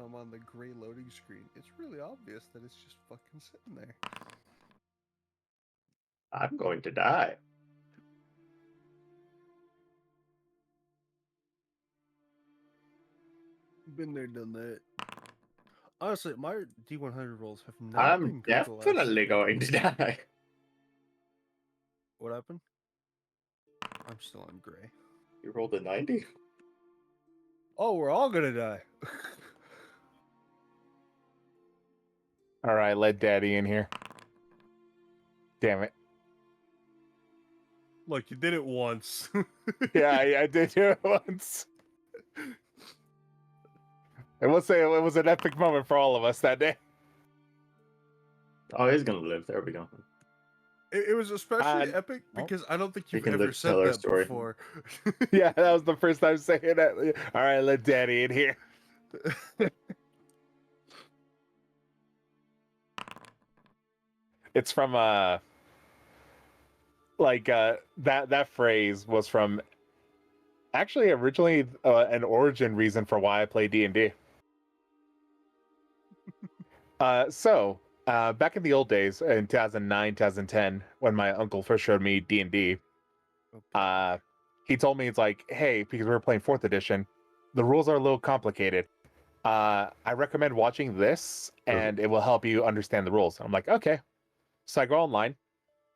I'm on the gray loading screen, it's really obvious that it's just fucking sitting there. I'm going to die. Been there, done that. Honestly, my D100 rolls have not I'm been good the last definitely couple going to die. What happened? I'm still on gray. You rolled a 90? Oh, we're all gonna die. All right, let Daddy in here. Damn it. Look, you did it once. Yeah, I did do it once. I will say it was an epic moment for all of us that day. Oh, he's gonna live. There we go. It was especially epic because I don't think We you've can ever live to said tell our that story. before. Yeah, that was the first time saying that. All right, let Daddy in here. It's from that phrase was from actually originally an origin reason for why I play D&D. So back in the old days in 2009, 2010, when my uncle first showed me D&D, he told me, it's like, hey, because we were playing 4th edition, the rules are a little complicated. I recommend watching this and it will help you understand the rules. I'm like, okay. So I go online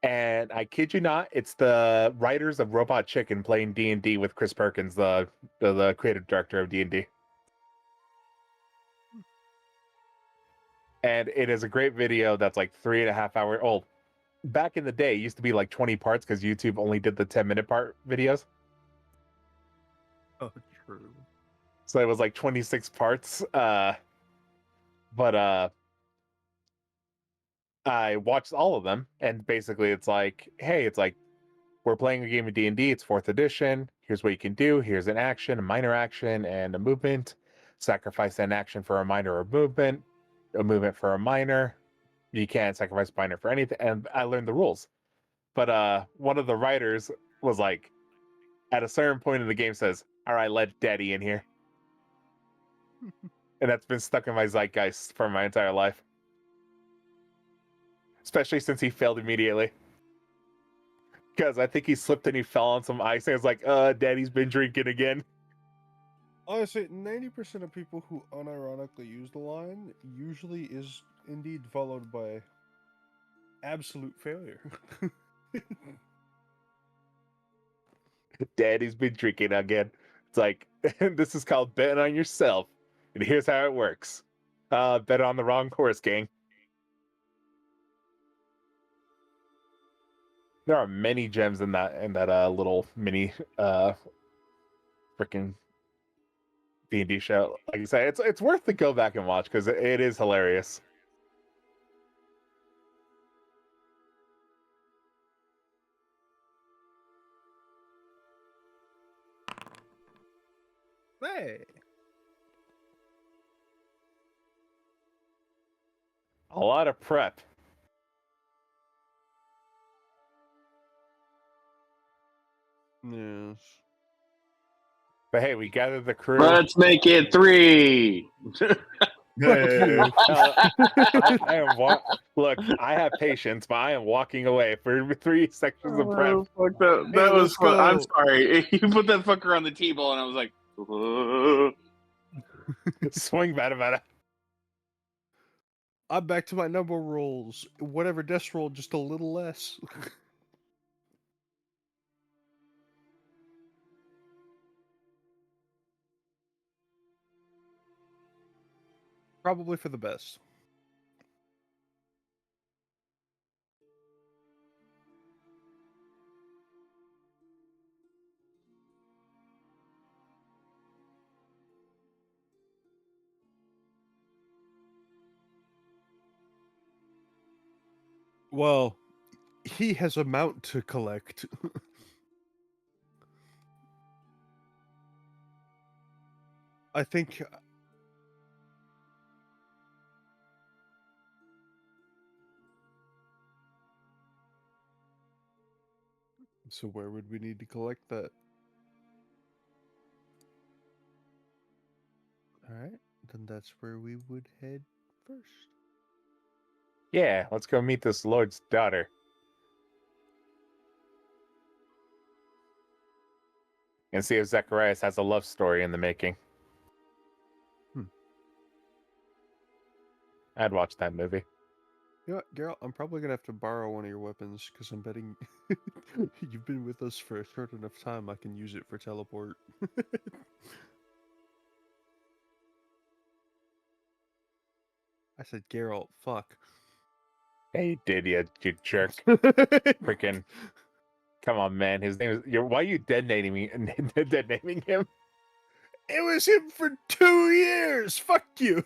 and I kid you not, it's the writers of Robot Chicken playing D&D with Chris Perkins, the creative director of D&D. And it is a great video that's like 3.5 hours old. Back in the day, it used to be like 20 parts because YouTube only did the 10-minute part videos. Oh, true. So it was like 26 parts. But I watched all of them, and basically it's like, hey, it's like, we're playing a game of D&D, it's 4th edition, here's what you can do, here's an action, a minor action, and a movement. Sacrifice an action for a minor or a movement for a minor. You can't sacrifice minor for anything, and I learned the rules. But one of the writers was like, at a certain point in the game says, all right, let Daddy in here. And that's been stuck in my zeitgeist for my entire life. Especially since he failed immediately. Because I think he slipped and he fell on some ice and was like, Daddy's been drinking again. Honestly, 90% of people who unironically use the line usually is indeed followed by absolute failure. Daddy's been drinking again. It's like, this is called betting on yourself. And here's how it works. Bet on the wrong horse, gang. There are many gems in that little mini freaking D&D show. Like I say, it's worth to go back and watch because it is hilarious. Hey. A lot of prep. Yes. But hey, we gathered the crew. Let's make it 3. Hey. I am look, I have patience, but I am walking away for 3 sections of prep. Fuck that. Hey, That was let's fun. go. I'm sorry. You put that fucker on the table, and I was like, Swing bada. I'm back to my number rolls. Whatever death roll, just a little less. Probably for the best. Well, he has a mount to collect. I think. So where would we need to collect that? All right, then that's where we would head first. Yeah, let's go meet this lord's daughter. And see if Zakarias has a love story in the making. I'd watch that movie. You know what, Geralt, I'm probably gonna have to borrow one of your weapons because I'm betting you've been with us for a short enough time. I can use it for teleport. I said, Geralt, fuck. Hey, you did, you jerk. Freaking. Come on, man. His name is. Why are you dead-naming me? Dead-naming him? It was him for 2 years. Fuck you.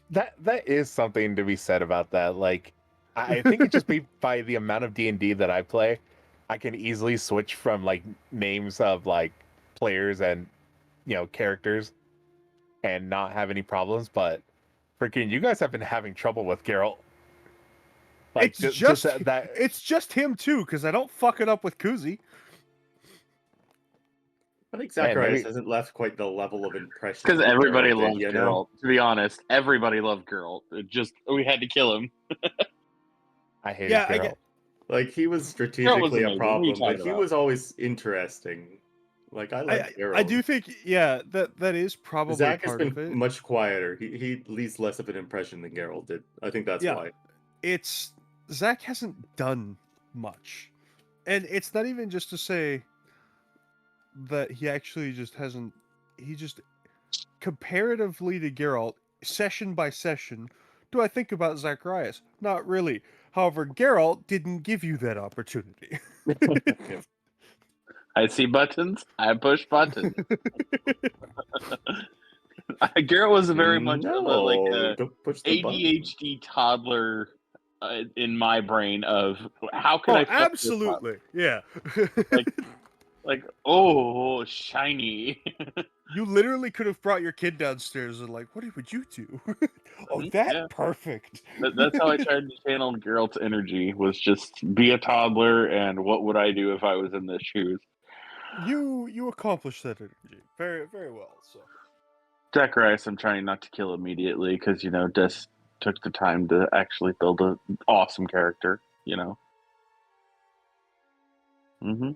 That is something to be said about that. Like, I think it just be by the amount of D&D that I play, I can easily switch from like names of like players and characters and not have any problems. But freaking, you guys have been having trouble with Geralt. Like, it's just that. It's just him too, because I don't fuck it up with KuZii. I think Man, Zacharias maybe- hasn't left quite the level of impression. Because that everybody Geralt did, loved you know? Geralt. To be honest, everybody loved Geralt. It just we had to kill him. I hated Yeah, Geralt. I get. Like, he was strategically a amazing. What are you problem, talking but he about? was always interesting. Like, I like Geralt. I do think, yeah, that is probably Zach has part of been it. much quieter. He leaves less of an impression than Geralt did. I think that's Yeah. why. It's Zach hasn't done much, and it's not even just to say that he actually just hasn't. He just comparatively to Geralt, session by session, do I think about Zacharias? Not really. However, Geralt didn't give you that opportunity. I see buttons. I push buttons. Geralt was very much of a like a don't push the button. ADHD toddler in my brain of how can Oh, I fuck this up? absolutely, yeah. Like oh shiny. You literally could have brought your kid downstairs and like, what would you do? Oh, that Yeah. perfect. That's how I tried to channel Geralt's energy was just be a toddler and what would I do if I was in their shoes. You accomplished that energy very very well. So Zacharias, I'm trying not to kill immediately because Des took the time to actually build an awesome character. Mm-hmm.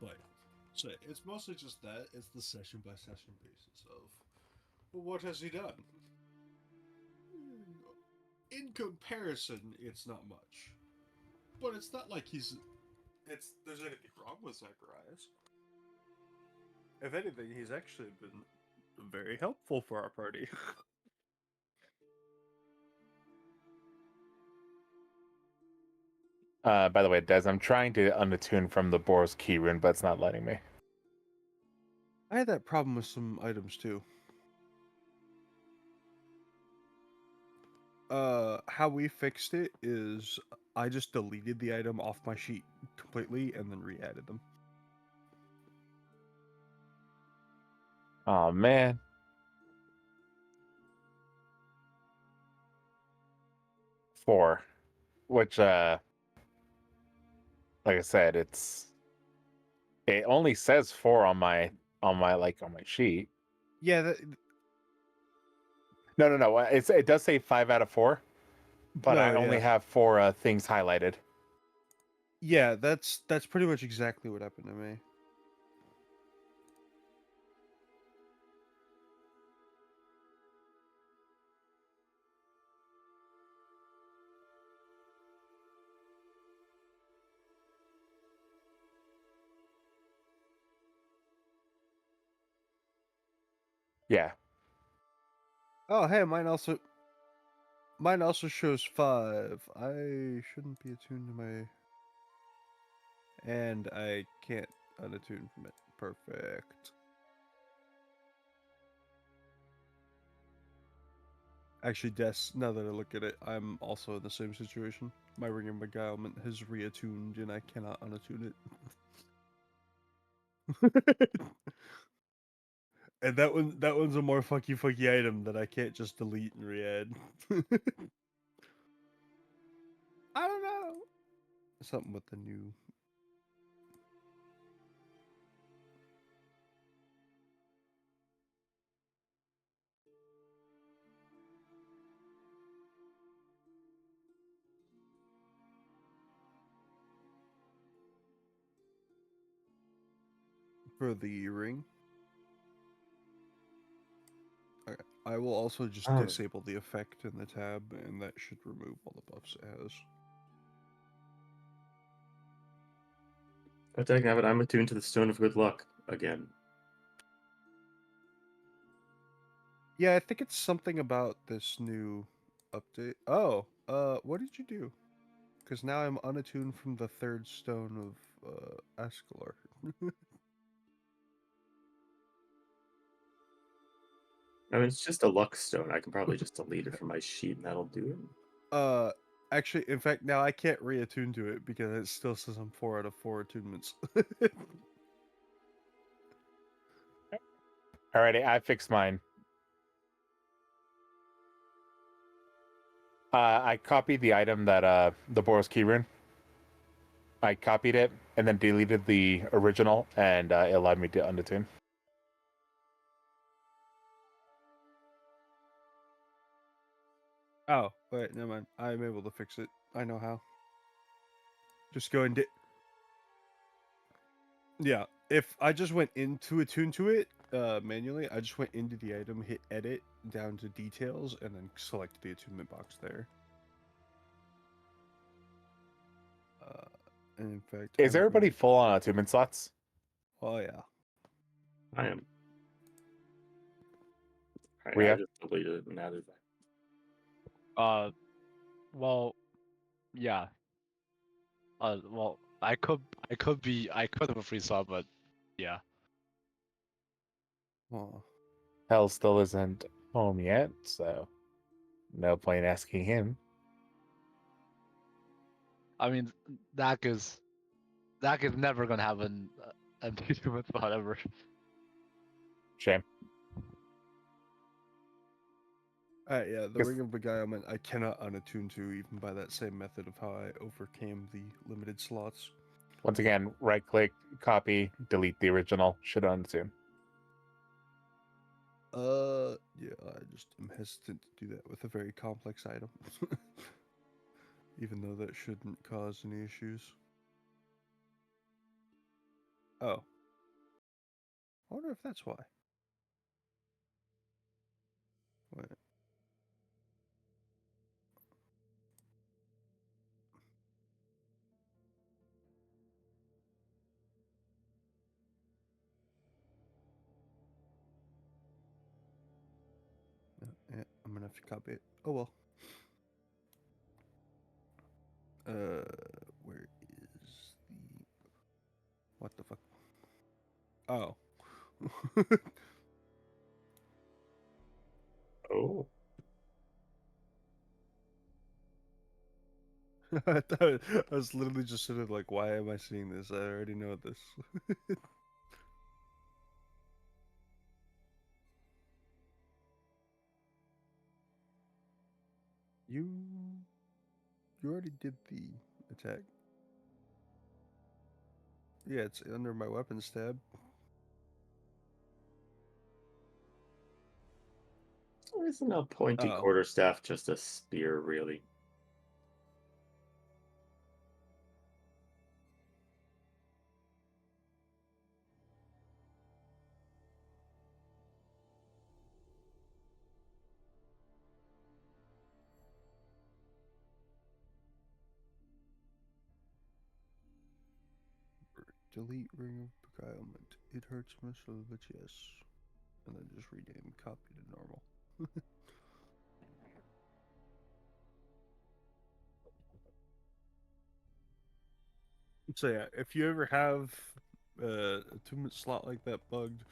but so it's mostly just that. It's the session by session basis of, well, what has he done? In comparison, it's not much, but it's not like there's anything wrong with Zacharias. If anything, he's actually been very helpful for our party. By the way, Des, I'm trying to unattune from the Boros key rune, but it's not letting me. I had that problem with some items too. How we fixed it is I just deleted the item off my sheet completely and then re-added them. Oh man. Four. Which like I said, it only says 4 on my sheet. Yeah, No. It does say 5 out of 4, but I only have 4 things highlighted. Yeah, that's pretty much exactly what happened to me. Yeah. Oh, hey, mine also shows 5. I shouldn't be attuned to my, and I can't unattune from it. Perfect. Actually, Des, now that I look at it, I'm also in the same situation. My Ring of Beguilement has reattuned, and I cannot unattune it. And that one's a more fucky item that I can't just delete and re-add. I don't know. Something with the new. For the ring. Okay. I will also just Oh. disable the effect in the tab, and that should remove all the buffs it has. But dang it, I'm attuned to the Stone of Good Luck again. Yeah, I think it's something about this new update. Oh, what did you do? Because now I'm unattuned from the third stone of Ascalar. I mean, it's just a luck stone. I can probably just delete it from my sheet and that'll do it. Actually, in fact, now I can't reattune to it because it still says I'm 4 out of 4 attunements. Alrighty, I fixed mine. I copied the item that the Boros key rune. I copied it and then deleted the original, and it allowed me to unattune. Oh, wait, never mind. I'm able to fix it. I know how. Just go and yeah, if I just went into attune to it manually, I just went into the item, hit edit, down to details, and then select the attunement box there. And in fact, Is everybody full on attunement slots? Oh yeah. I am. Alright, I Rhea? just deleted it and added that. Well, yeah. Well, I could have a free slot, but yeah. Oh. Hell still isn't home yet, so no point asking him. I mean, Dak is never gonna have an empty with whatever. Shame. Yeah, the Guess- Ring of Beguilement I cannot unattune to even by that same method of how I overcame the limited slots. Once again, right click, copy, delete the original, should unattune. Yeah, I just am hesitant to do that with a very complex item. Even though that shouldn't cause any issues. Oh. I wonder if that's why. Wait. Yeah, I'm gonna have to copy it. Oh well. Where is the... What the fuck? Oh. Oh. I was literally just sitting like, why am I seeing this? I already know this. You already did the attack. Yeah, it's under my weapons tab. So isn't a pointy Oh. quarterstaff just a spear, really? Delete Ring of Beguilement. It hurts most of it, yes. And then just rename copy to normal. So yeah, if you ever have a attunement slot like that bugged,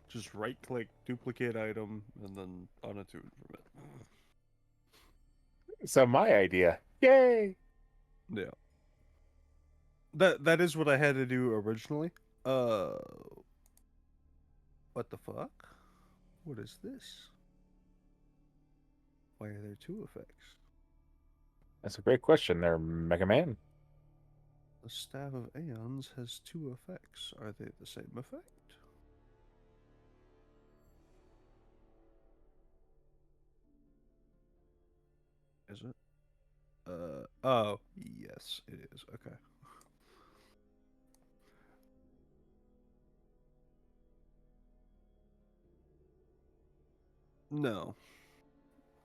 just right click, duplicate item, and then unattune from it. So my idea. Yay! Yeah. That is what I had to do originally. What the fuck? What is this? Why are there two effects? That's a great question there, Mega Man. The Staff of Aeons has two effects. Are they the same effect? Is it? Oh, yes, it is. Okay. No.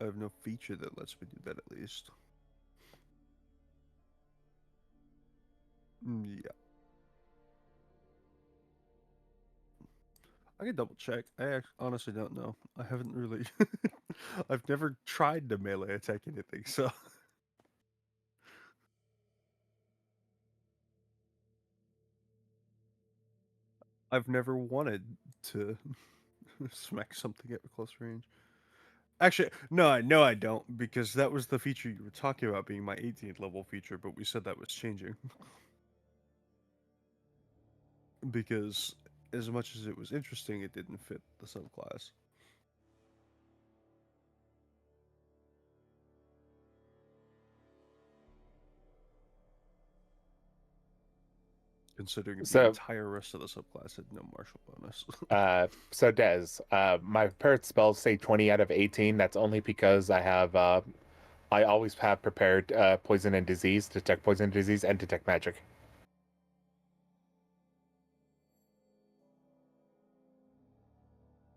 I have no feature that lets me do that at least. Yeah. I can double check. I honestly don't know. I haven't really. I've never tried to melee attack anything, so. I've never wanted to smack something at close range. Actually, no, I don't, because that was the feature you were talking about being my 18th level feature, but we said that was changing. Because as much as it was interesting, it didn't fit the subclass. Considering the So- entire rest of the subclass had no martial bonus. So Des, my prepared spells say 20 out of 18. That's only because I always have prepared poison and disease, detect poison and disease, and detect magic.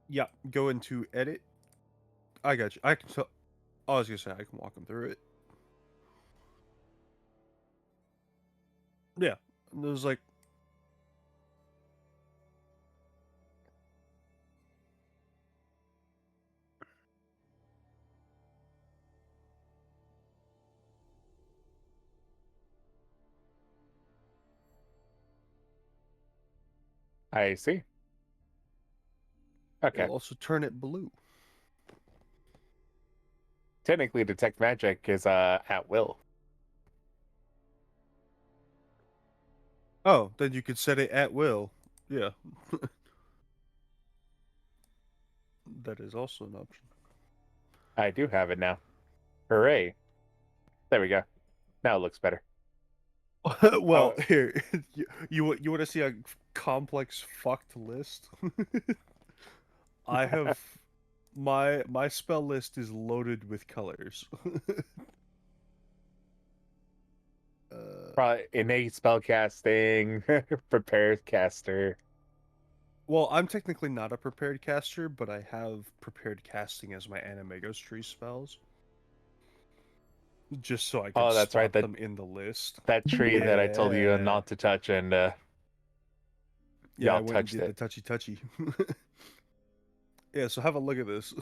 Yeah, go into edit. I got you. I can tell. I was gonna say I can walk them through it. Yeah, and there's like I see. Okay. it'll also turn it blue. Technically, detect magic is at will. Oh, then you could set it at will. Yeah, that is also an option. I do have it now. Hooray! There we go. Now it looks better. Well, Oh. here you want to see a complex fucked list? I have my spell list is loaded with colors. Probably innate spell casting, prepared caster. Well, I'm technically not a prepared caster, but I have prepared casting as my Animagos tree spells. Just so I can Oh, that's spot right, that- them in the list. That tree that I told you Yeah. not to touch, and Yeah, I y'all went and touched did it. the touchy. Yeah, so have a look at this.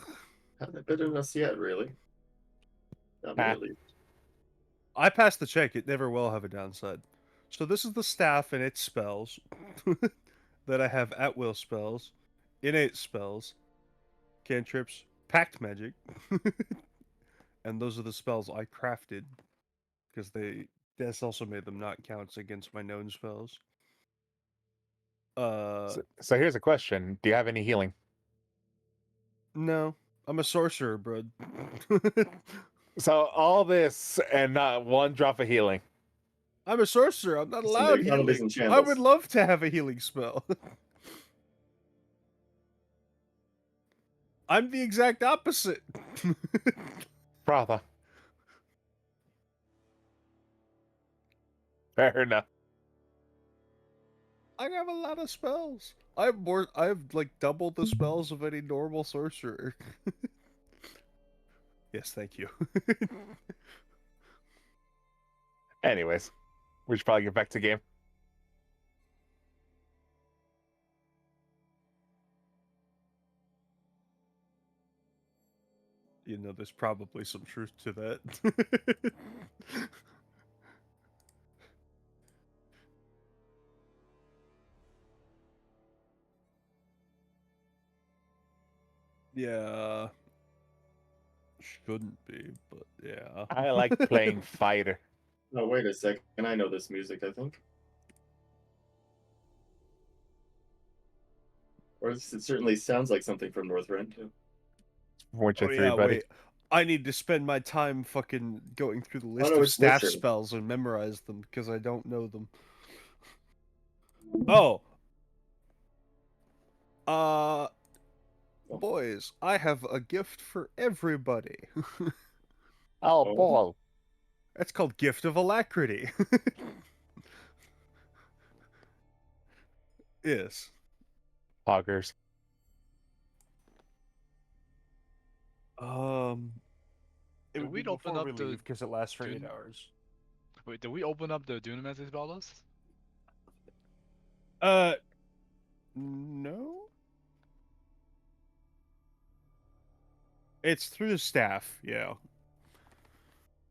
Haven't been in us yet, really. Not me, Ah. at least. I passed the check. It never will have a downside. So this is the staff and its spells that I have at will spells, innate spells, cantrips, pact magic, and those are the spells I crafted because that's also made them not count against my known spells. So here's a question: do you have any healing? No, I'm a sorcerer, bro. So all this and not one drop of healing. I'm a sorcerer. I'm not So allowed make none of these healing. I enchantments. would love to have a healing spell. I'm the exact opposite. Brother. Fair enough. I have a lot of spells. I have like double the spells of any normal sorcerer. Yes, thank you. Anyways, we should probably get back to game. You know, there's probably some truth to that. Yeah. Shouldn't be, but yeah. I like playing fighter. Oh, wait a second. I know this music, I think. Or it certainly sounds like something from Northrend too. Witcher Oh 3, yeah, buddy. wait. I need to spend my time fucking going through the list no, of it's staff Witcher. spells and memorize them because I don't know them. Oh. Boys, I have a gift for everybody. Oh, Oh. boy. That's called Gift of Alacrity. Yes. Poggers. It Did would be we open before up we the leave because it lasts for 8 Dune- hours. Wait, did we open up the Dunamancy spell list? No. It's through the staff, yeah.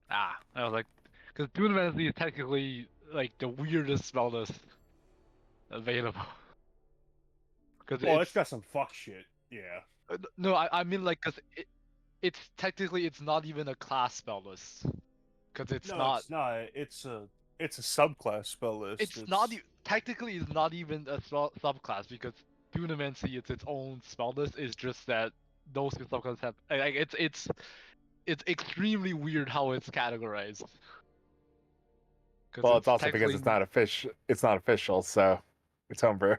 Ah, I was like, because Dunamancy is technically like the weirdest spell list available. Because Oh, it's got some fuck shit. Yeah. no, I mean like, cause it's technically it's not even a class spell list. Because it's No, not. it's not. It's a subclass spell list. It's not technically it's not even a subclass because Dunamancy it's its own spell list. It's just that those two subclasses have like it's extremely weird how it's categorized. Well, it's also because technically it's not official, so it's homebrew.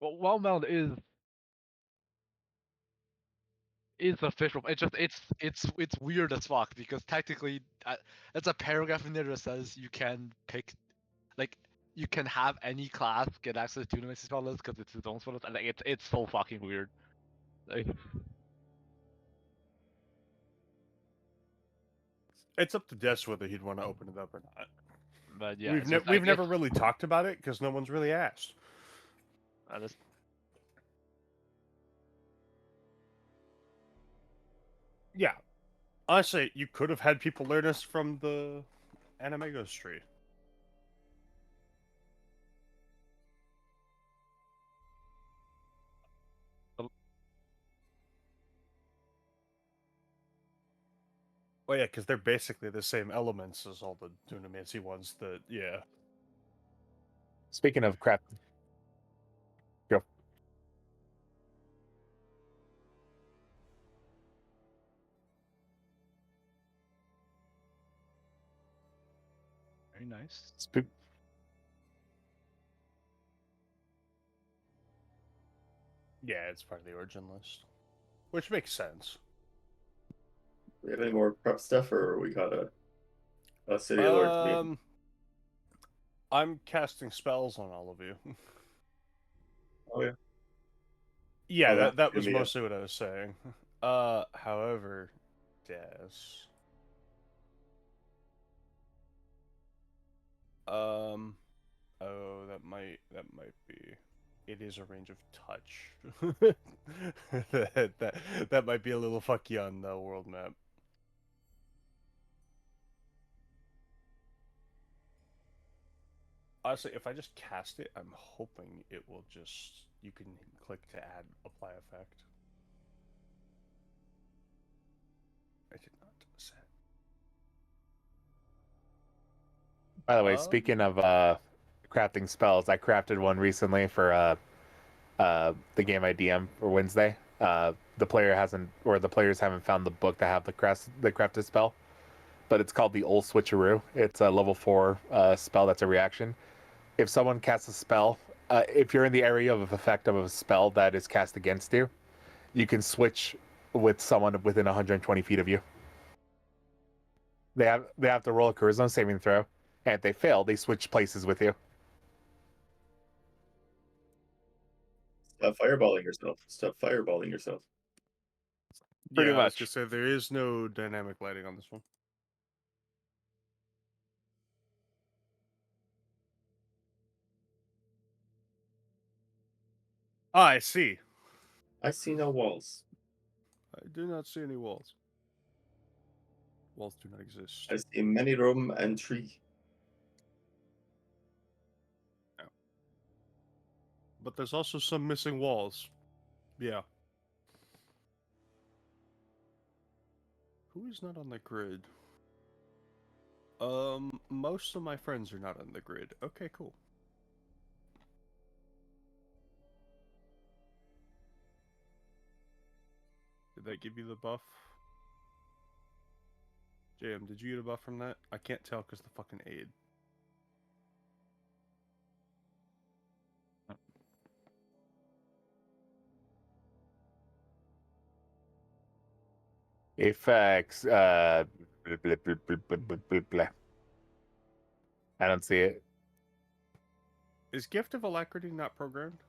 well, Wellmount is official. It's just it's weird as fuck because technically it's a paragraph in there that says you can pick like you can have any class get access to Dunamancy spell list because it's its own spell list. And like it's so fucking weird. Like, It's up to Des whether he'd want to open it up or not. but yeah, we've it's just, we've like, never really talked about it because no one's really asked. I just Yeah, honestly, you could have had people learn this from the Animagos tree. Oh yeah, because they're basically the same elements as all the Dunamancy ones. That yeah. Speaking of crap, go. very nice. Yeah, it's part of the origin list, which makes sense. We have any more prep stuff, or we got a City of Lords meeting? I'm casting spells on all of you. Oh yeah. Yeah, Oh, that that's was gonna be mostly what I was saying. However, Des. Oh, that might be. It is a range of touch. that might be a little fucky on the world map. Honestly, if I just cast it, I'm hoping it will just. You can click to add apply effect. I did not set. By the way, speaking of crafting spells, I crafted one recently for the game I DM for Wednesday. The players haven't found the book to have the crafted spell, but it's called the Old Switcheroo. It's a level 4 spell that's a reaction. If someone casts a spell, if you're in the area of effect of a spell that is cast against you, you can switch with someone within 120 feet of you. They have to roll a charisma saving throw, and if they fail, they switch places with you. Stop fireballing yourself. Stop fireballing yourself. Pretty Yeah, I was much. gonna say there is no dynamic lighting on this one. Ah, I see. I see no walls. I do not see any walls. Walls do not exist. I see many room and tree. But there's also some missing walls. Yeah. Who is not on the grid? Most of my friends are not on the grid. Okay, cool. Did that give you the buff? JM, did you get a buff from that? I can't tell because the fucking aid. Effects. Blah, blah, blah, blah, blah, blah, blah, blah. I don't see it. Is Gift of Alacrity not programmed?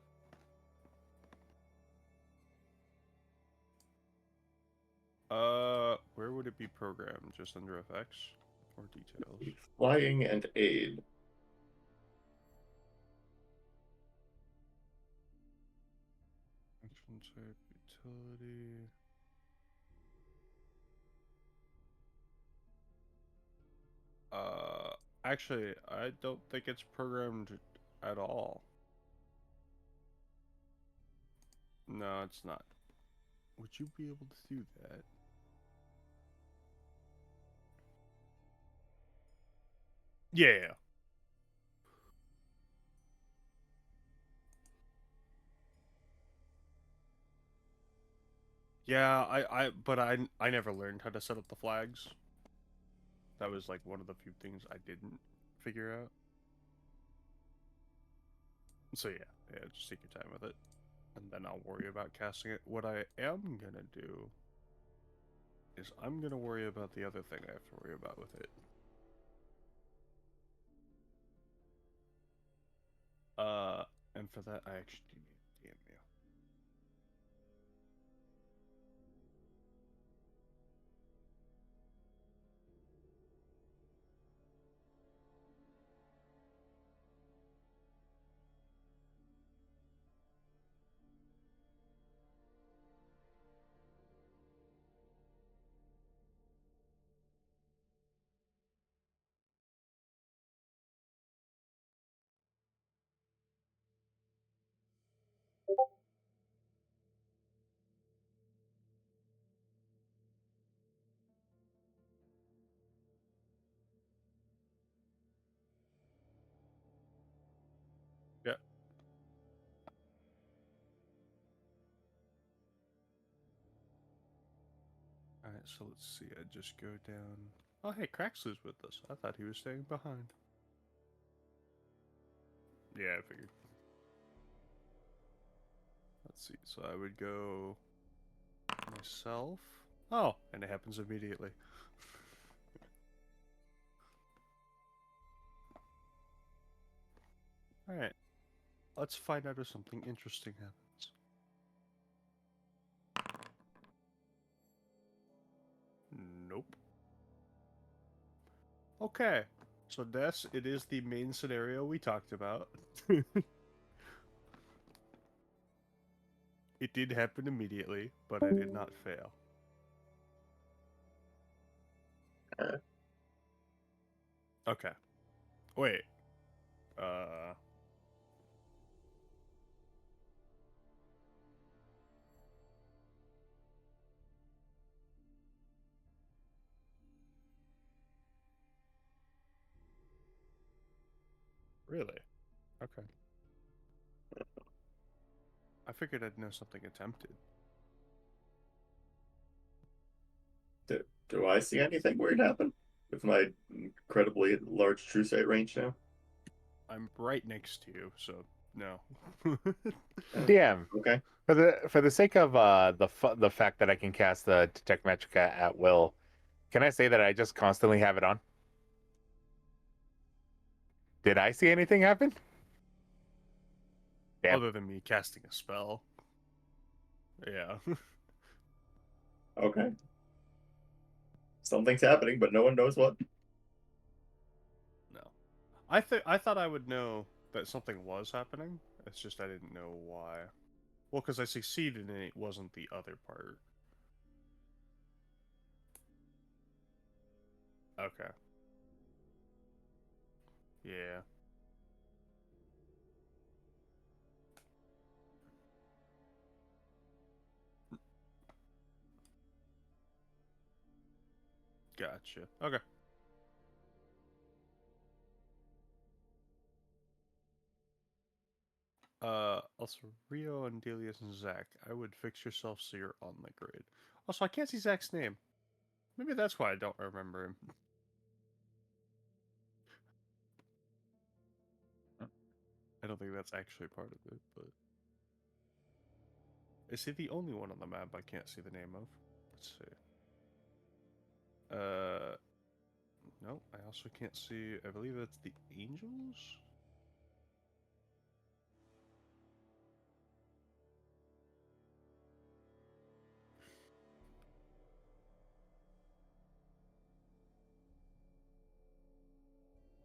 Where would it be programmed? Just under effects or details? Flying and aid. Action type, utility. Actually, I don't think it's programmed at all. No, it's not. Would you be able to do that? Yeah. Yeah, but I never learned how to set up the flags. That was like one of the few things I didn't figure out. So yeah, just take your time with it. And then I'll worry about casting it. What I am gonna do is I'm gonna worry about the other thing I have to worry about with it. And for that I actually do need DMU. Yeah. Alright, so let's see. I just go down. Oh, hey, Craxley's with us. I thought he was staying behind. Yeah, I figured. Let's see. So I would go myself. Oh, and it happens immediately. Alright. Let's find out if something interesting happens. Nope. Okay. So this, it is the main scenario we talked about. It did happen immediately, but I did not fail. Okay. Wait. Really? Okay. I figured I'd know something attempted. Do I see anything weird happen with my incredibly large true sight range now? I'm right next to you, so no. DM. Okay. For the sake of the fact that I can cast the Detect Magicka at will, can I say that I just constantly have it on? Did I see anything happen? Damn. Other than me casting a spell. Yeah. Okay. Something's happening, but no one knows what. No. I thought I would know that something was happening. It's just I didn't know why. Well, because I succeeded and it wasn't the other part. Okay. Yeah. Gotcha. Okay. Also, Rio, Andelias, and Zach, I would fix yourself so you're on the grid. Also, I can't see Zach's name. Maybe that's why I don't remember him. I don't think that's actually part of it, but... Is he the only one on the map I can't see the name of? Let's see. No, I also can't see... I believe that's the Angels?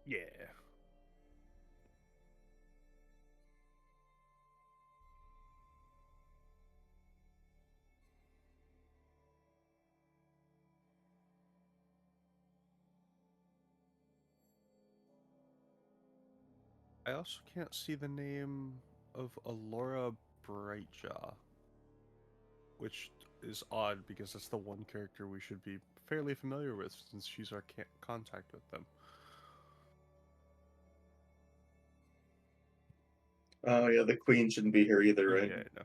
Yeah. I also can't see the name of Alora Brightjaw, which is odd because that's the one character we should be fairly familiar with since she's our contact with them. Oh yeah, the queen shouldn't be here either, right? Yeah, no.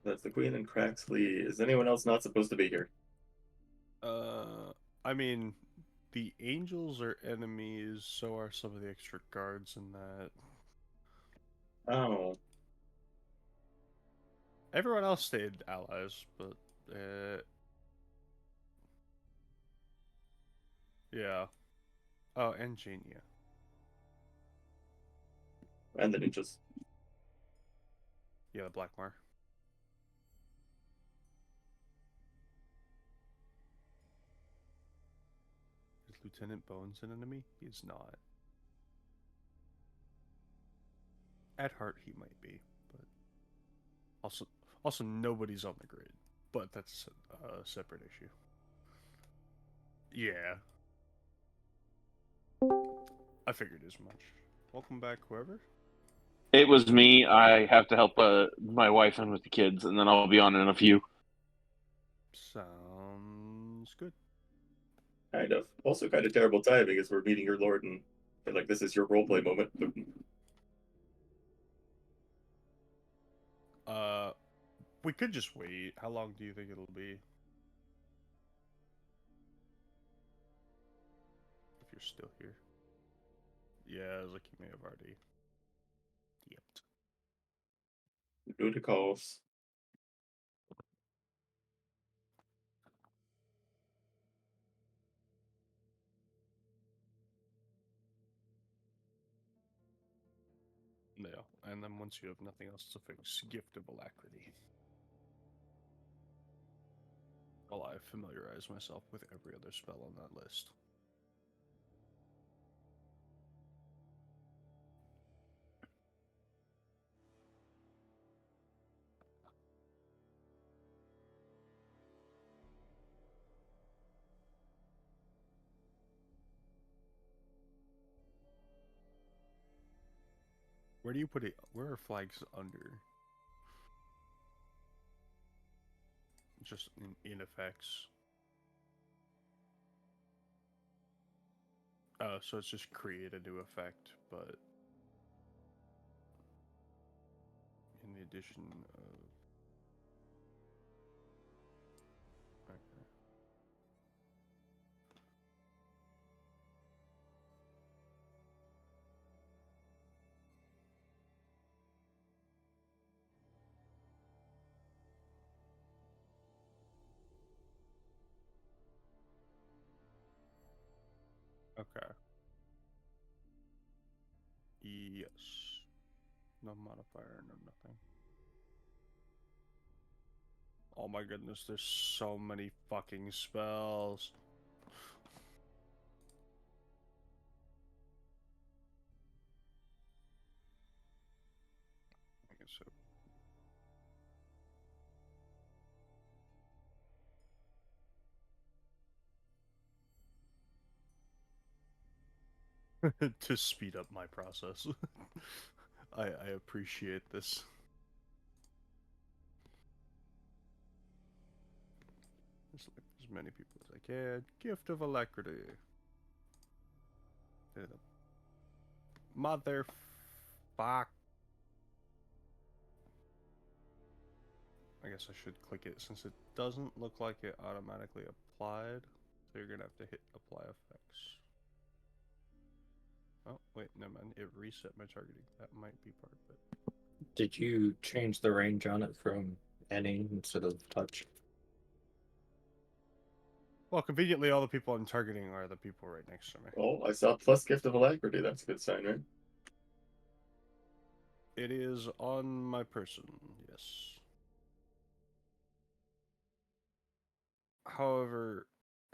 That's the queen and Craxley. Is anyone else not supposed to be here? I mean, the Angels are enemies, so are some of the extra guards in that. Oh. Everyone else stayed allies, but yeah. Oh, and Genia. And the ninjas. Yeah, the Blackmar. Is Lieutenant Bones an enemy? He is not. At heart, he might be, but also nobody's on the grid. But that's a separate issue. Yeah, I figured as much. Welcome back, whoever. It was me. I have to help my wife in with the kids, and then I'll be on in a few. Sounds good. Kind of. Also kind of terrible timing because we're meeting your lord and I feel like this is your roleplay moment. We could just wait. How long do you think it'll be? If you're still here. Yeah, like you may have already. Yep. Good calls. Yeah, and then once you have nothing else to fix, Gift of Alacrity. While I familiarize myself with every other spell on that list. Where do you put it? Where are flags under? Just in effects. So it's just create a new effect, but in the addition of... Okay. Okay. Yes. No modifier, no nothing. Oh my goodness, there's so many fucking spells. I guess so. To speed up my process. I appreciate this. Just like as many people as I can. Gift of Alacrity. Mother fuck. I guess I should click it since it doesn't look like it automatically applied. So you're gonna have to hit apply effects. Oh, wait, never mind. It reset my targeting. That might be part of it. Did you change the range on it from any instead of touch? Well, conveniently, all the people I'm targeting are the people right next to me. Oh, I saw plus gift of alacrity. That's a good sign, right? It is on my person, yes. However,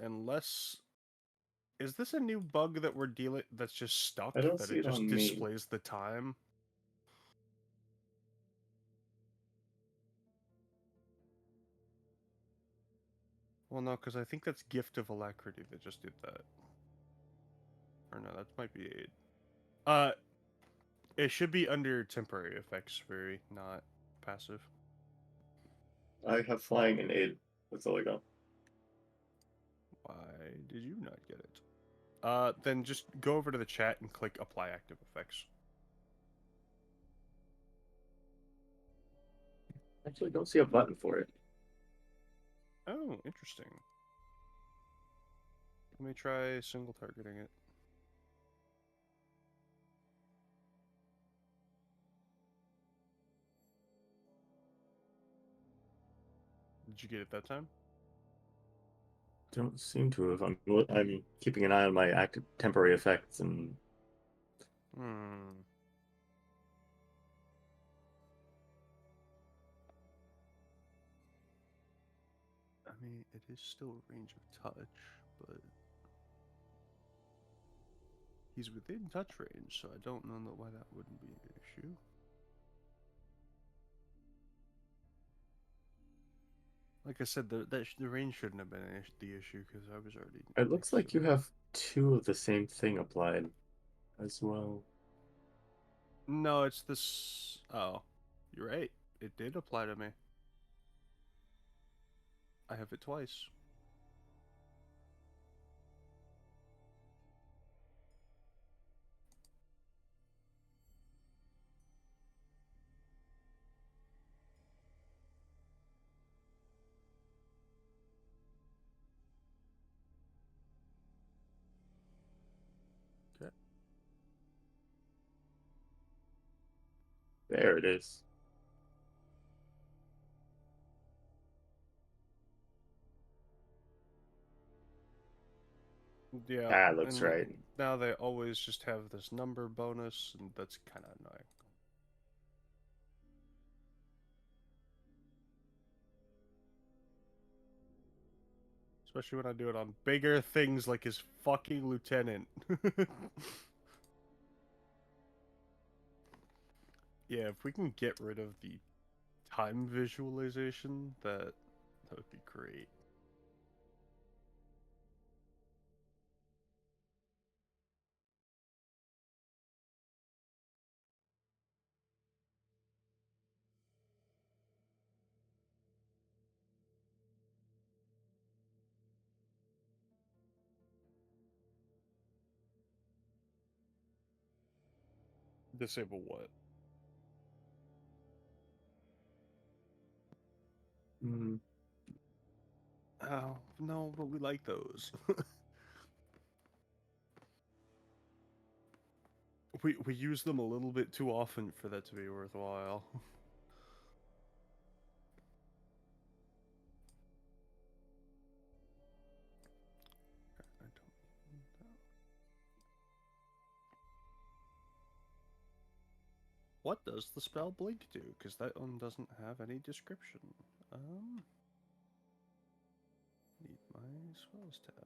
unless... Is this a new bug that we're dealing... that's just stuck? I don't that see it it just on me. displays the time? Well, no, because I think that's Gift of Alacrity that just did that. Or no, that might be Aid. It should be under temporary effects, very not passive. I have flying and aid. That's all I got. Why did you not get it? Then just go over to the chat and click Apply Active Effects. Actually, don't see a button for it. Oh, interesting. Let me try single targeting it. Did you get it that time? Don't seem to have. I'm keeping an eye on my active temporary effects and Hmm. I mean, it is still range of touch, but he's within touch range, so I don't know why that wouldn't be an issue. Like I said, the range shouldn't have been the issue because I was already. it looks next like to you him. have two of the same thing applied as well. No, it's this. Oh, you're right. It did apply to me. I have it twice. Okay. There it is. Yeah, That looks and right. now they always just have this number bonus, and that's kind of annoying. Especially when I do it on bigger things like his fucking lieutenant. Yeah, if we can get rid of the time visualization, that would be great. Disable what? Mm. Oh, no, but we like those. we use them a little bit too often for that to be worthwhile. I don't need that. What does the spell Blink do? Because that one doesn't have any description. Need my spells tab.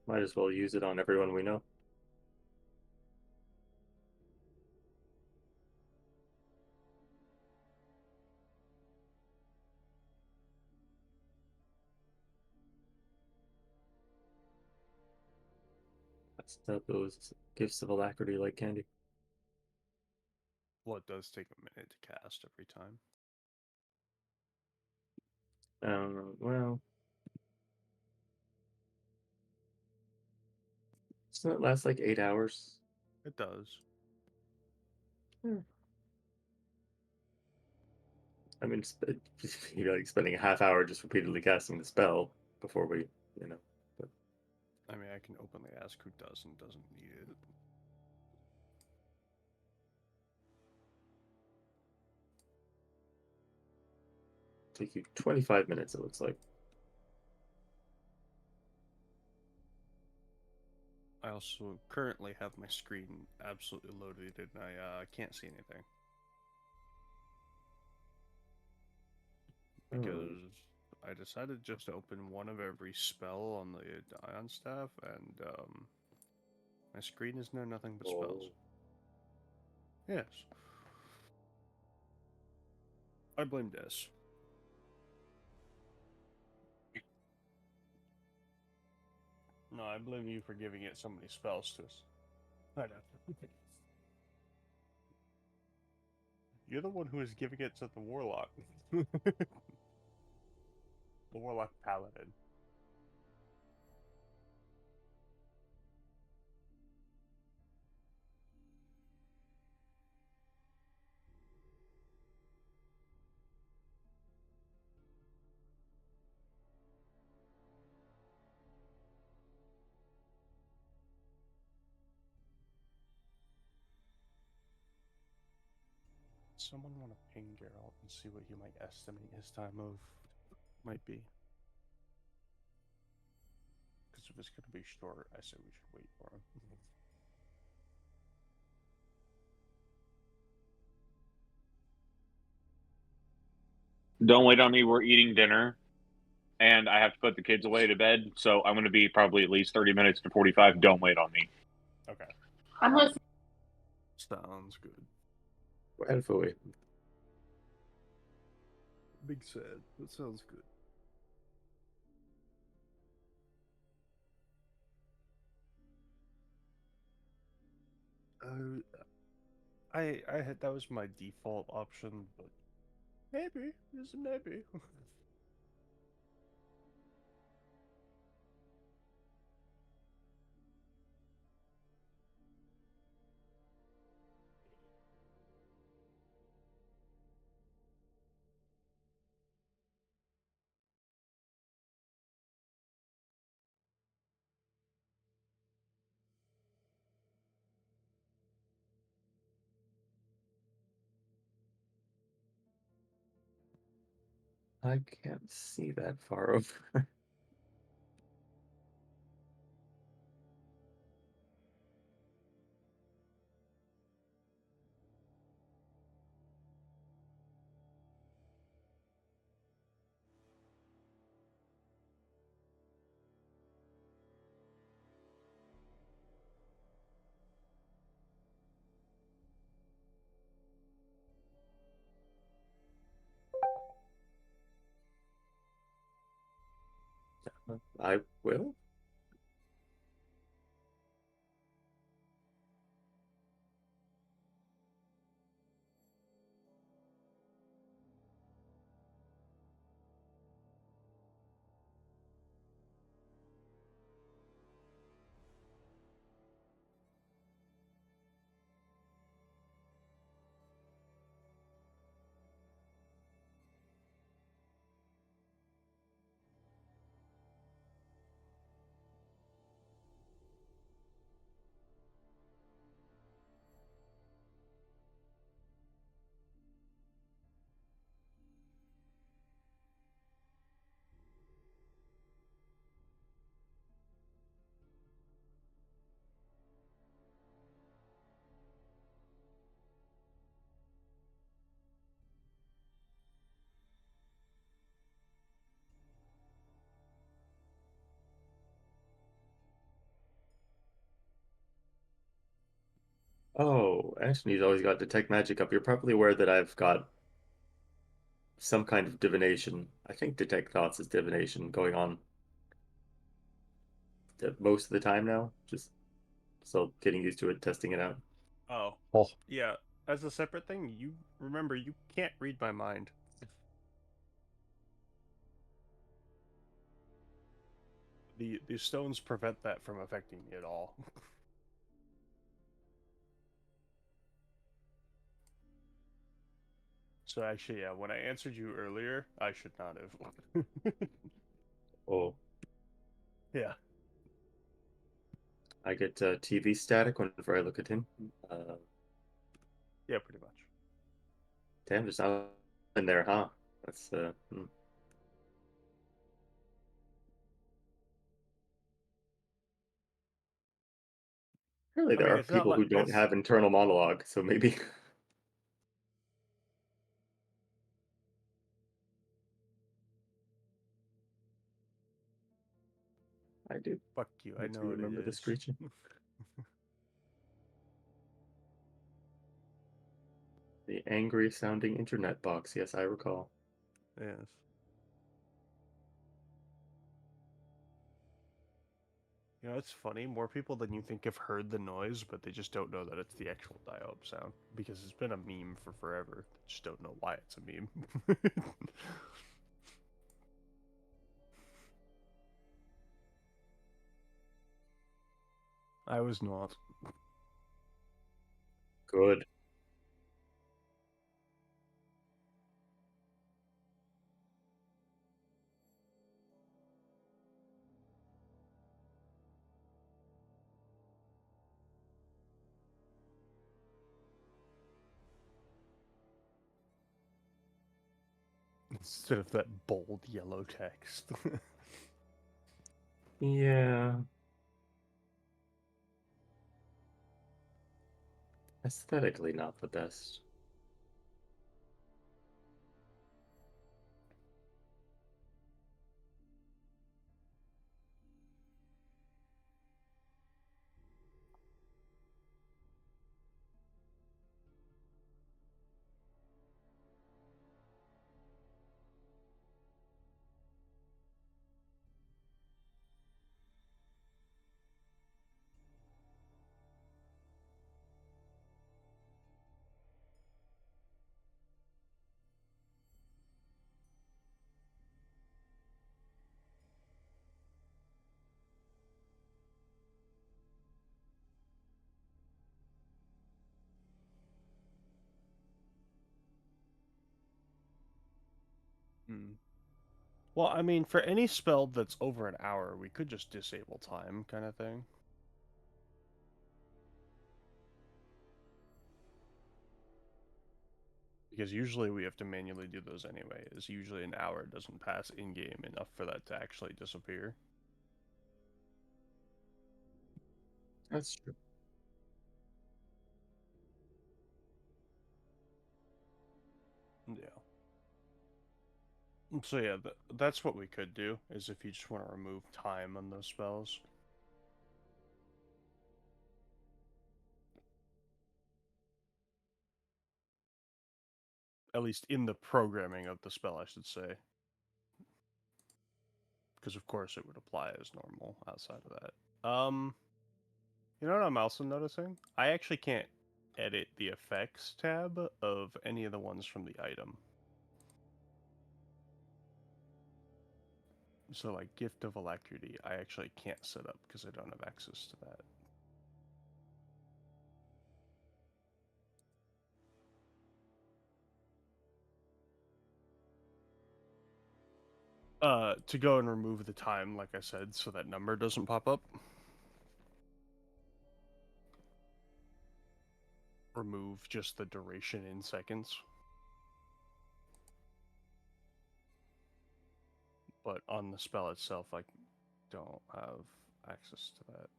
Might as well use it on everyone we know. That's those gifts of alacrity like candy. Well, it does take a minute to cast every time. Well, doesn't it last like 8 hours? It does. I mean, you're like spending a half hour just repeatedly casting the spell before we, you know. But I mean, I can openly ask who does and doesn't need it. take you 25 minutes, it looks like. I also currently have my screen absolutely loaded and I can't see anything. Because I decided just to open one of every spell on the Ion Staff, and my screen is now nothing but spells. Yes. I blame Des. No, I blame you for giving it so many spells to us. I know. You're the one who is giving it to the Warlock. The Warlock Paladin. Someone want to ping Geralt and see what you might estimate his time of might be. Because if it's going to be short, I say we should wait for him. Don't wait on me. We're eating dinner, and I have to put the kids away to bed. So I'm going to be probably at least 30 minutes to 45. Don't wait on me. Okay. I'm listening. Sounds good. Hopefully. Big sad. That sounds good. I had that was my default option, but maybe just maybe. I can't see that far over. I will. Oh, Antony's always got detect magic up. You're probably aware that I've got some kind of divination. I think detect thoughts is divination going on most of the time now. Just still getting used to it, testing it out. Oh, Oh, yeah. As a separate thing, you remember you can't read my mind. The stones prevent that from affecting me at all. So actually, yeah, when I answered you earlier, I should not have. Oh, Yeah. I get TV static whenever I look at him. Yeah, pretty much. Damn, there's nothing in there, huh? That's Really, I there mean, are it's not people like who don't it's have internal monologue, so maybe. I do. fuck you. I Need to know what it remember the is. screeching. The angry sounding internet box. Yes, I recall. Yes. You know, it's funny. More people than you think have heard the noise, but they just don't know that it's the actual dial-up sound because it's been a meme for forever. They just don't know why it's a meme. I was not. Good. Instead of that bold yellow text. Yeah. Aesthetically, not the best. Hmm. Well, I mean, for any spell that's over an hour, we could just disable time, kind of thing. Because usually we have to manually do those anyway, as usually an hour doesn't pass in-game enough for that to actually disappear. That's true. Yeah. So yeah, that's what we could do, is if you just want to remove time on those spells. At least in the programming of the spell, I should say. Because of course it would apply as normal outside of that. You know what I'm also noticing? I actually can't edit the effects tab of any of the ones from the item. So like Gift of Alacrity, I actually can't set up because I don't have access to that. To go and remove the time, like I said, so that number doesn't pop up. Remove just the duration in seconds. But on the spell itself, I don't have access to that.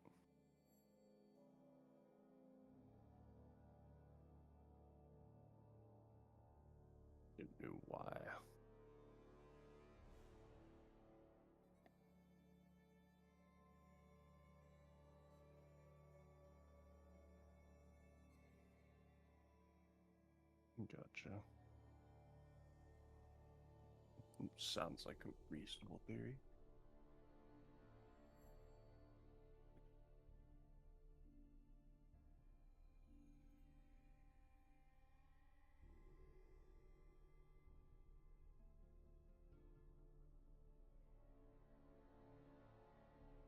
Don't know why. Gotcha. Sounds like a reasonable theory.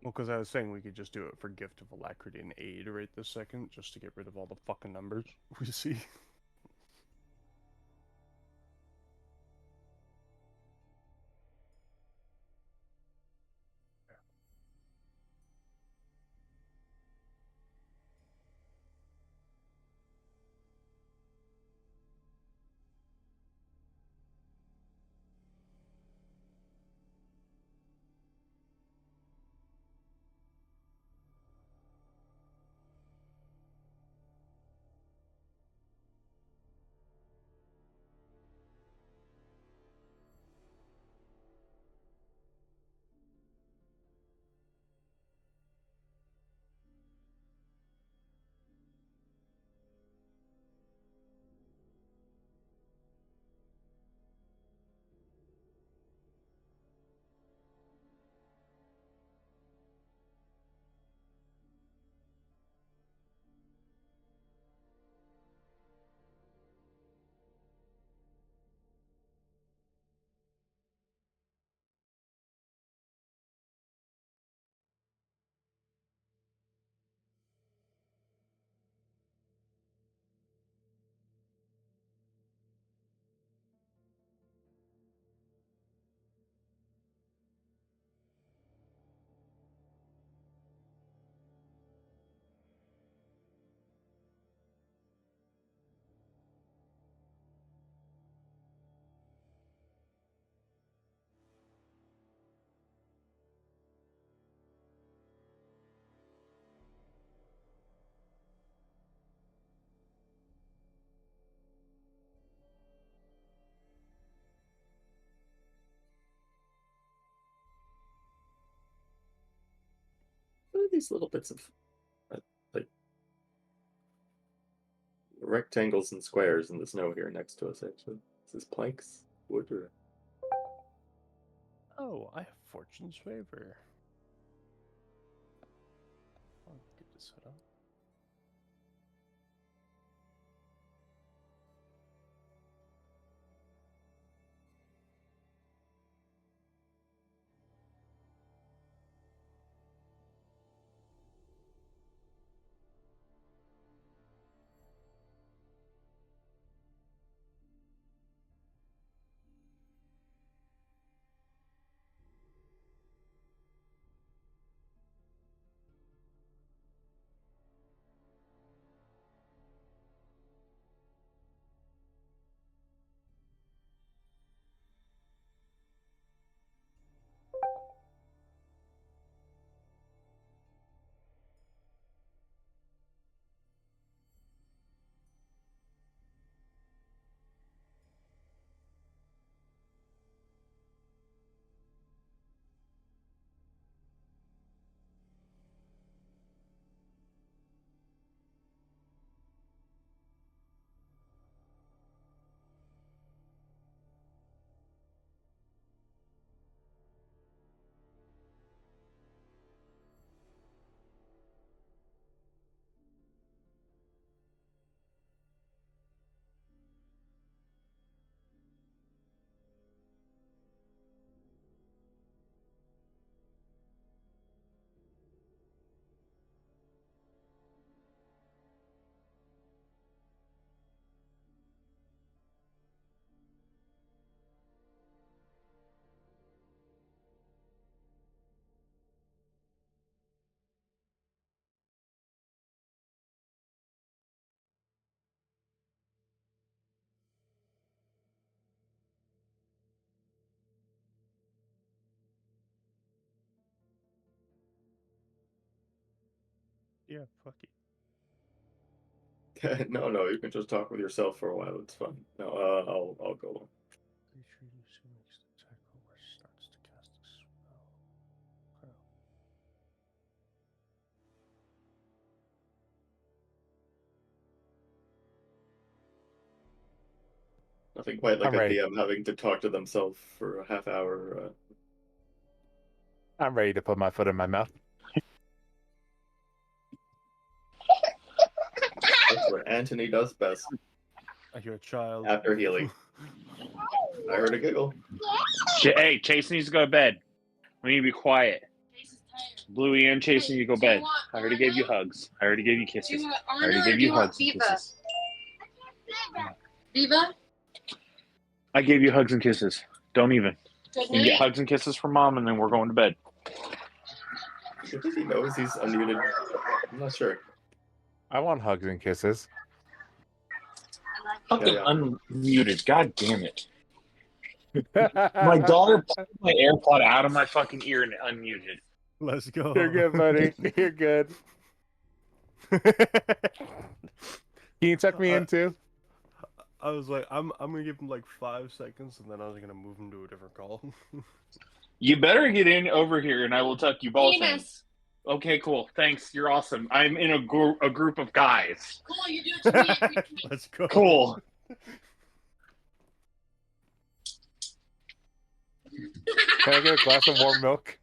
Well, because I was saying we could just do it for Gift of Alacrity and Aid right this second, just to get rid of all the fucking numbers we see. What are these little bits of like rectangles and squares in the snow here next to us? Actually, is this planks, wood, or? Oh, I have Fortune's Favor. I'll get this set up. Yeah, fuck it. No, no, you can just talk with yourself for a while. It's fun. No, I'll go. Creature usually makes the attack roll or starts to cast a spell. Oh. Nothing quite like I'm a ready. DM having to talk to themselves for a half hour. I'm ready to put my foot in my mouth. That's what Anthony does best. I hear a child. After healing. I heard a giggle. Hey, Chase needs to go to bed. We need to be quiet. Bluey and Chase need to go to bed. I already gave you hugs. I already gave you kisses. I already gave you hugs and kisses. Viva? I gave you hugs and kisses. Don't even. Good You get night. hugs and kisses from Mom, and then we're going to bed. Do you think he knows he's unmuted? I'm not sure. I want hugs and kisses. Fucking Yeah. unmuted. God damn it. My daughter pulled my AirPod out of my fucking ear and unmuted. Let's go. You're good, buddy. You're good. Can you tuck me in too? I was like, I'm gonna give him like 5 seconds, and then I was gonna move him to a different call. You better get in over here, and I will tuck you both in. Penis. Okay, cool. Thanks. You're awesome. I'm in a group of guys. Cool, you do it to me every week. Let's go. Cool. Can I get a glass of warm milk?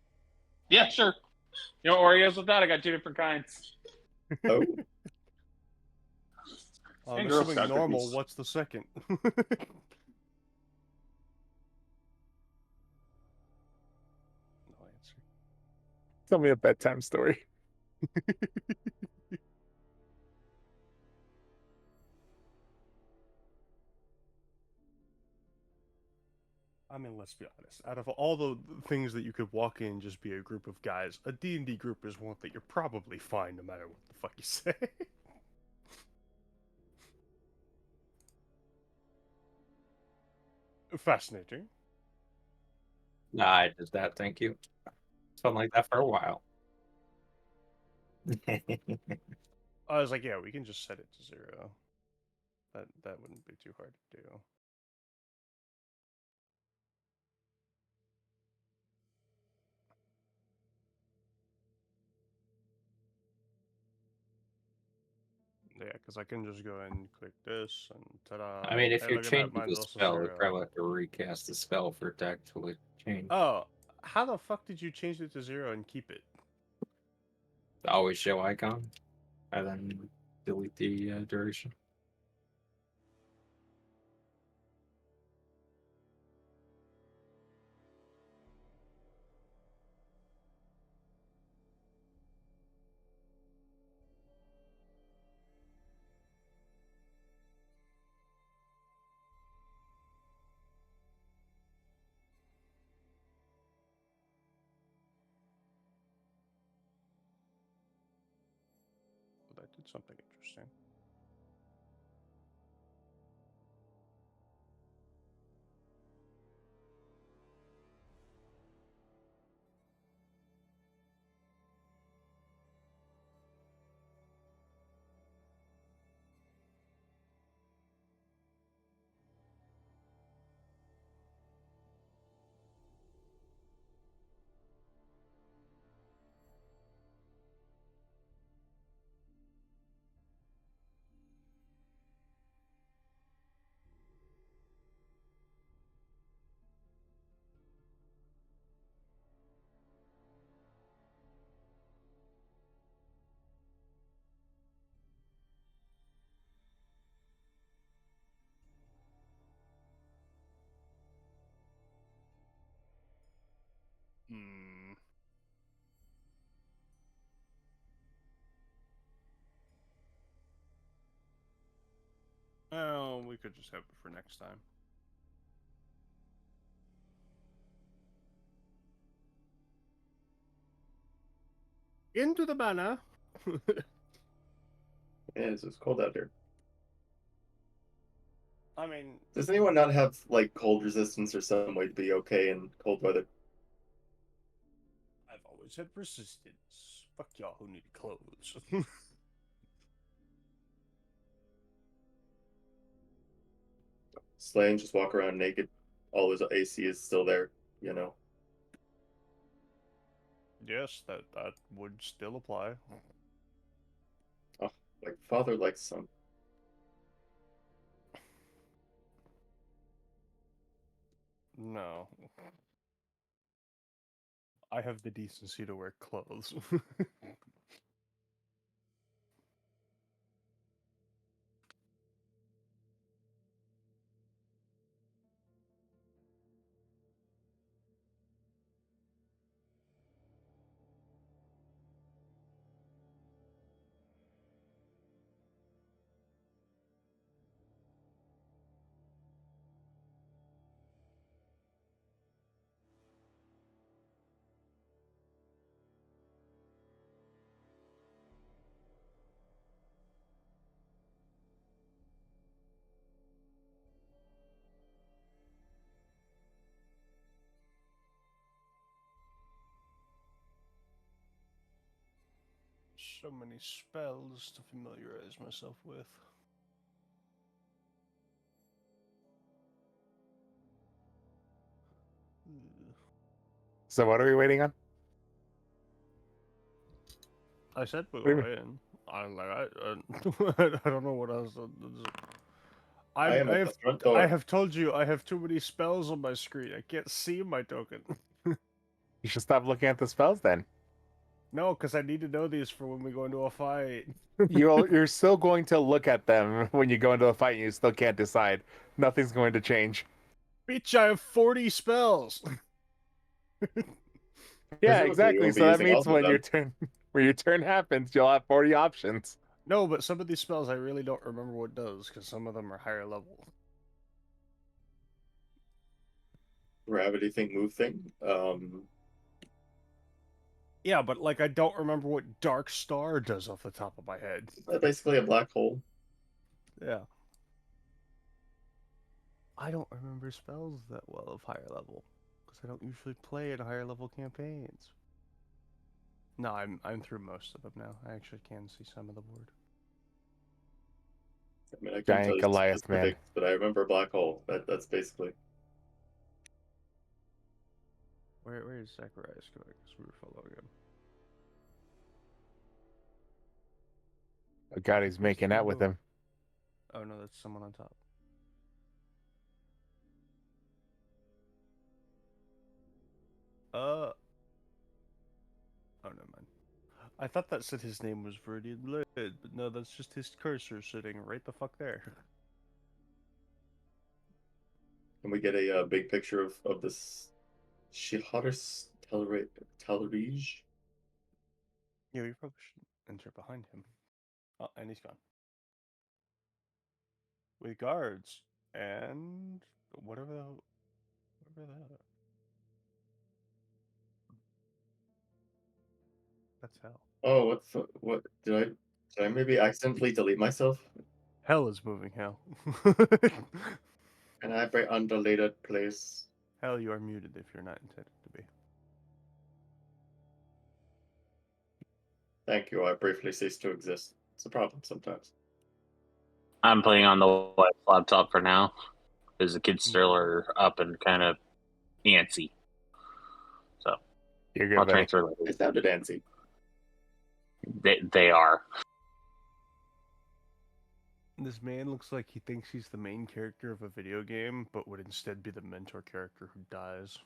Yeah, sure. You know Oreos with that? I got 2 different kinds. Oh, I'm And Girl assuming Scout normal. cookies. What's the second? No answer. Tell me a bedtime story. I mean, let's be honest. Out of all the things that you could walk in and just be a group of guys, a D&D group is one that you're probably fine no matter what the fuck you say. Fascinating. Nah, I did that. Thank you. Something like that for a while. I was like, yeah, we can just set it to 0. That wouldn't be too hard to do. Yeah, because I can just go and click this and ta-da. I mean, if Hey, you're look at that, changing mine's the also spell, you 0. probably have to recast the spell for it to actually change. Oh, how the fuck did you change it to 0 and keep it? The always show icon, and then delete the duration. Well, that did something interesting. Hmm. Oh, we could just have it for next time. Into the banner. yeah, it's cold out here. I mean, Does anyone not have like cold resistance or some way to be okay in cold weather? I've always had resistance. Fuck y'all who need clothes. Slane just walk around naked. All his AC is still there, you know. Yes, that would still apply. Oh, like father, like son. No. I have the decency to wear clothes. So many spells to familiarize myself with. So what are we waiting on? I said we What do were you in. I'm like, I don't know what else. I am I at have the front door. I have told you I have too many spells on my screen. I can't see my token. You should stop looking at the spells then. No, because I need to know these for when we go into a fight. You're still going to look at them when you go into a fight and you still can't decide. Nothing's going to change. Bitch, I have 40 spells. Yeah, Presumably, you exactly. won't be So that using all means of when your them. turn when your turn happens, you'll have 40 options. No, but some of these spells I really don't remember what does because some of them are higher level. Gravity thing, move thing. Yeah, but like I don't remember what Dark Star does off the top of my head. Basically a black hole. Yeah. I don't remember spells that well of higher level because I don't usually play in higher level campaigns. No, I'm through most of them now. I actually can see some of the board. I mean, I couldn't tell Giant you Goliath, man. specifics, but I remember black hole. That's basically. Where is Zakarias going? Because we were following him. Oh God, he's making out with him. Oh no, that's someone on top. Oh, never mind. I thought that said his name was ViridianBlade, but no, that's just his cursor sitting right the fuck there. Can we get a big picture of this Shihadis Talregian? Yeah, we probably should enter behind him. Oh, and he's gone. With guards and whatever the hell. That's hell. Oh, what did I maybe accidentally delete myself? Hell is moving hell. And I have a undeleted place. Hell, you are muted if you're not intended to be. Thank you. I briefly ceased to exist. It's a problem sometimes. I'm playing on the wife's laptop for now, because the kids still are up and kind of antsy. So You're good, I'll buddy. transfer later. It sounded antsy. They are. This man looks like he thinks he's the main character of a video game, but would instead be the mentor character who dies.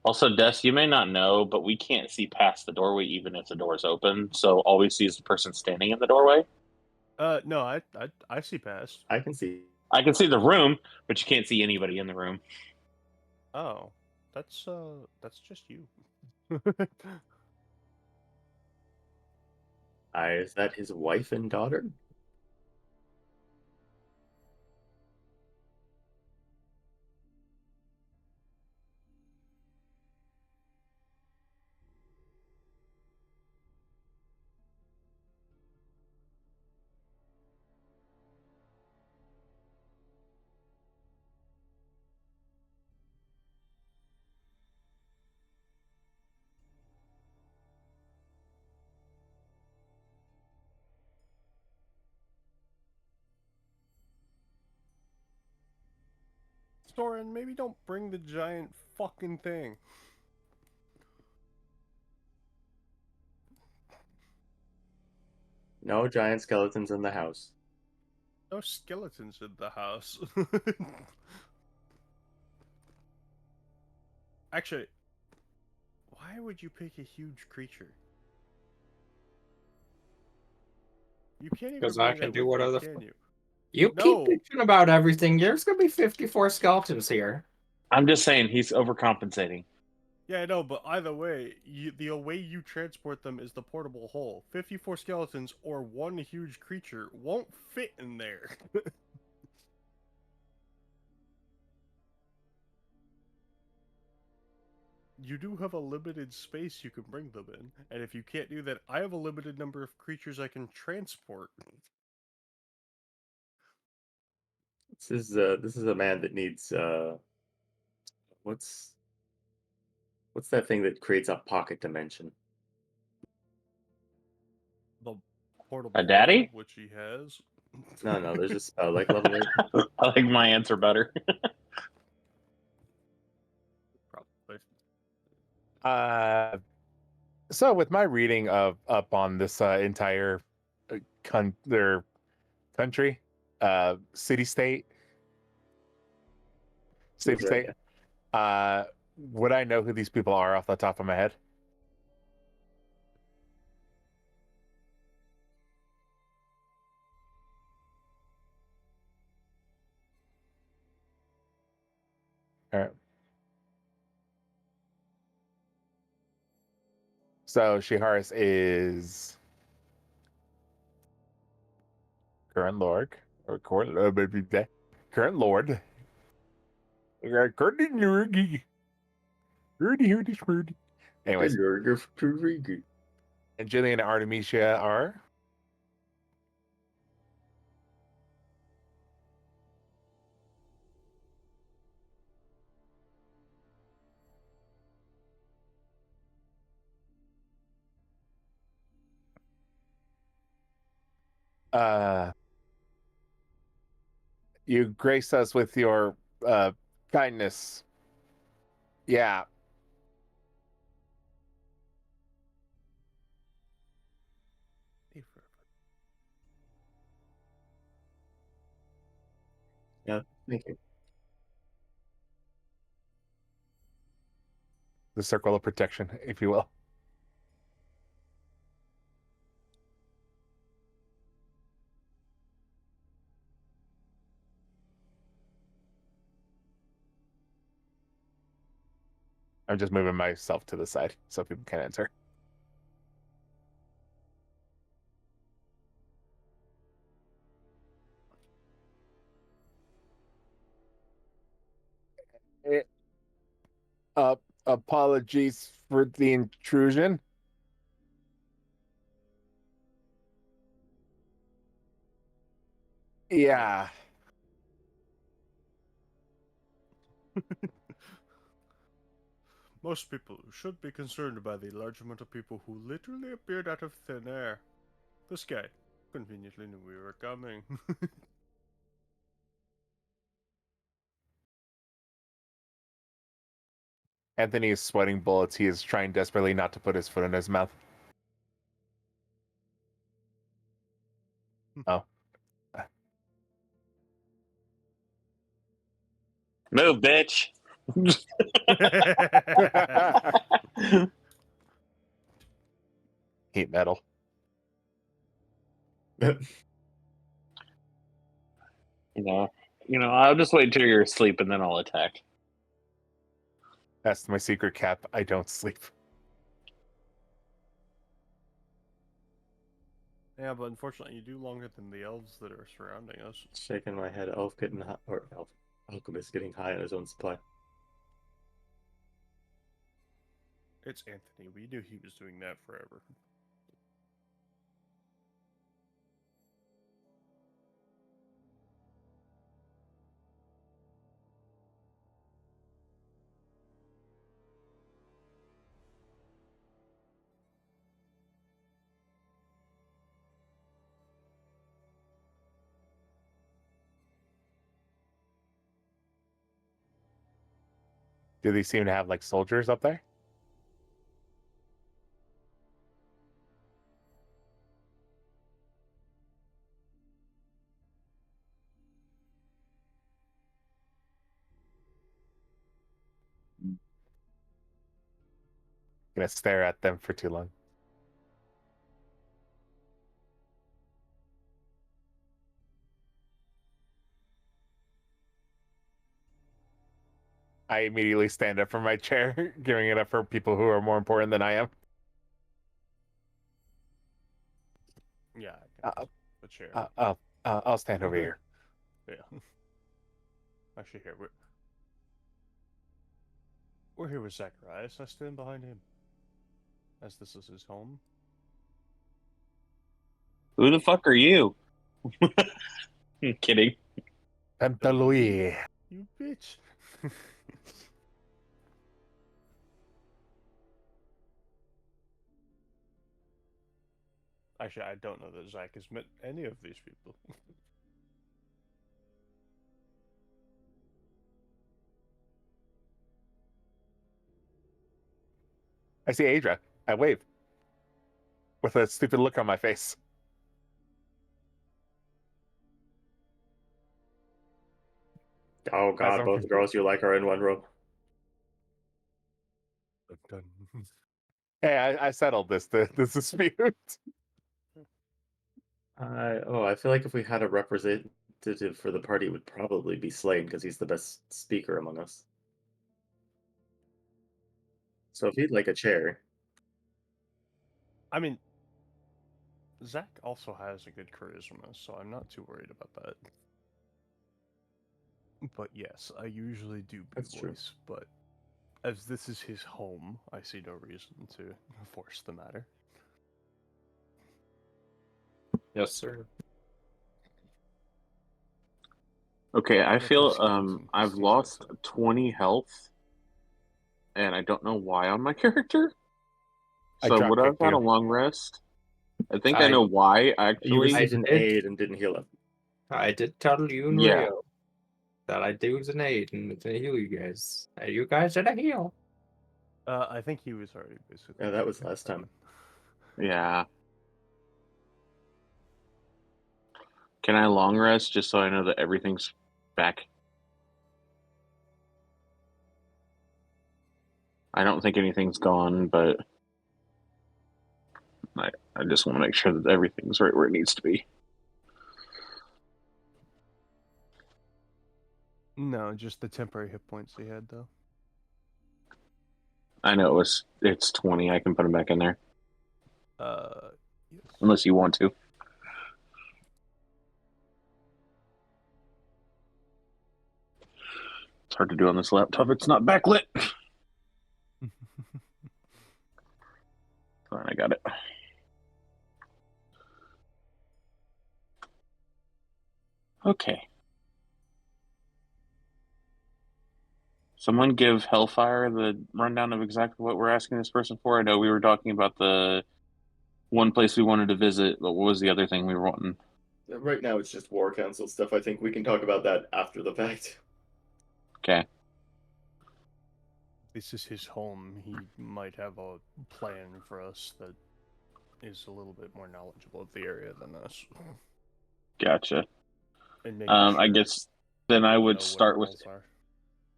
Also, Des, you may not know, but we can't see past the doorway even if the door is open. So all we see is the person standing in the doorway. No, I see past. I can see. I can see the room, but you can't see anybody in the room. Oh, that's just you. Is that his wife and daughter? Soren, maybe don't bring the giant fucking thing. No giant skeletons in the house. No skeletons in the house. Actually, why would you pick a huge creature? You can't even Because I bring can that do with whatever you, the can you? You No. keep bitching about everything. There's gonna be 54 skeletons here. I'm just saying he's overcompensating. Yeah, I know, but either way, the way you transport them is the portable hull. 54 skeletons or one huge creature won't fit in there. You do have a limited space you can bring them in, and if you can't do that, I have a limited number of creatures I can transport. This is a man that needs what's that thing that creates a pocket dimension? The portable A hull, daddy? which he has. No, there's a spell like level 8. I like my answer better. Probably. So with my reading of up on this entire their country, city state, would I know who these people are off the top of my head? All right. So Shiharis is current lord or current lord. Anyways, and Jillian and Artemisia are you grace us with your kindness. Yeah. Yeah, thank you. The circle of protection, if you will. I'm just moving myself to the side so people can enter. Apologies for the intrusion. Yeah. Most people should be concerned by the large amount of people who literally appeared out of thin air. This guy conveniently knew we were coming. Anthony is sweating bullets. He is trying desperately not to put his foot in his mouth. Oh. Move, bitch. Heat metal. I'll just wait until you're asleep and then I'll attack. That's my secret cap. I don't sleep. Yeah, but unfortunately, you do longer than the elves that are surrounding us. Shaking my head, Alchemist getting high on his own supply. It's Anthony. We knew he was doing that forever. Do they seem to have like soldiers up there? gonna stare at them for too long. I immediately stand up from my chair, giving it up for people who are more important than I am. Yeah. I can the chair. I'll stand over here. Yeah. Actually, here we're here with Zakarias. I stand behind him, as this is his home. Who the fuck are you? I'm kidding. Santa Louis. You bitch. Actually, I don't know that Zach has met any of these people. I see Adra. I wave. With a stupid look on my face. Oh god, I'm both the girls you like are in one room. Done. Hey, I settled this dispute. I feel like if we had a representative for the party, it would probably be Slane because he's the best speaker among us. So if he'd like a chair, I mean, Zach also has a good charisma, so I'm not too worried about that. But yes, I usually do big That's true. voice, but as this is his home, I see no reason to force the matter. Yes, sir. Okay, I Let feel the skeleton I've cease lost outside. 20 health, and I don't know why on my character. I So would I have dropkicked had a you. long rest? I think I know why, you actually. received an did. aid and didn't heal him. I did tell you in Yeah. Rio that I do an aid and to heal you guys. And you guys did a heal. I think he was already basically. Yeah, that was last time. Yeah. Can I long rest just so I know that everything's back? I don't think anything's gone, but I just want to make sure that everything's right where it needs to be. No, just the temporary hit points he had, though. I know it's 20. I can put them back in there Yes. unless you want to. It's hard to do on this laptop. It's not backlit. Fine, I got it. Okay. Someone give Hellfire the rundown of exactly what we're asking this person for. I know we were talking about the one place we wanted to visit, but what was the other thing we were wanting? Right now, it's just War Council stuff. I think we can talk about that after the fact. Okay. This is his home. He might have a plan for us that is a little bit more knowledgeable of the area than us. Gotcha. And making I sure guess then I we would know what start our with roles are.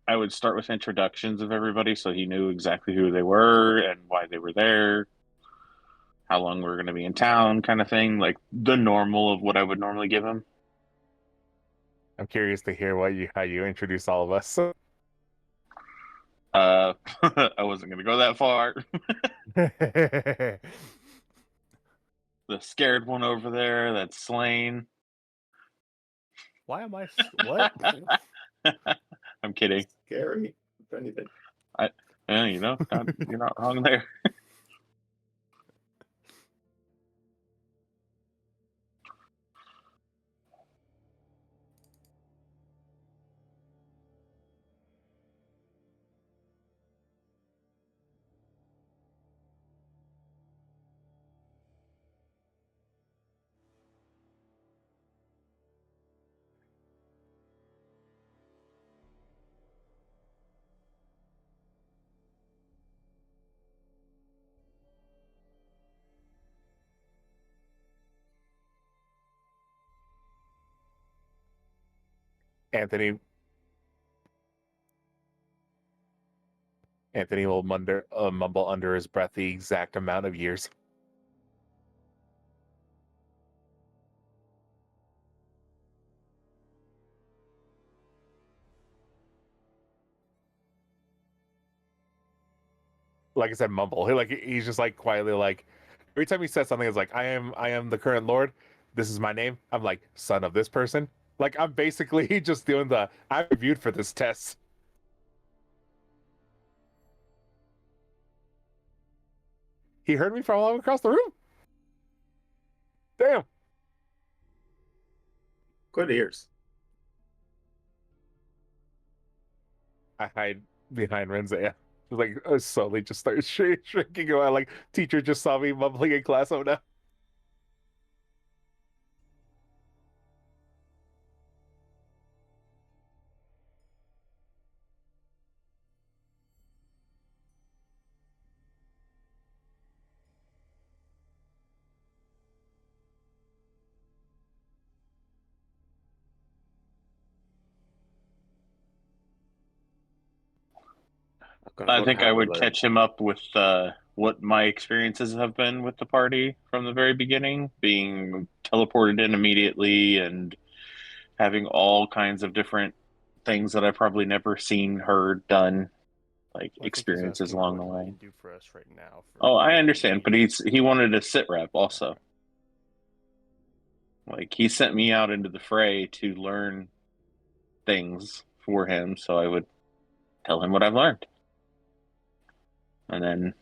I would start with introductions of everybody so he knew exactly who they were and why they were there, how long we were going to be in town, kind of thing, like the normal of what I would normally give him. I'm curious to hear how you introduce all of us. I wasn't going to go that far. The scared one over there, that's Slane. Why am I? What? I'm kidding. Scary, if anything. Yeah, you're not wrong there. Anthony Anthony will mumble under his breath the exact amount of years. Like I said, mumble. Like he's just like quietly like every time he says something, it's like I am the current lord. This is my name. I'm like son of this person. Like I'm basically just doing I'm reviewed for this test. He heard me from all the way across the room. Damn. Good ears. I hide behind Renza. Yeah. Like slowly just start shrinking away. Like teacher just saw me mumbling in class. Oh no. I think I would catch him up with what my experiences have been with the party from the very beginning, being teleported in immediately and having all kinds of different things that I've probably never seen, heard, done, like Well, I think he's experiences asking along the what he way. can do for us right now. Oh, I understand, but he wanted a sit rep also. Like he sent me out into the fray to learn things for him, so I would tell him what I've learned. And then,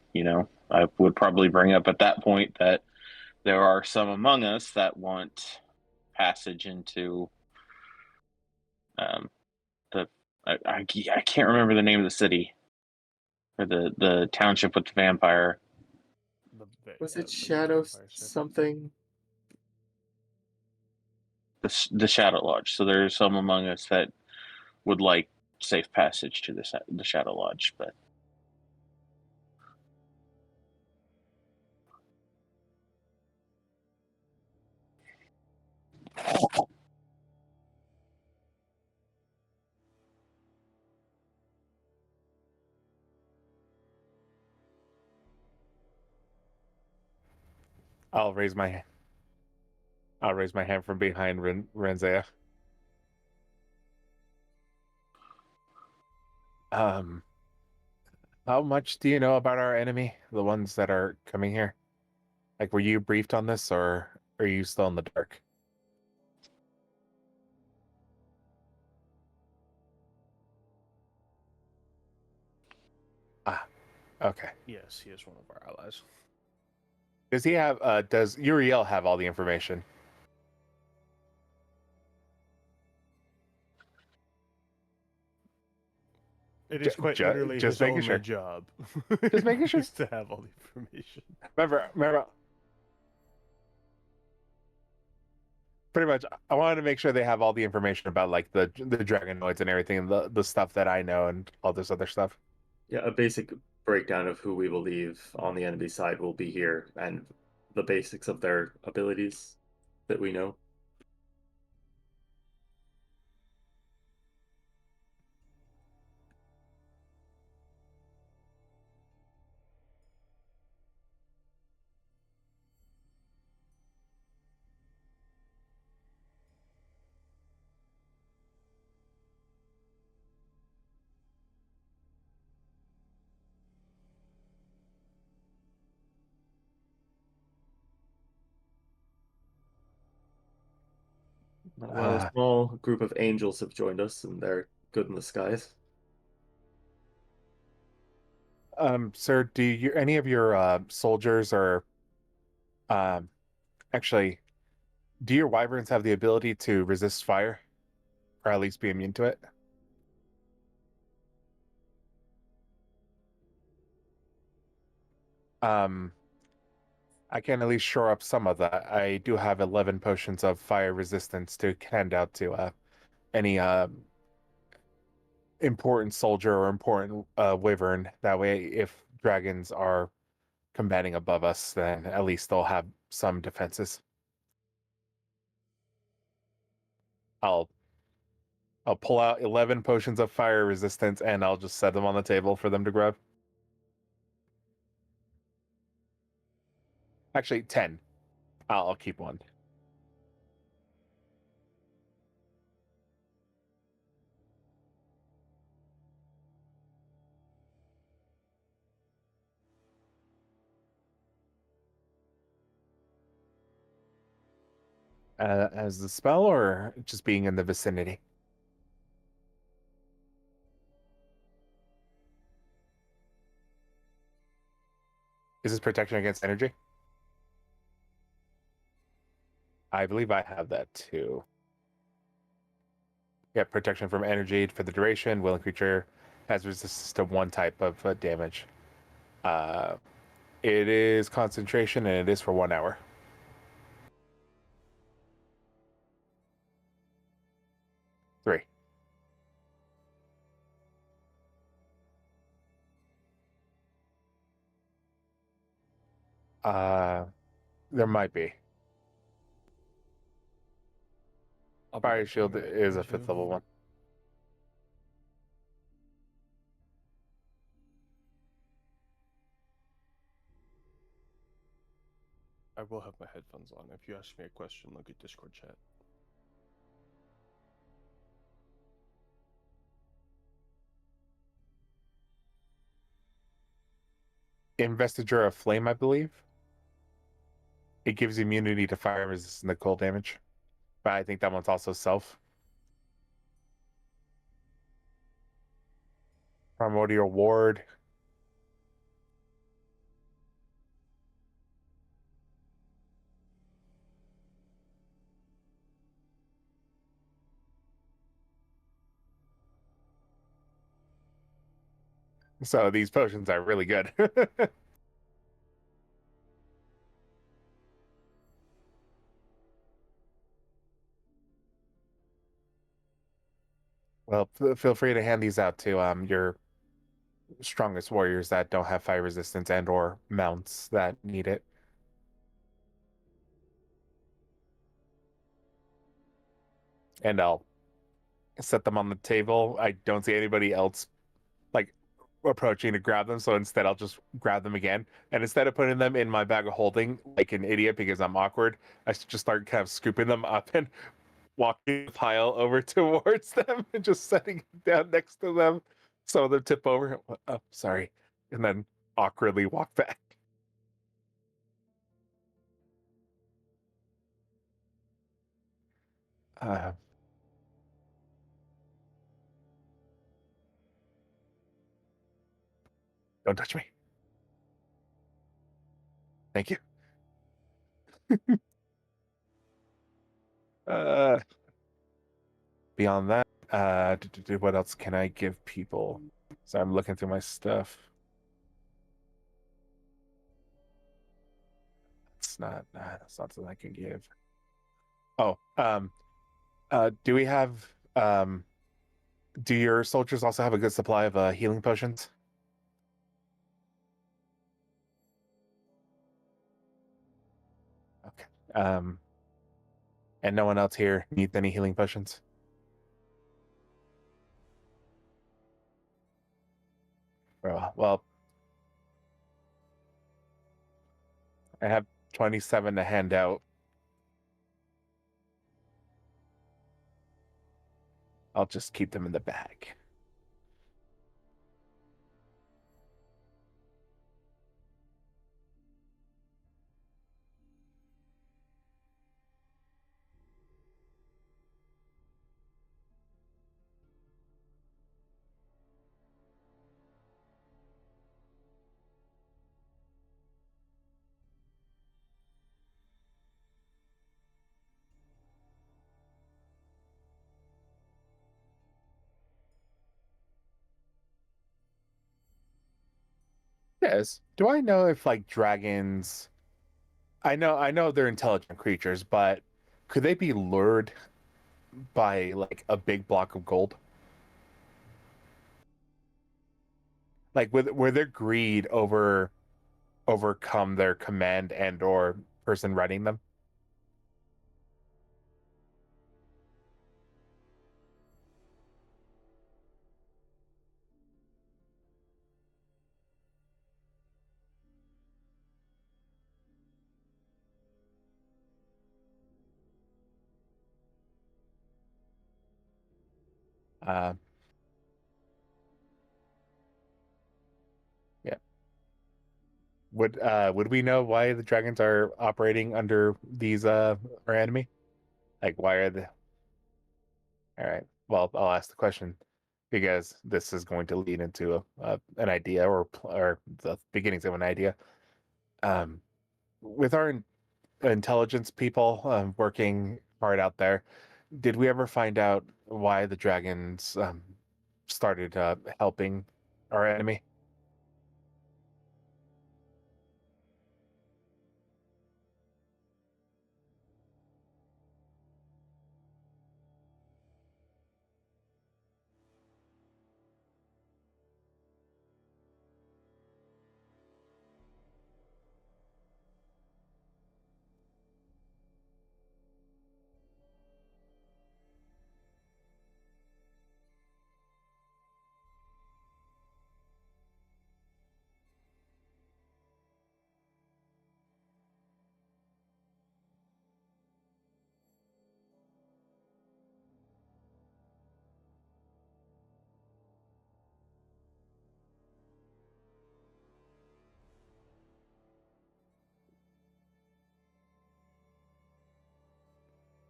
I would probably bring up at that point that there are some among us that want passage into the I can't remember the name of the city or the township with the vampire. Was it Shadow something? The Shadow Lodge. So there's some among us that would like safe passage to the Shadow Lodge, but I'll raise my hand from behind Renzea. How much do you know about our enemy, the ones that are coming here? Like, were you briefed on this, or are you still in the dark? Ah, okay. Yes, he is one of our allies. Does he have? Does Uriel have all the information? It is quite literally just his making only sure. job. Just making sure. Is to have all the information. Remember. Pretty much, I wanted to make sure they have all the information about like the Dragonoids and everything, and the stuff that I know, and all this other stuff. Yeah, a basic breakdown of who we believe on the enemy side will be here, and the basics of their abilities that we know. Well, a small group of angels have joined us, and they're good in the skies. Sir, do any of your soldiers or actually, do your wyverns have the ability to resist fire, or at least be immune to it? I can at least shore up some of that. I do have 11 potions of fire resistance to hand out to any important soldier or important wyvern. That way, if dragons are combating above us, then at least they'll have some defenses. I'll pull out 11 potions of fire resistance, and I'll just set them on the table for them to grab. Actually, 10. I'll keep one. As the spell, or just being in the vicinity? Is this protection against energy? I believe I have that too. Yeah, protection from energy for the duration. Willing creature has resistance to one type of damage. It is concentration, and it is for 1 hour. Three. There might be. Fire shield is a 5th level one. I will have my headphones on. If you ask me a question, look at Discord chat. Investiture of Flame, I believe. It gives immunity to fire resistance to cold damage. But I think that one's also self. Primordial Ward. So these potions are really good. Well, feel free to hand these out to your strongest warriors that don't have fire resistance and or mounts that need it. And I'll set them on the table. I don't see anybody else like approaching to grab them, so instead I'll just grab them again. And instead of putting them in my bag of holding like an idiot because I'm awkward, I just start kind of scooping them up and walking the pile over towards them and just setting it down next to them. Some of them tip over. Oh, sorry. And then awkwardly walk back. Don't touch me. Thank you. Beyond that, what else can I give people? So I'm looking through my stuff. That's not something I can give. Oh, do we have do your soldiers also have a good supply of healing potions? Okay. And no one else here needs any healing potions? Well, I have 27 to hand out. I'll just keep them in the bag. Yes. Do I know if like dragons I know they're intelligent creatures, but could they be lured by like a big block of gold? Like where their greed overcome their command and or person running them? Uh, yeah. Would we know why the dragons are operating under these our enemy? Like why are they? All right. Well, I'll ask the question because this is going to lead into an idea or the beginnings of an idea. With our intelligence people working hard out there, did we ever find out why the dragons started helping our enemy?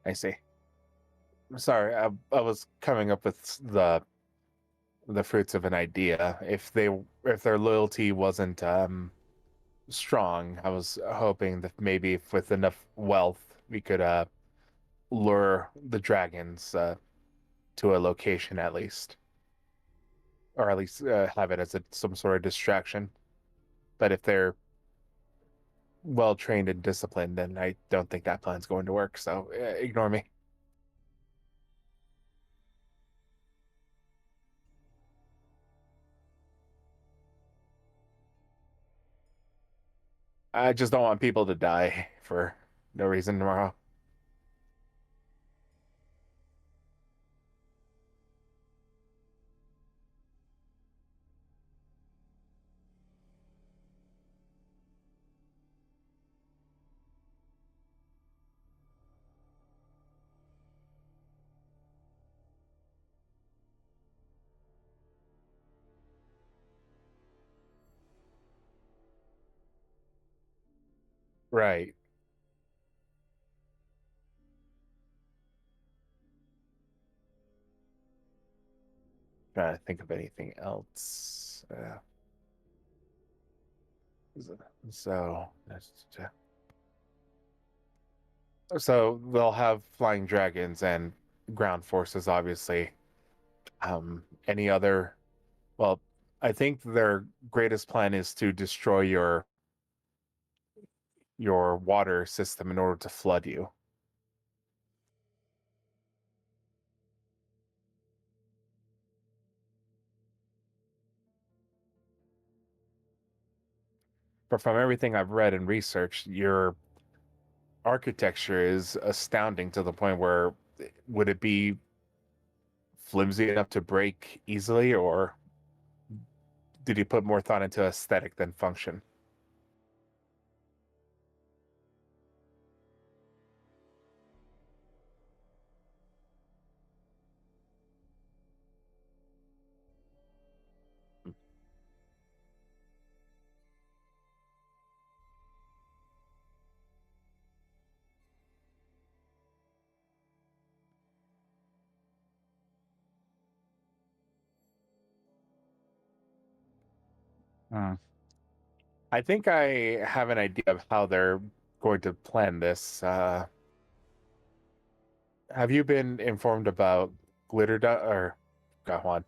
I see. Sorry, I was coming up with the fruits of an idea. If their loyalty wasn't strong, I was hoping that maybe if with enough wealth we could lure the dragons to a location at least, or at least have it as some sort of distraction. But if they're well trained and disciplined, then I don't think that plan's going to work. So ignore me. I just don't want people to die for no reason tomorrow. Right. Trying to think of anything else. So so they'll have flying dragons and ground forces, obviously. Any other? Well, I think their greatest plan is to destroy your water system in order to flood you. But from everything I've read and researched, your architecture is astounding to the point where would it be flimsy enough to break easily, or did you put more thought into aesthetic than function? I think I have an idea of how they're going to plan this. Have you been informed about or got one?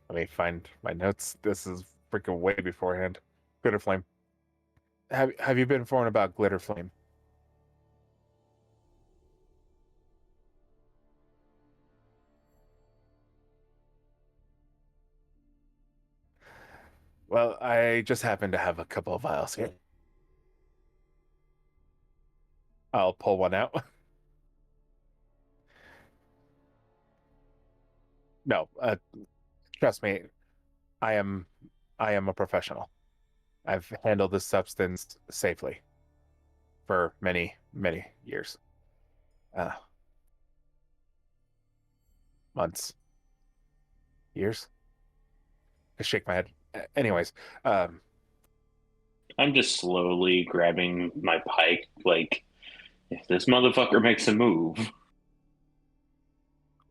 Let me find my notes. This is freaking way beforehand. Glitter Flame. Have you been informed about Glitter Flame? Well, I just happen to have a couple of vials here. I'll pull one out. No, trust me, I am a professional. I've handled this substance safely for many, many years. Uh, Months. Years? I shake my head. Anyways, I'm just slowly grabbing my pike, like, if this motherfucker makes a move.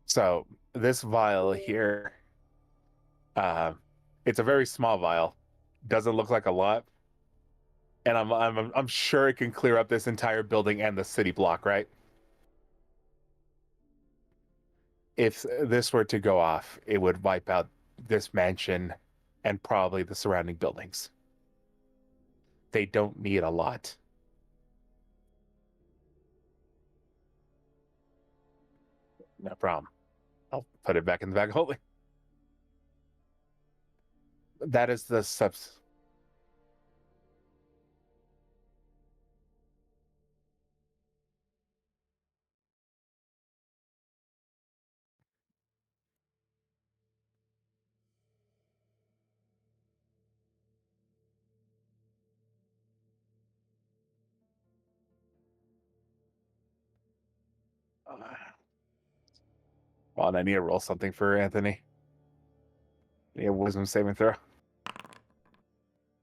so this vial here, it's a very small vial. Doesn't look like a lot, and I'm sure it can clear up this entire building and the city block, right? If this were to go off, it would wipe out this mansion and probably the surrounding buildings. They don't need a lot. No problem. I'll put it back in the bag of holding. That is the subs. Well, and I need to roll something for Anthony. Yeah, wisdom saving throw.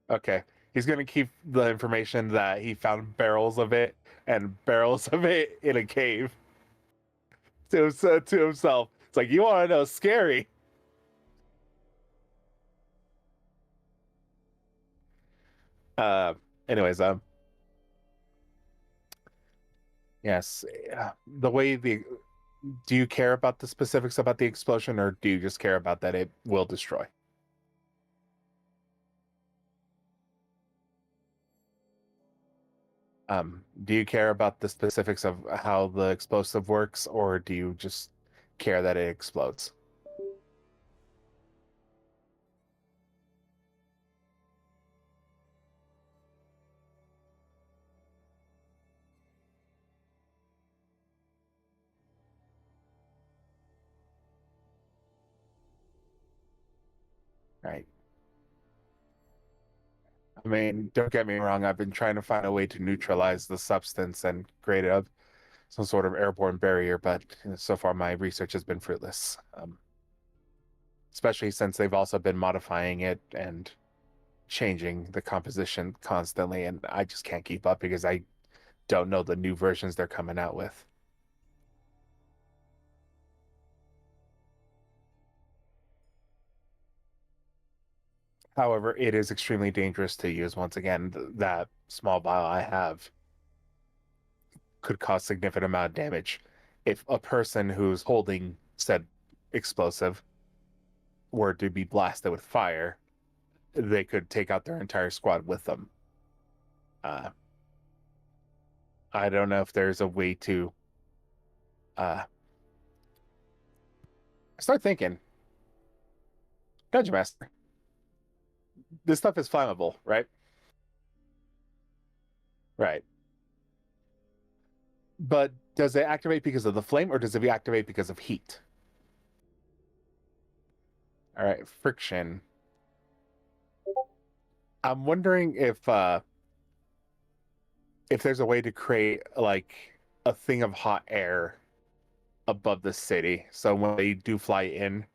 Okay. He's going to keep the information that he found barrels of it and barrels of it in a cave to himself. It's like, you want to know, scary. Uh, anyways, yes, the way the, do you care about the specifics about the explosion, or do you just care about that it will destroy? Do you care about the specifics of how the explosive works, or do you just care that it explodes? Right. I mean, don't get me wrong, I've been trying to find a way to neutralize the substance and create some sort of airborne barrier, but so far my research has been fruitless. Especially since they've also been modifying it and changing the composition constantly, and I just can't keep up because I don't know the new versions they're coming out with. However, it is extremely dangerous to use. Once again, that small vial I have could cause significant amount of damage. If a person who's holding said explosive were to be blasted with fire, they could take out their entire squad with them. I don't know if there's a way to start thinking. Dungeon Master, this stuff is flammable, right? Right. But does it activate because of the flame, or does it activate because of heat? All right, friction. I'm wondering if there's a way to create like a thing of hot air above the city, so when they do fly in,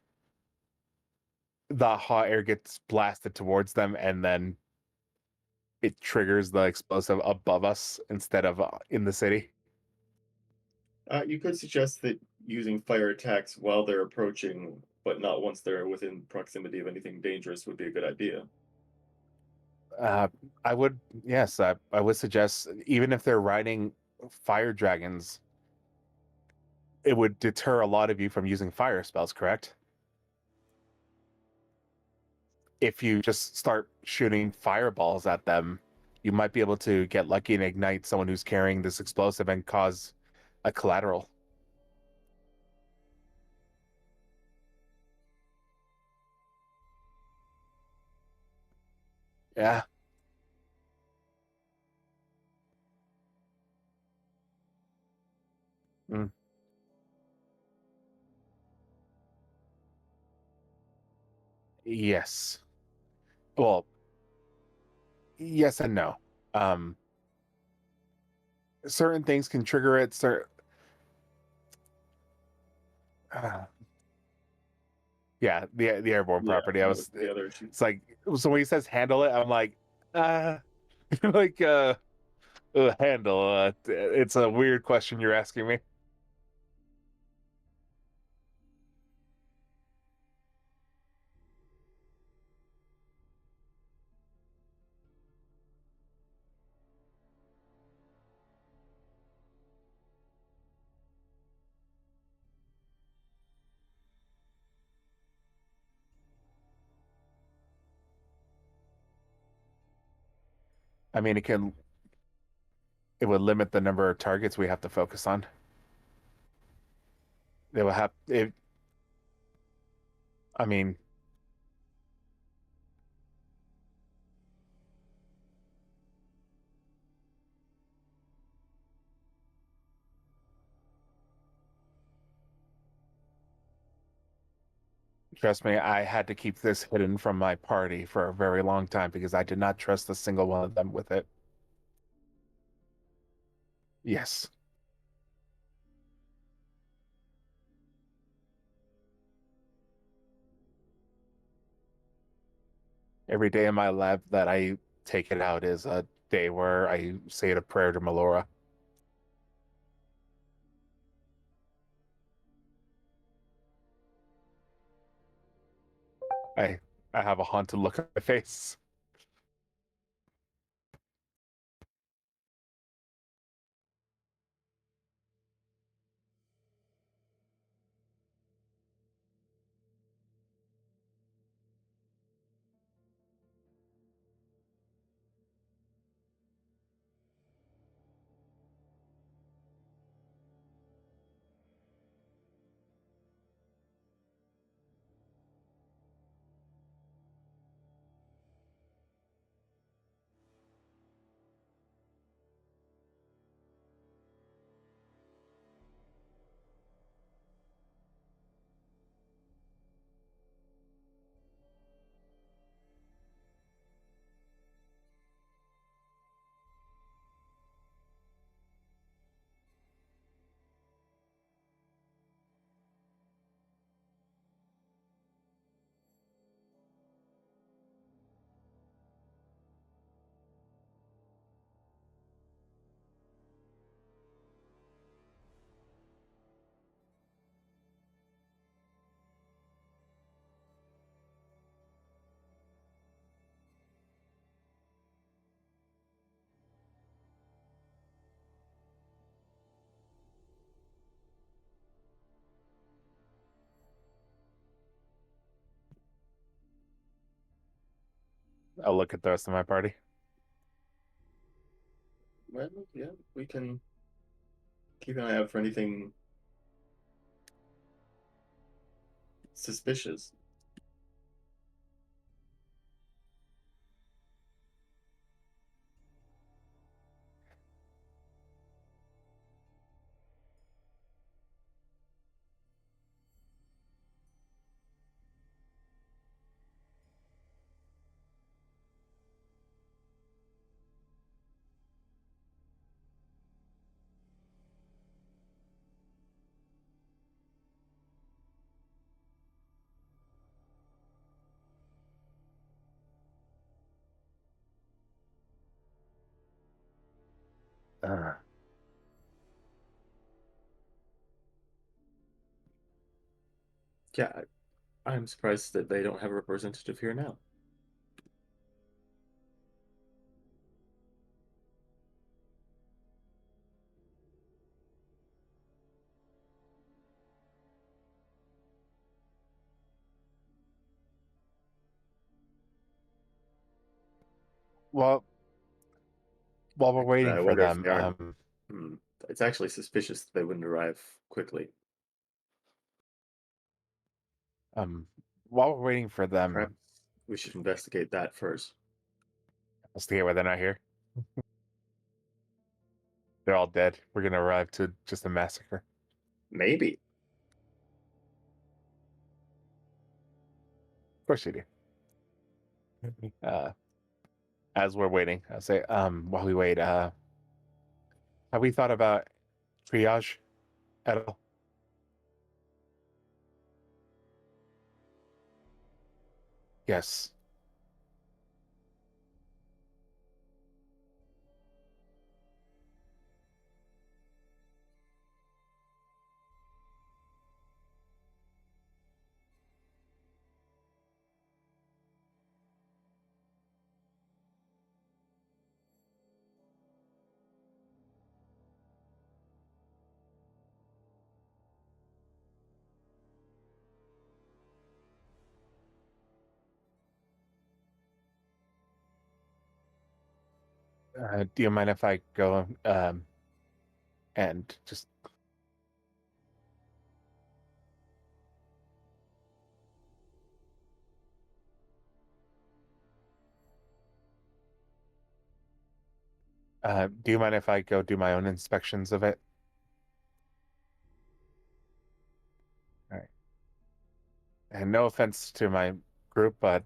the hot air gets blasted towards them, and then it triggers the explosive above us instead of in the city. You could suggest that using fire attacks while they're approaching, but not once they're within proximity of anything dangerous, would be a good idea. I would, yes, I would suggest, even if they're riding fire dragons, it would deter a lot of you from using fire spells, correct? If you just start shooting fireballs at them, you might be able to get lucky and ignite someone who's carrying this explosive and cause a collateral. Yeah. Mm. Yes. Well, yes and no. Um, certain things can trigger it. Uh, Yeah, the airborne Yeah, property. I that was. the other issue. It's like, so when he says handle it, I'm like, like handle. It's a weird question you're asking me. I mean, it would limit the number of targets we have to focus on. They will have it. I mean, trust me, I had to keep this hidden from my party for a very long time because I did not trust a single one of them with it. Yes. Every day in my lab that I take it out is a day where I say a prayer to Melora. I I have a haunted look on my face. I'll look at the rest of my party. Well, yeah, we can keep an eye out for anything suspicious. Uh, Yeah, I'm surprised that they don't have a representative here now. well, while we're waiting I for wonder if them, they are. It's actually suspicious that they wouldn't arrive quickly. while we're waiting for Perhaps them, we should investigate that first. investigate why they're not here. They're all dead. We're gonna arrive to just a massacre. Maybe. Of course you do. As we're waiting, I say, while we wait, have we thought about triage at all? Yes. Do you mind if I go and just do you mind if I go do my own inspections of it? All right. And no offense to my group, but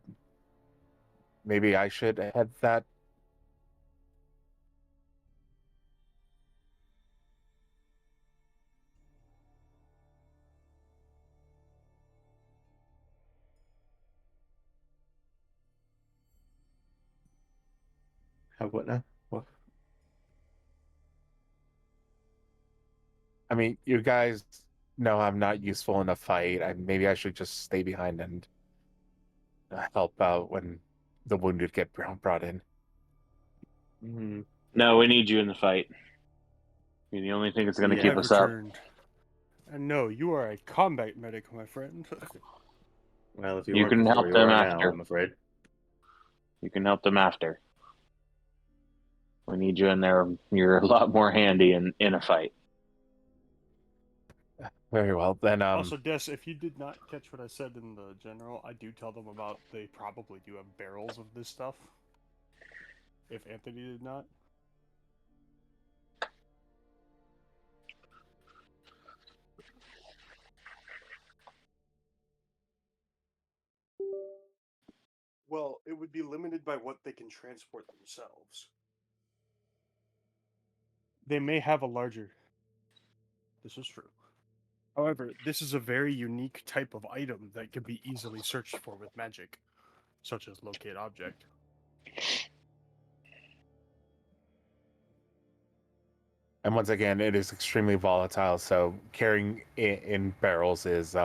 maybe I should head that. Have what now? What? I mean, you guys know I'm not useful in a fight. Maybe I should just stay behind and help out when the wounded get brought in. Mm, No, we need you in the fight. You're the only thing that's going to Yeah. keep I've us up. returned. And no, you are a combat medic, my friend. well, if you You weren't can before, help you them are after. now, I'm afraid. You can help them after. We need you in there. You're a lot more handy in a fight. Very well. Then Also, Des, if you did not catch what I said in the general, I do tell them about they probably do have barrels of this stuff. If Anthony did not. Well, it would be limited by what they can transport themselves. They may have a larger. This is true. However, this is a very unique type of item that can be easily searched for with magic, such as locate object. and once again, it is extremely volatile, so carrying it in barrels is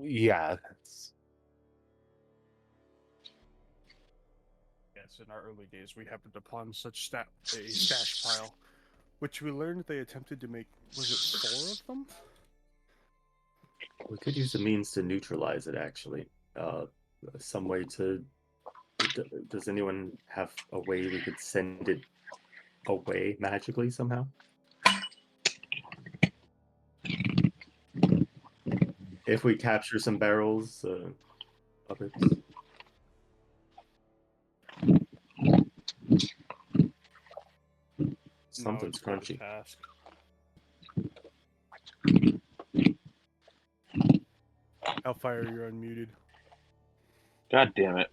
yeah. Yes, in our early days, we happened upon such a stash pile, which we learned they attempted to make. Was it 4 of them? We could use the means to neutralize it, actually. Some way to. Does anyone have a way we could send it away magically somehow? If we capture some barrels of it. Something's No, it's crunchy. task. Hellfire, you're unmuted. God damn it.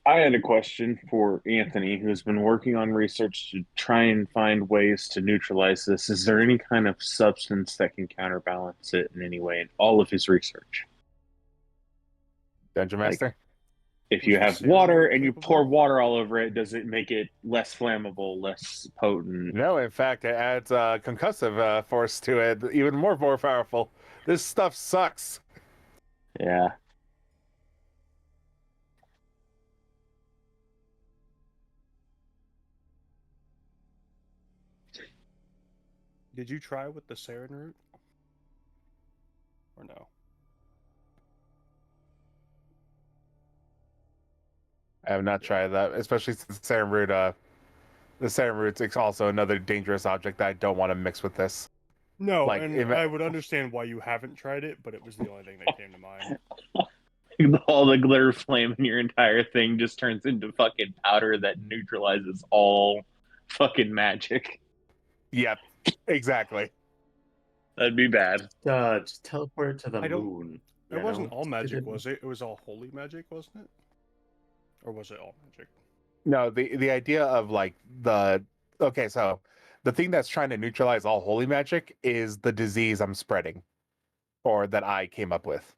I had a question for Anthony, who's been working on research to try and find ways to neutralize this. Is there any kind of substance that can counterbalance it in any way in all of his research? Dungeon Like- Master. If you Was the have Sailor water Moon and you capable? pour water all over it, does it make it less flammable, less potent? No, in fact, it adds concussive force to it, even more powerful. This stuff sucks. Yeah. Did you try with the Saren root? Or no? I have not tried that, especially since the Sarin root's also another dangerous object that I don't want to mix with this. No, Like, and I would understand why you haven't tried it, but it was the only thing that came to mind. All the glitter flame in your entire thing just turns into fucking powder that neutralizes all fucking magic. Yep, exactly. That'd be bad. Just teleport to the I don't- moon. It you wasn't know? all magic, Didn't- was it? It was all holy magic, wasn't it? Or was it all magic? No, the idea of like okay, so the thing that's trying to neutralize all holy magic is the disease I'm spreading, or that I came up with.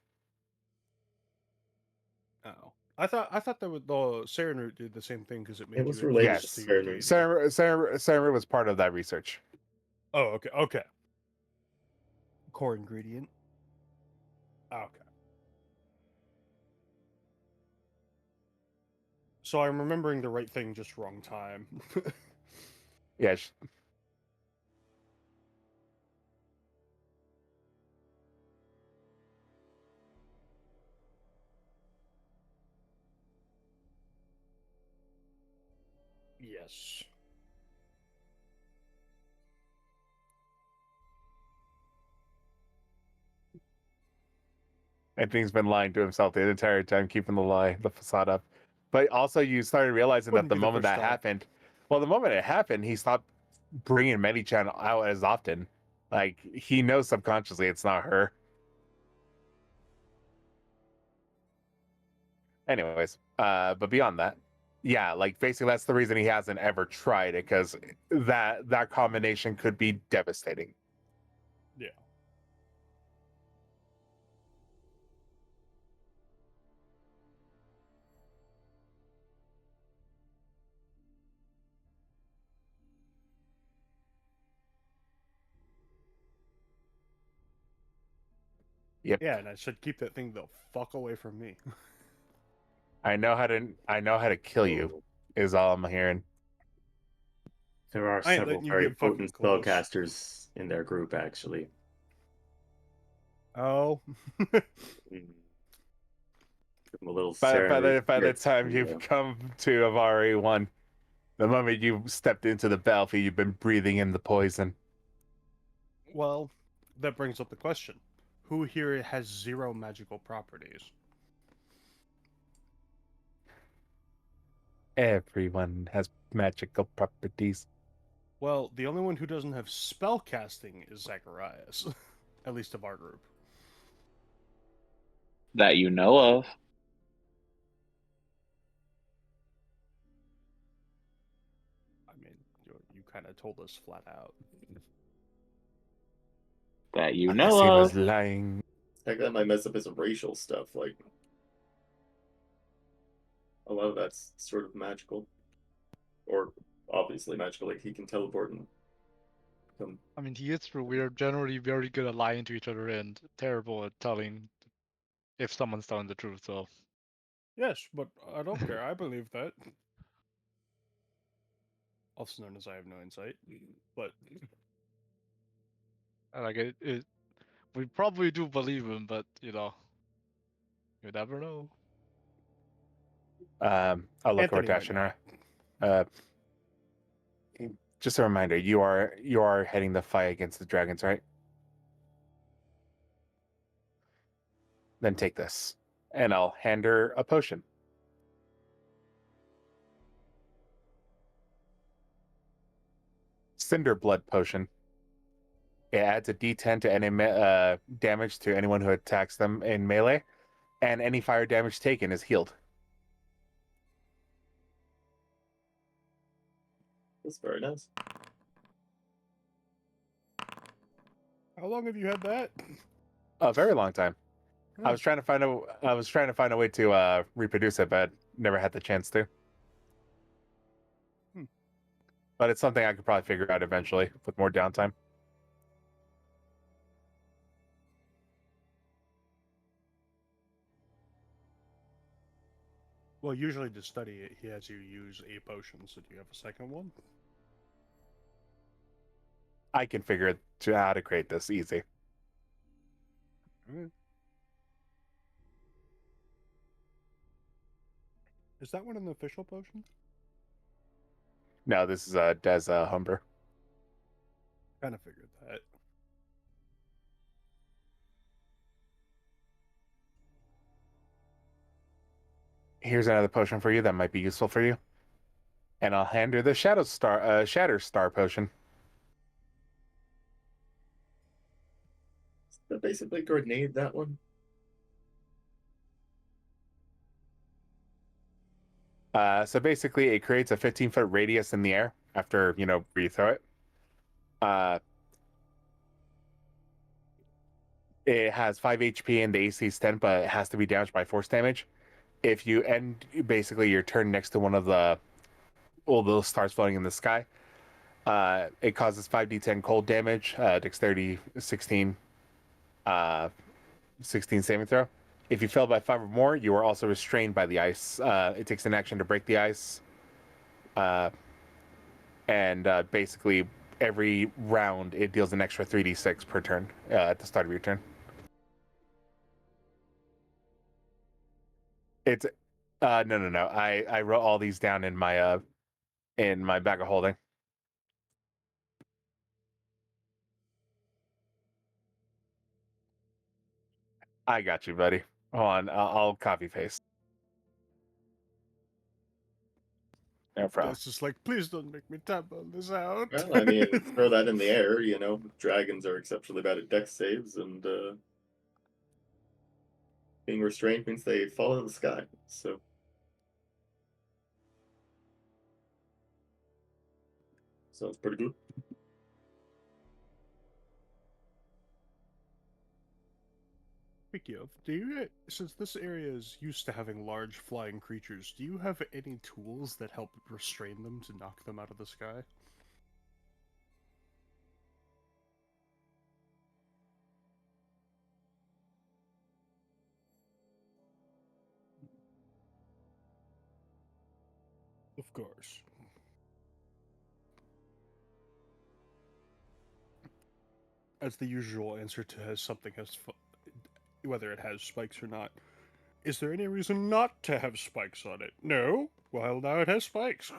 Oh, I thought that the Saren root did the same thing because it made was you related adjust to to your Saren root. deity. Sarah was part of that research. Oh, okay. Core ingredient. Okay. So I'm remembering the right thing, just wrong time. Yeah, Yes. and thing's been lying to himself the entire time, keeping the facade up. But also, you started realizing that Wouldn't the be the moment first that time. happened, well, the moment it happened, he stopped bringing Medi-chan out as often. Like, he knows subconsciously it's not her. Anyways, but beyond that, yeah, like basically that's the reason he hasn't ever tried it, because that combination could be devastating. Yeah. Yep. Yeah, and I should keep that thing the fuck away from me. I know how to kill you, Oh, is all I'm hearing. there are I ain't several letting you very get fucking potent close. spellcasters in their group, actually. Oh. Mm. Give them a little By Saren the root. time you've come to Avari 1, the moment you stepped into the battlefield, you've been breathing in the poison. Well, that brings up the question. Who here has 0 magical properties? Everyone has magical properties. Well, the only one who doesn't have spell casting is Zakarias. At least of our group. That you know of. I mean, you kind of told us flat out. That you Unless know he was of. lying. Heck, that might mess up his racial stuff. Like, a lot of that's sort of magical. Or obviously magical. Like, he can teleport and come. I mean, he is true. We are generally very good at lying to each other and terrible at telling if someone's telling the truth. So Yes, but I don't care. I believe that. Also known as I have no insight. But like we probably do believe him, but you never know. I'll look over Anthony to might know. Ashinar. Just a reminder, you are heading the fight against the dragons, right? Then take this, and I'll hand her a potion. Cinder Blood potion. It adds a D10 to any damage to anyone who attacks them in melee, and any fire damage taken is healed. That's very nice. How long have you had that? A very long time. I Huh. was trying to find a way to reproduce it, but never had the chance to. But it's something I could probably figure out eventually with more downtime. Well, usually to study it, he has you use a potion. So do you have a second one? I can figure out how to create this easy. Okay. Is that one an official potion? No, this is a Des Humber. Kind of figured that. Here's another potion for you that might be useful for you. And I'll hand her the Shatter Star potion. That basically grenade that one. So basically, it creates a 15-foot radius in the air after where you throw it. It has 5 HP and the AC is 10, but it has to be damaged by force damage. If you end basically your turn next to one of all those stars floating in the sky, it causes 5d10 cold damage, dexterity 16, 16 saving throw. If you fail by 5 or more, you are also restrained by the ice. It takes an action to break the ice. And basically, every round, it deals an extra 3d6 per turn at the start of your turn. It's no. I wrote all these down in my bag of holding. I got you, buddy. Hold on, I'll copy paste. No problem. That's just like, please don't make me tap all this out. Well, I mean, throw that in the air. Dragons are exceptionally bad at dex saves, and being restrained means they fall out of the sky. So sounds pretty good. Speaking of, do you, since this area is used to having large flying creatures, do you have any tools that help restrain them to knock them out of the sky? Of course. As the usual answer to whether it has spikes or not. Is there any reason not to have spikes on it? No? Well, now it has spikes.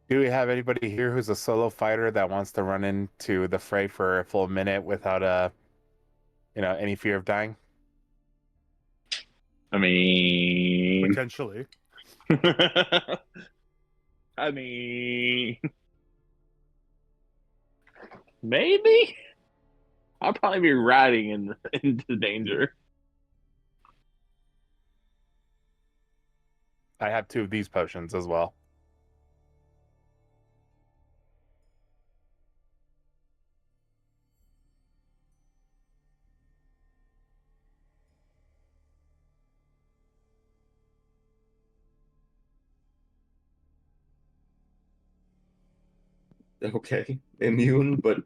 Do we have anybody here who's a solo fighter that wants to run into the fray for a full minute without any fear of dying? I mean, Potentially. I mean, maybe I'll probably be riding into danger. I have 2 of these potions as well. Okay, immune, but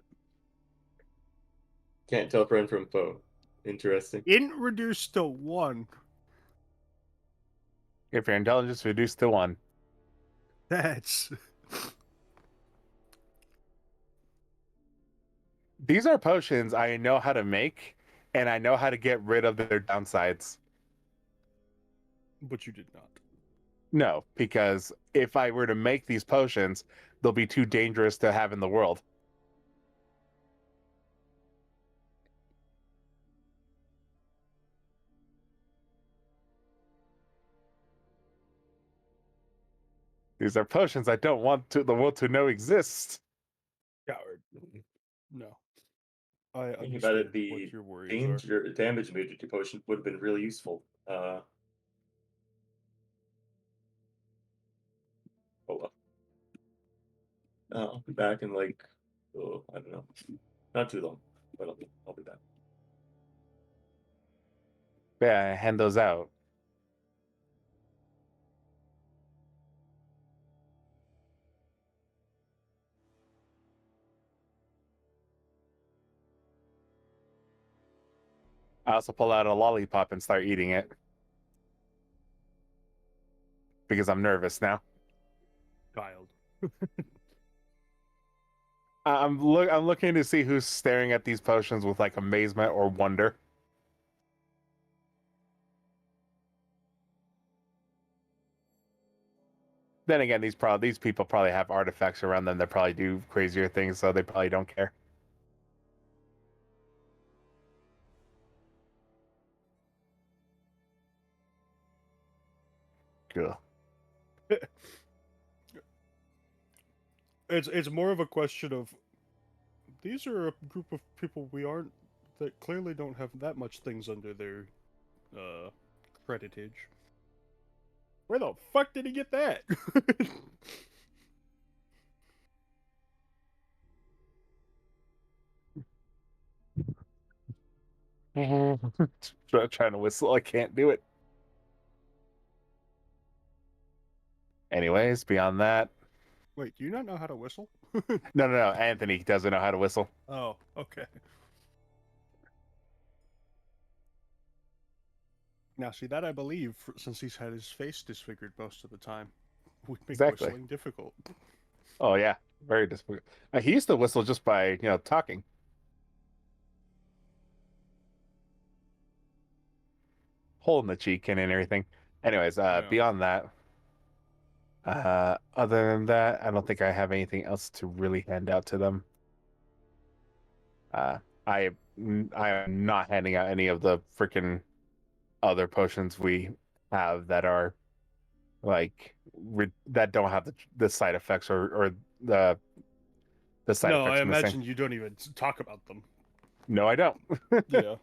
can't tell friend from foe. Interesting. Reduced to 1. If your intelligence reduced to 1. That's... These are potions I know how to make, and I know how to get rid of their downsides. But you did not. No, because if I were to make these potions, they'll be too dangerous to have in the world. These are potions I don't want the world to know exist. Coward. No. I Thinking about understand it, the what your worries are. damage immunity potion would have been really useful. Oh well. I'll be back in I don't know, not too long, but I'll be back. Yeah, hand those out. I also pull out a lollipop and start eating it. Because I'm nervous now. Child. I'm looking to see who's staring at these potions with amazement or wonder. Then again, these people probably have artifacts around them that probably do crazier things, so they probably don't care. Cool. It's more of a question of, these are a group of people that clearly don't have that much things under their creditage. Where the fuck did he get that? Trying to whistle, I can't do it. Anyways, beyond that, Wait, do you not know how to whistle? no. Anthony doesn't know how to whistle. Oh, okay. Now, see that I believe, since he's had his face disfigured most of the time, would make Exactly. whistling difficult. Oh yeah, very difficult. He used to whistle just by talking. Hole in the cheek and everything. Anyways, Yeah. beyond that, other than that, I don't think I have anything else to really hand out to them. I am not handing out any of the freaking other potions we have that are like that don't have the side effects or the side No, effects I missing. imagine you don't even talk about them. No, I don't. Yeah.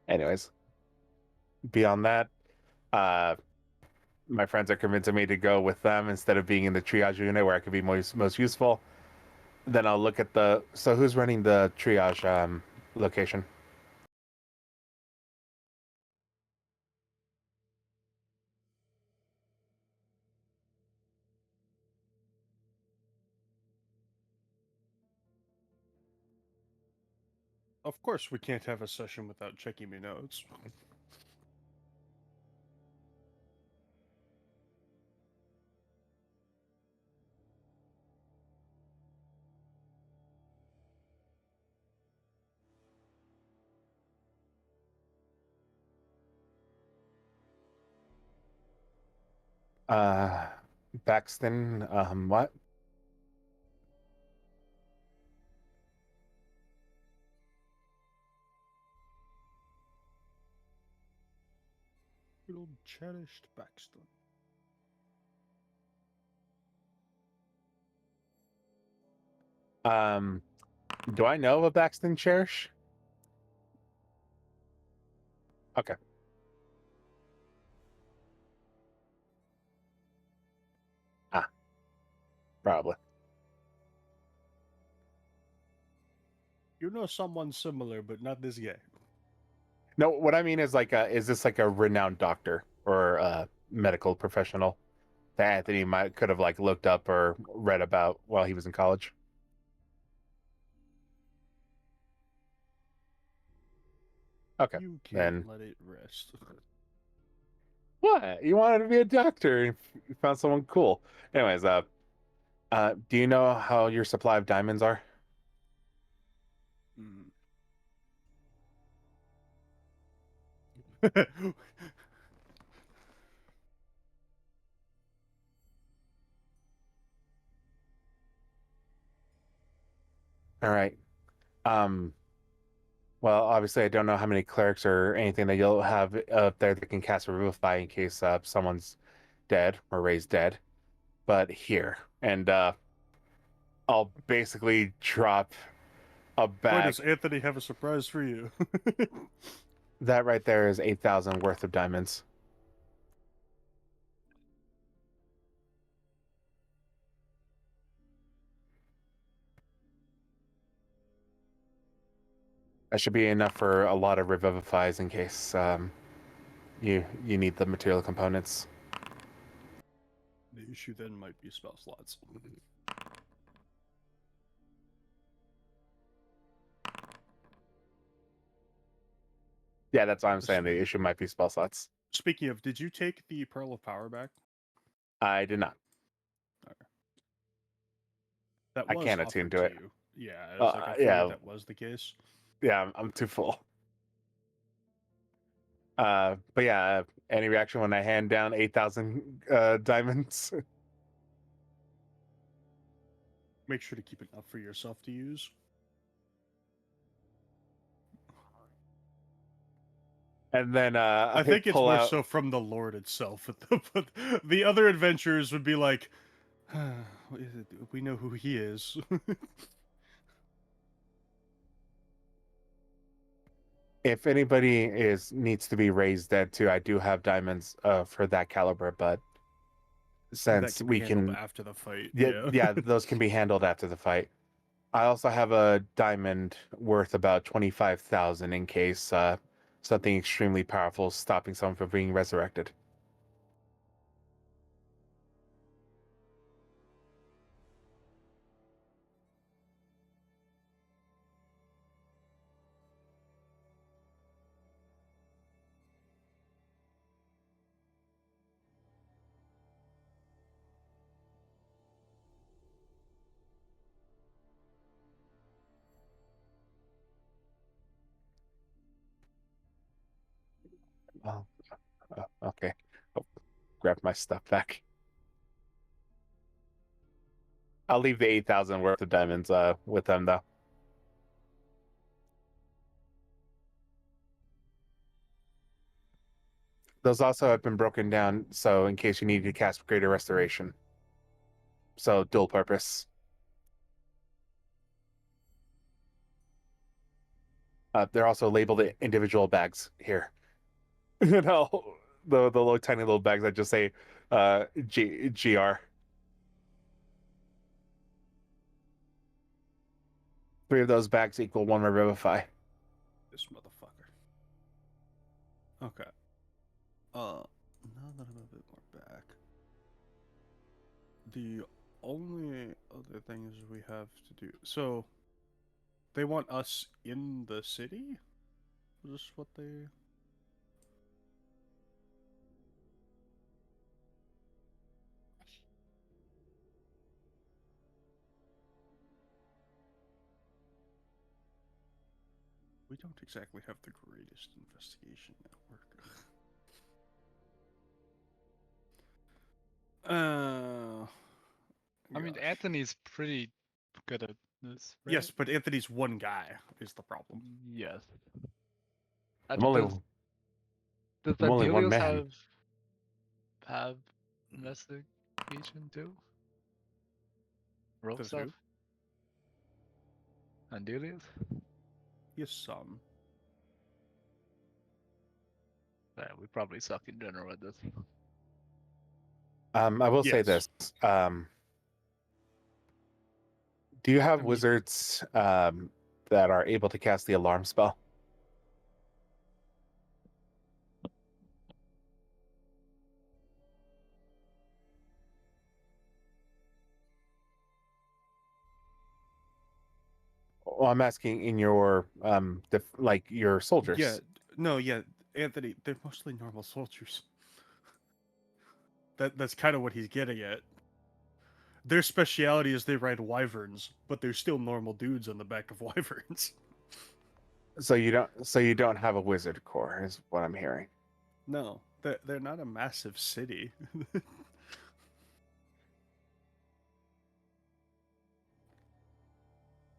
Anyways, beyond that, my friends are convincing me to go with them instead of being in the triage unit where I could be most useful. Then I'll look at so who's running the triage location? Of course, we can't have a session without checking my notes. Baxton, what? Good old cherished Baxton. Do I know of a Baxton Cherish? Okay. Probably. You know someone similar, but not this guy. No, what I mean is is this like a renowned doctor or a medical professional that Anthony could have like looked up or read about while he was in college? Okay, You can't then let it rest. what? You wanted to be a doctor and you found someone cool. Anyways, do you know how your supply of diamonds are? All right. Um, well, obviously, I don't know how many clerics or anything that you'll have up there that can cast Revivify in case someone's dead or raised dead. But here, and I'll basically drop a Boy, bag. does Anthony have a surprise for you. That right there is 8,000 worth of diamonds. That should be enough for a lot of Revivifies in case you need the material components. The issue then might be spell slots. Yeah, that's what I'm saying. The issue might be spell slots. Speaking of, did you take the Pearl of Power back? I did not. That I was can't attune offered to to it. you. Yeah, I was like, I figured yeah. that was the case. Yeah, I'm too full. But yeah, any reaction when I hand down 8,000 diamonds? Make sure to keep enough for yourself to use. And then I think it's pull more out... so from the Lord itself. But the other adventurers would be like, we know who he is. If anybody needs to be raised dead too, I do have diamonds for that caliber, but That since can we be handled can, after the fight. yeah, those can be handled after the fight. I also have a diamond worth about 25,000 in case something extremely powerful is stopping someone from being resurrected. Oh, okay. Oh, grab my stuff back. I'll leave the 8,000 worth of diamonds with them though. Those also have been broken down, so in case you need to cast Greater Restoration. So dual purpose. They're also labeled individual bags here. You know, the little tiny little bags that just say GR. 3 of those bags equal 1 Revivify. This motherfucker. Okay. Now that I'm a bit more back, the only other things we have to do. So, they want us in the city? Is this what they? We don't exactly have the greatest investigation network. I mean, Gosh. Anthony's pretty good at this, right? Yes, but Anthony's one guy is the problem. Yes. I'm only, Does I'm only one Andelias man. have investigation too? Roll Does stuff? who? Andelias? He has some. Yeah, we probably suck in general at this. I will say Yes. this. Do you have I mean- wizards that are able to cast the alarm spell? Well, I'm asking in your like your soldiers. Yeah, no, yeah, Anthony, they're mostly normal soldiers. That's kind of what he's getting at. Their speciality is they ride wyverns, but they're still normal dudes on the back of wyverns. So you don't have a wizard core, is what I'm hearing. No, they're not a massive city.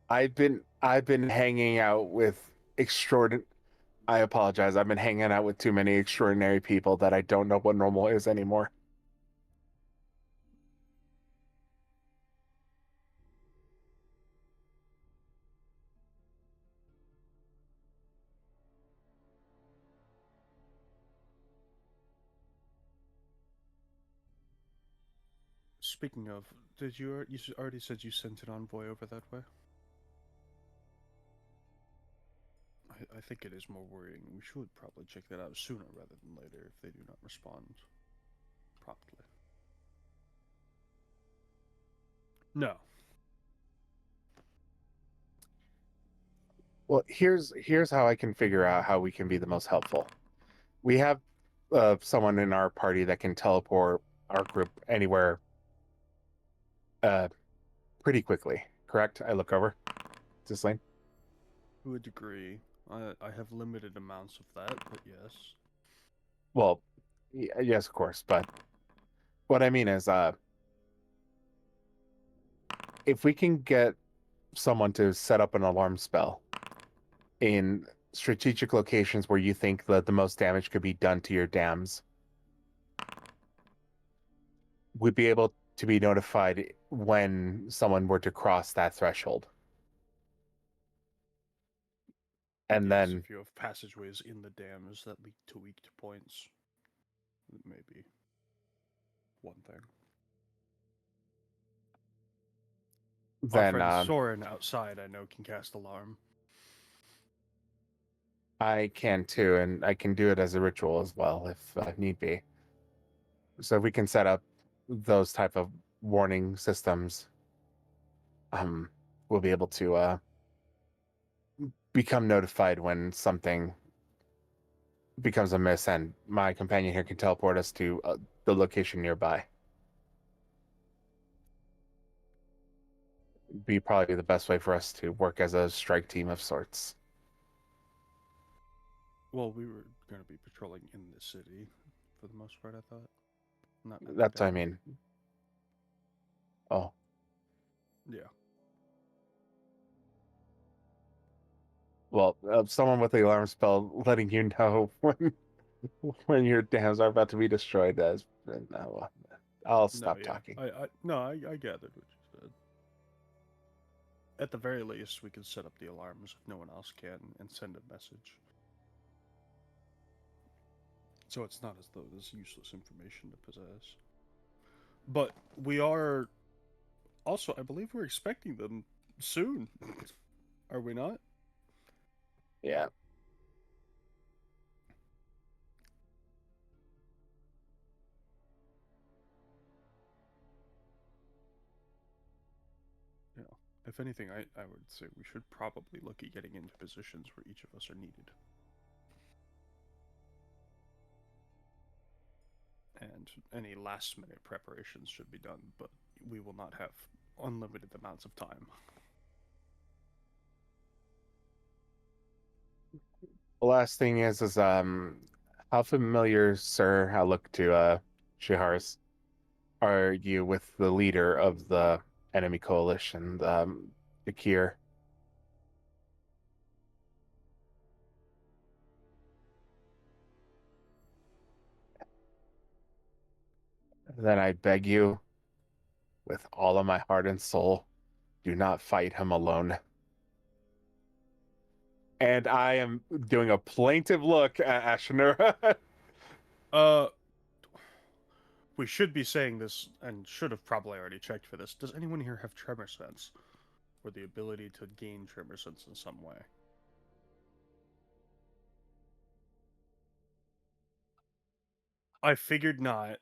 I've been hanging out with extraordinary. I apologize. I've been hanging out with too many extraordinary people that I don't know what normal is anymore. Speaking of, did you already said you sent an envoy over that way? I think it is more worrying. We should probably check that out sooner rather than later if they do not respond promptly. No. Well, here's how I can figure out how we can be the most helpful. We have someone in our party that can teleport our group anywhere pretty quickly, correct? I look over to Slane. To a degree. I have limited amounts of that, but yes. Well, yes, of course, but what I mean is if we can get someone to set up an alarm spell in strategic locations where you think that the most damage could be done to your dams, we'd be able to be notified when someone were to cross that threshold. And Yes, then if you have passageways in the dams that lead to weak points, it may be one thing. Our friend Soren outside, I know, can cast alarm. I can too, and I can do it as a ritual as well if need be. So we can set up those type of warning systems. We'll be able to become notified when something becomes amiss, and my companion here can teleport us to the location nearby. Be probably the best way for us to work as a strike team of sorts. Well, we were going to be patrolling in the city for the most part, I thought. Not at the That's what I dam. mean. Oh, Yeah. well, someone with the alarm spell letting you know when your dams are about to be destroyed. I'll stop talking. I gathered what you said. At the very least, we can set up the alarms if no one else can and send a message. So it's not as though there's useless information to possess. But we are also, I believe we're expecting them soon. Are we not? Yeah. Yeah. If anything, I would say we should probably look at getting into positions where each of us are needed. And any last minute preparations should be done, but we will not have unlimited amounts of time. The last thing is how familiar, sir, I look to Shiharis, are you with the leader of the enemy coalition, Akir? Then I beg you, with all of my heart and soul, do not fight him alone. And I am doing a plaintive look at Ashenura. We should be saying this, and should have probably already checked for this. Does anyone here have tremor sense? Or the ability to gain tremor sense in some way? I figured not,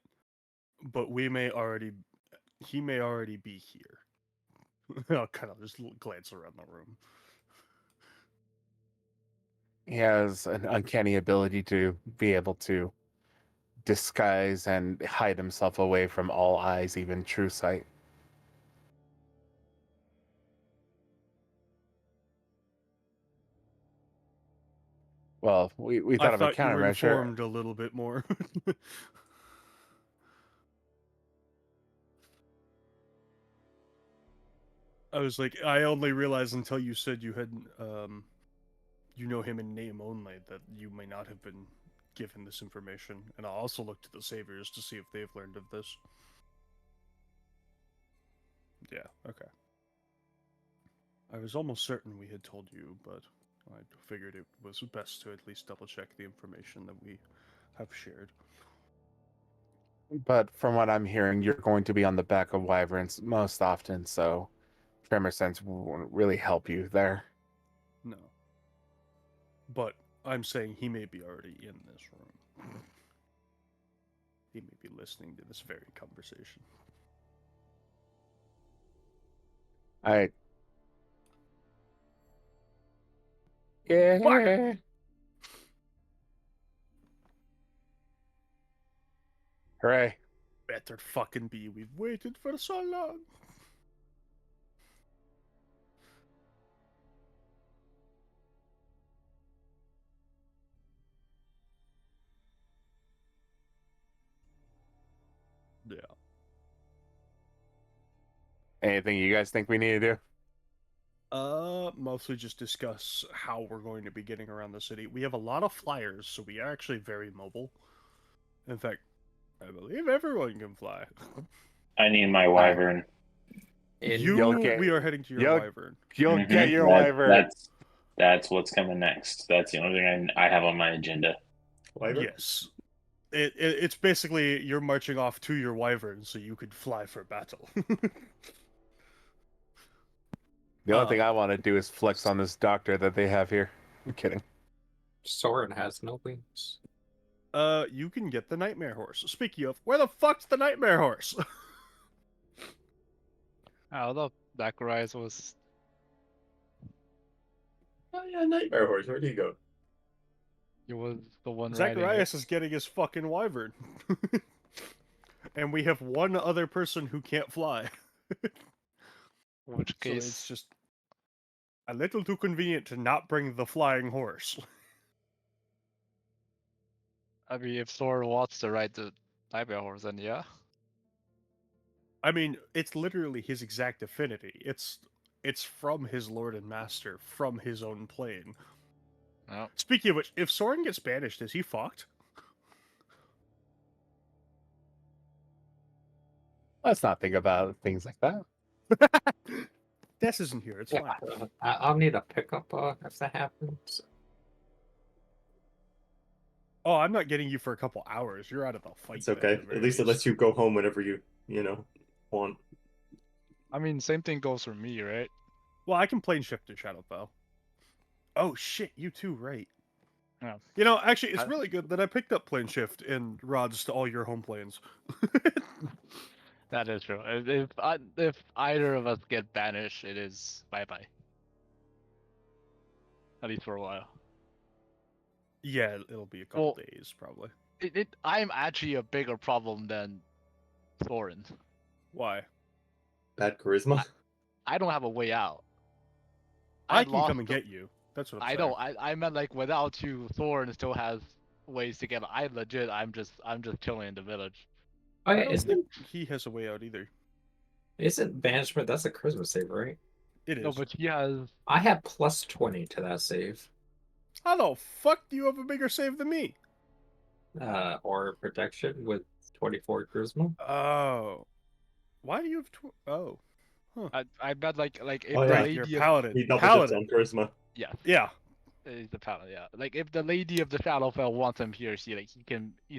but he may already be here. I'll kind of just glance around the room. He has an uncanny ability to be able to disguise and hide himself away from all eyes, even true sight. Well, we thought I of a thought you were countermeasure. informed a little bit more. I was like, I only realized until you said you had, you know him in name only, that you may not have been given this information. And I'll also look to the Saviors to see if they've learned of this. Yeah, okay. I was almost certain we had told you, but I figured it was best to at least double check the information that we have shared. But from what I'm hearing, you're going to be on the back of wyverns most often, so tremor sense won't really help you there. No. But I'm saying he may be already in this room. He may be listening to this very conversation. Yeah. Fuck! Hooray. Better fucking be. We've waited for so long. Yeah. Anything you guys think we need to do? Mostly just discuss how we're going to be getting around the city. We have a lot of flyers, so we are actually very mobile. In fact, I believe everyone can fly. I need my wyvern. You'll get- We are heading to your you'll- wyvern. You'll Mhm. get your That- wyvern. That's what's coming next. That's the only thing I have on my agenda. Wyvern? Yes. It's basically you're marching off to your wyvern so you could fly for battle. The only thing I want to do is flex on this doctor that they have here. I'm kidding. Soren has no wings. You can get the Nightmare Horse. Speaking of, where the fuck's the Nightmare Horse? I thought Zakarias was. Oh yeah, Nightmare Horse. Where'd he go? He was the one riding it. Zakarias is getting his fucking wyvern. And we have one other person who can't fly. In which So case, it's just a little too convenient to not bring the flying horse. I mean, if Thor wants to ride the Nightmare Horse, then yeah. I mean, it's literally his exact affinity. It's from his lord and master, from his own plane. No. Speaking of which, if Soren gets banished, is he fucked? Let's not think about things like that. Des isn't here, it's Yeah, fine. I'll need a pickup if that happens. Oh, I'm not getting you for a couple hours. You're out of the fight. It's then, okay. the very At least it lets you go home whenever you want. I mean, same thing goes for me, right? Well, I can plane shift to Shadowfell. Oh shit, you too, right? Yeah. You know, actually, it's I- really good that I picked up plane shift and rods to all your home planes. That is true. If either of us get banished, it is bye bye. At least for a while. Yeah, it'll be a couple Well- days probably. I'm actually a bigger problem than Soren. Why? Bad charisma. I don't have a way out. I can lost come and the- get you. That's what I'm I saying. know. I meant like without you, Soren still has ways to get. I'm just chilling in the village. Oh I yeah, don't isn't think he has a way out either. isn't banishment? That's a charisma save, right? It is. No, but he has. I have plus 20 to that save. How the fuck do you have a bigger save than me? Or protection with 24 charisma. Oh. Why do you have oh. I bet like if Oh, the yeah. lady You're of paladin. He double dips Paladin. on charisma. yeah, Yeah. he's the paladin. Yeah, like if the lady of the Shadowfell wants him here, he's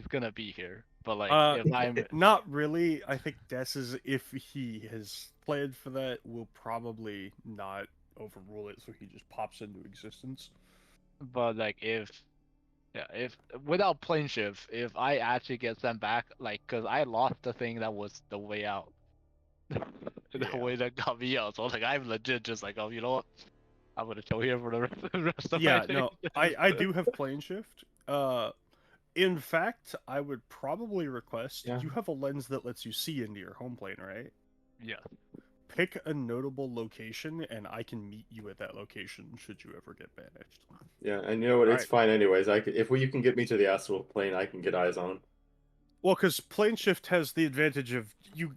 gonna be here. But like if I'm Not really. I think Des is, if he has planned for that, will probably not overrule it, so he just pops into existence. But like if without plane shift, if I actually get sent back, like, cause I lost the thing that was the way out, the Yeah. way that got me out. So like I'm legit just like, oh, you know what? I'm gonna chill here for the rest of Yeah, my day. no, I do have plane shift. In fact, I would probably request Yeah. you have a lens that lets you see into your home plane, right? Yeah. Pick a notable location, and I can meet you at that location should you ever get banished. Yeah, and you know what? It's Alright. fine anyways. You can get me to the astral plane, I can get eyes on him. Well, because plane shift has the advantage of you.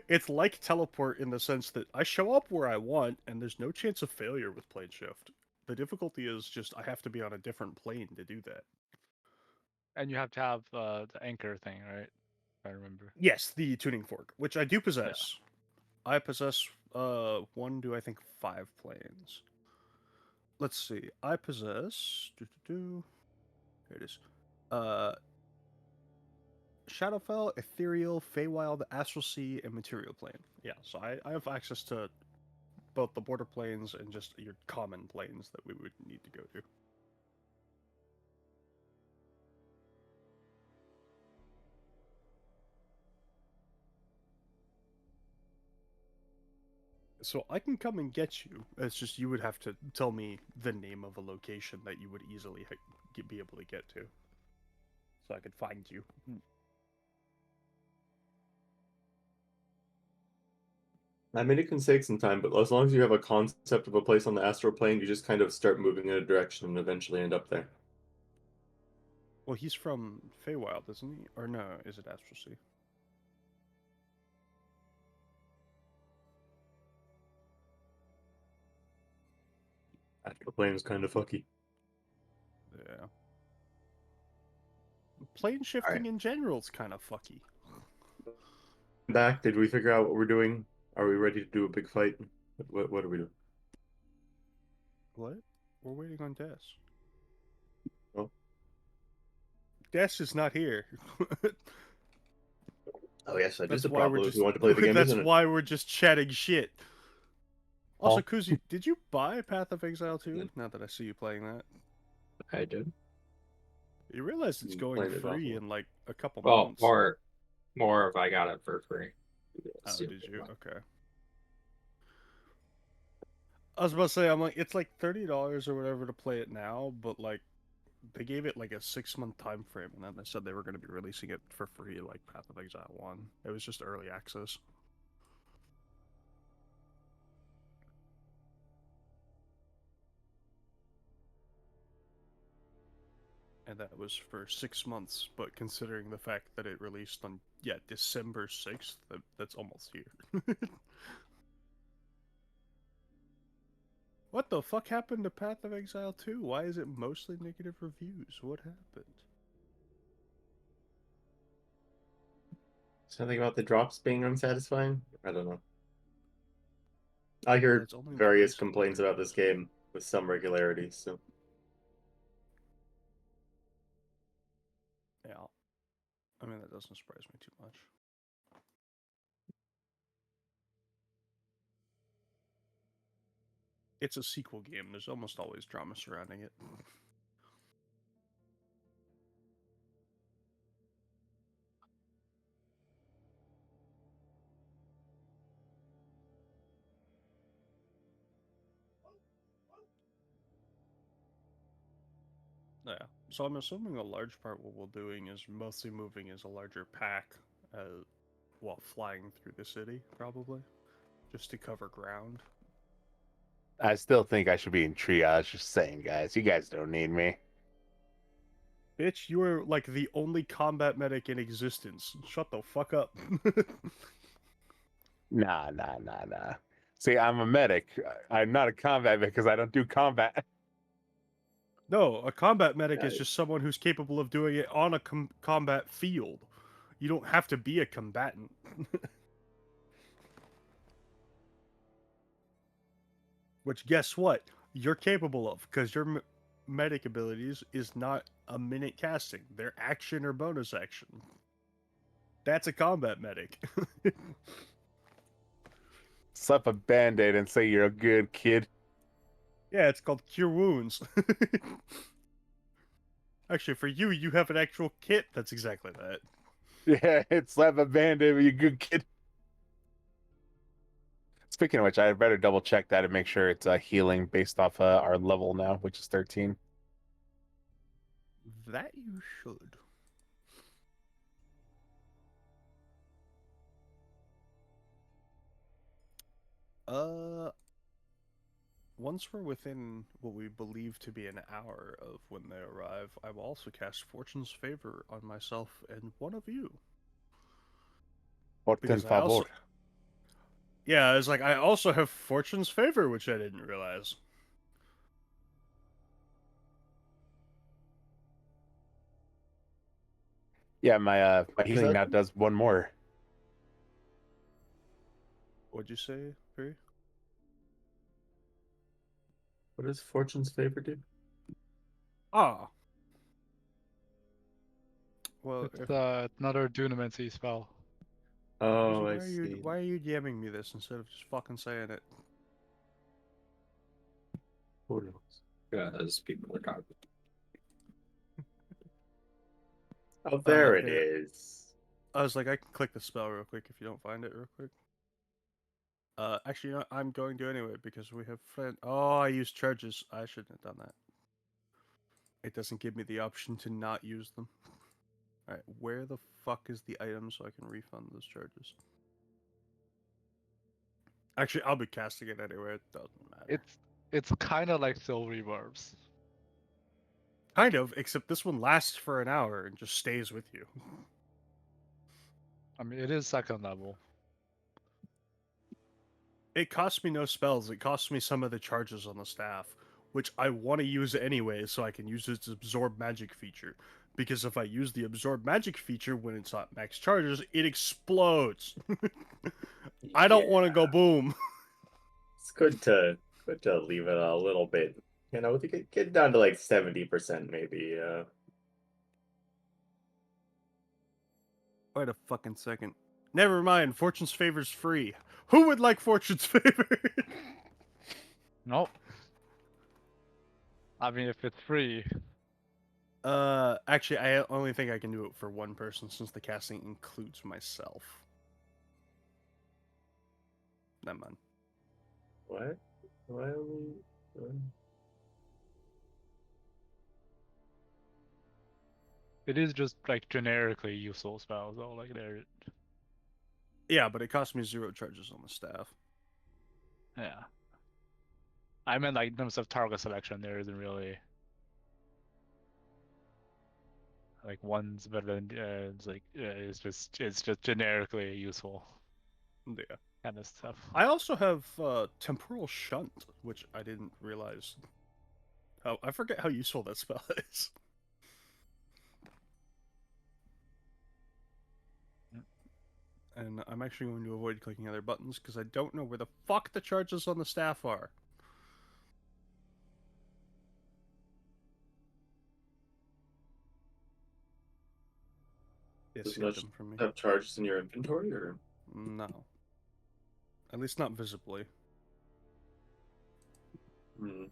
It's like teleport in the sense that I show up where I want, and there's no chance of failure with plane shift. The difficulty is just I have to be on a different plane to do that. And you have to have the anchor thing, right? If I remember. Yes, the tuning fork, which I do possess. I possess 5 planes. Let's see. I possess here it is. Shadowfell, Ethereal, Feywild, Astral Sea, and Material Plane. Yeah, so I have access to both the border planes and just your common planes that we would need to go to. So I can come and get you. It's just you would have to tell me the name of a location that you would easily be able to get to, so I could find you. I mean, it can take some time, but as long as you have a concept of a place on the astral plane, you just kind of start moving in a direction and eventually end up there. Well, he's from Feywild, isn't he? Or no, is it Astral Sea? Astral plane is kind of fucky. Yeah. Plane shifting in general is kind of fucky. Back, did we figure out what we're doing? Are we ready to do a big fight? What are we doing? What? We're waiting on Des. Oh. Des is not here. Oh yes, that is That's the why we're problem if just. you want to play the game, That's isn't it? why we're just chatting shit. Also, Oh. KuZii, did you buy Path of Exile 2? Now that I see you playing that, I did. you realize it's going Played it free offline. in like a couple Well, months. more if I got it for free. Oh, did you? Okay. I was about to say, I'm like, it's like $30 or whatever to play it now, but like, they gave it like a 6-month time frame, and then they said they were going to be releasing it for free, like Path of Exile 1. It was just early access. And that was for 6 months, but considering the fact that it released on, December 6th, that's almost here. What the fuck happened to Path of Exile 2? Why is it mostly negative reviews? What happened? Something about the drops being unsatisfying? I don't know. I heard it's only various recently. complaints about this game with some regularity, so Yeah. I mean, that doesn't surprise me too much. It's a sequel game. There's almost always drama surrounding it. Yeah. So I'm assuming a large part what we're doing is mostly moving as a larger pack while flying through the city, probably. Just to cover ground. I still think I should be in triage. Just saying, guys. You guys don't need me. Bitch, you are like the only combat medic in existence. Shut the fuck up. Nah. See, I'm a medic. I'm not a combat because I don't do combat. No, a combat medic Yeah. is just someone who's capable of doing it on a combat field. You don't have to be a combatant. Which, guess what? You're capable of, because your medic abilities is not a minute casting. They're action or bonus action. That's a combat medic. Slap a band-aid and say you're a good kid. Yeah, it's called Cure Wounds. Actually, for you, you have an actual kit that's exactly that. Yeah, it's slap a band-aid, you good kid. Speaking of which, I better double check that and make sure it's healing based off our level now, which is 13. That you should. Once we're within what we believe to be an hour of when they arrive, I will also cast Fortune's Favor on myself and one of you. Por Because I favor. also... Yeah, I was like, I also have Fortune's Favor, which I didn't realize. Yeah, my healing now does one more. What'd you say, Barry? what does Fortune's Favor do? Ah. Well, It's another Dunamancy spell. Oh, I why see. why are you DMing me this instead of just fucking saying it? Who knows? Because people are talking. Oh, there it Here. is. I was like, I can click the spell real quick if you don't find it real quick. Actually, you know, I'm going to anyway because we have friend. Oh, I used charges. I shouldn't have done that. It doesn't give me the option to not use them. Alright, where the fuck is the item so I can refund those charges? Actually, I'll be casting it anyway. It doesn't matter. It's kind of like Silvery Verbs. Kind of, except this one lasts for an hour and just stays with you. I mean, it is second level. It costs me no spells. It costs me some of the charges on the staff, which I want to use anyway so I can use its absorb magic feature. Because if I use the absorb magic feature when it's at max charges, it explodes. I don't want to go boom. It's good to leave it a little bit You know, we could get down to like 70% maybe. Wait a fucking second. Never mind. Fortune's favor's free. Who would like Fortune's favor? Nope. I mean, if it's free, Actually, I only think I can do it for one person since the casting includes myself. Never mind. What? Why are we? it is just like generically useful spells. So like they're Yeah, but it cost me 0 charges on the staff. yeah. I meant like in terms of target selection, there isn't really like one's better than it's like it's just generically useful Yeah. kind of stuff. I also have Temporal Shunt, which I didn't realize. Oh, I forget how useful that spell is. And I'm actually going to avoid clicking other buttons because I don't know where the fuck the charges on the staff are. Yes, Does get much them from me. have charges in your inventory, or No. At least not visibly. Hmm.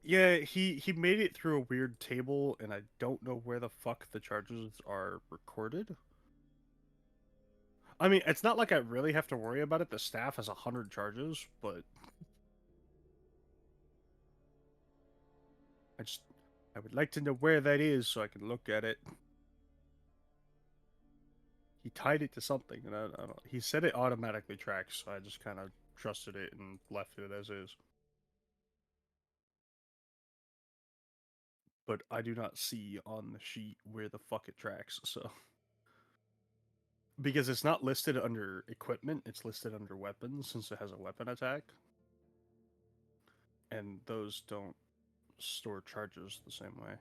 Yeah, he made it through a weird table, and I don't know where the fuck the charges are recorded. I mean, it's not like I really have to worry about it. The staff has 100 charges, but I would like to know where that is so I can look at it. He tied it to something, and I don't. He said it automatically tracks, so I just kind of trusted it and left it as is. But I do not see on the sheet where the fuck it tracks, so. Because it's not listed under equipment, it's listed under weapons since it has a weapon attack. And those don't store charges the same way.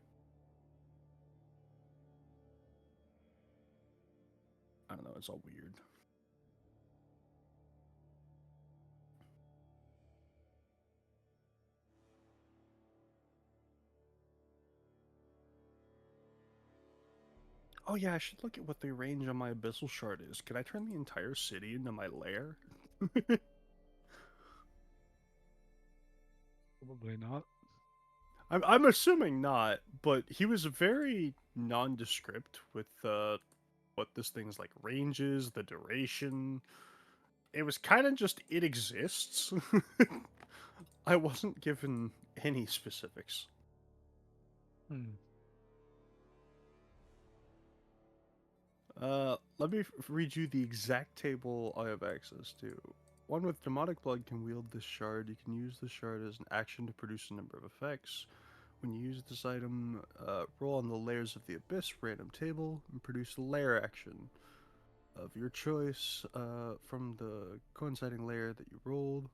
I don't know, it's all weird. Oh yeah, I should look at what the range on my Abyssal Shard is. Can I turn the entire city into my lair? Probably not. I'm assuming not, but he was very nondescript with what this thing's like ranges, the duration. It was kind of just it exists. I wasn't given any specifics. Let me read you the exact table I have access to. One with demonic blood can wield this shard. You can use the shard as an action to produce a number of effects. When you use this item, roll on the layers of the abyss random table and produce a layer action of your choice from the coinciding layer that you rolled.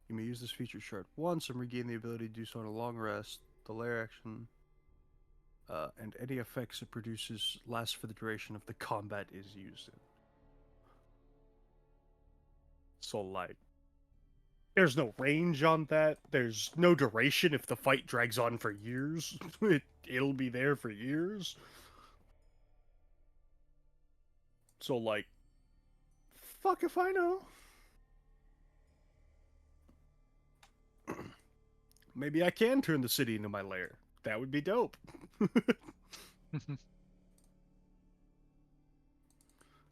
You may use this feature shard once and regain the ability to do so on a long rest. The layer action and any effects it produces last for the duration of the combat is used in. So, like, there's no range on that. There's no duration if the fight drags on for years. It'll be there for years. So, like, fuck if I know. Maybe I can turn the city into my lair. That would be dope.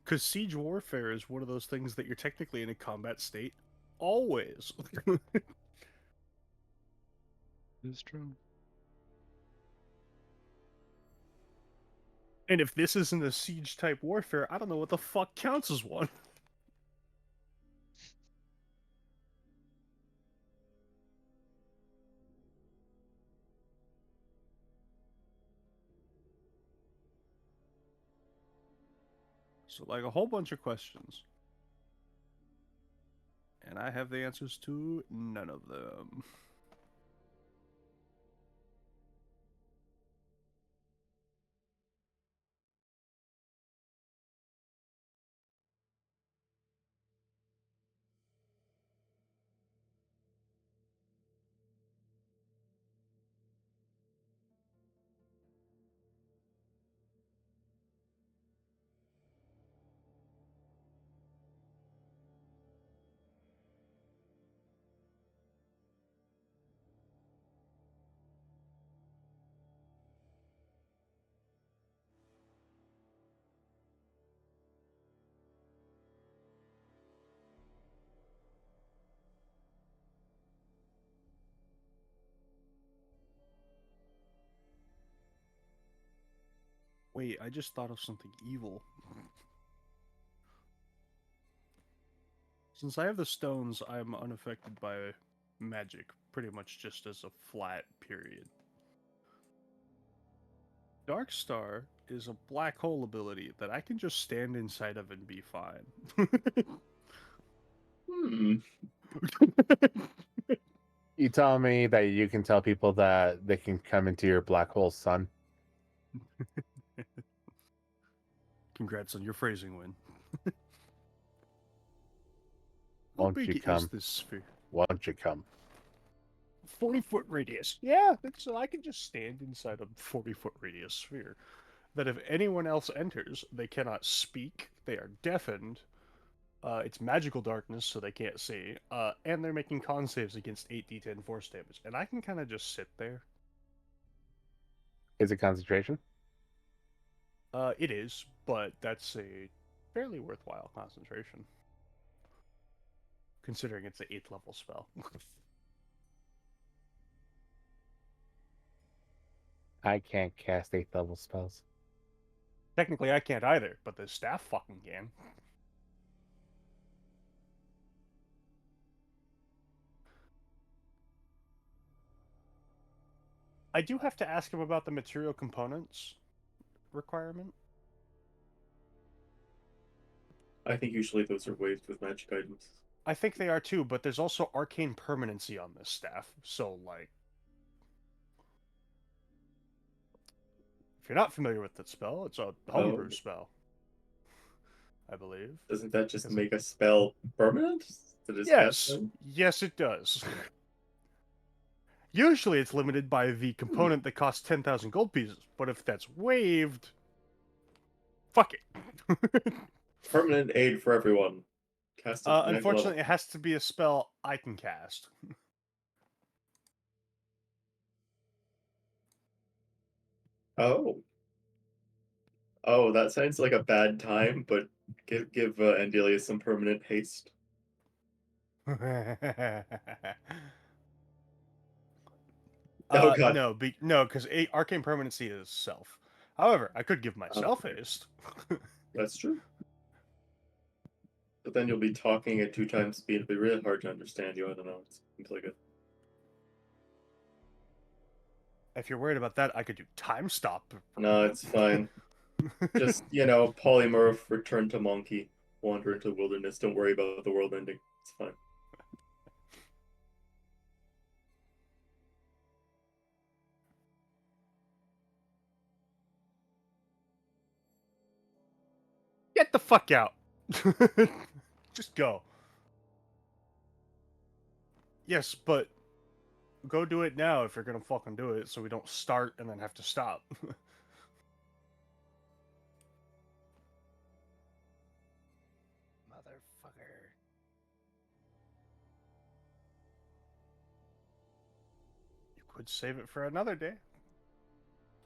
Because siege warfare is one of those things that you're technically in a combat state always. It's true. And if this isn't a siege type warfare, I don't know what the fuck counts as one. So, like, a whole bunch of questions. And I have the answers to none of them. Wait, I just thought of something evil. Since I have the stones, I'm unaffected by magic, pretty much just as a flat period. Darkstar is a black hole ability that I can just stand inside of and be fine. Hmm. You tell me that you can tell people that they can come into your black hole sun. Congrats on your phrasing win. How Won't big you is come? this sphere? Won't you come? 40-foot radius. Yeah, so I can just stand inside a 40-foot radius sphere. That if anyone else enters, they cannot speak, they are deafened, it's magical darkness, so they can't see, and they're making con saves against 8d10 force damage. And I can kind of just sit there. Is it concentration? It is, but that's a fairly worthwhile concentration. Considering it's an 8th level spell. I can't cast 8th level spells. Technically, I can't either, but the staff fucking can. I do have to ask him about the material components requirement. I think usually those are waived with magic items. I think they are too, but there's also arcane permanency on this staff, so like... If you're not familiar with that spell, it's a homebrew spell. I believe. Doesn't that just make a spell permanent? Yes, yes it does. Usually it's limited by the component that costs 10,000 gold pieces, but if that's waived... Fuck it. Permanent aid for everyone. Cast at Unfortunately, it has to be a spell I can cast. Oh. Oh, that sounds like a bad time, but give Andelias some permanent haste. Oh God. no, no, because arcane permanency is self. However, I could give myself okay. haste. That's true. But then you'll be talking at 2 times speed. It'll be really hard to understand you. I don't know. It seems like it. If you're worried about that, I could do time stop. No, it's fine. Just, polymorph, return to monkey, wander into the wilderness. Don't worry about the world ending. It's fine. Get the fuck out. Just go. Yes, but go do it now if you're gonna fucking do it, so we don't start and then have to stop. Motherfucker. You could save it for another day.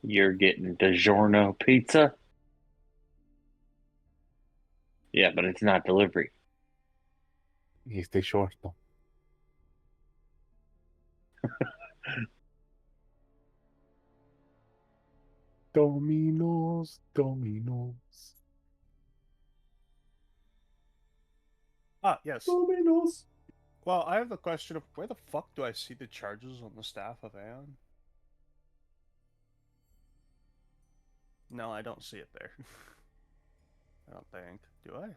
You're getting DiGiorno pizza? Yeah, but it's not delivery. Stay short though. Dominos, Dominos. Ah, yes. Dominos. Well, I have the question of where the fuck do I see the charges on the Staff of Aeon? No, I don't see it there. I don't think. Do I?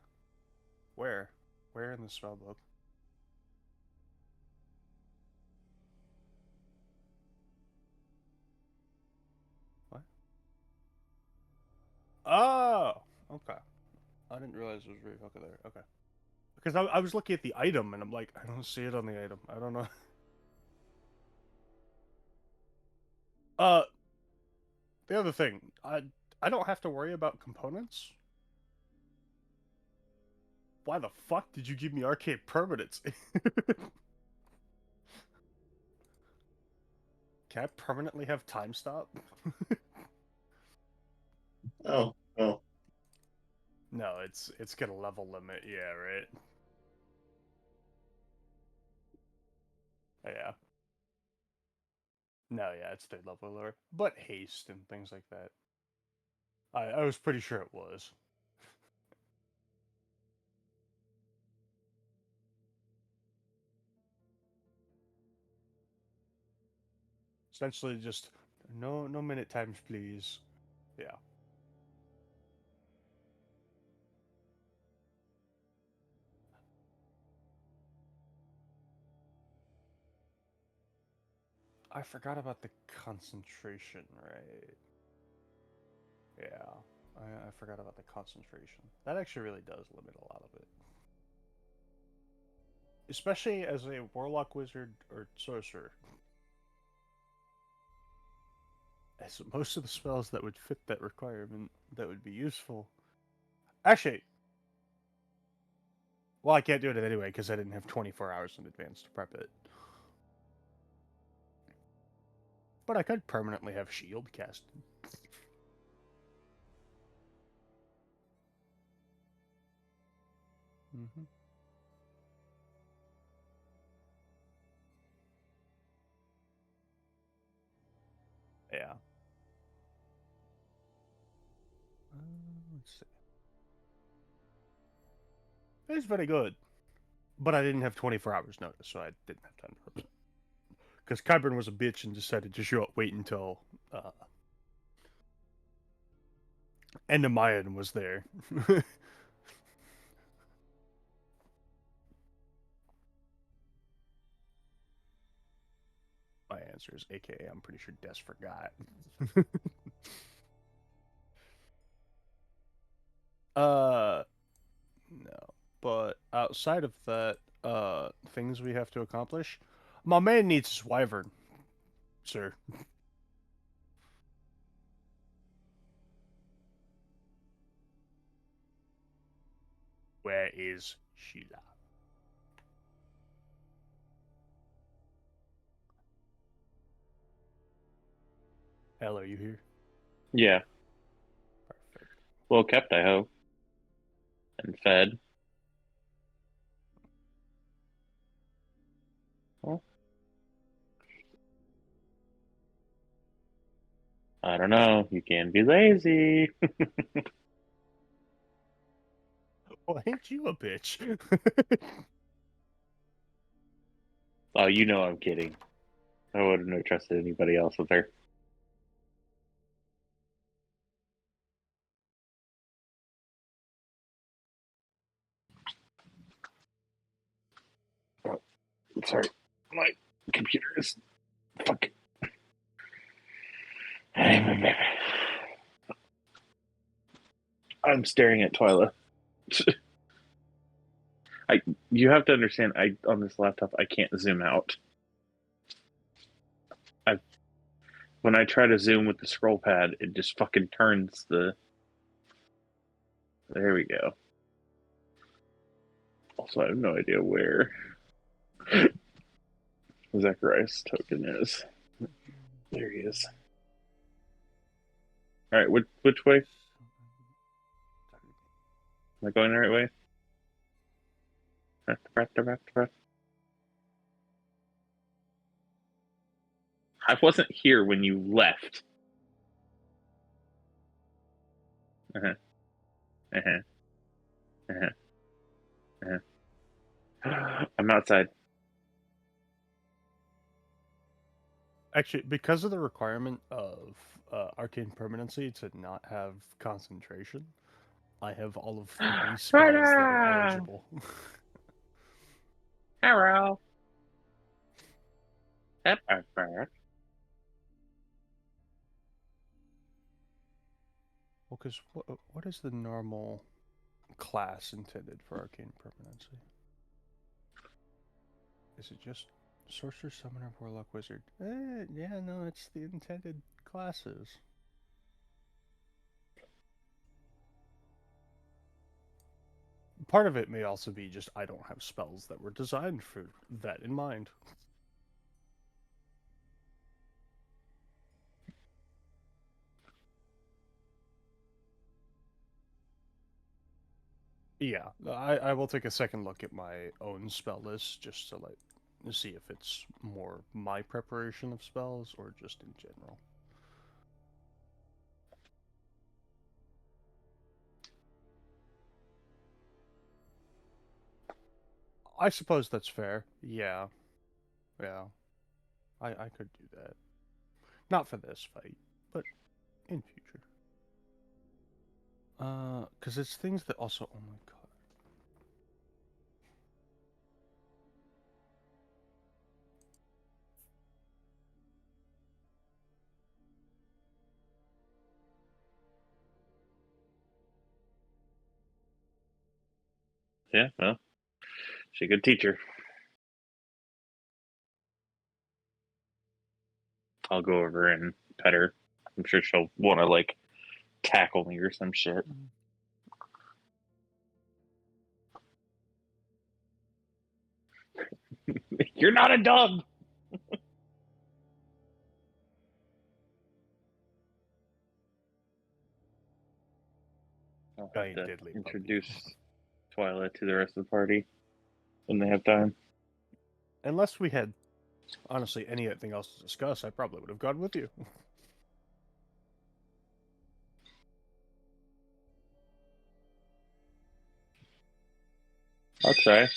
Where? Where in the spellbook? What? Oh! Okay. I didn't realize it was right okay there. Okay. Because I was looking at the item, and I'm like, I don't see it on the item. I don't know. The other thing, I don't have to worry about components. Why the fuck did you give me arcane permanence? Can I permanently have time stop? Oh, well. No, it's got a level limit. Yeah, right. Yeah. No, yeah, it's 3rd level lower, but haste and things like that. I was pretty sure it was. Essentially, just no minute times, please. Yeah. I forgot about the concentration, right? Yeah. I forgot about the concentration. That actually really does limit a lot of it. Especially as a warlock, wizard, or sorcerer. As most of the spells that would fit that requirement that would be useful. Actually, well, I can't do it anyway because I didn't have 24 hours in advance to prep it. But I could permanently have shield casted. Mm-hmm. Yeah. Let's see. It's very good. But I didn't have 24 hours notice, so I didn't have time to prep it. Because Kyburn was a bitch and decided to show up, wait until Endemayan was there. My answer is AKA, I'm pretty sure Des forgot. No. But outside of that, things we have to accomplish, my man needs his wyvern, sir. Where is Sheila? Hell, are you here? Yeah. Perfect. Well kept, I hope. And fed. Well, I don't know. You can be lazy. Well, ain't you a bitch? Oh, you know I'm kidding. I wouldn't have trusted anybody else with her. Oh, sorry. My computer is fucking. I'm staring at Twyla. You have to understand, on this laptop I can't zoom out. When I try to zoom with the scroll pad, it just fucking turns the. There we go. Also, I have no idea where Zakarias token is. There he is. All right, which way? Am I going the right way? I wasn't here when you left. Uh-huh. Uh-huh. Uh-huh. Uh-huh. I'm outside. Actually, because of the requirement of arcane permanency to not have concentration, I have all of 3 spells that are eligible. Hello. Well, because what is the normal class intended for arcane permanency? Is it just sorcerer, summoner, warlock, wizard? Yeah, no, it's the intended classes. Part of it may also be just I don't have spells that were designed for that in mind. Yeah, I will take a second look at my own spell list just to see if it's more my preparation of spells or just in general. I suppose that's fair. Yeah. Yeah. I could do that. Not for this fight, but in future. Because it's things that also. Oh my god. Yeah, well, she's a good teacher. I'll go over and pet her. I'm sure she'll want to like tackle me or some shit. You're not a dog. I'll have Giant to diddly puppy. introduce Twilight to the rest of the party when they have time. Unless we had, honestly, anything else to discuss, I probably would have gone with you. I'll try.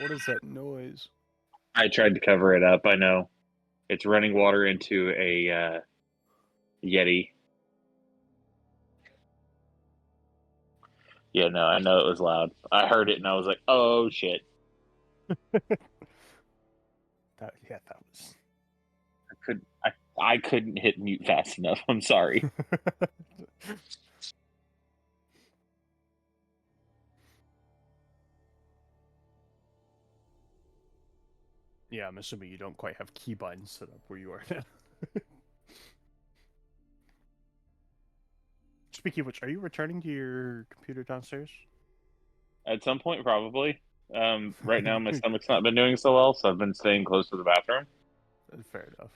What is that noise? I tried to cover it up. I know it's running water into a Yeti. Yeah, no, I know it was loud. I heard it and I was like, "Oh shit!" That was. I couldn't hit mute fast enough. I'm sorry. Yeah, I'm assuming you don't quite have keybinds set up where you are now. Speaking of which, are you returning to your computer downstairs? At some point, probably. Right now, my stomach's not been doing so well, so I've been staying close to the bathroom. Fair enough.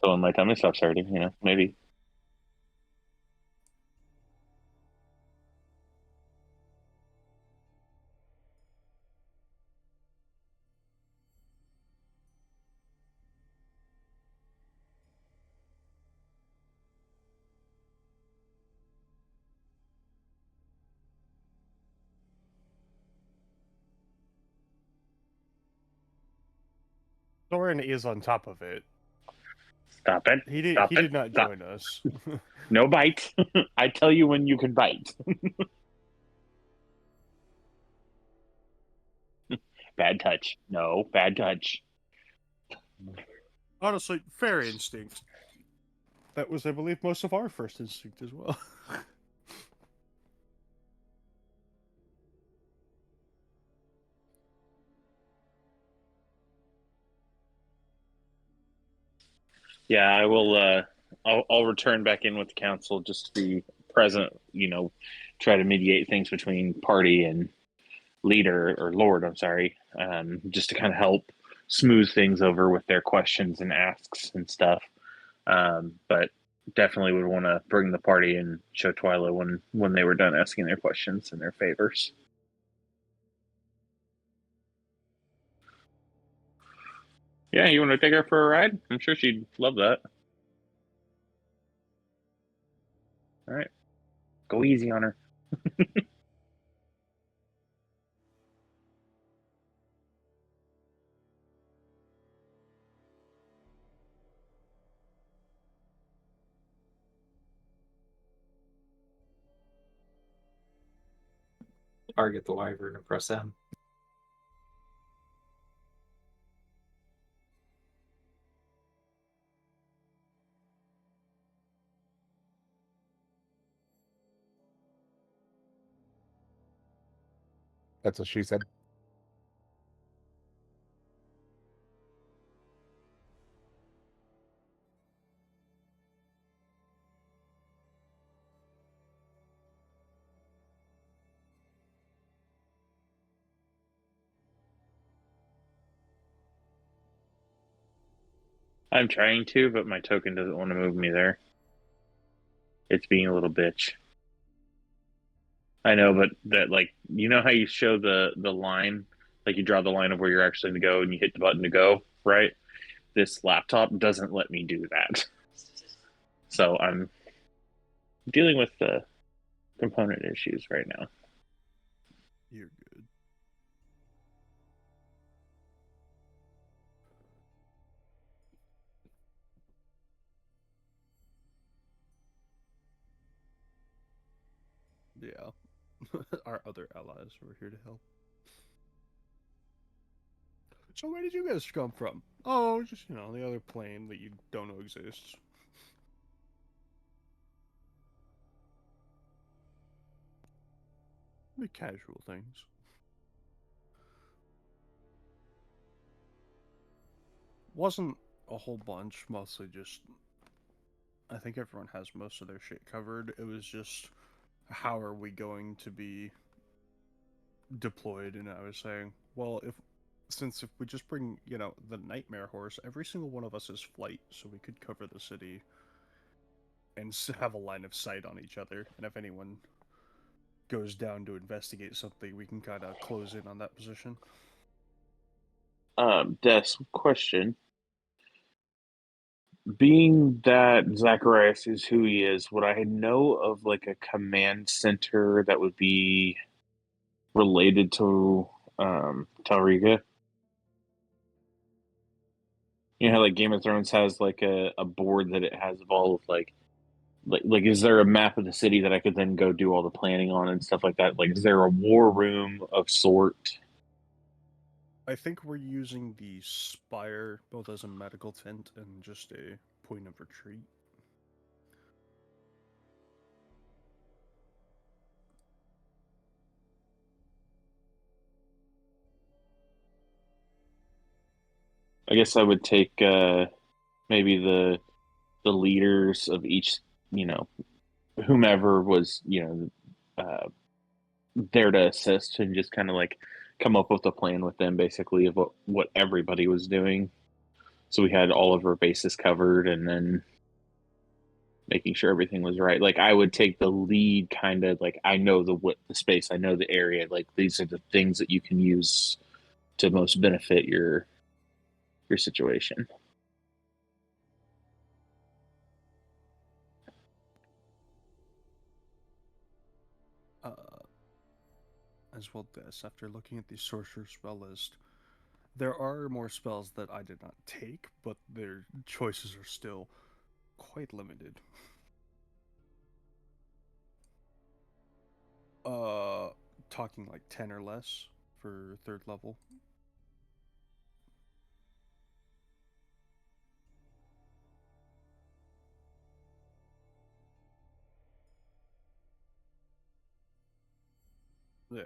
So when my tummy stops hurting, maybe. Soren is on top of it. Stop it. He did. Stop He it. did not Stop. join us. No bite. I tell you when you can bite. Bad touch. No, bad touch. Honestly, fair instinct. That was, I believe, most of our first instinct as well. Yeah, I will. I'll return back in with the council just to be present. Try to mediate things between party and leader or lord. I'm sorry. Just to kind of help smooth things over with their questions and asks and stuff. But definitely would want to bring the party and show Twyla when they were done asking their questions and their favors. Yeah, you want to take her for a ride? I'm sure she'd love that. All right. Go easy on her. Target the wyvern and press M. That's what she said. I'm trying to, but my token doesn't want to move me there. It's being a little bitch. I know, but that how you show the line, like you draw the line of where you're actually going to go and you hit the button to go, right? This laptop doesn't let me do that. So I'm dealing with component issues right now. You're good. Yeah. Our other allies were here to help. So where did you guys come from? Oh, just, the other plane that you don't know exists. The casual things. Wasn't a whole bunch, mostly just... I think everyone has most of their shit covered. It was just, how are we going to be deployed? And I was saying, well, since if we just bring, the Nightmare Horse, every single one of us is flight, so we could cover the city and have a line of sight on each other. And if anyone goes down to investigate something, we can kind of close in on that position. Des, question. Being that Zakarias is who he is, would I know of like a command center that would be related to Talregian? You know how like Game of Thrones has like a board that it has of all of like is there a map of the city that I could then go do all the planning on and stuff like that? Like is there a war room of sort? I think we're using the Spire both as a medical tent and just a point of retreat. I guess I would take maybe the leaders of each, whomever was, there to assist and just kind of like come up with a plan with them basically of what everybody was doing. So we had all of our bases covered and then making sure everything was right. Like I would take the lead kind of like I know the space, I know the area, like these are the things that you can use to most benefit your situation. As well as after looking at the sorcerer spell list, there are more spells that I did not take, but their choices are still quite limited. Talking like 10 or less for 3rd level. Yeah.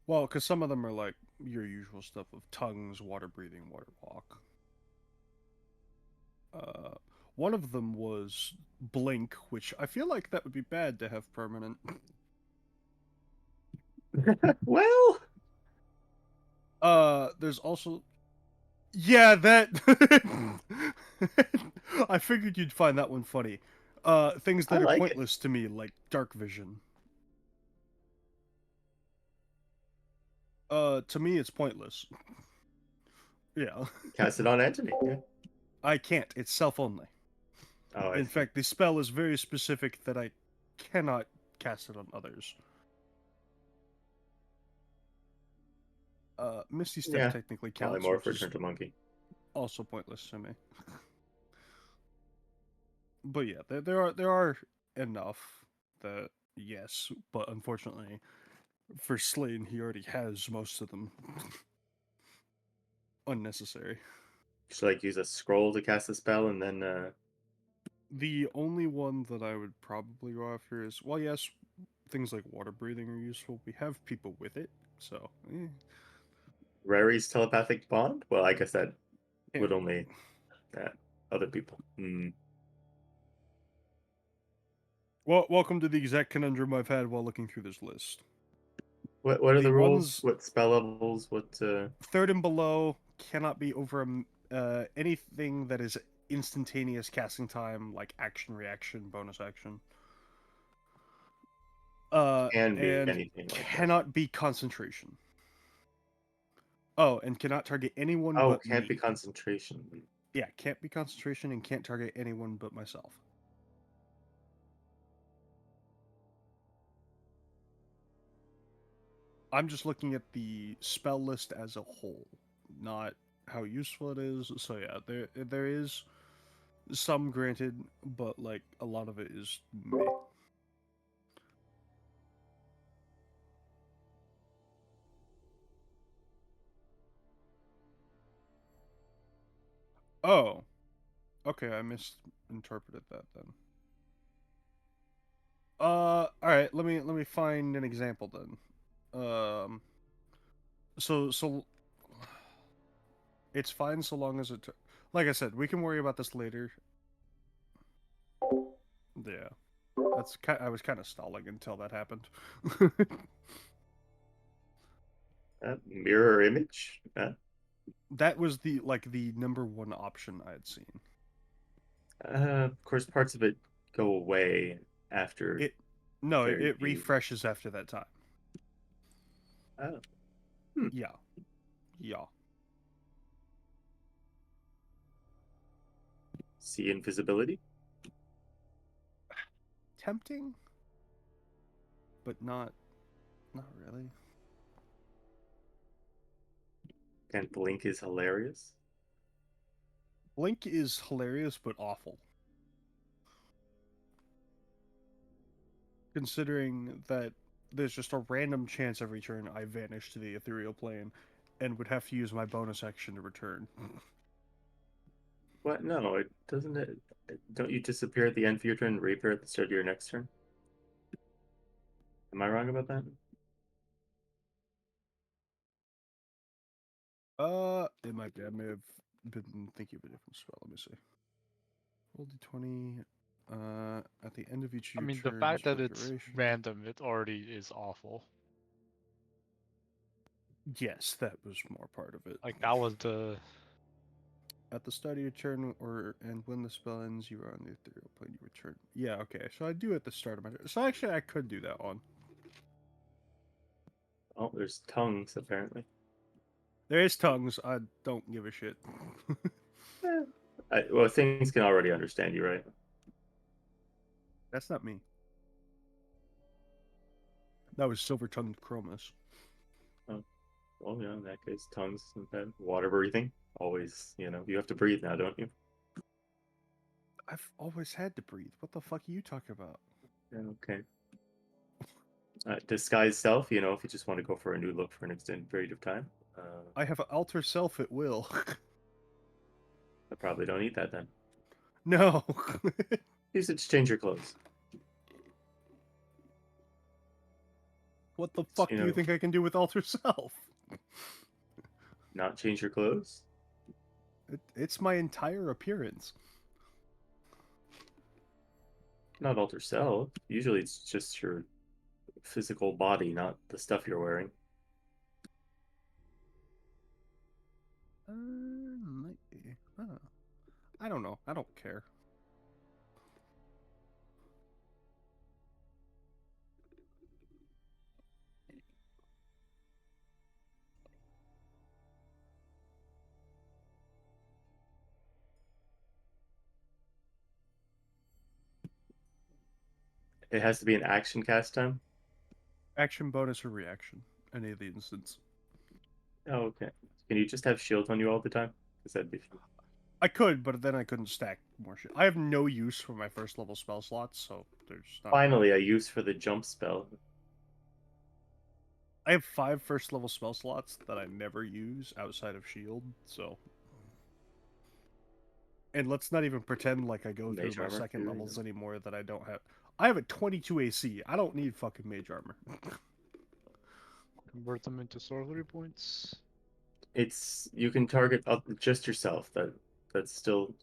Well, because some of them are like your usual stuff of tongues, water breathing, water walk. One of them was blink, which I feel like that would be bad to have permanent. Well, There's also, yeah, that. I figured you'd find that one funny. Things I that are like it. pointless to me, like dark vision. To me, it's pointless. Yeah. Cast it on Anthony. Yeah. I can't. It's self-only. Oh, In fact, the spell is very specific that I cannot cast it on others. Misty Step yeah, technically counts, polymorph, which is return to monkey. also pointless to me. But yeah, there are enough that yes, but unfortunately for Slane, he already has most of them. Unnecessary. Should like use a scroll to cast a spell and then The only one that I would probably go after is, well, yes, things like water breathing are useful. We have people with it, so. Rary's telepathic bond? Well, I guess that Yeah. would only other people. Well, welcome to the exact conundrum I've had while looking through this list. What are the The rules? ones- What spell levels? What 3rd and below cannot be over anything that is instantaneous casting time, like action, reaction, bonus action. can be And anything like that? cannot be concentration. Oh, and cannot target anyone Oh, but can't me. be concentration. Yeah, can't be concentration and can't target anyone but myself. I'm just looking at the spell list as a whole, not how useful it is. So yeah, there is some granted, but like a lot of it is meh. Oh, okay, I misinterpreted that then. All right, let me find an example then. So it's fine so long as like I said, we can worry about this later. Yeah, I was kind of stalling until that happened. Mirror image. That was the number one option I had seen. Of course, parts of it go away after. It very it few. refreshes after that time. Oh. Yeah. Yeah. See invisibility. Tempting, but not really. And blink is hilarious. Blink is hilarious but awful. Considering that there's just a random chance every turn I vanish to the ethereal plane and would have to use my bonus action to return. What? No, it doesn't. Don't you disappear at the end of your turn and reappear at the start of your next turn? Am I wrong about that? It might be. I may have been thinking of a different spell. Let me see. Roll d20. At the end of each I of your mean, the turns fact for that it's duration. random, it already is awful. Yes, that was more part of it. Like that was the. At the start of your turn, and when the spell ends, you are on the ethereal plane. You return. Yeah, okay. So I do at the start of my turn. So actually, I could do that one. Oh, there's tongues apparently. There is tongues. I don't give a shit. Well, things can already understand you, right? That's not me. That was silver-tongued Chromus. Oh, well, yeah. In that case, tongues and then water breathing. Always, you have to breathe now, don't you? I've always had to breathe. What the fuck are you talking about? Yeah, okay. Disguise self. If you just want to go for a new look for an extended period of time. I have alter self at will. I probably don't need that then. No. Use it to change your clothes. What the fuck do you think I can do with alter self? Not change your clothes? It's my entire appearance. Not alter self. Usually it's just your physical body, not the stuff you're wearing. Might be. I don't know. I don't care. It has to be an action cast time? Action, bonus, or reaction. Any of the instance. Oh, okay. Can you just have shield on you all the time? Because that'd be fun. I could, but then I couldn't stack more shit. I have no use for my first level spell slots, so there's not. Finally, a use for the jump spell. I have 5 first level spell slots that I never use outside of shield, so. And let's not even pretend like I go Mage through my armor, second yeah, levels yeah. anymore that I don't have. I have a 22 AC. I don't need fucking mage armor. Convert them into sorcery points. You can target up just yourself. That still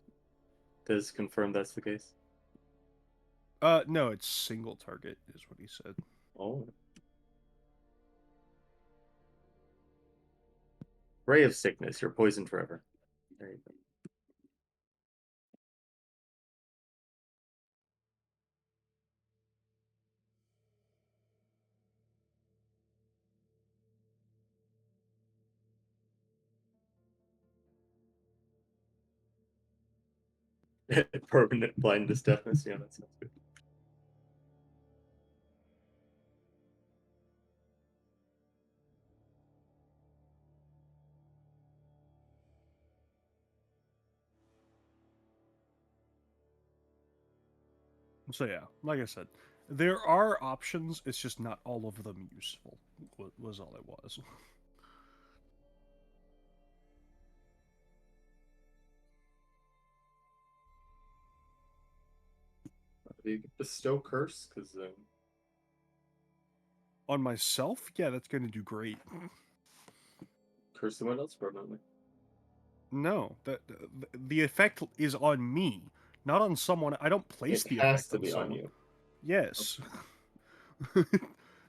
does confirm that's the case. No, it's single target, is what he said. Oh. Ray of Sickness. You're poisoned forever. There you go. Permanent blindness, deafness. Yeah, that sounds good. So yeah, like I said, there are options. It's just not all of them useful. Was all it was. Do you bestow curse? Because On myself, yeah, that's going to do great. curse someone else permanently. No, the effect is on me, not on someone. I don't place It the has effect to on be on someone. you. Yes.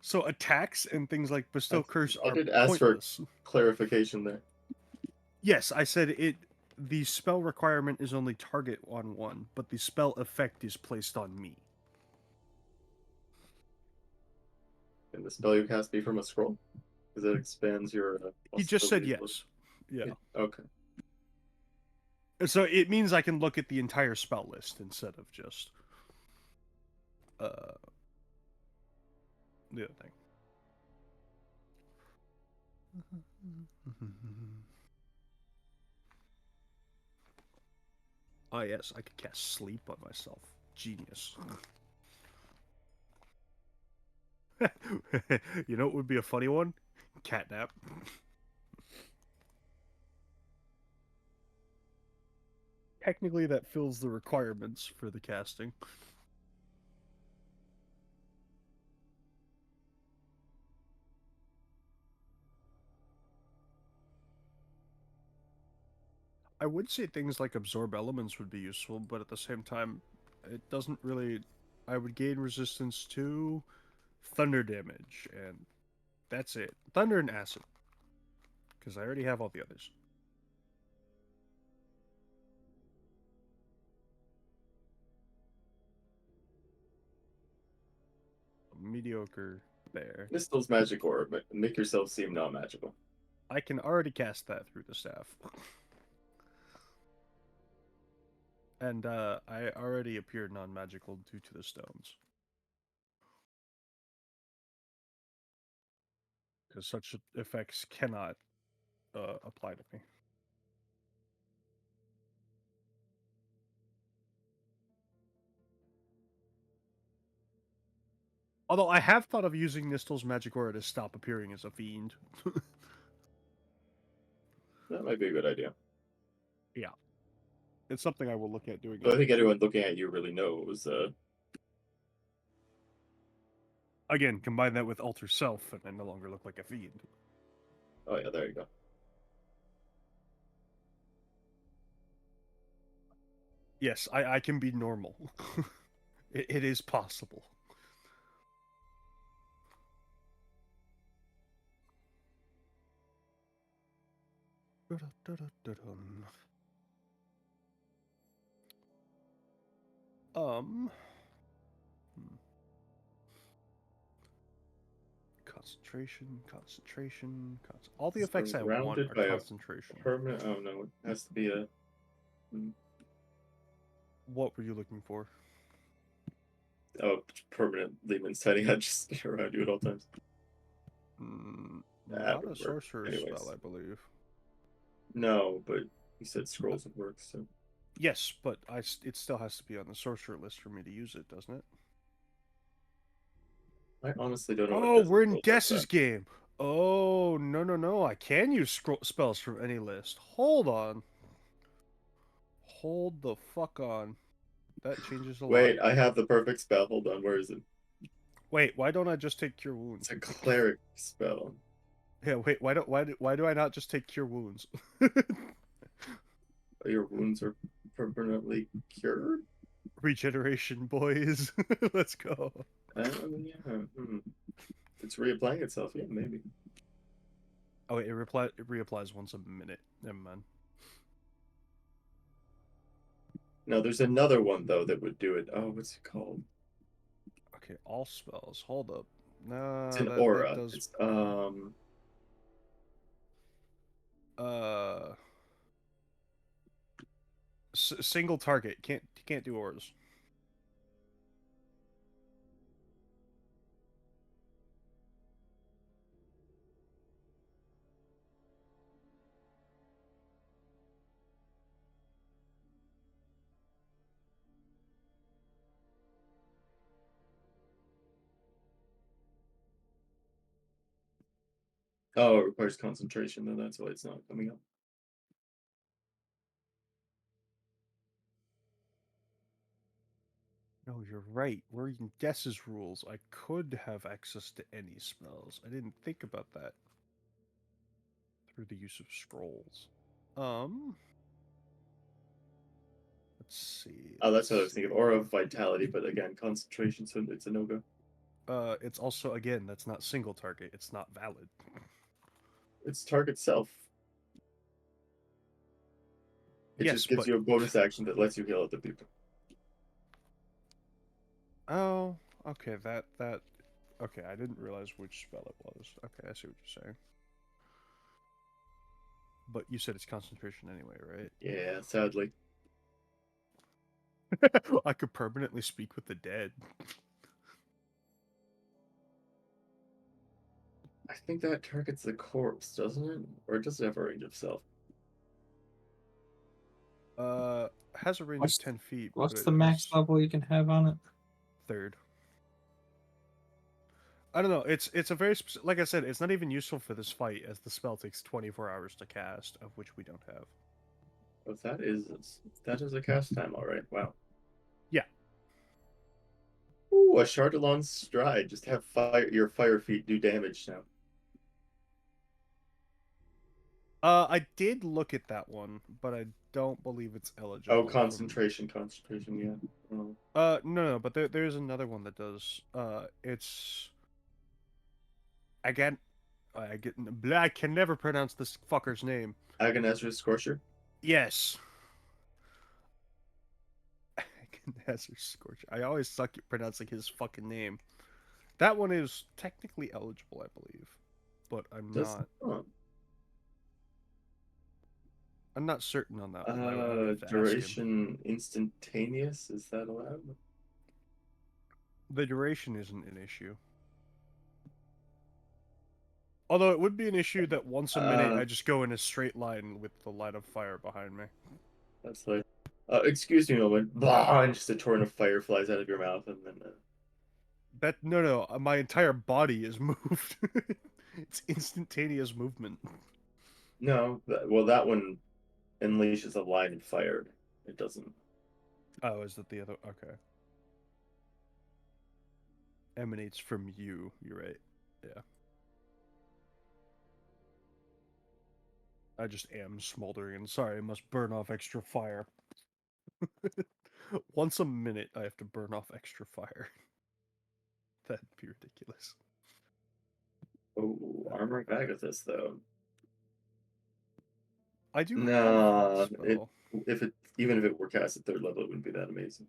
So attacks and things like bestow curse I are did ask for pointless. clarification there. Yes, I said it. The spell requirement is only target on one, but the spell effect is placed on me. Can the spell you cast be from a scroll? Because it expands your. He just said possibilities. yes. Yeah. Okay. So it means I can look at the entire spell list instead of just the other thing. Ah, yes, I could cast sleep on myself. Genius. You know what would be a funny one? Catnap. Technically, that fills the requirements for the casting. I would say things like absorb elements would be useful, but at the same time, it doesn't really. I would gain resistance to thunder damage, and that's it. Thunder and acid, because I already have all the others. Mediocre there. Mistl's magic orb, but make yourself seem not magical. I can already cast that through the staff. And I already appear non-magical due to the stones. Because such effects cannot apply to me. Although I have thought of using Nistel's magic aura to stop appearing as a fiend. That might be a good idea. Yeah. It's something I will look at doing. But I think anyone looking at you really knows. Again, combine that with Alter Self, and I no longer look like a fiend. Oh yeah, there you go. Yes, I can be normal. It is possible. Um. Concentration. All the effects I want Surrounded are by a concentration. permanent. Oh no, it has to be a. What were you looking for? Oh, permanent demons hiding out just around you at all times. That Not a would work. sorcerer Anyways. spell, I believe. No, but you said scrolls would work, so. Yes, but it still has to be on the sorcerer list for me to use it, doesn't it? I honestly don't know. Oh, what we're in does Guess's that. game. Oh, no. I can use spells from any list. Hold on. Hold the fuck on. That changes a lot. Wait, I have the perfect spell. Hold on, where is it? Wait, why don't I just take Cure Wounds? It's a cleric spell. Yeah, wait, why do I not just take Cure Wounds? Your wounds are permanently cured? Regeneration, boys. Let's go. Yeah. It's reapplying itself, yeah, maybe. Oh, wait, it reapplies once a minute. Never mind. No, there's another one though that would do it. Oh, what's it called? Okay, all spells. Hold up. No, It's an that aura. does. It's Single target. Can't do auras. Oh, it requires concentration, then that's why it's not coming up. No, you're right. We're in guesses rules. I could have access to any spells. I didn't think about that. Through the use of scrolls. Let's see. Oh, that's what I was thinking of. Or of vitality, but again, concentration, so it's a no-go. It's also, again, that's not single target. It's not valid. It's target self. It Yes, just gives but... you a bonus action that lets you heal other people. Oh, okay, that... Okay, I didn't realize which spell it was. Okay, I see what you're saying. But you said it's concentration anyway, right? Yeah, sadly. I could permanently speak with the dead. I think that targets the corpse, doesn't it? Or it doesn't have a range of self. Has a range What's of 10 feet. What's but the it max has level you can have on it? third. I don't know. It's a very like I said. It's not even useful for this fight, as the spell takes 24 hours to cast, of which we don't have. Oh, that is a cast time, all right. Wow. Yeah. Ooh, a Shardalon Stride. Just have your fire feet do damage now. I did look at that one, but I don't believe it's eligible. Oh, concentration, yeah. Oh. No, but there's another one that does. It's again, I can never pronounce this fucker's name. Agonizer's Scorcher. Yes. Agonizer's Scorcher. I always suck at pronouncing his fucking name. That one is technically eligible, I believe, but I'm not. Oh. I'm not certain on that one. I would have to ask him. Duration instantaneous. Is that allowed? The duration isn't an issue. Although it would be an issue that once a minute I just go in a straight line with the line of fire behind me. That's like, excuse me a moment. Blah, and just a torrent of fire flies out of your mouth, and then. No, my entire body is moved. It's instantaneous movement. No, that one unleashes a line of fire. It doesn't. Oh, is that the other? Okay. Emanates from you. You're right. Yeah. I just am smoldering, and sorry, I must burn off extra fire. Once a minute, I have to burn off extra fire. That'd be ridiculous. Oh, Armor of Agathis, though. I do Nah, have that spell. Even if it were cast at third level, it wouldn't be that amazing.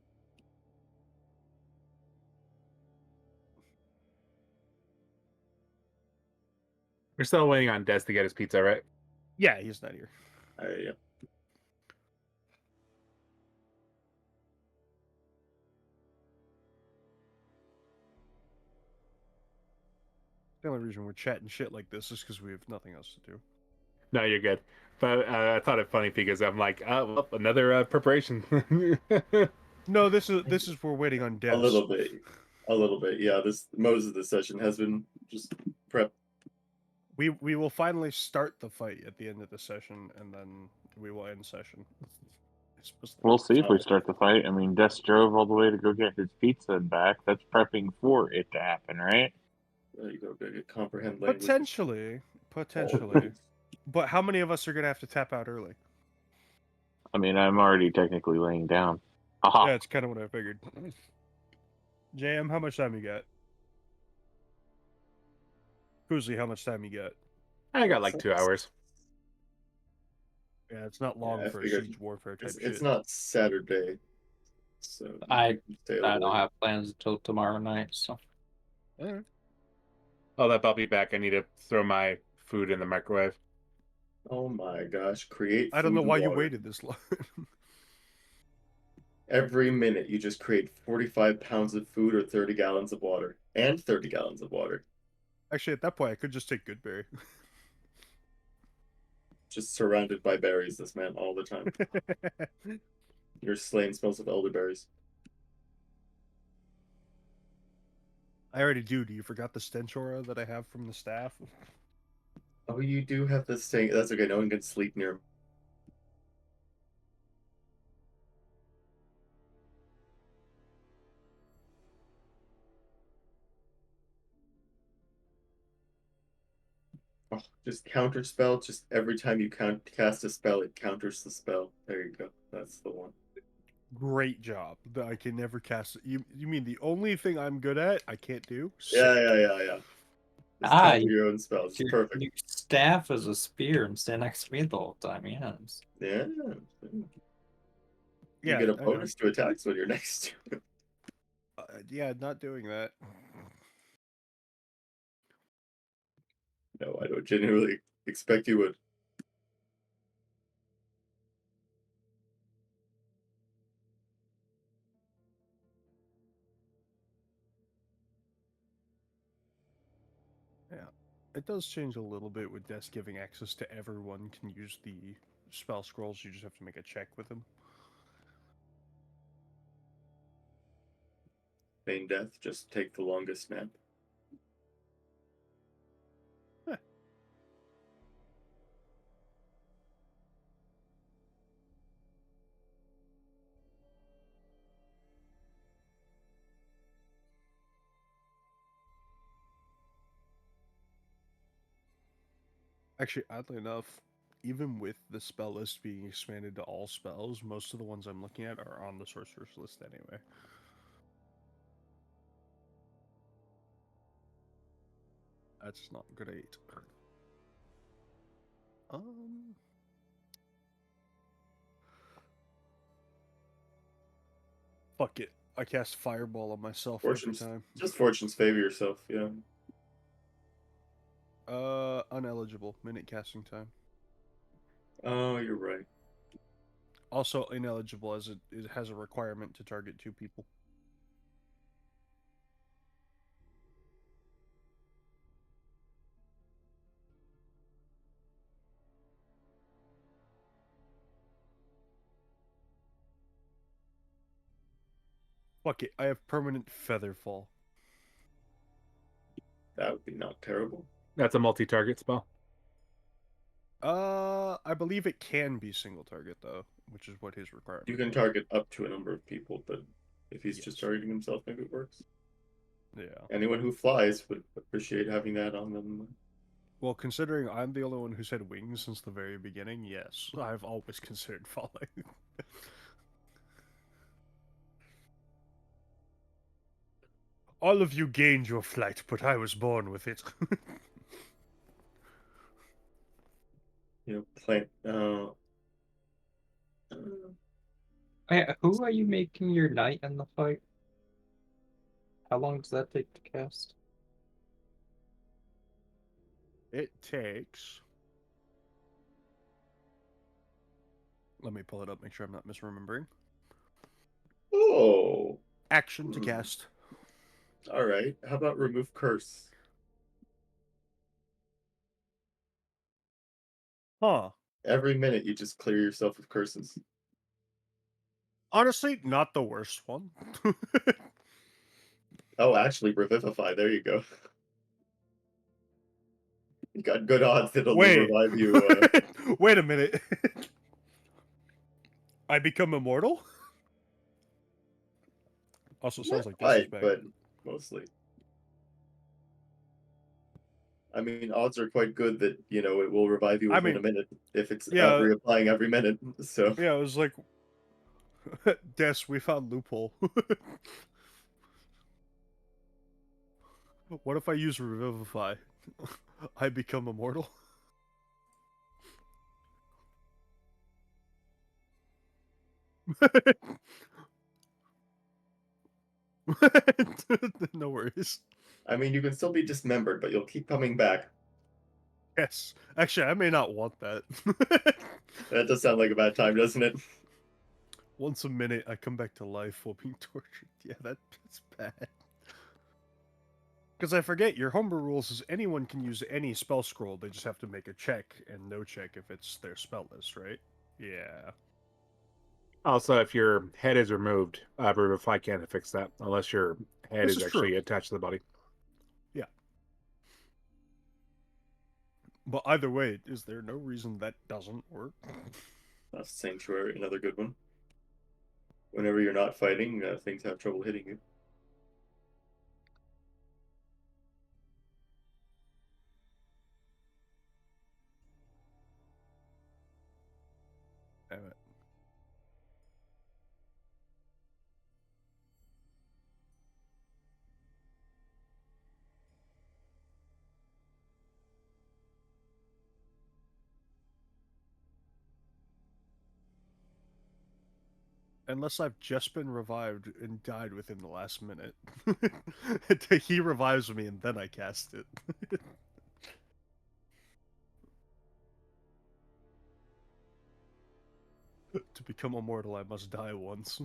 We're still waiting on Des to get his pizza, right? Yeah, he's not here. Yeah. The only reason we're chatting shit like this is because we have nothing else to do. No, you're good. But I thought it funny because I'm like, oh, well, another preparation. No, this is we're waiting on Des. A little bit. Yeah, most of the session has been just prep. We will finally start the fight at the end of the session, and then we will end session. We'll see if we start the fight. I mean, Des drove all the way to go get his pizza and back. That's prepping for it to happen, right? There you go, good. Comprehend language. Potentially. But how many of us are gonna have to tap out early? I mean, I'm already technically laying down. Aha. Yeah, it's kind of what I figured. JM, how much time you got? KuZii, how much time you got? I got like 2 hours. Yeah, it's not long Yeah, I for a figured siege warfare type shit. It's not Saturday, so I stay don't late. have plans until tomorrow night, so. Alright. I'll be back. I need to throw my food in the microwave. Oh my gosh! Create. I don't know food why and you water. waited this long. Every minute, you just create 45 pounds of food or 30 gallons of water, and 30 gallons of water. Actually, at that point, I could just take Goodberry. Just surrounded by berries, this man, all the time. Your Slane smells of elderberries. I already do. Do you forgot the stench aura that I have from the staff? Oh, you do have this thing. That's okay. No one can sleep near him. Oh, just counter spell. Just every time you cast a spell, it counters the spell. There you go. That's the one. Great job. That I can never cast it. You mean the only thing I'm good at I can't do? Yeah, Sick. yeah. Just Ah, counter your own spells. It's Your, perfect. your staff is a spear and stand next to me the whole time. Yes. Yeah. You Yeah, get a I know. bonus to attacks when you're next to him. Yeah, not doing that. No, I don't genuinely expect you would. Yeah, it does change a little bit with Death giving access to everyone can use the spell scrolls. You just have to make a check with them. Feign death, just take the longest nap. Actually, oddly enough, even with the spell list being expanded to all spells, most of the ones I'm looking at are on the sorcerer's list anyway. That's not great. Fuck it. I cast Fireball on myself every time. Just fortunes favor yourself, yeah. Uneligible. Minute casting time. Oh, you're right. Also ineligible as it has a requirement to target 2 people. Fuck it. I have permanent Featherfall. That would be not terrible. That's a multi-target spell. I believe it can be single target though, which is what his requirement. You can target up to a number of people, but if he's just Yes. targeting himself, maybe it works. Yeah. Anyone who flies would appreciate having that on them. Well, considering I'm the only one who's had wings since the very beginning, yes, I've always considered falling. All of you gained your flight, but I was born with it. Plant. Who are you making your knight in the fight? How long does that take to cast? It takes. Let me pull it up, make sure I'm not misremembering. Oh. Action to cast. All right. How about remove curse? Huh. Every minute you just clear yourself of curses. Honestly, not the worst one. Oh, actually, revivify. There you go. You got good odds that it'll Wait. revive you. Wait a minute. I become immortal? Also sounds like this is Right, back. but mostly. I mean, odds are quite good that, it will revive you within a minute if it's reapplying every minute. So yeah, it was like, Des, we found loophole. What if I use Revivify? I become immortal? No worries. I mean, you can still be dismembered, but you'll keep coming back. Yes. Actually, I may not want that. That does sound like a bad time, doesn't it? Once a minute, I come back to life while being tortured. Yeah, that's bad. Because I forget, your homebrew rules is anyone can use any spell scroll, they just have to make a check, and no check if it's their spell list, right? Yeah. Also, if your head is removed, Revivify can't fix that unless your head This is is actually true. attached to the body. Yeah. But either way, is there no reason that doesn't work? Sanctuary, another good one. Whenever you're not fighting, things have trouble hitting you. Damn it. Unless I've just been revived and died within the last minute. He revives me and then I cast it. To become immortal, I must die once.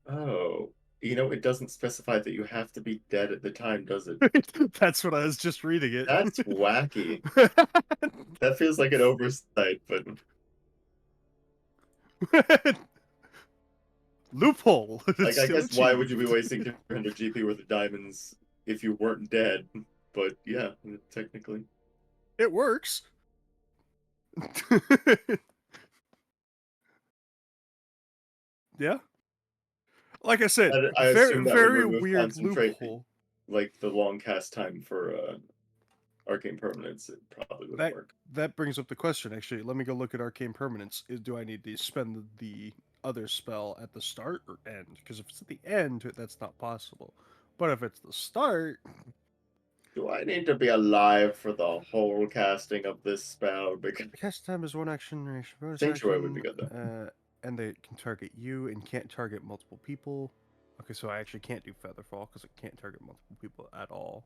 Oh, it doesn't specify that you have to be dead at the time, does it? That's what I was just reading it. That's wacky. That feels like an oversight, but Loophole. like, I Still guess why would you be achieved. wasting 200 GP worth of diamonds if you weren't dead? But yeah, technically. It works. Yeah. Like I said, I very assume that would very remove weird concentrate, loophole. like the long cast time for arcane permanence. It probably wouldn't work. That brings up the question. Actually, let me go look at arcane permanence. Do I need to spend the other spell at the start or end? Because if it's at the end, that's not possible. But if it's the start, Do I need to be alive for the whole casting of this spell? Because cast time is one action, reaction, bonus Sanctuary action, would be good though. and they can target you and can't target multiple people. Okay, so I actually can't do Featherfall because it can't target multiple people at all.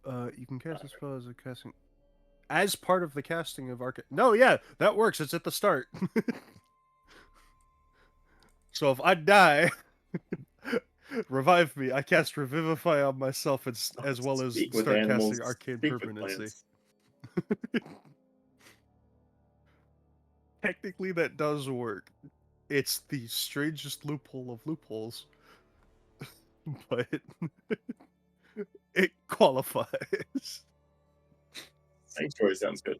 You can cast a spell as a casting as part of the casting of Arcane. No, yeah, that works. It's at the start. So if I die, revive me. I cast Revivify on myself as well as Speak with start animals. casting Arcane Speak with Permanency. plants. Technically, that does work. It's the strangest loophole of loopholes, but it qualifies. Sanctuary sounds good.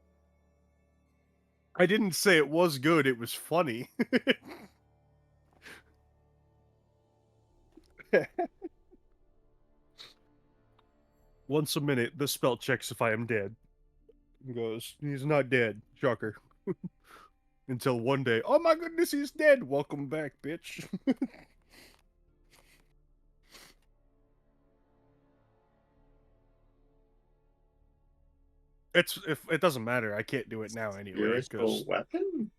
I didn't say it was good, it was funny. Once a minute, the spell checks if I am dead. He goes, he's not dead. Shocker. Until one day, oh my goodness, he's dead. Welcome back, bitch. It doesn't matter. I can't do it now anyway. Spiritual weapon?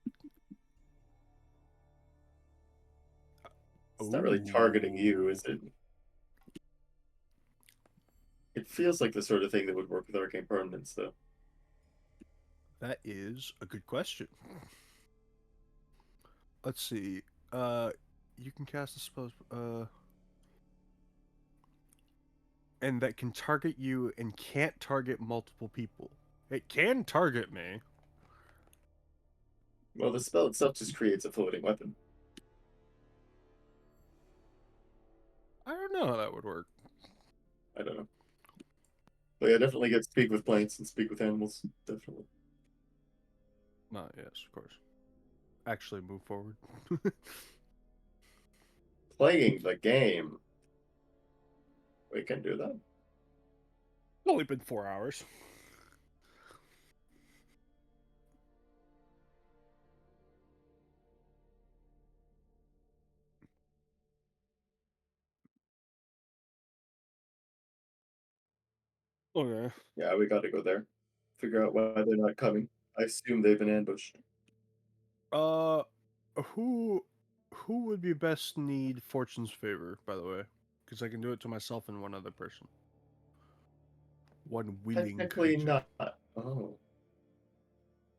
It's not really targeting you, is it? It feels like the sort of thing that would work with arcane permanence, though. That is a good question. Let's see. You can cast a spell. And that can target you and can't target multiple people. It can target me. Well, the spell itself just creates a floating weapon. I don't know how that would work. I don't know. But yeah, definitely get speak with plants and speak with animals. Definitely. Yes, of course. Actually, move forward. Playing the game. We can do that. It's only been 4 hours. Okay. Yeah, we got to go there. Figure out why they're not coming. I assume they've been ambushed. Who would be best need Fortune's favor, by the way? Because I can do it to myself and one other person. One willing Technically creature. not. Oh.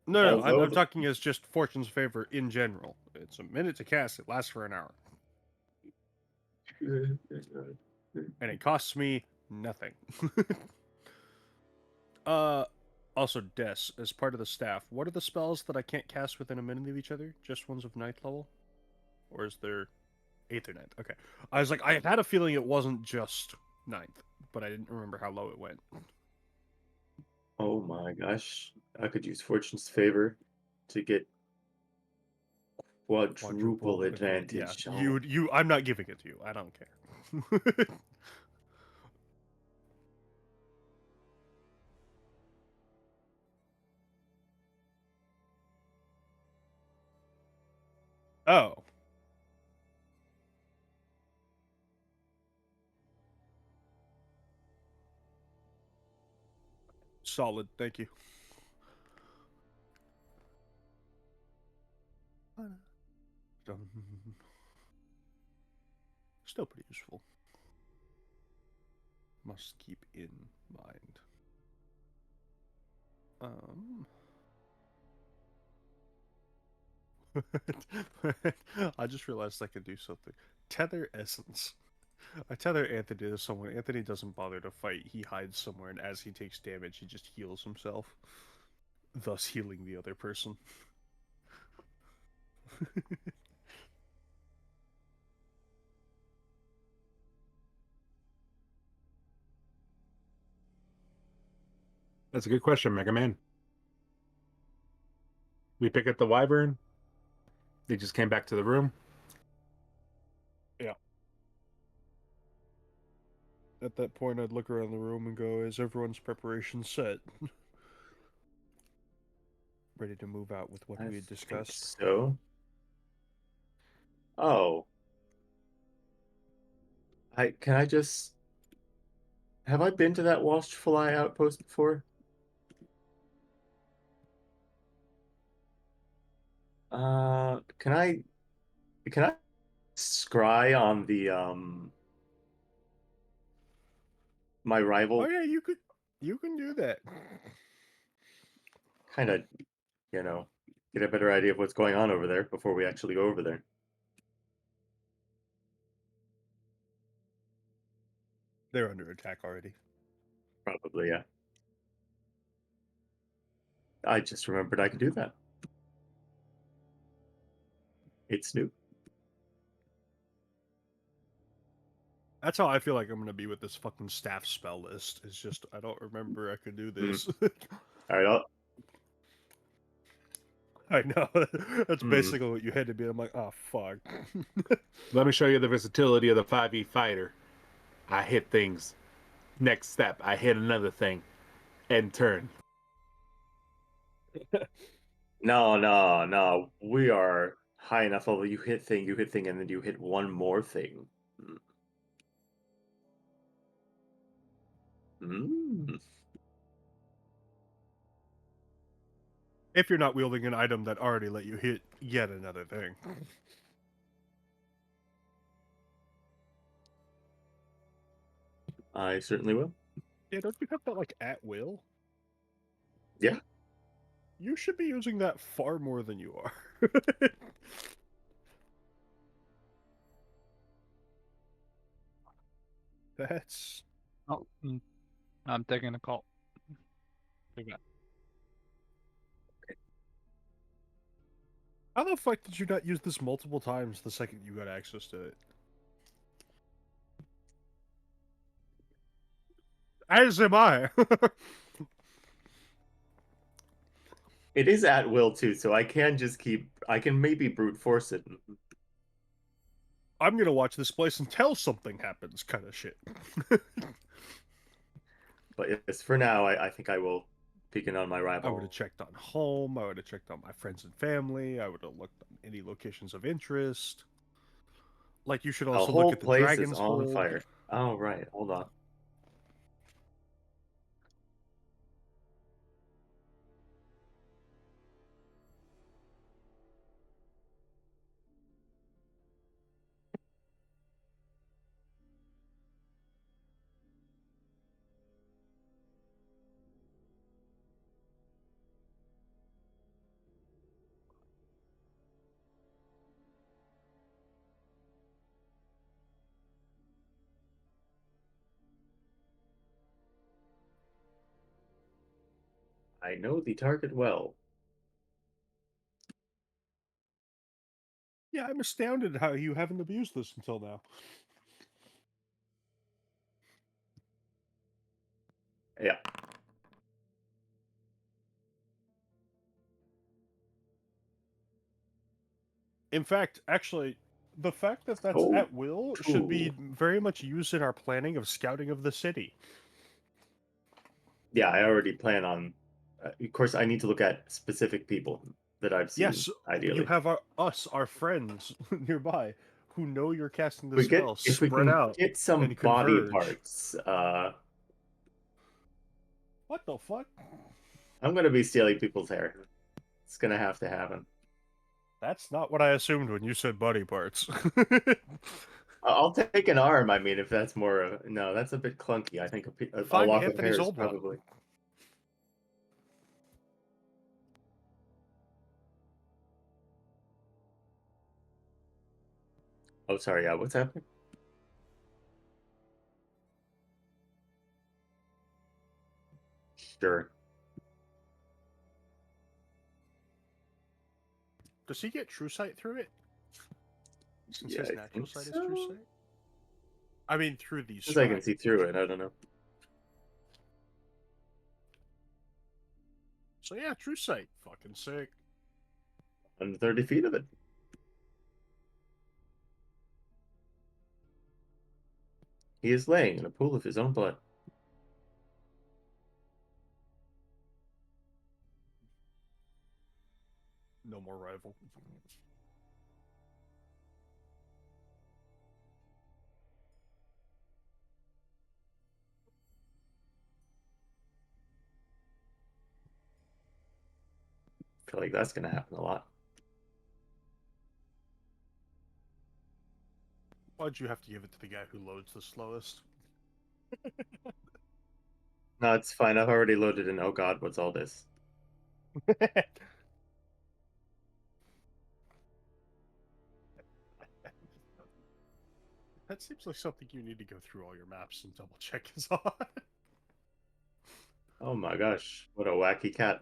No, I'm Although talking as just Fortune's favor in general. It's a minute to cast. It lasts for an hour. And it costs me nothing. Also, Des, as part of the staff, what are the spells that I can't cast within a minute of each other? Just ones of 9th level? Or is there 8th or 9th? Okay. I was like, I had a feeling it wasn't just 9th, but I didn't remember how low it went. Oh my gosh. I could use Fortune's favor to get quadruple Yeah, advantage. Oh, I'm not giving it to you. I don't care. Oh. Solid, thank you. Still pretty useful. Must keep in mind. I just realized I could do something. Tether Essence. I tether Anthony to someone. Anthony doesn't bother to fight. He hides somewhere, and as he takes damage, he just heals himself, thus healing the other person. That's a good question, Mega Man. We pick up the wyvern. They just came back to the room. Yeah. At that point, I'd look around the room and go, is everyone's preparation set? Ready to move out with what I we had think discussed? so. Oh. Can I just... Have I been to that Watchful outpost before? Can I scry on the my rival? Oh yeah, you can do that. Kind of, get a better idea of what's going on over there before we actually go over there. They're under attack already. Probably, yeah. I just remembered I could do that. It's new. That's how I feel like I'm gonna be with this fucking staff spell list. It's just I don't remember I could do this. All right, I know. That's basically what you had to be. I'm like, oh fuck. Let me show you the versatility of the 5e fighter. I hit things. Next step, I hit another thing. End turn. No. We are high enough level. You hit thing, and then you hit one more thing. If you're not wielding an item that already let you hit yet another thing. I certainly will. Yeah, don't you have that like at will? Yeah. You should be using that far more than you are. That's... Oh, I'm taking a call. How the fuck did you not use this multiple times the second you got access to it? As am I. It is at will too, so I can maybe brute force it. I'm gonna watch this place until something happens, kind of shit. But yes, for now, I think I will peek in on my I rival. would have checked on home. I would have checked on my friends and family. I would have looked on any locations of interest. Like, you should The also whole look at the place is Dragon's on Hold. fire. Oh, right. Hold on. I know the target well. Yeah, I'm astounded how you haven't abused this until now. Yeah. In fact, actually, the fact that that's Oh, at will should be cool. very much used in our planning of scouting of the city. Yeah, I already plan on. Of course, I need to look at specific people that I've seen. Yes, ideally, you have our friends nearby, who know you're casting the we spell, get if we spread can out get some and body converge. parts. What the fuck? I'm gonna be stealing people's hair. It's gonna have to happen. That's not what I assumed when you said body parts. I'll take an arm. I mean, if that's more. No, that's a bit clunky. I think a Find lock of Anthony's hair is old one. probably. Oh, sorry. Yeah, what's happening? Sure. Does he get true sight through it? Since Yeah, his I natural think sight is so. true sight? I mean, through these. Because I can see through it. I don't know. So yeah, true sight. Fucking sick. 130 feet of it. He is laying in a pool of his own blood. No more rival. I feel like that's gonna happen a lot. Why'd you have to give it to the guy who loads the slowest? No, it's fine. I've already loaded in. Oh God, what's all this? That seems like something you need to go through all your maps and double check is on. Oh my gosh, what a wacky cat.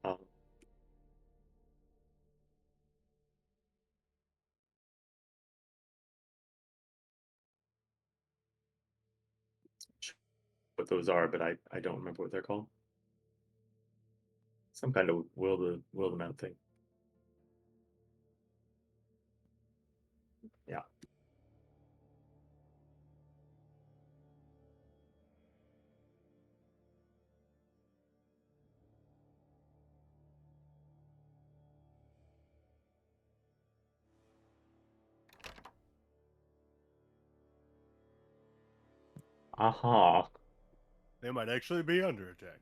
Um, what those are, but I don't remember what they're called. Some kind of will the mount thing. Yeah. Aha. They might actually be under attack.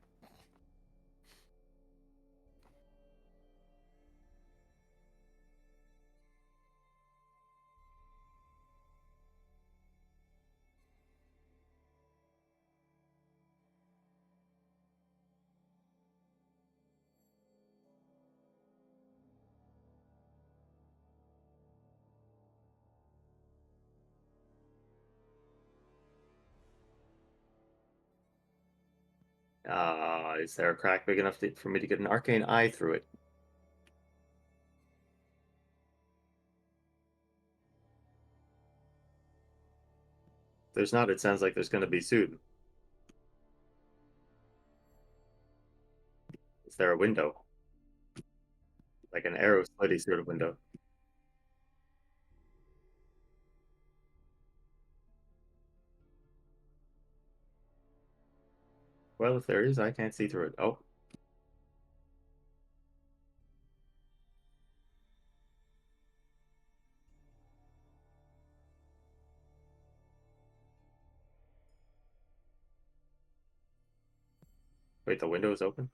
Is there a crack big enough for me to get an arcane eye through it? If there's not, it sounds like there's going to be soon. Is there a window? Like an arrow slitty sort of window? Well, if there is, I can't see through it. Oh. Wait, the window is open?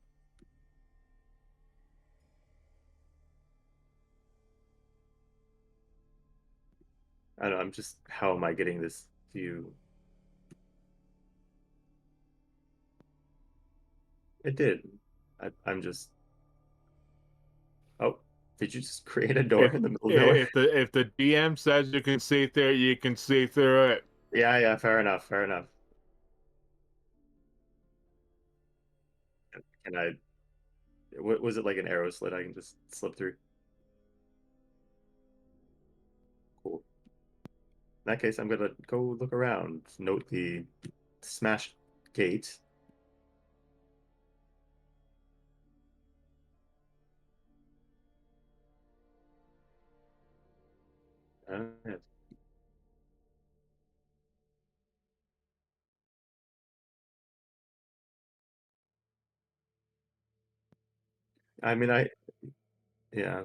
I don't know, I'm just, how am I getting this view? It did. I'm just, oh, did you just create a door in the middle of nowhere? If the DM says you can see through it, you can see through it. Yeah, fair enough, fair enough. Can I, What was it, like an arrow slit? I can just slip through. Cool. In that case, I'm gonna go look around. Note the smashed gate. Yeah. I mean, yeah.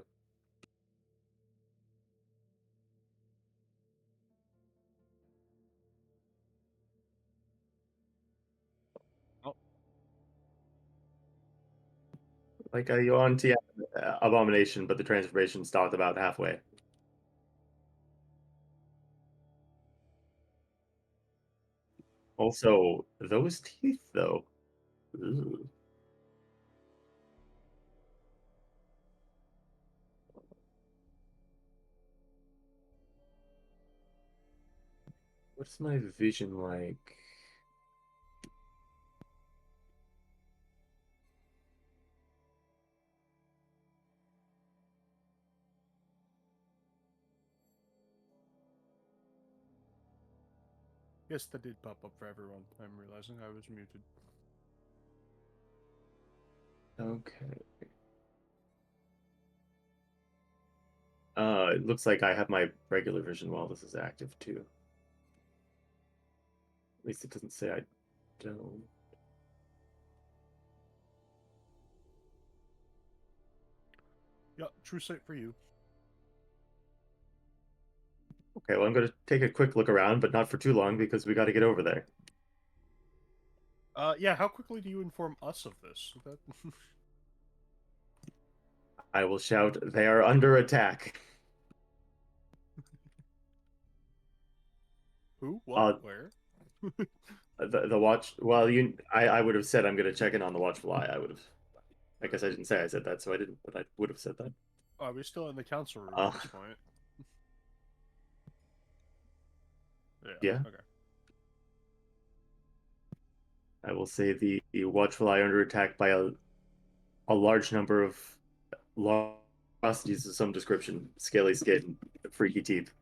Oh. Like a Yuan Ti abomination, but the transformation stopped about halfway. Also, those teeth, though. Ooh. What's my vision like? Yes, that did pop up for everyone. I'm realizing I was muted. Okay. It looks like I have my regular vision while this is active too. At least it doesn't say I don't. Yeah, true sight for you. Okay, well, I'm going to take a quick look around, but not for too long because we got to get over there. Yeah, how quickly do you inform us of this? That... I will shout, "They are under attack." Who? What? Where? The watch. Well, I would have said I'm going to check in on the Watchful Eye. I would have. I guess I didn't say I said that, so I didn't. But I would have said that. Are we still in the council room Uh, at this point? Yeah. Okay. I will say the Watchful Eye are under attack by a large number of monstrosities of some description, scaly skin, freaky teeth.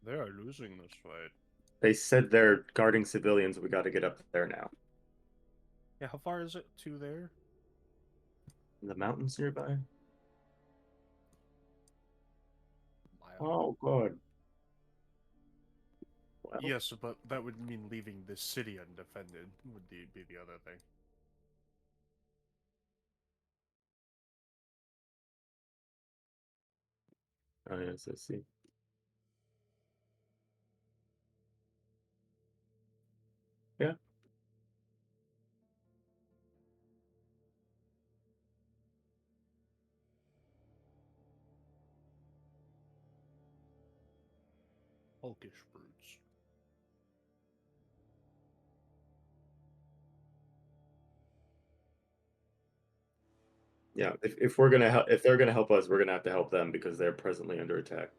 They are losing this fight. They said they're guarding civilians. We got to get up there now. Yeah, how far is it to there? The mountains nearby. Mile. Oh, God. Well, Yes, but that would mean leaving the city undefended, would be the other thing. oh, yes, I see. Yeah. Hulkish brutes. Yeah, if we're gonna help, if they're gonna help us, we're gonna have to help them because they're presently under attack.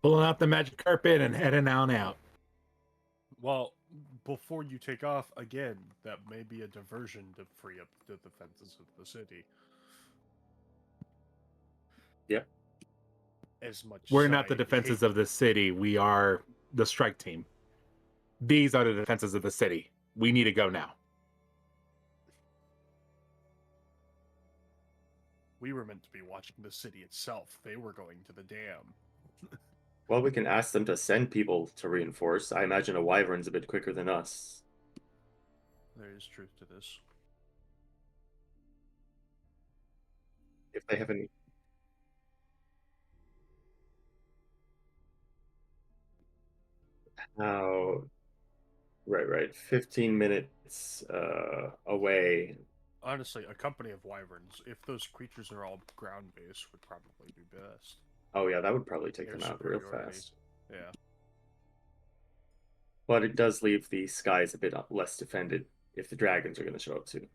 Pulling out the magic carpet and heading on out. Well, before you take off, again, that may be a diversion to free up the defenses of the city. Yeah. As much We're as not the I defenses hate... of the city. We are the strike team. These are the defenses of the city. We need to go now. We were meant to be watching the city itself. They were going to the dam. Well, we can ask them to send people to reinforce. I imagine a wyvern's a bit quicker than us. There is truth to this. If they have any. Oh, right. 15 minutes away. Honestly, a company of wyverns, if those creatures are all ground-based, would probably be best. Oh yeah, that would probably take air them out real superiority. fast. Yeah. But it does leave the skies a bit less defended if the dragons are going to show up too.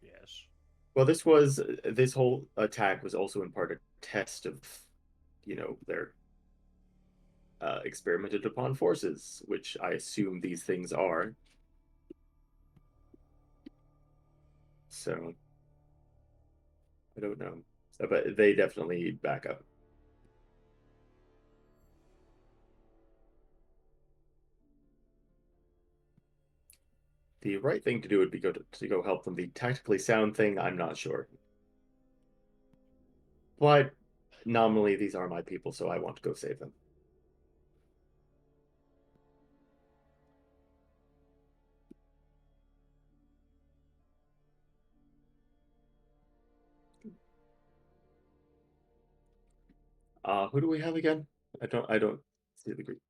Yes. Well, this whole attack was also in part a test of, their experimented upon forces, which I assume these things are. So I don't know, but they definitely back up. The right thing to do would be to go help them. The tactically sound thing, I'm not sure. But nominally, these are my people, so I want to go save them. Who do we have again? I don't see the group.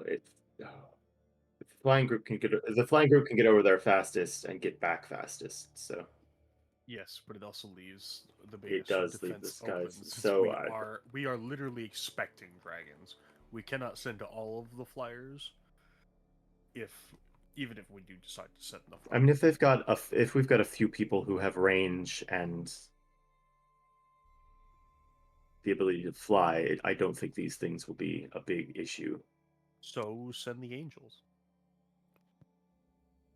It's the flying group can get over there fastest and get back fastest. So Yes, but it also leaves the it biggest does leave the defense skies. open since So we are literally expecting dragons. We cannot send all of the flyers even if we do decide to send the I mean, if we've got a few people who have range and the ability to fly, I don't think these things will be a big issue. So send the angels.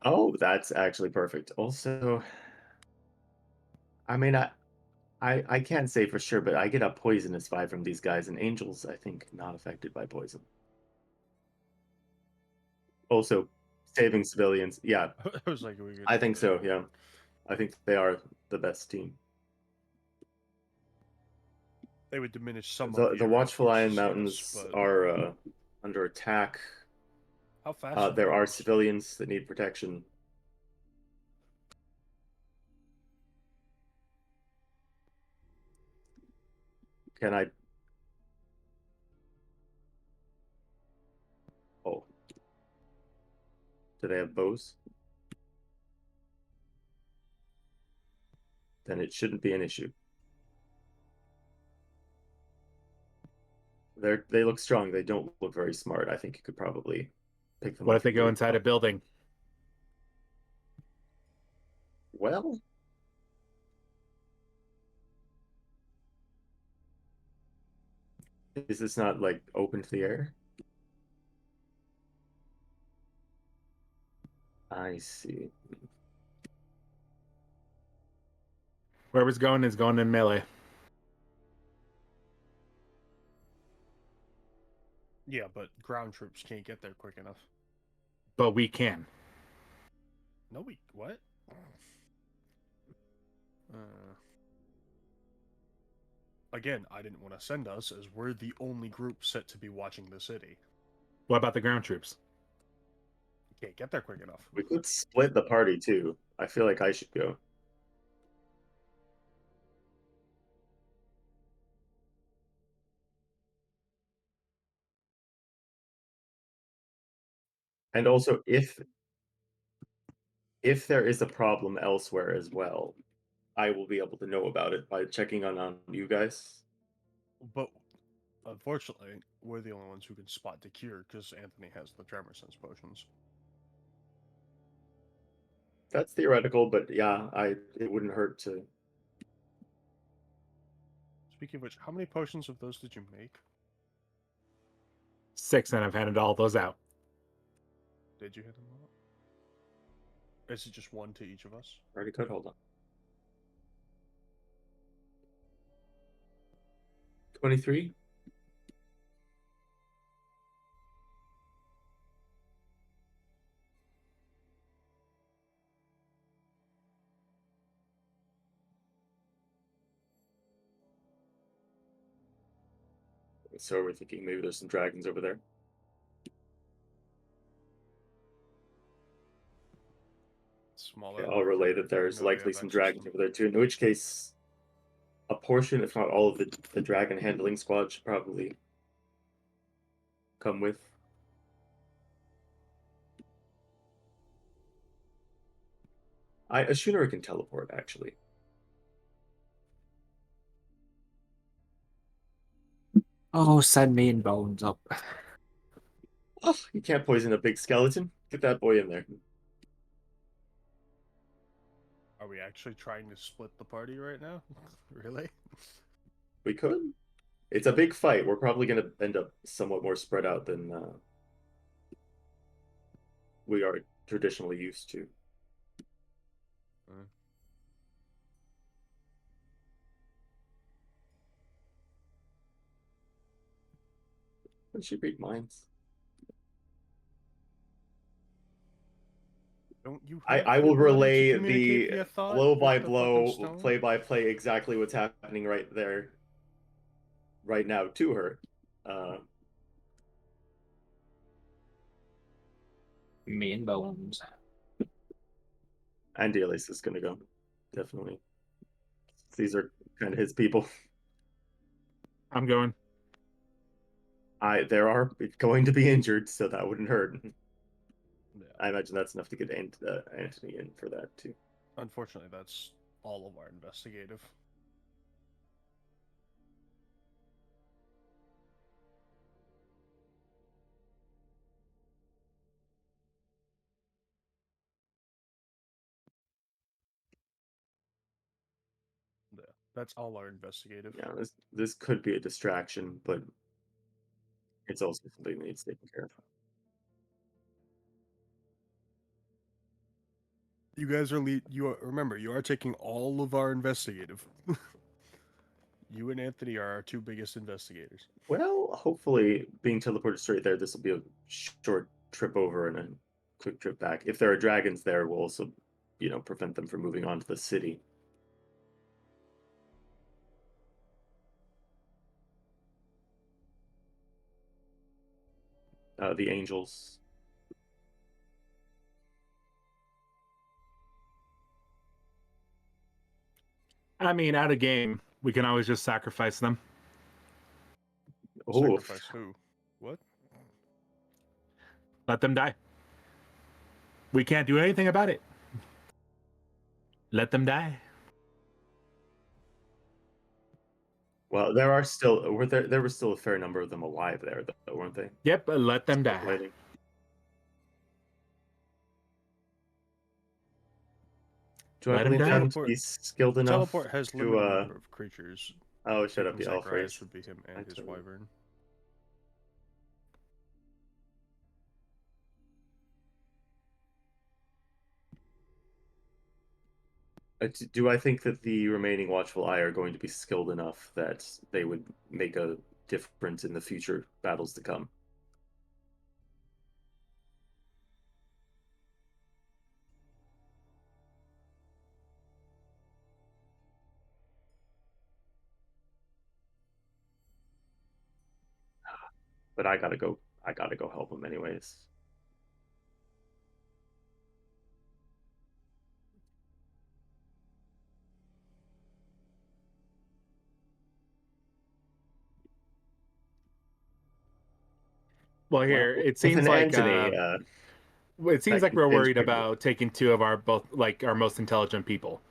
Oh, that's actually perfect. Also, I mean, I can't say for sure, but I get a poisonous vibe from these guys, and angels, I think, not affected by poison. Also, saving civilians. Yeah, I was like, we could, I think so. Yeah, I think they are the best team. They would diminish some of The area Watchful Iron forces, Mountains yes, but are under attack. how fast? There are civilians that need protection. Can I? Oh, do they have bows? Then it shouldn't be an issue. They look strong. They don't look very smart. I think you could probably pick them What up if they and go move inside a up. building? Well, is this not like open to the air? I see. Whoever's going is going in melee. Yeah, but ground troops can't get there quick enough. But we can. No, what? Again, I didn't want to send us, as we're the only group set to be watching the city. What about the ground troops? Can't get there quick enough. We could split the party too. I feel like I should go. And also, if there is a problem elsewhere as well, I will be able to know about it by checking on you guys. But unfortunately, we're the only ones who can spot the cure because Anthony has the tremor sense potions. That's theoretical, but yeah, it wouldn't hurt to. Speaking of which, how many potions of those did you make? 6, and I've handed all those out. Did you hit them all? Is it just one to each of us? Already could hold on. 23. So we're thinking maybe there's some dragons over there. smaller. I'll relay that there's No, we likely have some access dragons to over there too. In which case, a portion, if not all of the dragon handling squad should probably come with. A Schooner can teleport, actually. Oh, send me in bones up. Oh, you can't poison a big skeleton. Get that boy in there. Are we actually trying to split the party right now? Really? We could. It's a big fight. We're probably going to end up somewhat more spread out than we are traditionally used to. Can she read minds? Don't you? I have will the ability to relay communicate the via thought blow with by the fucking blow, stone? play by play, exactly what's happening right there, right now to her. Me in bones. Andelias is going to go. Definitely. These are kind of his people. I'm going. There are going to be injured, so that wouldn't hurt. Yeah. I imagine that's enough to get Anthony in for that too. Unfortunately, that's all of our investigative. Yeah, that's all our investigative. Yeah, this could be a distraction, but it's also something that needs taken care of. You guys are remember, you are taking all of our investigative. You and Anthony are our two biggest investigators. Well, hopefully, being teleported straight there, this will be a short trip over and a quick trip back. If there are dragons there, we'll also, prevent them from moving on to the city. The angels. I mean, out of game, we can always just sacrifice them. Oh, Sacrifice who? What? Let them die. We can't do anything about it. Let them die. well, there were still a fair number of them alive there, though, weren't they? Yep, let them die. Circulating. Do I Let 'em believe die. them to be skilled enough Teleport has limited to number of creatures. Oh, shut up, Taking the elf Zakarias race. would be him I and his totally- wyvern. Do I think that the remaining Watchful Eye are going to be skilled enough that they would make a difference in the future battles to come? But I gotta go. I gotta go help them anyways. Well, here Well, it with seems an like Antony, it seems that like we're can change worried quickly. about taking two of our most intelligent people.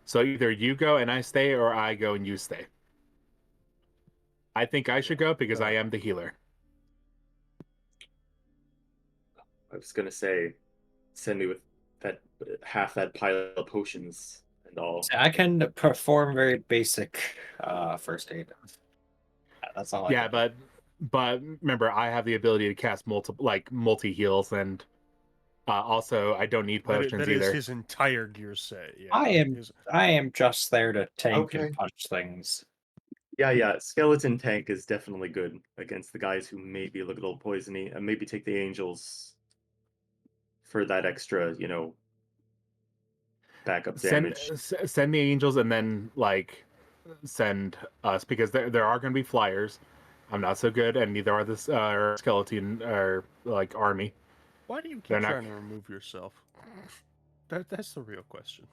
So either you go and I stay, or I go and you stay. I think I should go because I am the healer. I was gonna say, send me with that half that pile of potions and all. I can perform very basic first aid. That's all I Yeah, can do. but remember, I have the ability to cast multi heals, and also I don't need potions That is either. his entire gear set. Yeah, I am just there to tank Okay. and punch things. Yeah. Skeleton tank is definitely good against the guys who maybe look a little poisony, and maybe take the angels for that extra, backup damage. Send the angels, and then send us, because there are going to be flyers. I'm not so good, and neither are this skeleton or army. Why do you They're keep not- trying to remove yourself? That's the real question.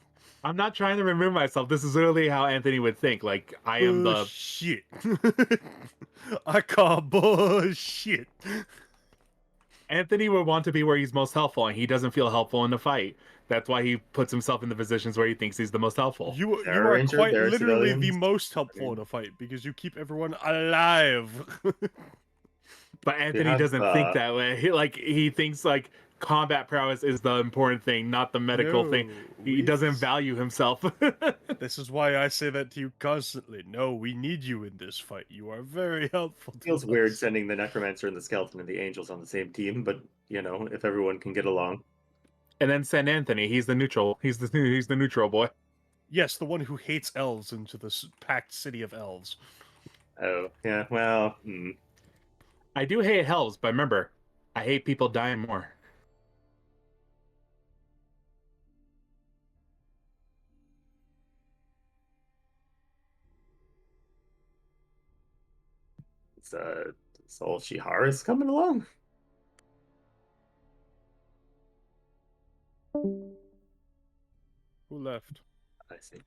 I'm not trying to remove myself. This is literally how Anthony would think. Like, I am the... Bullshit. I call bullshit. Anthony would want to be where he's most helpful, and he doesn't feel helpful in the fight. That's why he puts himself in the positions where he thinks he's the most helpful. You There are are injured, quite there are literally the civilians. most helpful in a fight because you keep everyone alive. But Anthony have, doesn't think that way. He thinks like combat prowess is the important thing, not the medical thing. He doesn't value himself. This is why I say that to you constantly. No, we need you in this fight. You are very helpful to Feels us. weird sending the Necromancer and the Skeleton and the Angels on the same team, but you know, if everyone can get along. And then send Anthony. He's the neutral. He's the neutral boy. Yes, the one who hates elves into this packed city of elves. Oh, yeah, well, I do hate elves, but remember, I hate people dying more. It's all Shihara's coming along. Who left? I see.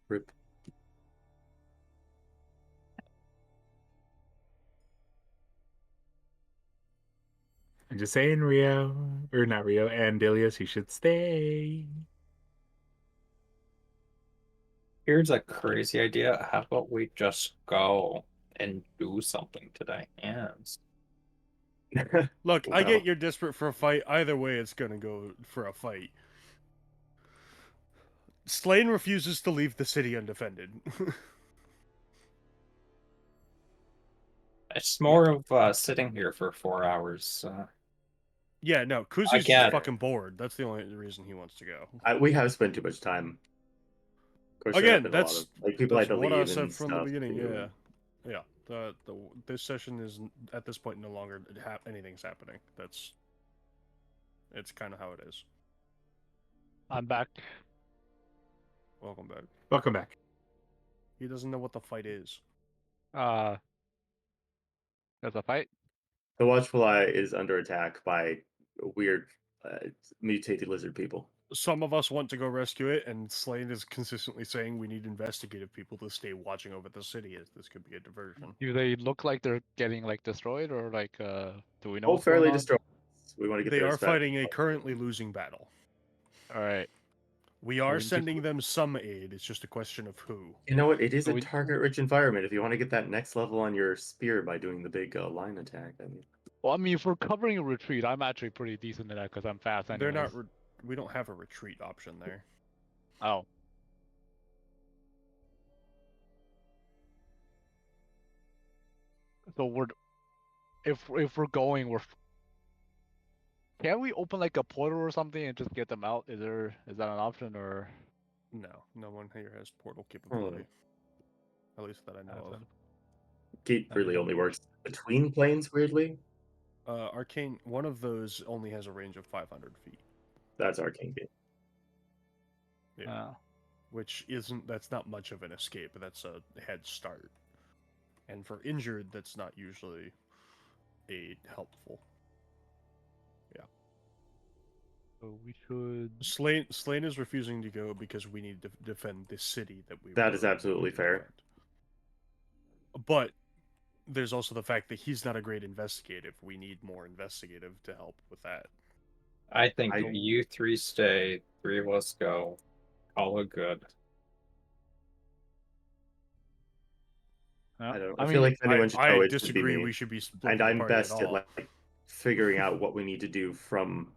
Rip. I'm just saying, Rio, or not Rio, Andelias, you should stay. Here's a crazy idea. How about we just go and do something today? Yes. Look, I Wow. get you're desperate for a fight. Either way, it's gonna go for a fight. Slane refuses to leave the city undefended. It's more of sitting here for 4 hours. Yeah, no, KuZii's I just get it. fucking bored. That's the only reason he wants to go. We have spent too much time. Of course, there have Again, been a lot that's of, like, people had that's to what I leave said and from the stuff, beginning. too. Yeah. This session is at this point no longer anything's happening. It's kind of how it is. I'm back. Welcome back. Welcome back. He doesn't know what the fight is. There's a fight. The Watchful Eye is under attack by weird mutated lizard people. Some of us want to go rescue it, and Slane is consistently saying we need investigative people to stay watching over the city, as this could be a diversion. Do they look like they're getting like destroyed, or like do we know Oh, what's going fairly on? destroyed. We want to get They there are as fast fighting as a currently losing battle. All right. We are we just- sending them some aid. It's just a question of who. You know what? It is So a we- target-rich environment. If you want to get that next level on your spear by doing the big line attack, I mean, Well, I mean, if we're covering a retreat, I'm actually pretty decent at that because I'm fast. They're Anyways. not. We don't have a retreat option there. Oh. So if we're going, can we open like a portal or something and just get them out? Is that an option or? No one here has portal capability. At least that I know of. Gate really only works between planes, weirdly. Arcane, one of those only has a range of 500 feet. That's Arcane Gate. Yeah. That's not much of an escape, but that's a head start. And for injured, that's not usually helpful. Yeah. So we should. Slane is refusing to go because we need to defend this city That is absolutely fair. But there's also the fact that he's not a great investigative. We need more investigative to help with that. I think you three stay, 3 of us go. Call it good. I don't. I I feel mean, like if anyone should go, I it should be disagree. me. We should be splitting And the I'm party at best at all. like figuring out what we need to do from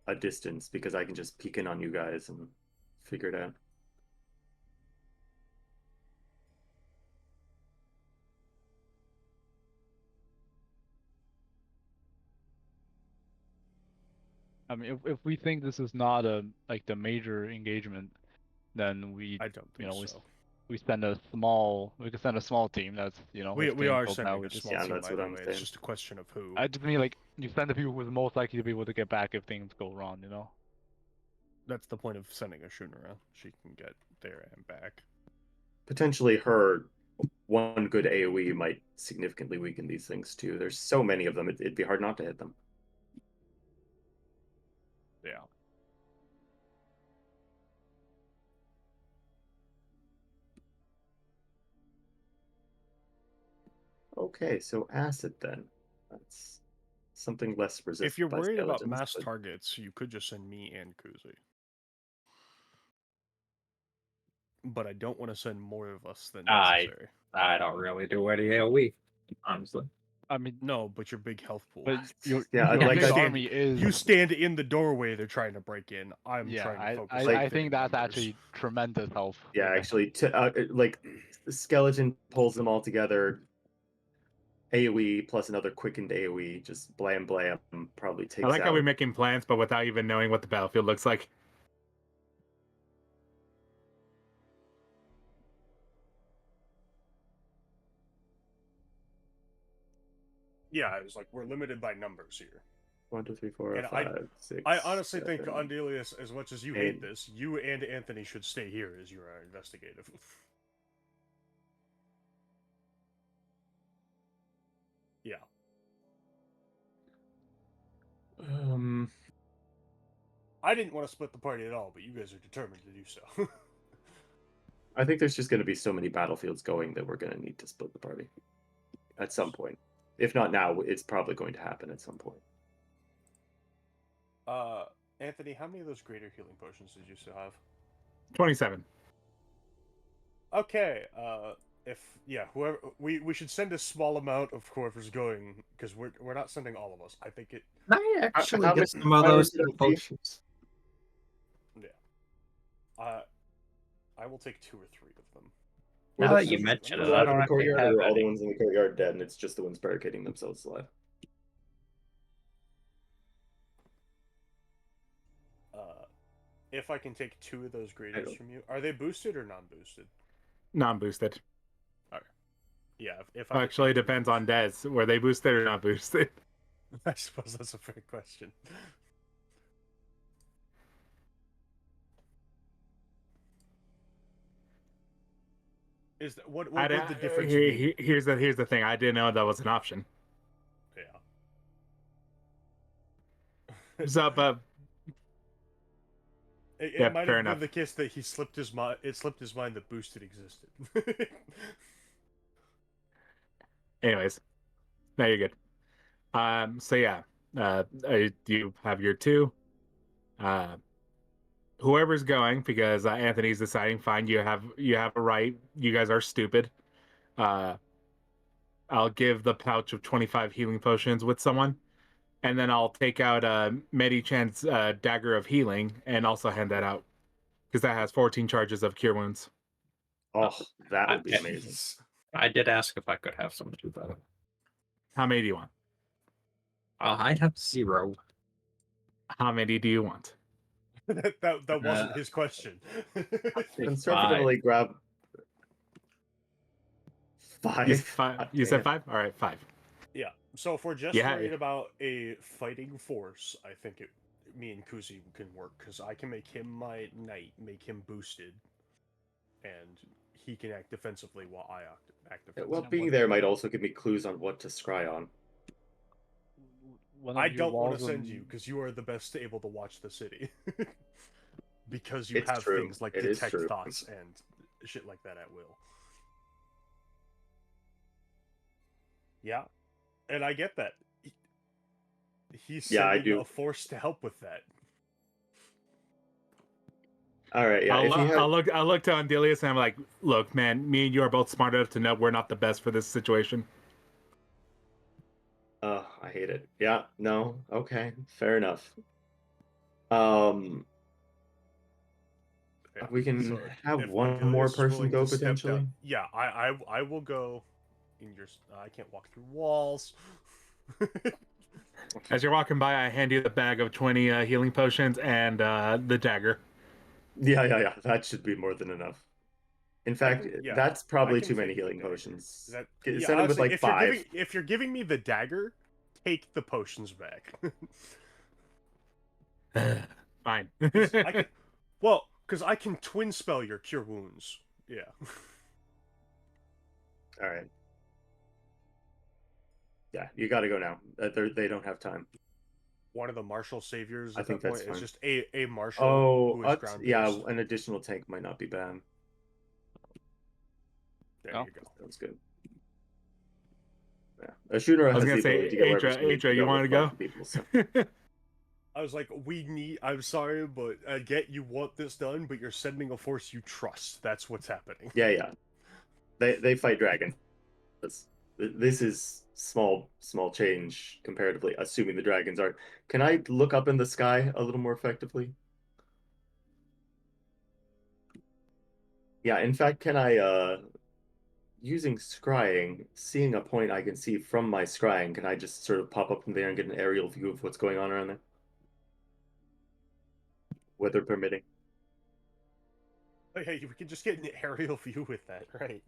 a distance because I can just peek in on you guys and figure it out. I mean, if we think this is not like the major engagement, then we I don't think so. we send a small. We can send a small team. That's We if are Kane goes sending now, we a just. small Yeah, team that's what either I'm way. saying. It's just a question of who. I just mean like you send the people who's most likely to be able to get back if things go wrong. You know. That's the point of sending a Shunara. She can get there and back. Potentially her one good AoE might significantly weaken these things too. There's so many of them, it'd be hard not to hit them. Yeah. Okay, so acid then. That's something less resistant. If you're by worried about skeletons, mass but- targets, you could just send me and KuZii. But I don't want to send more of us than necessary. I don't really do any AoE, honestly. I mean, No, but your big health pool. but your, Yeah, your like big I- army is. You stand in the doorway, they're trying to break in. I'm Yeah, trying to I, focus I, on I getting think that's numbers. actually tremendous help. Yeah, actually, like the skeleton pulls them all together. AoE plus another quickened AoE, just blam blam, probably takes I like out. how we're making plans, but without even knowing what the battlefield looks like. Yeah, I was like, we're limited by numbers here. 1, 2, 3, 4, And 5, 6. I honestly think, 7. Andelias, as much as you hate 8. this, you and Anthony should stay here as you are investigative. Yeah. I didn't want to split the party at all, but you guys are determined to do so. I think there's just going to be so many battlefields going that we're going to need to split the party at some point. If not now, it's probably going to happen at some point. Anthony, how many of those greater healing potions did you still have? 27. Okay, whoever we should send a small amount of whoever's going, because we're not sending all of us. I think it. I actually how get many some of those fires little would it be? potions. I will take 2 or 3 of them. Now Were that the you ones mention it, alive I in don't the actually courtyard, have or were all the any. ones in the courtyard dead, and it's just the ones barricading themselves alive? If I can take 2 of those graders from you, are they boosted or non-boosted? Non-boosted. Yeah, if I could Actually, it take 2 of depends those. on Dez. Were they boosted or not boosted? I suppose that's a fair question. Is that what would the difference be? Here's the thing. I didn't know that was an option. Yeah. So, but It yeah, might fair have enough. been the case that he slipped his mind. It slipped his mind that boosted existed. Anyways, now you're good. So yeah, you have your 2. Whoever's going, because Anthony's deciding. Fine, you have a right. You guys are stupid. I'll give the pouch of 25 healing potions with someone, and then I'll take out Medichan's dagger of healing and also hand that out, because that has 14 charges of cure wounds. Oh, that would be I- amazing. I did ask if I could have some too, though. How many do you want? I have 0. How many do you want? that wasn't his question. Conservatively grab 5. You said 5? All right, 5. Yeah. So if we're just Yeah. worried about a fighting force, I think me and KuZii can work, because I can make him my knight, make him boosted, and he can act defensively while I act defensively. Well, being there might also give me clues on what to scry on. I don't want to send you, because you are the best able to watch the city. Because you It's have true. things like It is detect true. thoughts and shit like that at will. Yeah, and I get that. He's Yeah, I sending do. a force to help with that. All right, yeah. I'll look to Andelias and I'm like, look, man, me and you are both smart enough to know we're not the best for this situation. I hate it. Yeah, no, okay, fair enough. We can So have if one Andelias more is person willing go to step potentially. down- Yeah, I will go. In your, I can't walk through walls. As you're walking by, I hand you the bag of 20 healing potions and the dagger. Yeah. That should be more than enough. In fact, yeah, that's probably I can too many take the healing dagger. potions. Send him with honestly, like 5. If you're giving me the dagger, take the potions back. Fine. Because I can twin spell your cure wounds. Yeah. All right. Yeah, you got to go now. They don't have time. One of the martial saviors I at think that point that's is fine. just a martial Oh, who is ground yeah, based. an additional tank might not be bad. There Oh. you go. Sounds good. A shooter I was has gonna the ability say, to get wherever Adra, it's Adra, you want to with go? multiple people, so. I was like, I'm sorry, but I get you want this done, but you're sending a force you trust. That's what's happening. Yeah. They fight dragons. This is small change comparatively, assuming the dragons are. Can I look up in the sky a little more effectively? Yeah, in fact, can I using scrying, seeing a point I can see from my scrying, can I just sort of pop up from there and get an aerial view of what's going on around there? Weather permitting. Oh, hey, we can just get an aerial view with that, right?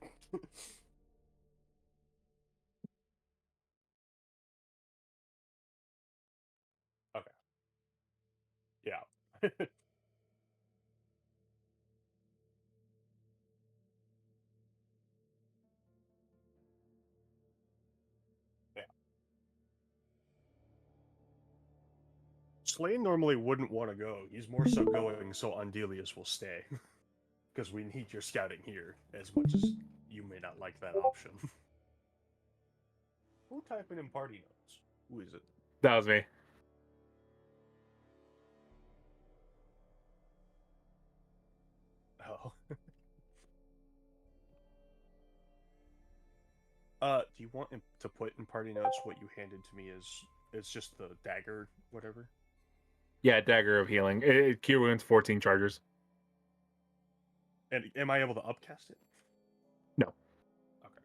Okay. Yeah. Yeah. Slane normally wouldn't want to go. He's more so going so Andelias will stay. Because we need your scouting here, as much as you may not like that option. Who typing in party notes? Who is it? That was me. Oh. Do you want him to put in party notes what you handed to me as it's just the dagger, whatever? Yeah, Dagger of Healing. It cure wounds 14 chargers. And am I able to upcast it? No. Okay.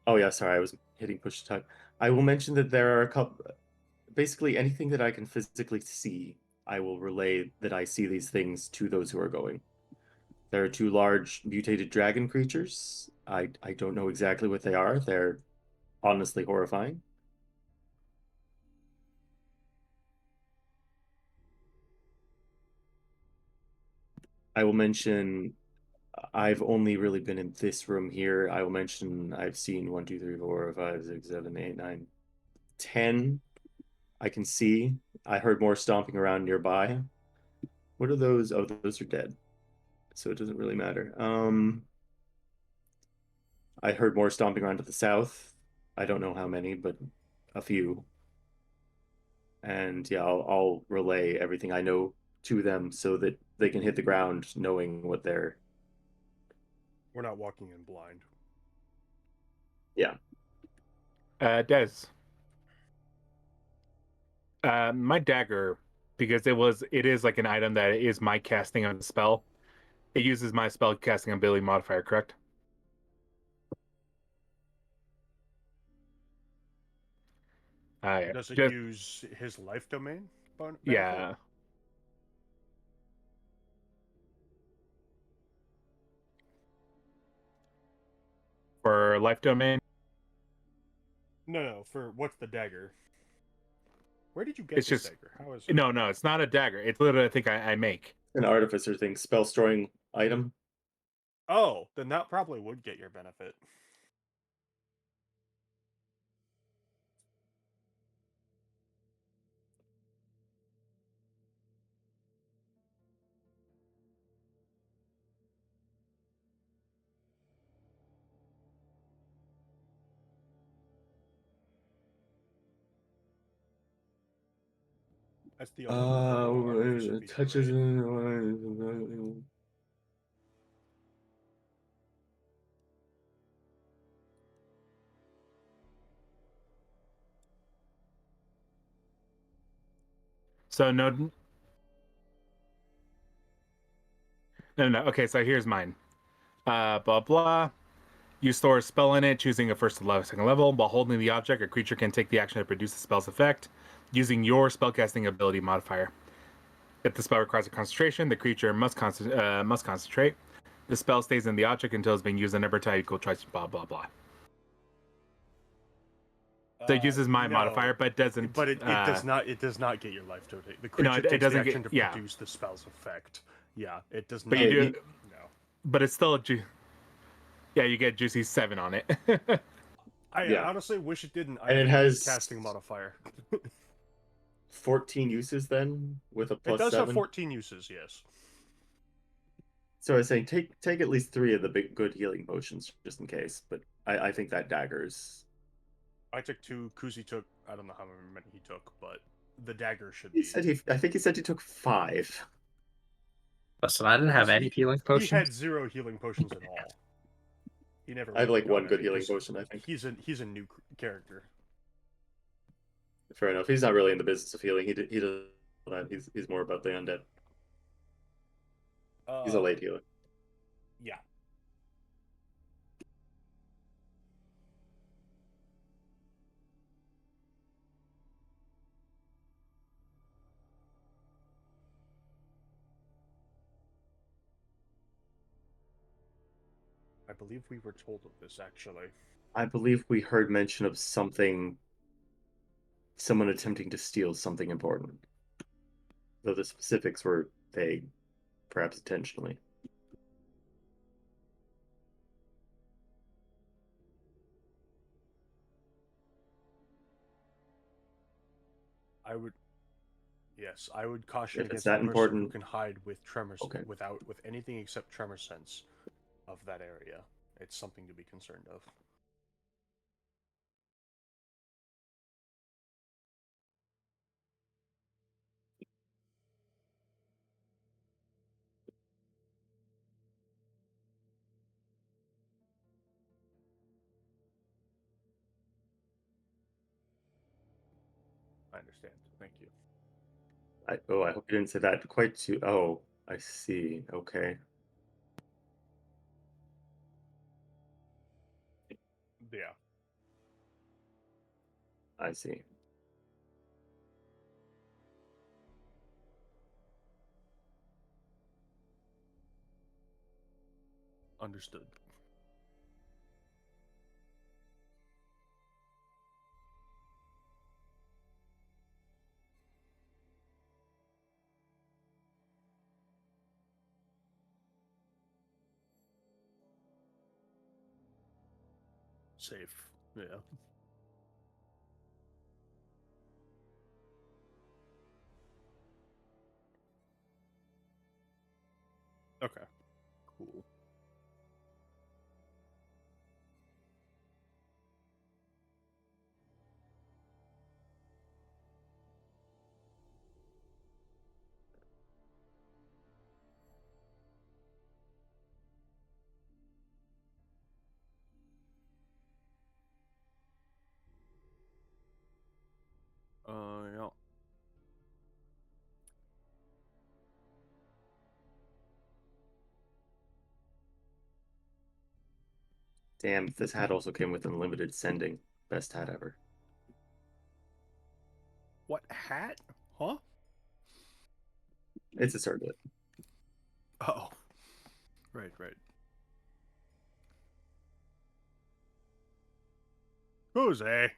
Oh yeah, sorry, I was hitting push to type. I will mention that there are a couple. Basically, anything that I can physically see, I will relay that I see these things to those who are going. There are 2 large mutated dragon creatures. I don't know exactly what they are. They're honestly horrifying. I will mention I've only really been in this room here. I will mention I've seen 1, 2, 3, 4, 5, 6, 7, 8, 9, 10. I can see. I heard more stomping around nearby. What are those? Oh, those are dead. So it doesn't really matter. I heard more stomping around to the south. I don't know how many, but a few. And yeah, I'll relay everything I know to them so that they can hit the ground knowing what they're. We're not walking in blind. Yeah. Des. My dagger, because it is like an item that is my casting of the spell. It uses my spell casting ability modifier, correct? Yeah. Does it use his life domain benefit? Yeah. For life domain? No, for what's the dagger? Where did you get It's this just dagger? How is it? no, it's not a dagger. It's literally a thing I make. An artificer thing, spell storing item. Oh, then that probably would get your benefit. That's the only thing Touches. So no. Okay, so here's mine. Blah blah. You store a spell in it, choosing a first to second level. While holding the object, a creature can take the action to produce the spell's effect using your spellcasting ability modifier. If the spell requires a concentration, the creature must concentrate. The spell stays in the object until it's being used a number of times equal twice. Blah blah blah. So it uses my modifier, but doesn't. But it does not. It does not get your life total. The creature No, it takes doesn't the action get- to yeah. produce the spell's effect. Yeah, it does not. But you do. No. But it's still yeah, you get juicy 7 on it. I Yeah. honestly wish it didn't. I And it hate has- casting modifier. 14 uses then with a It plus does have 7? 14 uses, yes. So I was saying take at least 3 of the big good healing potions just in case, but I think that dagger's. I took 2. KuZii took, I don't know how many he took, but the dagger should He be. said I think he said he took 5. Listen, I didn't have any healing He potions. had 0 healing potions at all. He never. I have like really one got good any, healing 'cause potion, I think. He's a new character. Fair enough. He's not really in the business of healing. He does that. He's more about the undead. He's a late healer. Yeah. I believe we were told of this actually. I believe we heard mention of something. Someone attempting to steal something important. Though the specifics were vague, perhaps intentionally. I would caution If it's against a that person important- who can hide with tremors Okay. with anything except tremor sense of that area. It's something to be concerned of. I understand. Thank you. I hope you didn't say that quite too. Oh, I see. Okay. Yeah. I see. Understood. Safe. Yeah. Okay. Cool. Yeah. Damn, this hat also came with unlimited sending. Best hat ever. What hat? Huh? It's a circlet. Oh. Right. KuZii.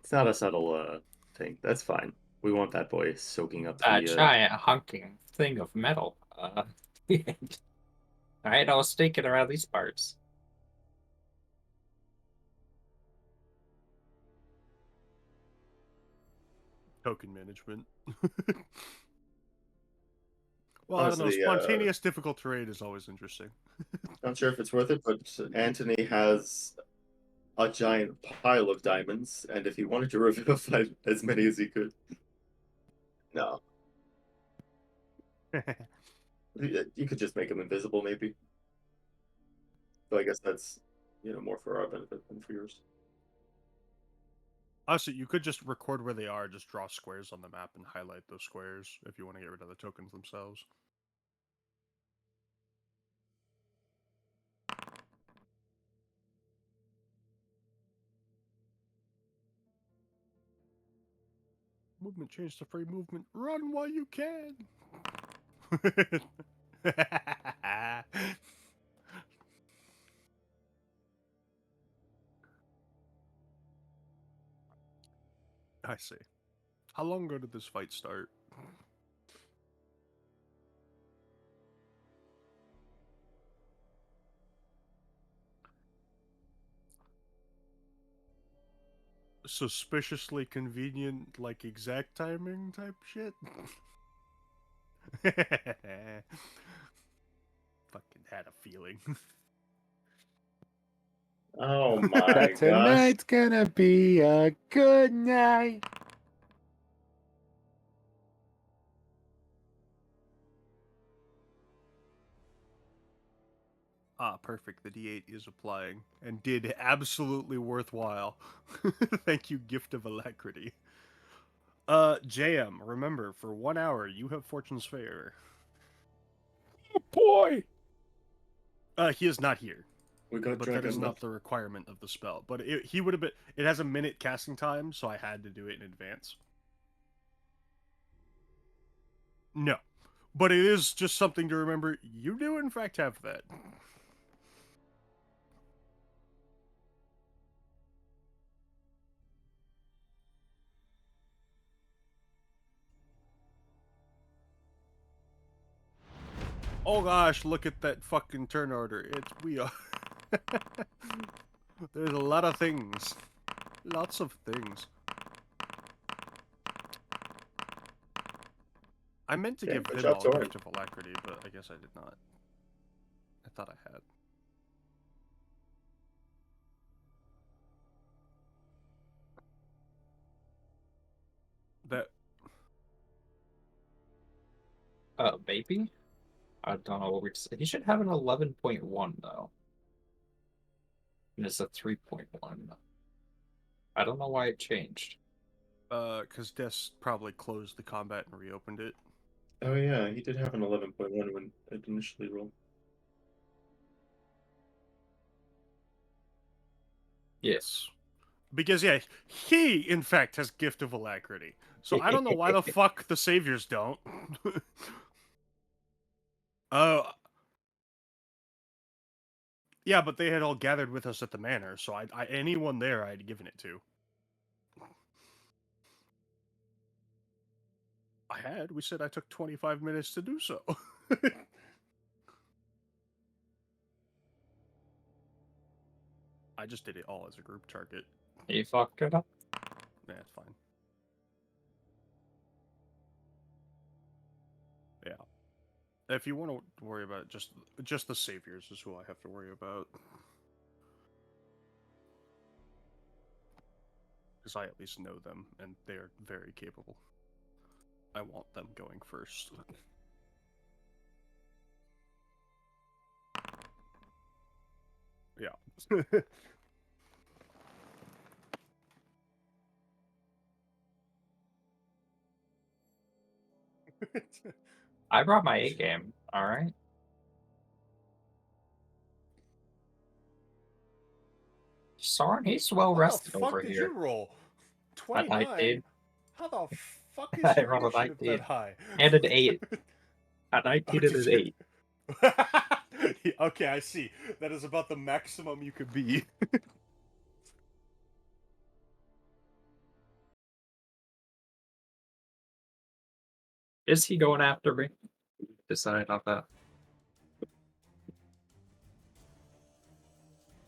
It's not a subtle thing. That's fine. We want that boy soaking up A the. giant hunking thing of metal. Alright, I'll stake it around these parts. Token management. Well, I don't know. Honestly, Spontaneous difficult terrain is always interesting. Not sure if it's worth it, but Anthony has a giant pile of diamonds, and if he wanted to revivify as many as he could. No. You could just make him invisible, maybe. So I guess that's, more for our benefit than for yours. Also, you could just record where they are, just draw squares on the map and highlight those squares if you want to get rid of the tokens themselves. Movement change to free movement. Run while you can. I see. How long ago did this fight start? suspiciously convenient, like exact timing type shit. Fucking had a feeling. Oh my That gosh. tonight's gonna be a good night. Ah, perfect. The D8 is applying and did absolutely worthwhile. Thank you, Gift of Alacrity. JM, remember, for 1 hour, you have Fortune's Favor. Boy! He is not here, We got but that is Dragon not the requirement of the spell. But he would have been. It has a minute casting time, so I had to do it in advance. No, but it is just something to remember. You do, in fact, have that. Oh gosh, look at that fucking turn order. We are. There's a lot of things. Lots of things. I meant to Yeah, give good them job, all Soren. Gift of Alacrity, but I guess I did not. I thought I had. That. Maybe? I don't know what we're saying. He should have an 11.1 though. And it's a 3.1. I don't know why it changed. Because Des probably closed the combat and reopened it. Oh yeah, he did have an 11.1 when it initially rolled. Yes. Because, yeah, he, in fact, has Gift of Alacrity. So I don't know why the fuck the Saviors don't. Yeah, but they had all gathered with us at the manor, so anyone there I'd given it to. I had. We said I took 25 minutes to do so. I just did it all as a group target. He fucked it up. Yeah, it's fine. Yeah. If you want to worry about it, just the Saviors is who I have to worry about. Because I at least know them, and they're very capable. I want them going first. Yeah. I brought my A game. All right. Soren, he's well rested over did here. you roll? At 19. How the fuck is I your rolled a initiative 19. that high? And an 8. At 19 Oh, and an 8. Okay, I see. That is about the maximum you could be. Is he going after me? Decide on that.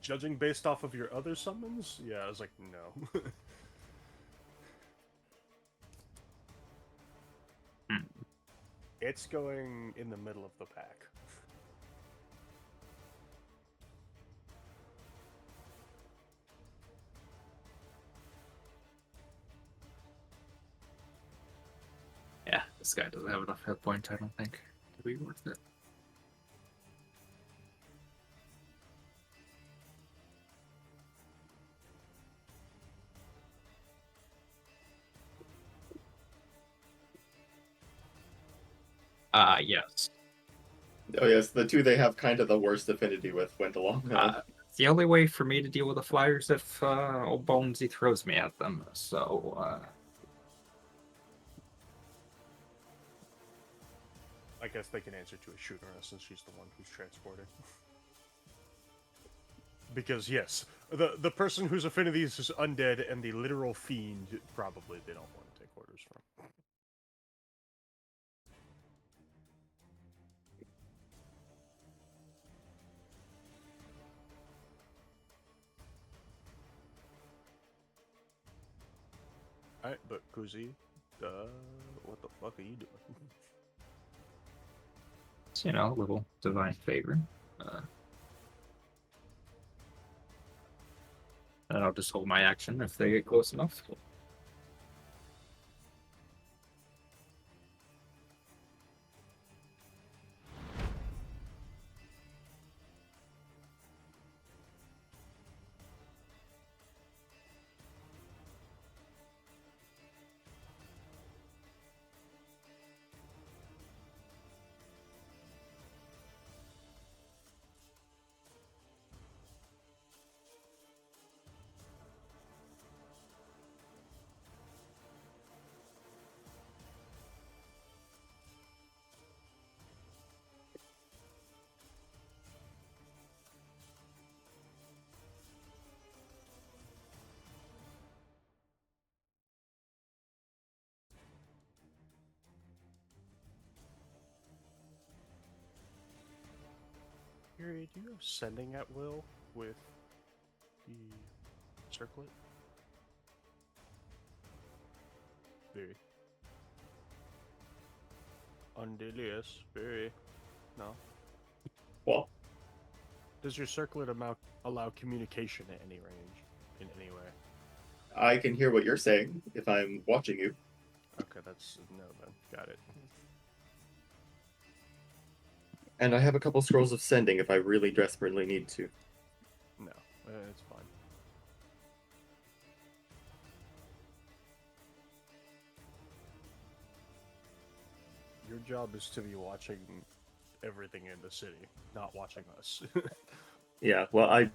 Judging based off of your other summons? Yeah, I was like, no. It's going in the middle of the pack. Yeah, this guy doesn't have enough hit points, I don't think. It'll be worth it. Yes. Oh yes, the two they have kind of the worst affinity with went along. The only way for me to deal with the flyers if old Bonesy throws me at them, so I guess they can answer to a shooter since she's the one who's transported. Because yes, the person whose affinity is undead and the literal fiend probably they don't want to take orders from. Alright, but KuZii, what the fuck are you doing? So, a little divine favor. And I'll just hold my action if they get close enough. Yuri, do you have sending at will with the circlet? Very. Andelias, very. No. Well, Does your circlet allow communication at any range, in any way? I can hear what you're saying if I'm watching you. Okay, that's no then. Got it. And I have a couple scrolls of sending if I really desperately need to. No, it's fine. Your job is to be watching everything in the city, not watching us. Yeah, well,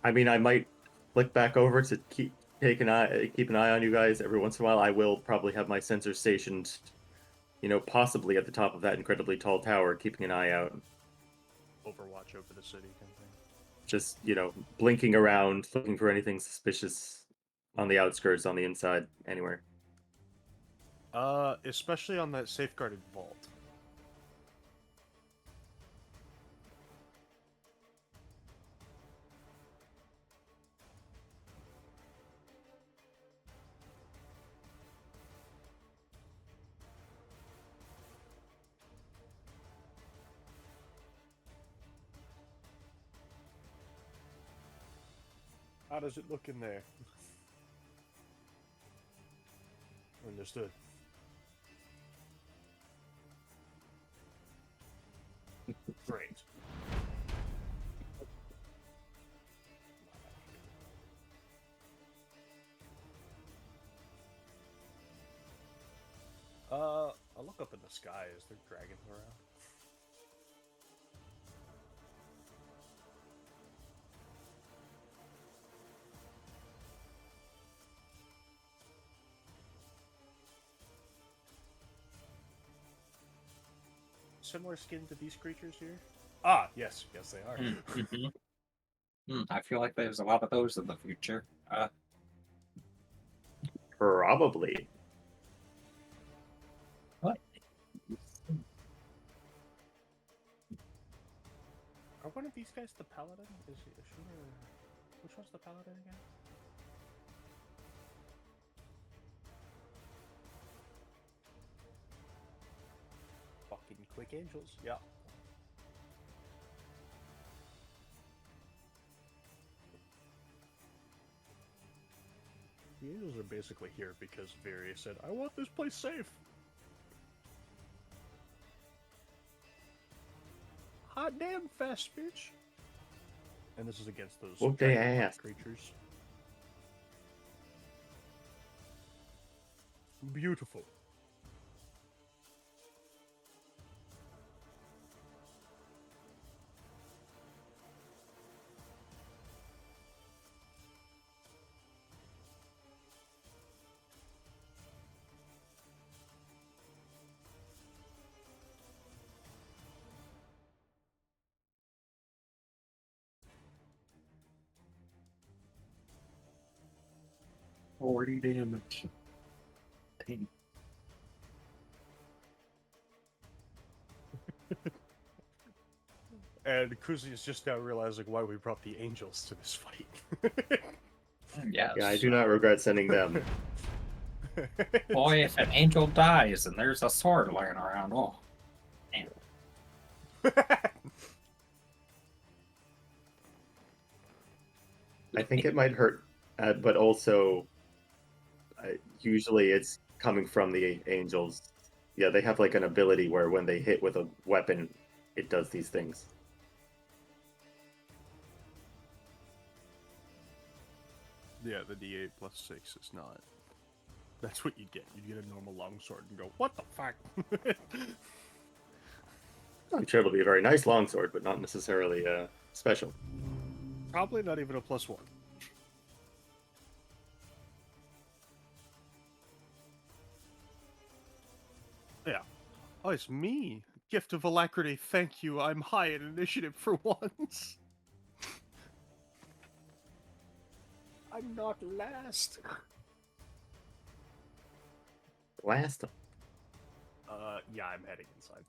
I mean, I might flick back over to keep an eye on you guys every once in a while. I will probably have my sensors stationed, possibly at the top of that incredibly tall tower, keeping an eye out. Overwatch over the city kind of thing. Just, blinking around, looking for anything suspicious on the outskirts, on the inside, anywhere. Especially on that safeguarded vault. How does it look in there? Understood. Great. I'll look up in the sky. Is there dragons around? Similar skin to these creatures here? Ah, yes, they are. I feel like there's a lot of those in the future. Probably. What? Are one of these guys the Paladin? Is she which one's the Paladin again? Fucking quick angels, yeah. The angels are basically here because Viri said, I want this place safe. Hot damn fast bitch. And this is against those Whoop they dragon ass. creatures. Beautiful. Forty damage. And KuZii is just now realizing why we brought the angels to this fight. Yes. Yeah, I do not regret sending them. Boy, if an angel dies and there's a sword laying around, oh, man. I think it might hurt, but also usually it's coming from the angels. Yeah, they have like an ability where when they hit with a weapon, it does these things. Yeah, the D8 plus 6 is not. That's what you get. You get a normal longsword and go, what the fuck? I'm sure it'll be a very nice longsword, but not necessarily special. Probably not even a +1. Yeah. Oh, it's me. Gift of Alacrity, thank you. I'm high in initiative for once. I'm not last. Last. Yeah, I'm heading inside.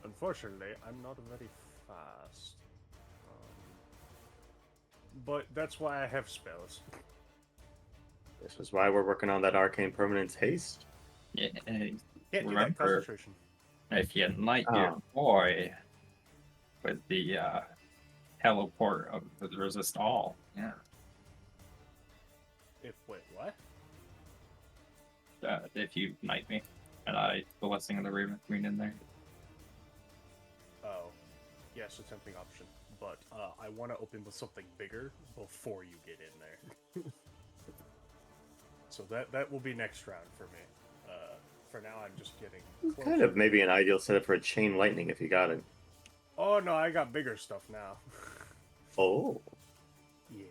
Unfortunately, I'm not very fast. But that's why I have spells. This is why we're working on that arcane permanence haste. Yeah, Can't do that remember, concentration. if you knight your boy with the teleport of the resist all, yeah. Wait, what? If you knight me, and I blessing of the Raven Queen in there. Oh, yes, a tempting option. But I want to open with something bigger before you get in there. So that will be next round for me. For now, I'm just getting closer. Kind of maybe an ideal setup for a chain lightning if you got it. Oh no, I got bigger stuff now. Oh. Yeah.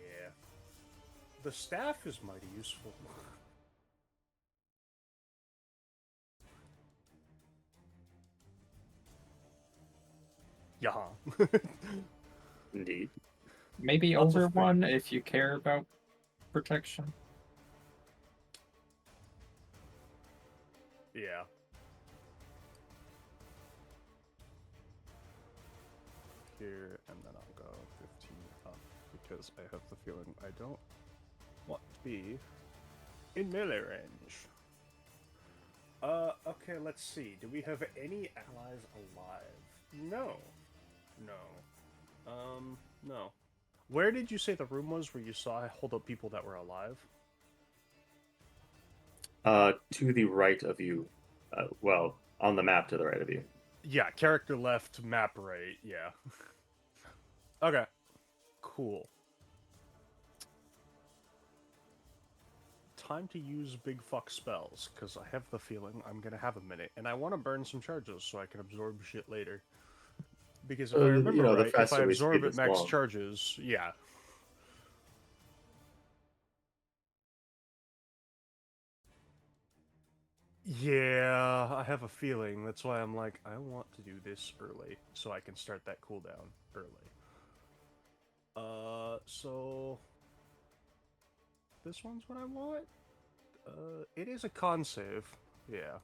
The staff is mighty useful. Yeah. Indeed. Maybe Lots over of one if you care about protection. Yeah. Here, and then I'll go 15 up, because I have the feeling I don't want to be in melee range. Okay, let's see. Do we have any allies alive? No. No. Where did you say the room was where you saw I hold up people that were alive? To the right of you. Well, on the map to the right of you. Yeah, character left, map right, yeah. Okay. Cool. Time to use big fuck spells, because I have the feeling I'm gonna have a minute, and I want to burn some charges so I can absorb shit later. Because if I remember the right, if I faster we absorb speed at this max along. charges, yeah. Yeah, I have a feeling. That's why I'm like, I want to do this early, so I can start that cooldown early. So... This one's what I want? It is a con save. Yeah.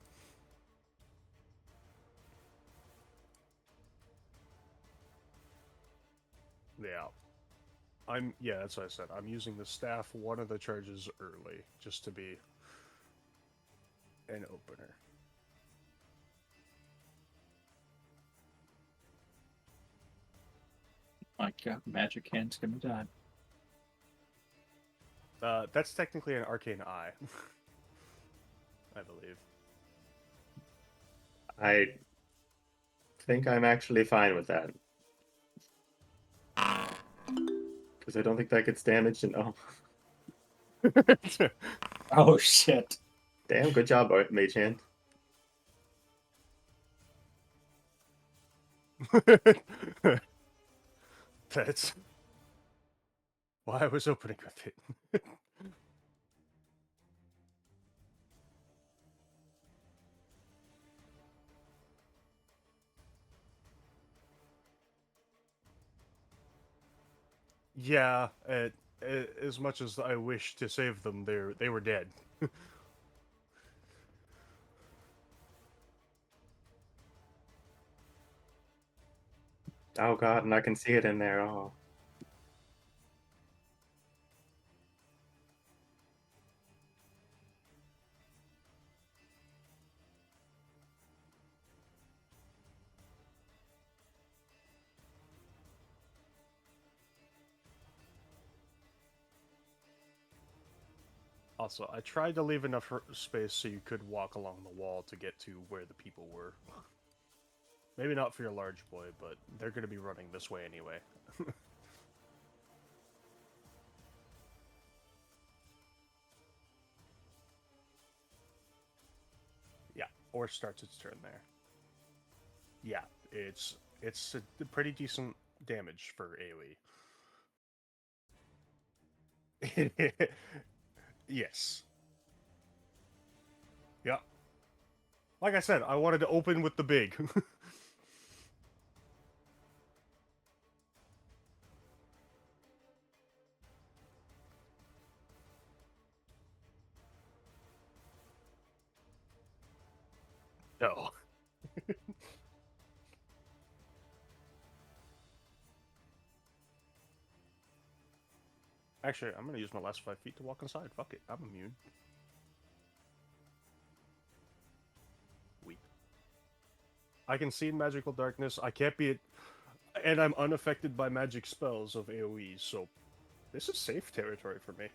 Yeah. Yeah, that's what I said. I'm using the staff one of the charges early, just to be an opener. My god, magic hand's gonna die. That's technically an arcane eye. I believe. I think I'm actually fine with that. Because I don't think that gets damaged and Oh shit. Damn, good job, Mage Hand. That's why I was opening with it. Yeah, as much as I wish to save them, they were dead. Oh god, and I can see it in there. Oh. Also, I tried to leave enough space so you could walk along the wall to get to where the people were. Maybe not for your large boy, but they're going to be running this way anyway. Yeah, or starts its turn there. Yeah, it's a pretty decent damage for AoE. Yes. Yeah. Like I said, I wanted to open with the big. No. Actually, I'm gonna use my last 5 feet to walk inside. Fuck it, I'm immune. Weep. I can see in magical darkness. I can't be, and I'm unaffected by magic spells of AoE. So, this is safe territory for me.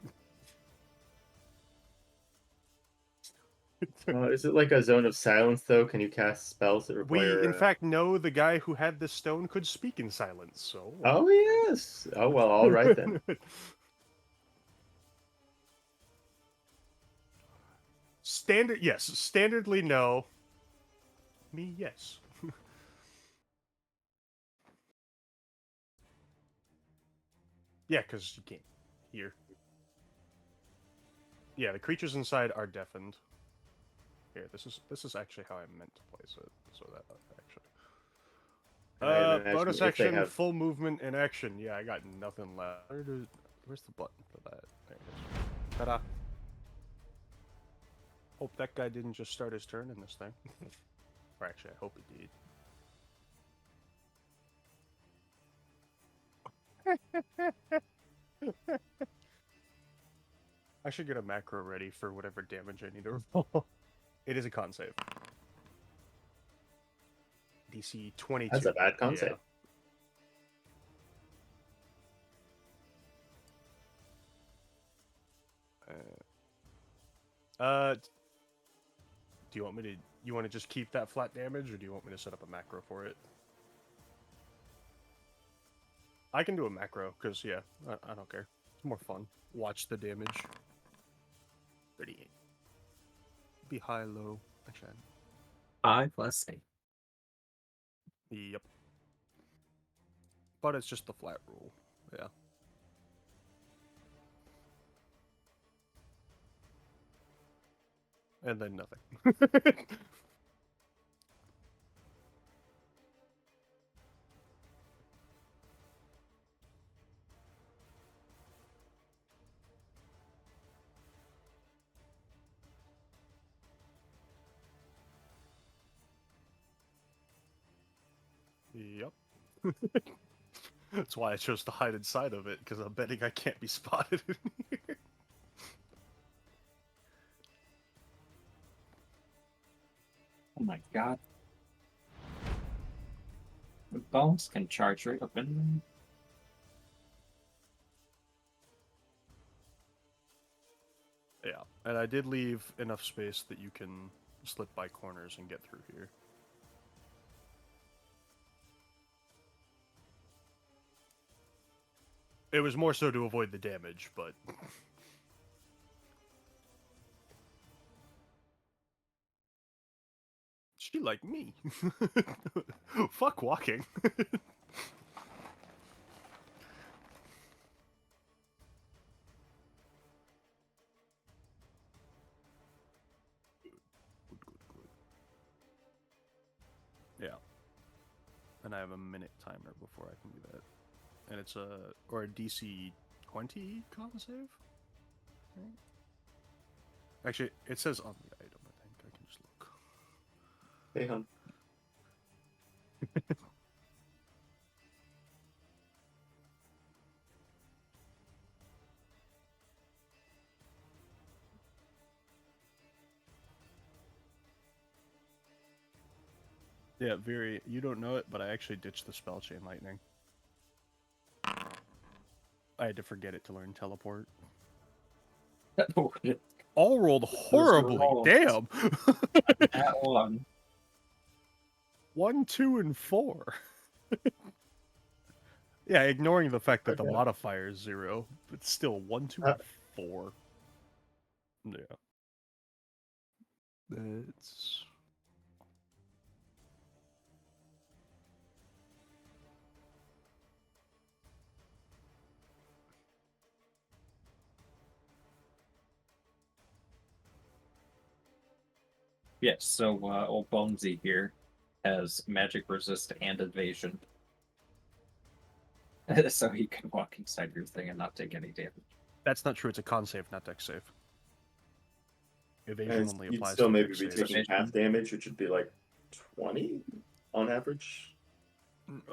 Is it like a zone of silence though? Can you cast spells that We, require? in fact, know the guy who had this stone could speak in silence. So. Oh yes. Oh well. All right then. Standard, yes. Standardly, no. Me, yes. Yeah, because you can't hear. Yeah, the creatures inside are deafened. Here, this is actually how I meant to place it. So that actually. I imagine Bonus if they action, have- full movement, and action. Yeah, I got nothing left. Where's the button for that? There it is. Ta-da. Hope that guy didn't just start his turn in this thing. Or actually, I hope he did. I should get a macro ready for whatever damage I need to roll. It is a con save. DC 22. That's a bad con save. Do you want me to? You want to just keep that flat damage, or do you want me to set up a macro for it? I can do a macro because yeah, I don't care. It's more fun. Watch the damage. 38. Be high, low. Actually, 5 + 8. yep. But it's just the flat rule. Yeah. And then nothing. Yep. That's why I chose to hide inside of it, because I'm betting I can't be spotted in here. Oh my god. The bones can charge right up in. Yeah, and I did leave enough space that you can slip by corners and get through here. It was more so to avoid the damage, but... She like me. Fuck walking. Good. Yeah. And I have a minute timer before I can do that. And it's a DC 20 con save? Right? Actually, it says on the item, I think. I can just look. Hey, hon. Yeah, you don't know it, but I actually ditched the spell Chain Lightning. I had to forget it to learn Teleport. all rolled horribly. rolls. Damn. That one. 1, 2, and 4. Yeah, ignoring the fact that the Okay. modifier is 0, but still 1, 2, and 4. Yeah. That's Yes, so old Bonesy here has magic resist and evasion. So he can walk inside your thing and not take any damage. That's not true. It's a con save, not dex save. Evasion And only you'd applies still to maybe dex be saves. taking half damage, which would be like 20 on average.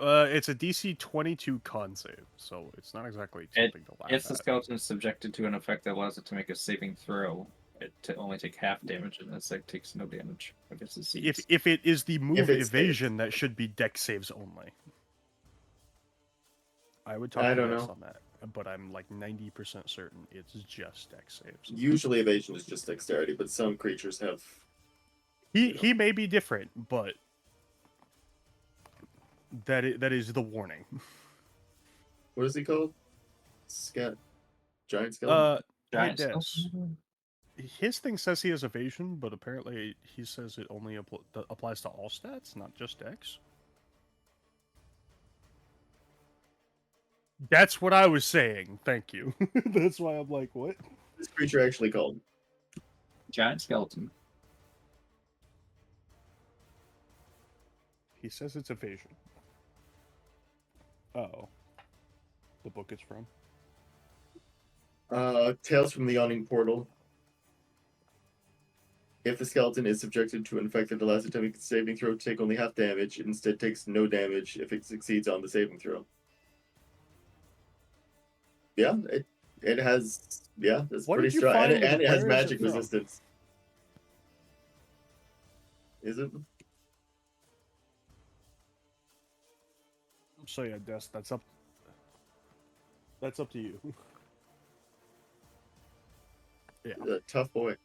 It's a DC 22 con save, so it's not exactly something to laugh If the at. skeleton is subjected to an effect that allows it to make a saving throw, it to only take half damage, and this like takes no damage. I guess it seems. If it is the move it's evasion, that should be dex saves only. I would talk I to don't Dex know. on that, but I'm like 90% certain it's just dex saves. Usually evasion is just dexterity, but some creatures have. He may be different, but that is the warning. What is he called? Giant skeleton? Giant Des. skeleton? His thing says he has evasion, but apparently he says it only applies to all stats, not just dex. That's what I was saying. Thank you. That's why I'm like, what? This creature actually called? Giant skeleton. He says it's evasion. Oh. The book it's from? Tales from the Yawning Portal. If the skeleton is subjected to an effect that allows it to make a saving throw to take only half damage, it instead takes no damage if it succeeds on the saving throw. Yeah, it has it's What pretty did you strong, find, and it where has is it magic from? resistance. Is it? So yeah, Des, that's up to you. Yeah. He's a tough boy.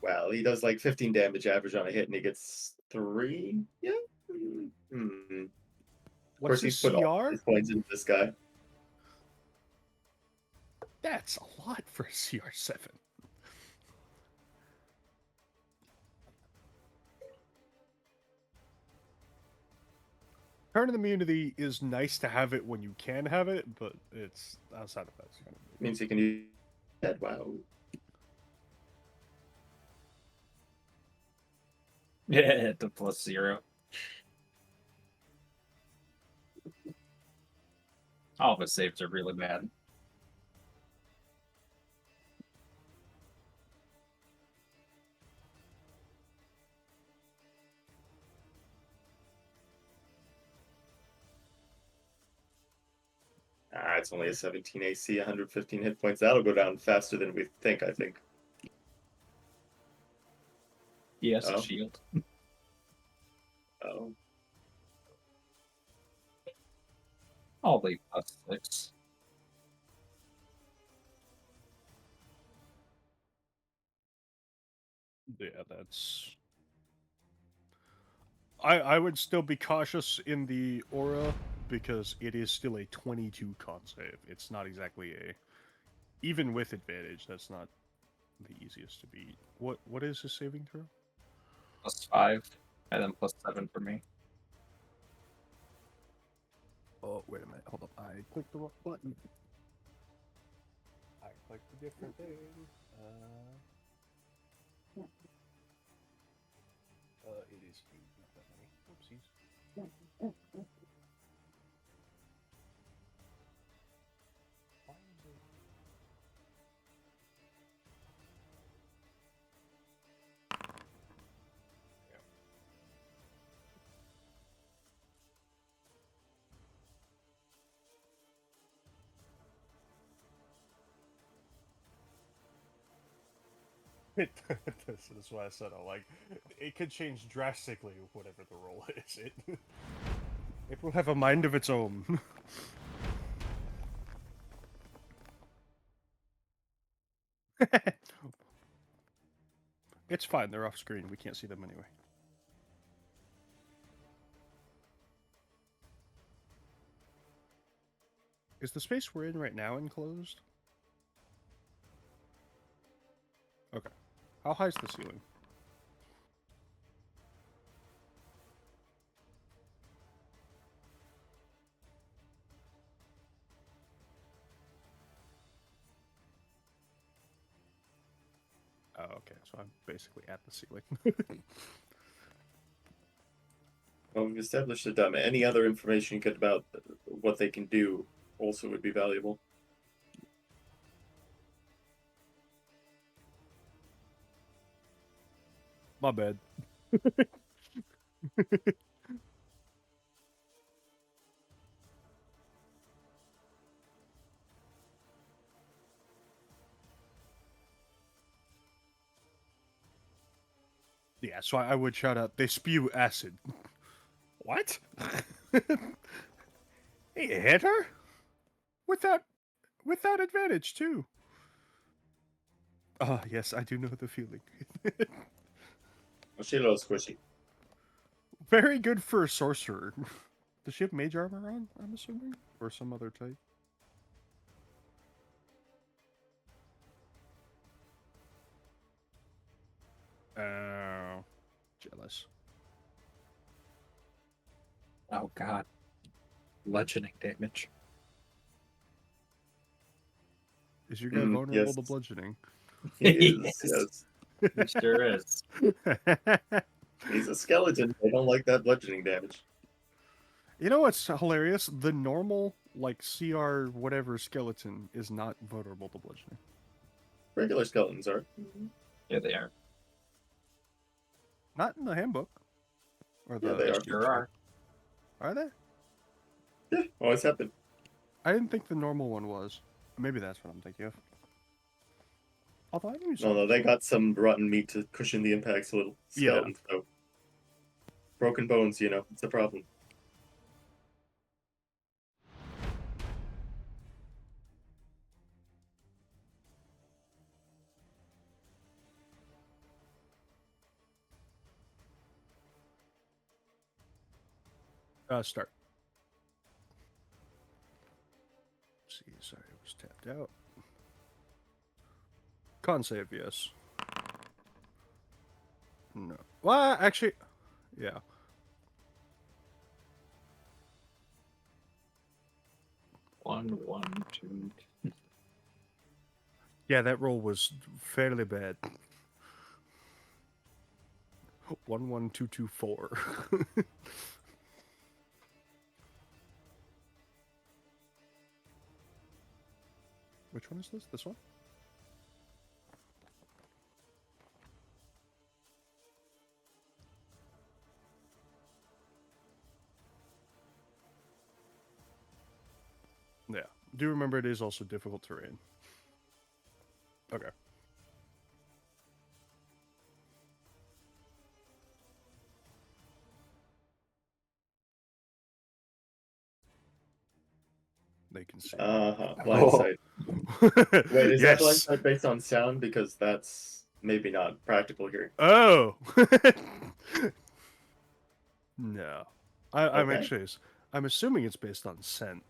Well, he does like 15 damage average on a hit, and he gets 3. Yeah. Hmm. Of What's course, he's his put all CR? his points into this guy. That's a lot for a CR7. Turn of immunity is nice to have it when you can have it, but it's outside of that. Kind of Means he can use that. Wow. Yeah, the +0. All of his saves are really bad. It's only a 17 AC, 115 hit points. That'll go down faster than we think, I think. He has Oh. a shield. Oh. I'll leave +6. Yeah, that's. I would still be cautious in the aura because it is still a 22 con save. It's not exactly a. Even with advantage, that's not the easiest to beat. What is his saving throw? +5, and then +7 for me. Oh, wait a minute. Hold up. I clicked the wrong button. I clicked a different thing. It is 8, not that many. Oopsies. Why is it... That's why I said it could change drastically whatever the roll is. It will have a mind of its own. It's fine. They're off screen. We can't see them anyway. Is the space we're in right now enclosed? Okay. How high is the ceiling? Oh, okay. So I'm basically at the ceiling. Well, we've established that any other information you get about what they can do also would be valuable. My bad. Yeah, so I would shout out, they spew acid. What? Hey, you hit her? Without advantage, too. Ah, yes, I do know the feeling. Well, she's a little squishy. Very good for a sorcerer. Does she have mage armor on, I'm assuming? Or some other type? Oh, jealous. Oh god. Bludgeoning damage. Is your guy vulnerable yes. to bludgeoning? He is, yes. He sure is. He's a skeleton. I don't like that bludgeoning damage. You know what's hilarious? The normal, like, CR whatever skeleton is not vulnerable to bludgeoning. Regular skeletons are. Yeah, they are. Not in the handbook. Or Yeah, the they are. Sure are. Are they? Yeah, always happen. I didn't think the normal one was. Maybe that's what I'm thinking of. Although I knew No, they got some rotten meat to cushion the impacts a little. Skeletons, so. Broken bones, it's a problem. Start. Let's see, sorry, it was tapped out. Con save, yes. No. Well, actually, yeah. One, two. Yeah, that roll was fairly bad. 11224. Which one is this? This one? Yeah. Do remember it is also difficult terrain. Okay. They can see. Blind sight. Wait, is that blind Yes. sight based on sound? Because that's maybe not practical here. Oh. No. I'm Okay. actually. I'm assuming it's based on scent.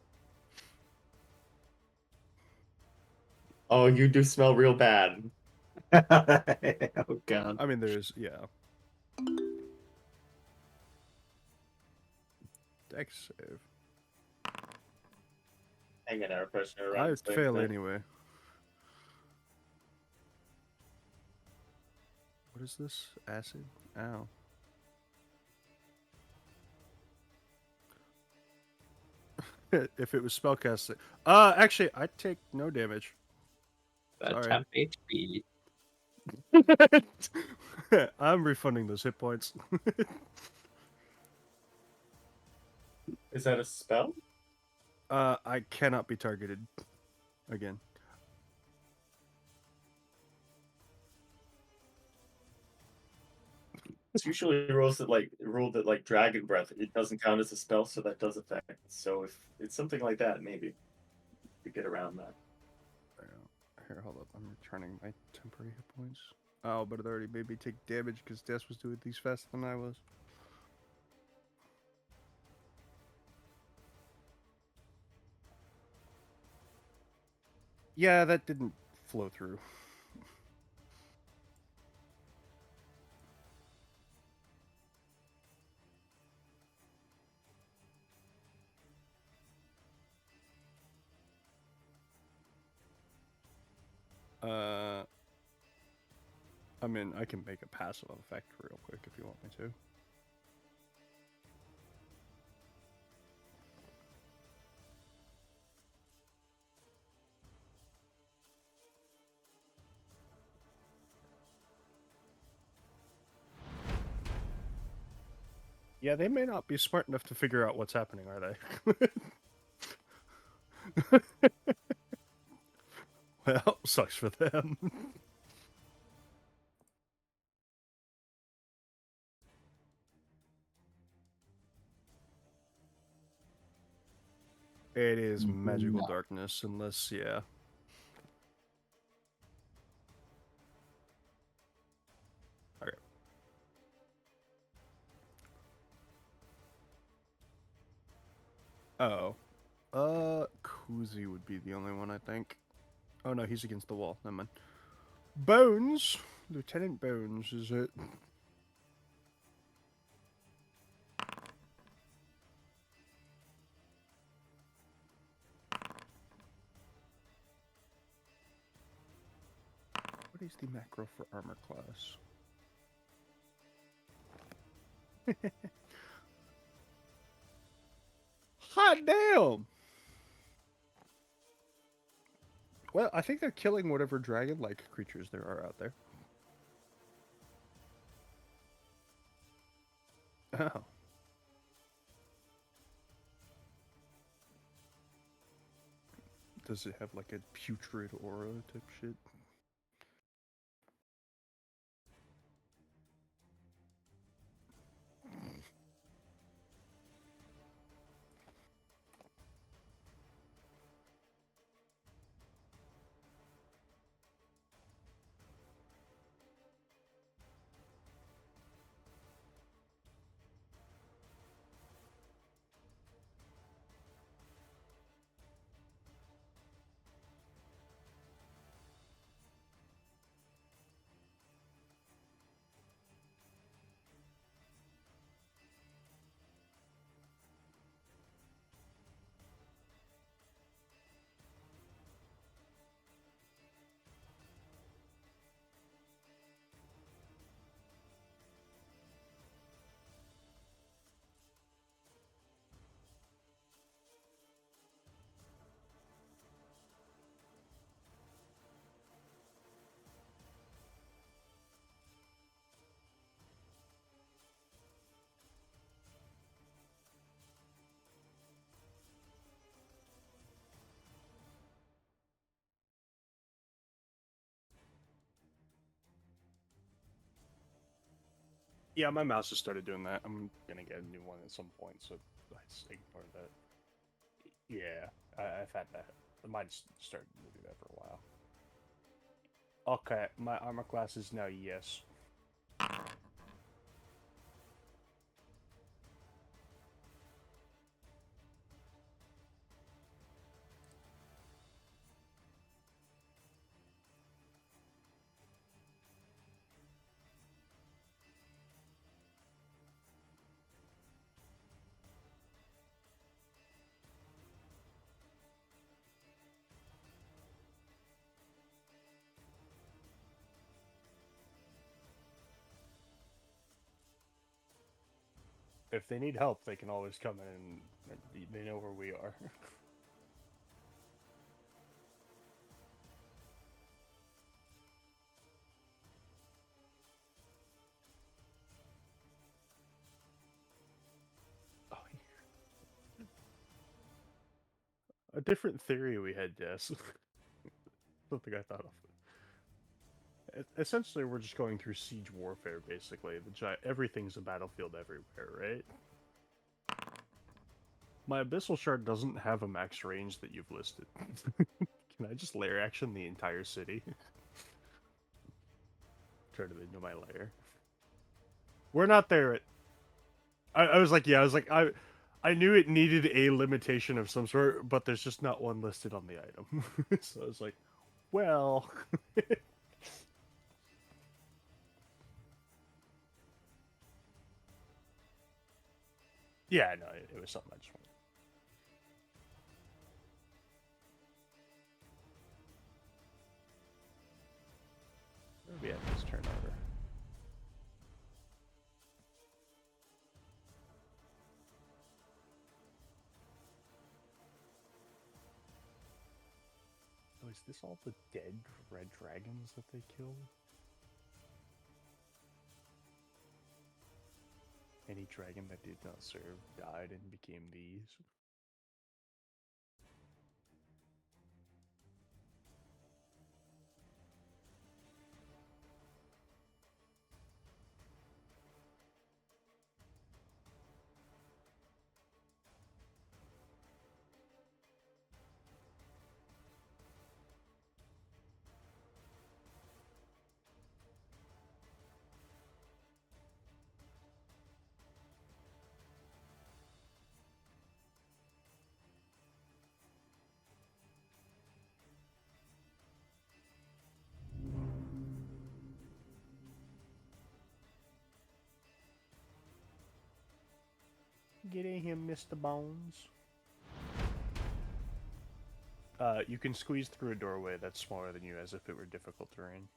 Oh, you do smell real bad. Oh god. I mean, there's yeah. Dex save. Hang an air freshener around. I'd fail anyway. What is this? Acid? Ow. If it was spellcasting. Actually, I'd take no damage. That's Sorry. half HP. I'm refunding those hit points. Is that a spell? I cannot be targeted again. There's usually rules that rule that like Dragon Breath, it doesn't count as a spell, so that does affect. So if it's something like that, maybe to get around that. Here, hold up. I'm returning my temporary hit points. Oh, but it already made me take damage because Des was doing these faster than I was. Yeah, that didn't flow through. I mean, I can make a passive effect real quick if you want me to. Yeah, they may not be smart enough to figure out what's happening, are they? Well, sucks for them. It is magical No. darkness, unless, yeah. Okay. Oh. KuZii would be the only one, I think. Oh no, he's against the wall. Never mind. Bones! Lieutenant Bones, is it? What is the macro for armor class? Hot damn! Well, I think they're killing whatever dragon-like creatures there are out there. Oh. Does it have like a putrid aura type shit? Yeah, my mouse has started doing that. I'm gonna get a new one at some point, so I just ignore that. Yeah, I've had that. Mine's started to do that for a while. Okay, my armor class is now yes. If they need help, they can always come in and they know where we are. Oh, a different theory we had, Jess. Something I thought of. essentially we're just going through siege warfare, basically. Everything's a battlefield everywhere, right? My Abyssal Shard doesn't have a max range that you've listed. Can I just lair action the entire city? Turn it into my lair. We're not there. I was like, I knew it needed a limitation of some sort, but there's just not one listed on the item. So I was like, well... Yeah, no, it was something I just wanted. Where are we at this turnover? Oh, is this all the dead red dragons that they killed? Any dragon that did not serve died and became these. Get in here, Mr. Bones. You can squeeze through a doorway that's smaller than you as if it were difficult terrain.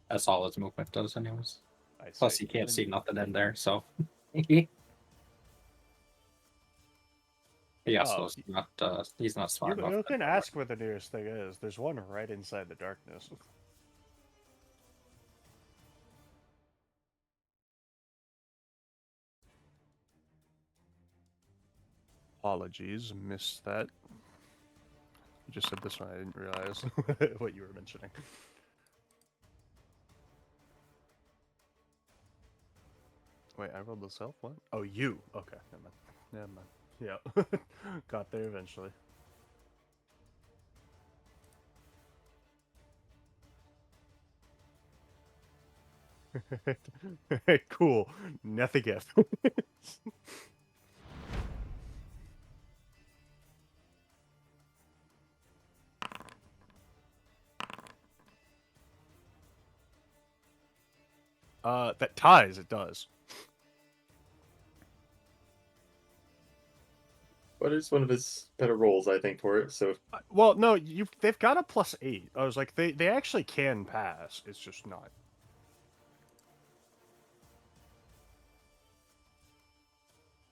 That's all his movement does, anyways. Plus, you can't see nothing in there, so. Yeah, so he's not smart enough. You can ask where the nearest thing is. There's one right inside the darkness. Apologies, missed that. You just said this one, I didn't realize what you were mentioning. Wait, I rolled the self one? Oh, you! Okay, never mind. Yeah. Got there eventually. Cool. Nothing else. That ties, it does. What is one of his better rolls, I think, for it? So, Well, no, they've got a +8. I was like, they actually can pass. It's just not.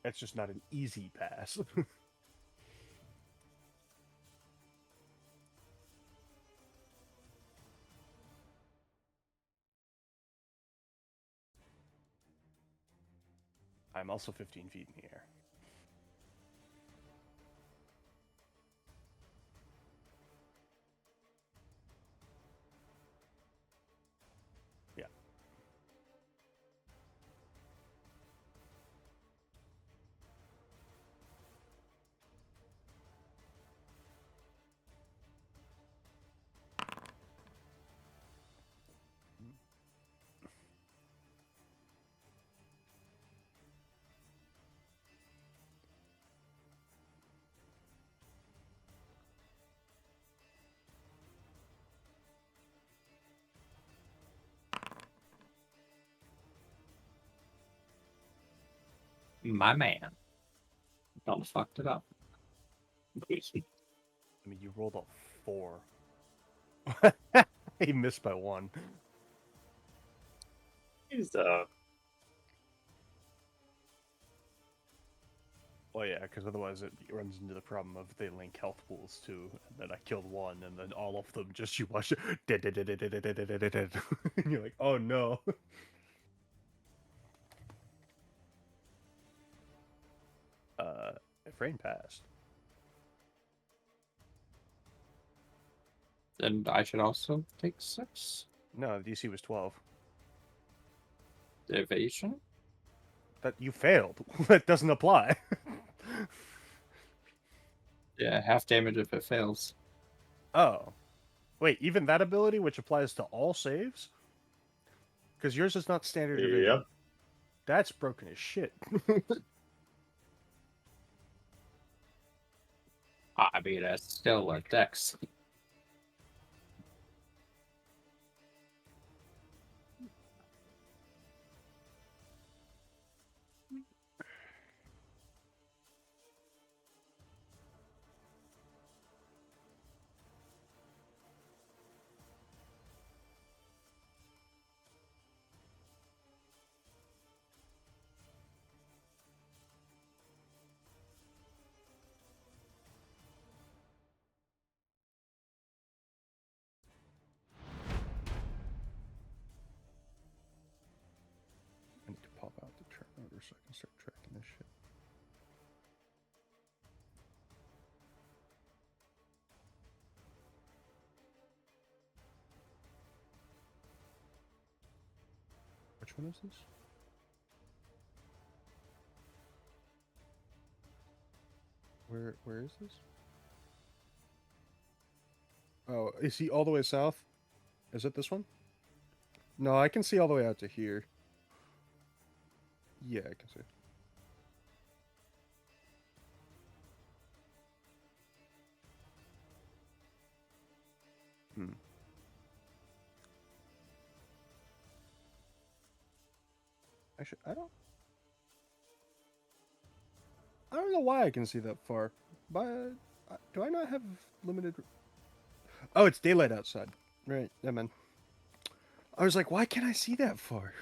It's just not an easy pass. I'm also 15 feet in the air. Yeah. My man. Don't fucked it up. I mean, you rolled a 4. He missed by 1. he's, Oh yeah, because otherwise it runs into the problem of they link health pools too. And then I killed one, and then all of them just you watch it dead. And you're like, oh no. If rain passed. And I should also take 6. No, the DC was 12. Evasion? That you failed. That doesn't apply. Yeah, half damage if it fails. Oh. Wait, even that ability, which applies to all saves? Because yours is not standard evasion. Yep. That's broken as shit. I mean, that's still a dex. I need to pop out the turn order so I can start tracking this shit. Which one is this? Where is this? Oh, is he all the way south? Is it this one? No, I can see all the way out to here. Yeah, I can see. Hmm. Actually, I don't know why I can see that far. But do I not have limited? Oh, it's daylight outside. Right, yeah, man. I was like, why can't I see that far?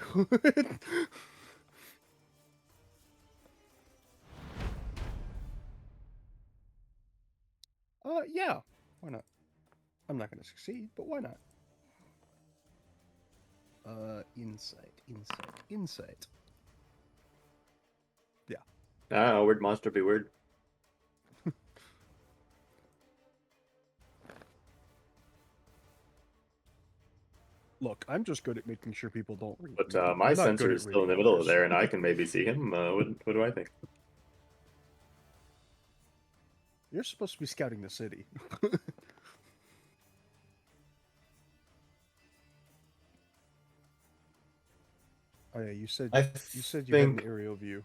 Yeah. Why not? I'm not going to succeed, but why not? Insight. Yeah. Ah, weird monster be weird. Look, I'm just good at making sure people don't read. But me. my I'm not sensor good is at still in the reading middle of others. there, and I can maybe see him. What do I think? You're supposed to be scouting the city. Oh yeah, you said I you had an think aerial view.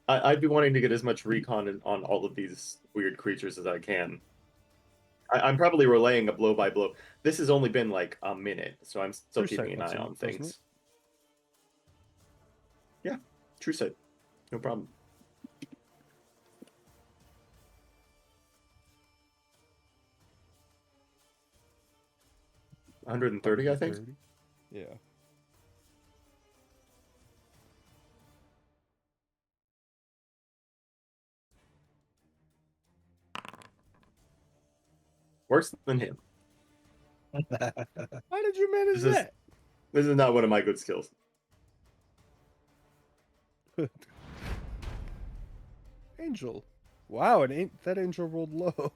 I'd be wanting to get as much recon on all of these weird creatures as I can. I'm probably relaying a blow by blow. This has only been like a minute, so I'm still True sight keeping an lets eye him, on doesn't things. it? Yeah, true sight. No problem. $130, I think. 130? Yeah. Worse than him. How did you manage that? This is not one of my good skills. Angel. Wow, that angel rolled low.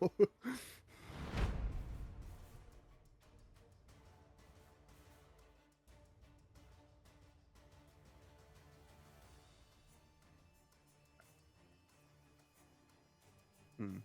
Hmm.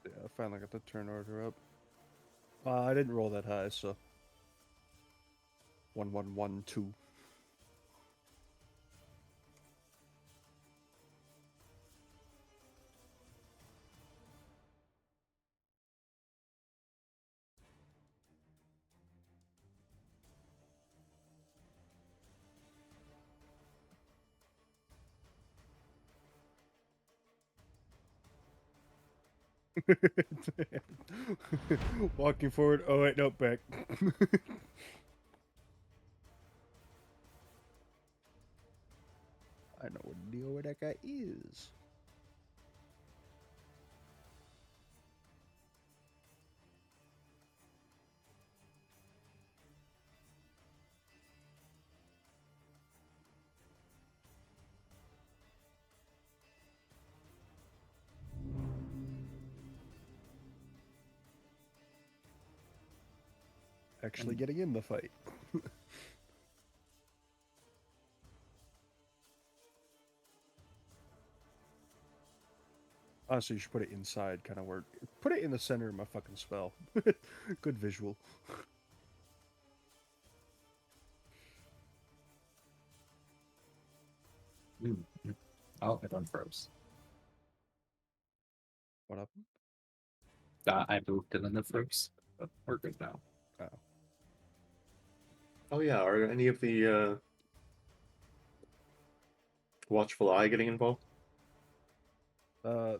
Yeah, I finally got the turn order up. I didn't roll that high, so 1112. Walking forward. Oh wait, nope, back. where that guy is. Actually getting in the fight. Honestly, you should put it inside, kind of where... Put it in the center of my fucking spell. Good visual. Oh, it unfroze. What happened? I moved and then it froze. But we're good now. Oh yeah, are any of the Watchful Eye getting involved?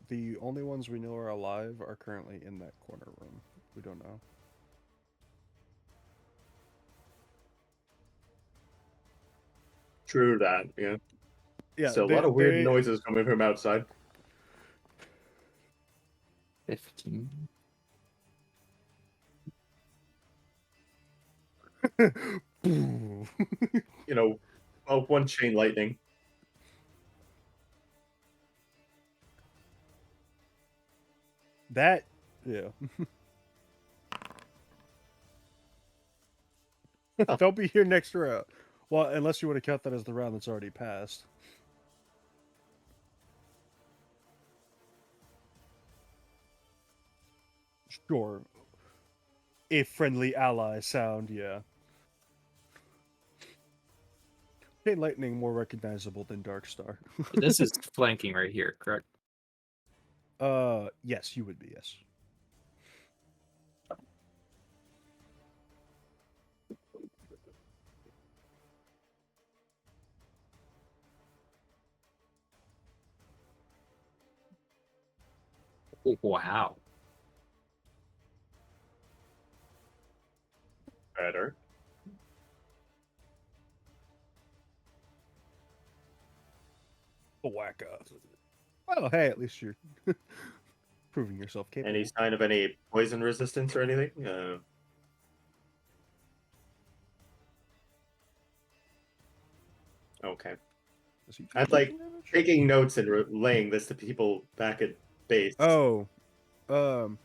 The only ones we know are alive are currently in that corner room. We don't know. True that, yeah. Yeah, Still, a lot of weird noises coming from outside. 15. You know, one chain lightning. That, yeah. They'll be here next round. Well, unless you want to count that as the round that's already passed. Sure. A friendly ally sound, yeah. Chain lightning more recognizable than Darkstar. This is flanking right here, correct? Yes, you would be, yes. Wow. Better. Whack up. Well, hey, at least you're proving yourself capable. Any sign of any poison resistance or anything? Okay. I'd like taking notes and relaying this to people back at base. Oh, Oh,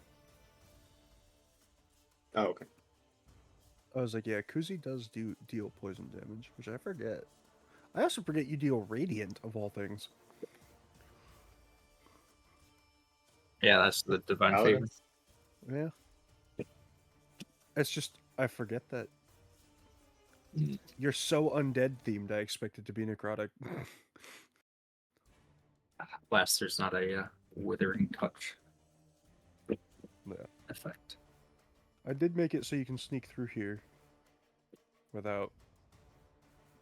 okay. I was like, yeah, KuZii does deal poison damage, which I forget. I also forget you deal radiant of all things. Yeah, that's the divine favor. Yeah. It's just I forget that. You're so undead themed. I expect it to be necrotic. Last, there's not a withering touch Yeah. effect. I did make it so you can sneak through here without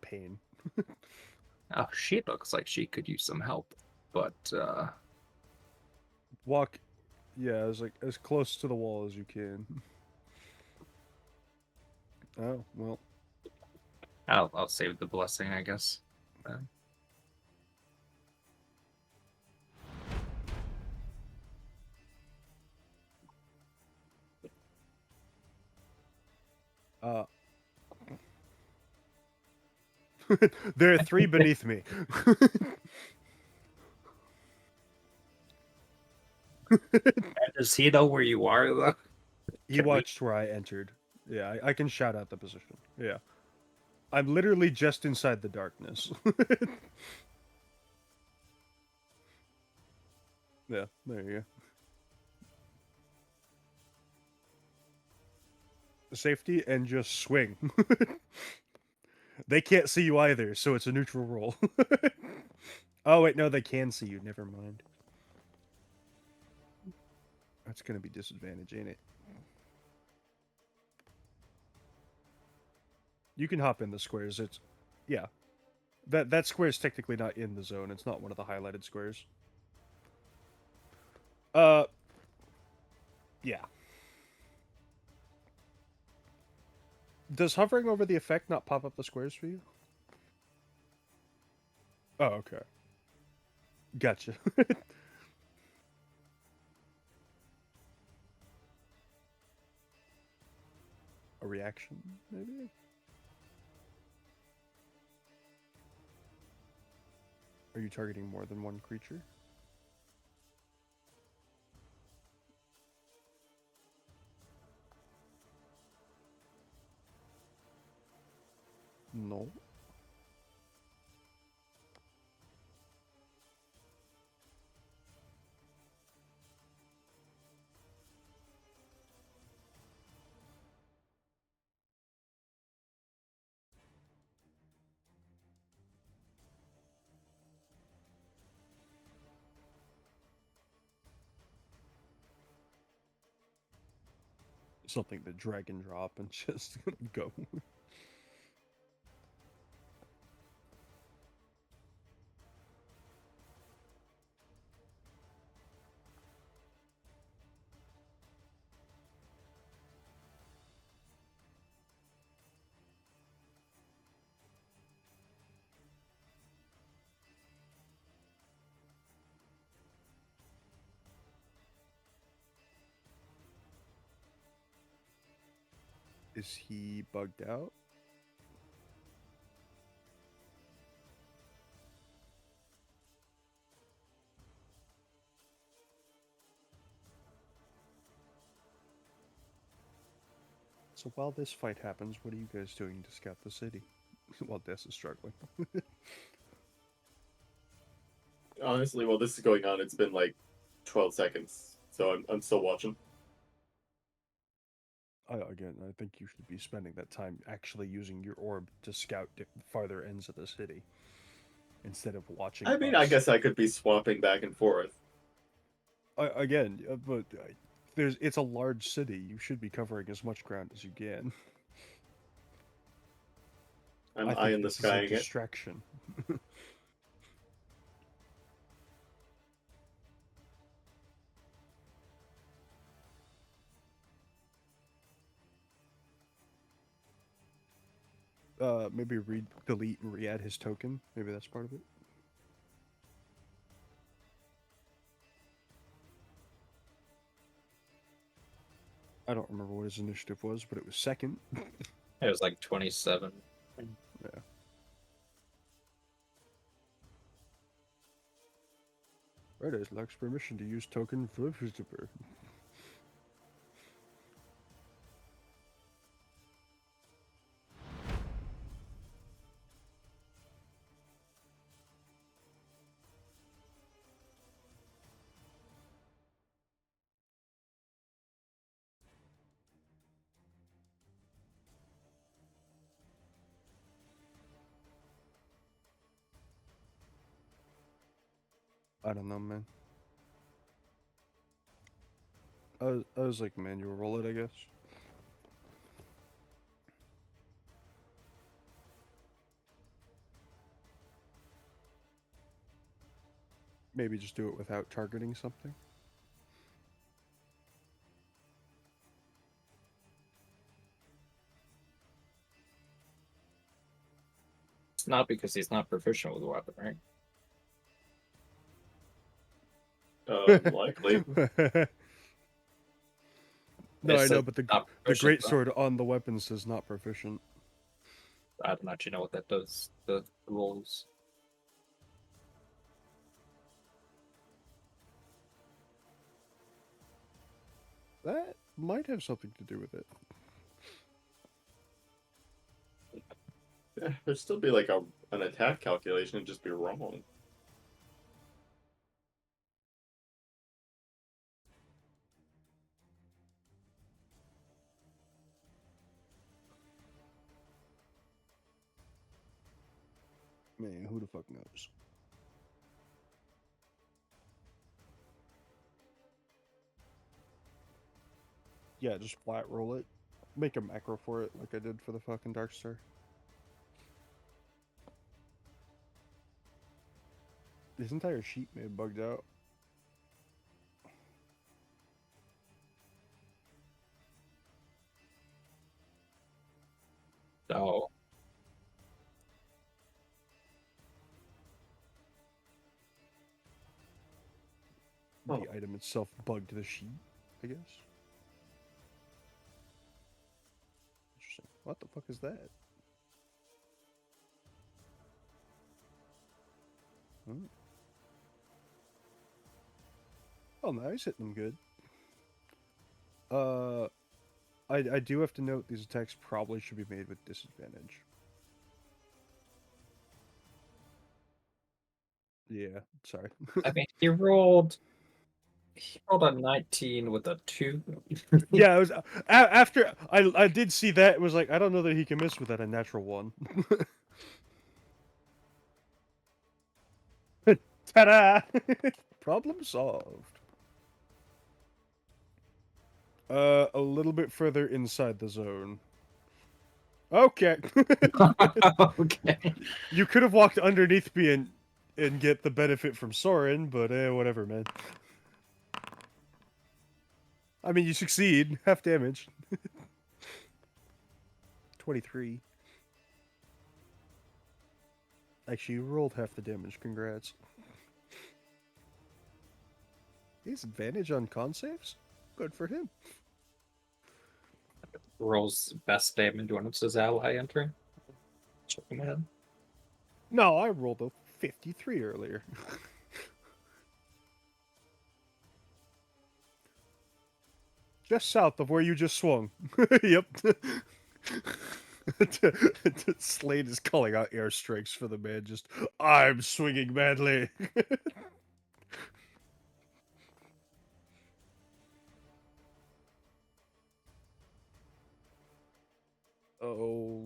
pain. Oh, she looks like she could use some help, but Walk, yeah, as close to the wall as you can. Oh well. I'll save the blessing, I guess. There are 3 beneath me. Does he know where you are, though? He watched where I entered. Yeah, I can shout out the position. Yeah. I'm literally just inside the darkness. Yeah, there you go. Safety and just swing. They can't see you either, so it's a neutral roll. Oh, wait, no, they can see you. Never mind. That's going to be disadvantage, ain't it? You can hop in the squares. It's... Yeah. That square is technically not in the zone. It's not one of the highlighted squares. Yeah. Does hovering over the effect not pop up the squares for you? Oh, okay. Gotcha. A reaction, maybe? Are you targeting more than one creature? No. Something to drag and drop and just go. Is he bugged out? So while this fight happens, what are you guys doing to scout the city? While Des is struggling. Honestly, while this is going on, it's been like 12 seconds, so I'm still watching. Again, I think you should be spending that time actually using your orb to scout farther ends of the city instead of watching. I mean, I guess I could be swapping back and forth. Again, but it's a large city. You should be covering as much ground as you can. I'm I eye think in the this is a sky again. distraction. Maybe delete and re-add his token. Maybe that's part of it. I don't remember what his initiative was, but it was second. It was like 27. Yeah. Paradise lacks permission to use token for visitor. I don't know, man. I was like, manual roll it, I guess. Maybe just do it without targeting something. It's not because he's not proficient with the weapon, right? Likely. No, It I know, says but the not proficient, greatsword on the weapon says not proficient. I don't actually know what that does. The rolls. That might have something to do with it. Yeah, there'd still be like an attack calculation and just be wrong. Man, who the fuck knows? Yeah, just flat roll it. Make a macro for it like I did for the fucking Darkstar. This entire sheet may have bugged out. Oh. Oh. the item itself bugged the sheet, I guess. Interesting. What the fuck is that? Hmm. Oh, no, he's hitting them good. I do have to note these attacks probably should be made with disadvantage. Yeah, sorry. I mean, he rolled a 19 with a 2. Yeah, it was after I did see that. It was like, I don't know that he can miss with that a natural one. Ta-da! Problem solved. A little bit further inside the zone. Okay. Okay. You could have walked underneath me and get the benefit from Soren, but whatever, man. I mean, you succeed. Half damage. 23. Actually, you rolled half the damage. Congrats. He's advantage on con saves? Good for him. Rolls best damage when it's his ally entering. Check him ahead. No, I rolled a 53 earlier. Just south of where you just swung. Yep. Slane is calling out airstrikes for the man. Just, I'm swinging madly. Oh,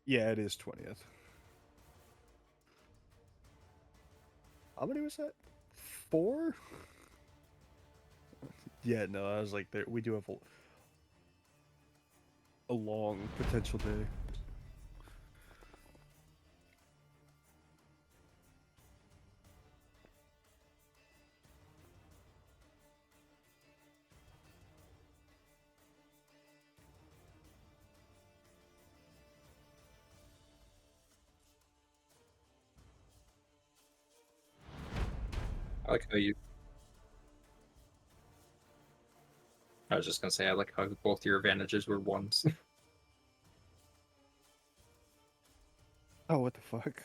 yeah, it is 20th. How many was that? 4? Yeah, no, I was like, there. We do have a long potential day. I like how you. I was just gonna say I like how both your advantages were 1s. Oh, what the fuck?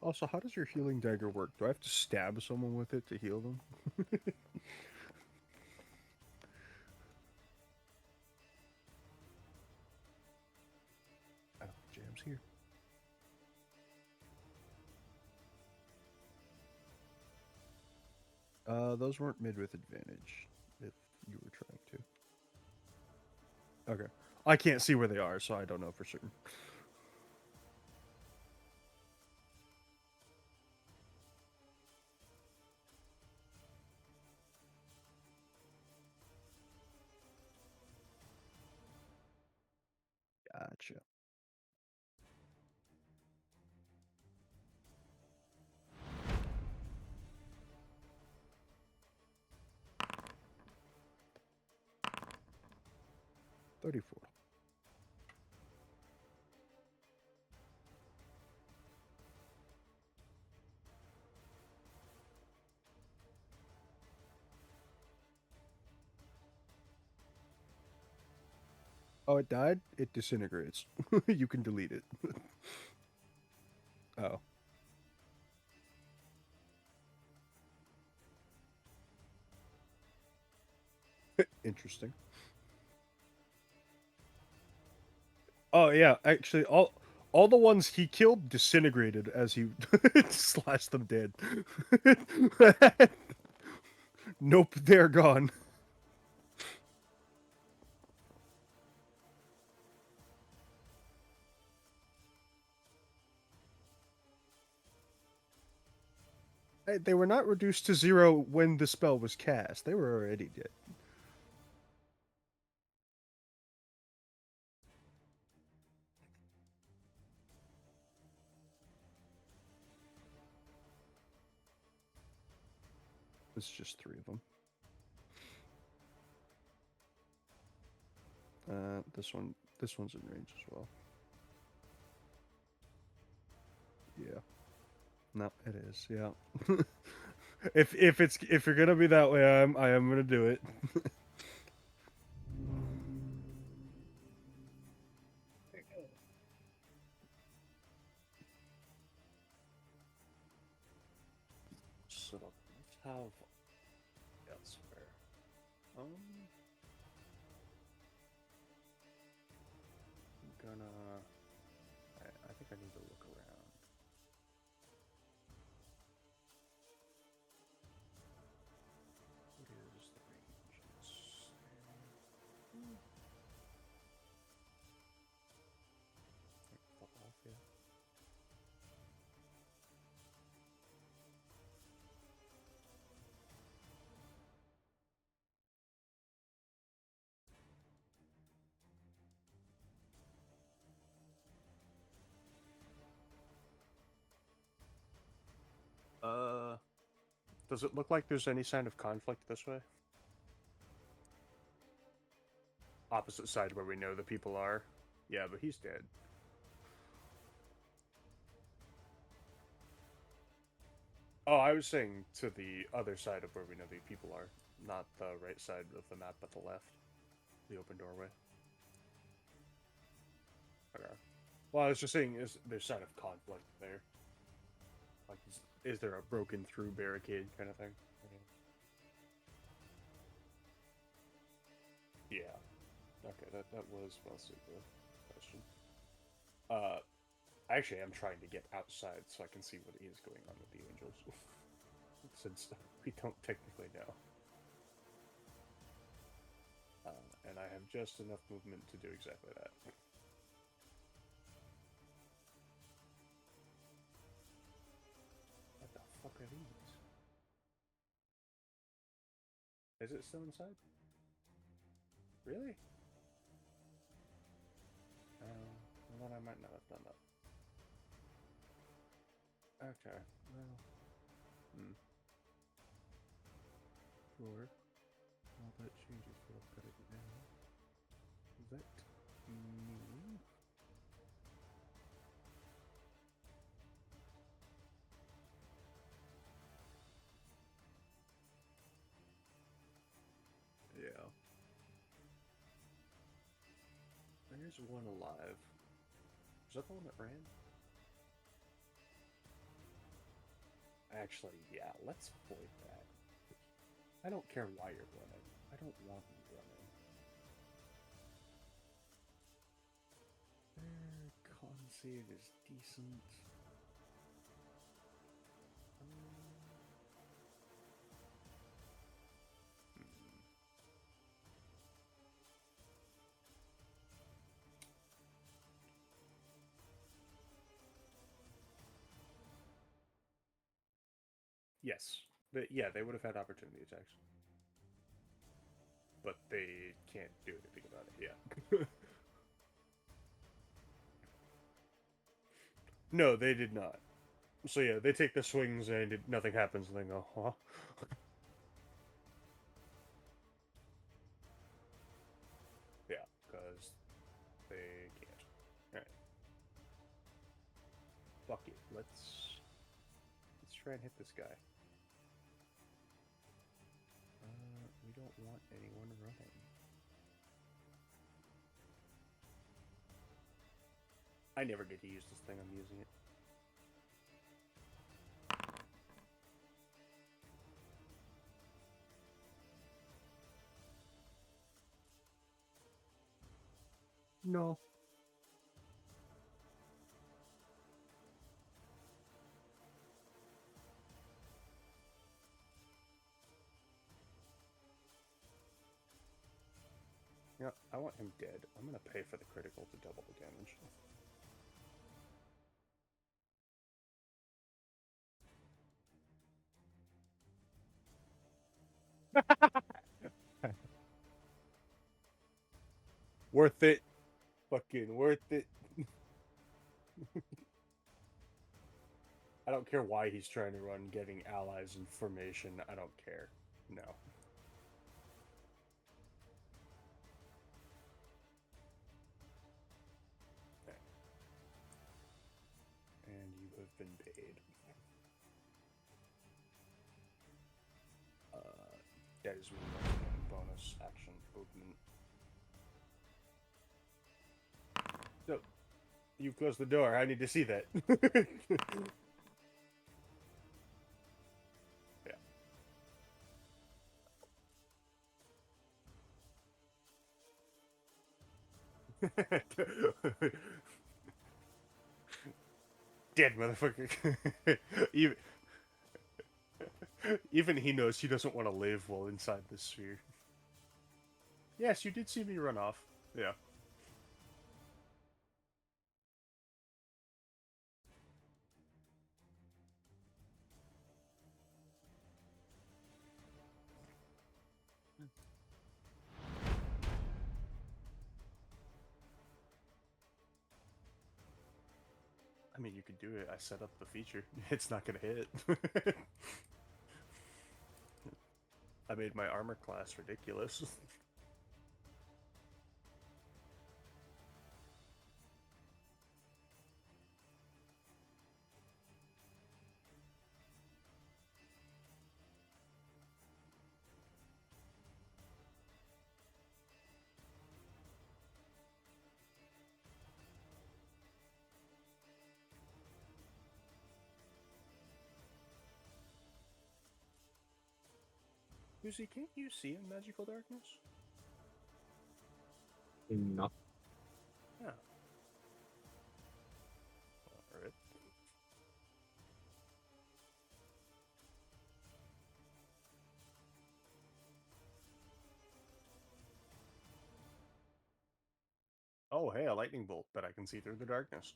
Also, how does your healing dagger work? Do I have to stab someone with it to heal them? Oh, Jam's here. Those weren't mid with advantage, if you were trying to. Okay. I can't see where they are, so I don't know for certain. Gotcha. $34. Oh, it died? It disintegrates. You can delete it. Oh. Interesting. Oh yeah, actually all the ones he killed disintegrated as he slashed them dead. Nope, they're gone. They were not reduced to 0 when the spell was cast. They were already dead. It's just 3 of them. This one's in range as well. Yeah. No, it is. Yeah. if you're gonna be that way, I am gonna do it. So let's have elsewhere. I'm gonna. I think I need to look around. What is the range? Fuck off, yeah. Does it look like there's any sign of conflict this way? Opposite side where we know the people are. Yeah, but he's dead. Oh, I was saying to the other side of where we know the people are, not the right side of the map, but the left. The open doorway. Okay. Well, I was just saying, is there sign of conflict there? Like, is there a broken through barricade kind of thing? Yeah. Okay, that was mostly the question. Actually, I'm trying to get outside so I can see what is going on with the angels. Since we don't technically know. And I have just enough movement to do exactly that. What the fuck are these? Is it still inside? Really? Well, then I might not have done that. Okay, well... Sure. Well, that changes what I've got it now. Let me... Yeah. There's one alive. Is that the one that ran? Actually, yeah, let's void that. I don't care why you're running. I don't want you running. Their con save is decent. Yes. Yeah, they would have had opportunity attacks. But they can't do anything about it, yeah. No, they did not. So yeah, they take the swings and nothing happens and they go, huh? Yeah, because they can't. Alright. Fuck it. Let's try and hit this guy. We don't want anyone running. I never get to use this thing, I'm using it. No. Yeah, I want him dead. I'm gonna pay for the critical to double the damage. Worth it. Fucking worth it. I don't care why he's trying to run getting allies in formation. I don't care. No. Okay. And you have been paid. That is really bonus action movement. So, you closed the door. I need to see that. Yeah. Dead motherfucker. even, even he knows he doesn't want to live while inside this sphere. Yes, you did see me run off. Yeah. I mean, you could do it. I set up the feature. It's not gonna hit. I made my armor class ridiculous. KuZii, can't you see in magical darkness? No. Yeah. Alright. Oh, hey, a lightning bolt, but I can see through the darkness.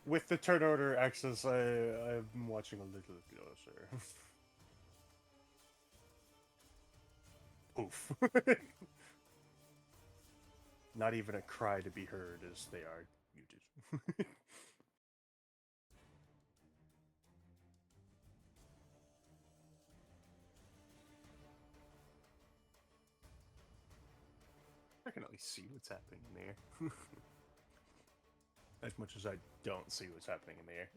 With the turn order access, I'm watching a little closer. Oof. Not even a cry to be heard as they are muted. I can at least see what's happening in the air. As much as I don't see what's happening in the air.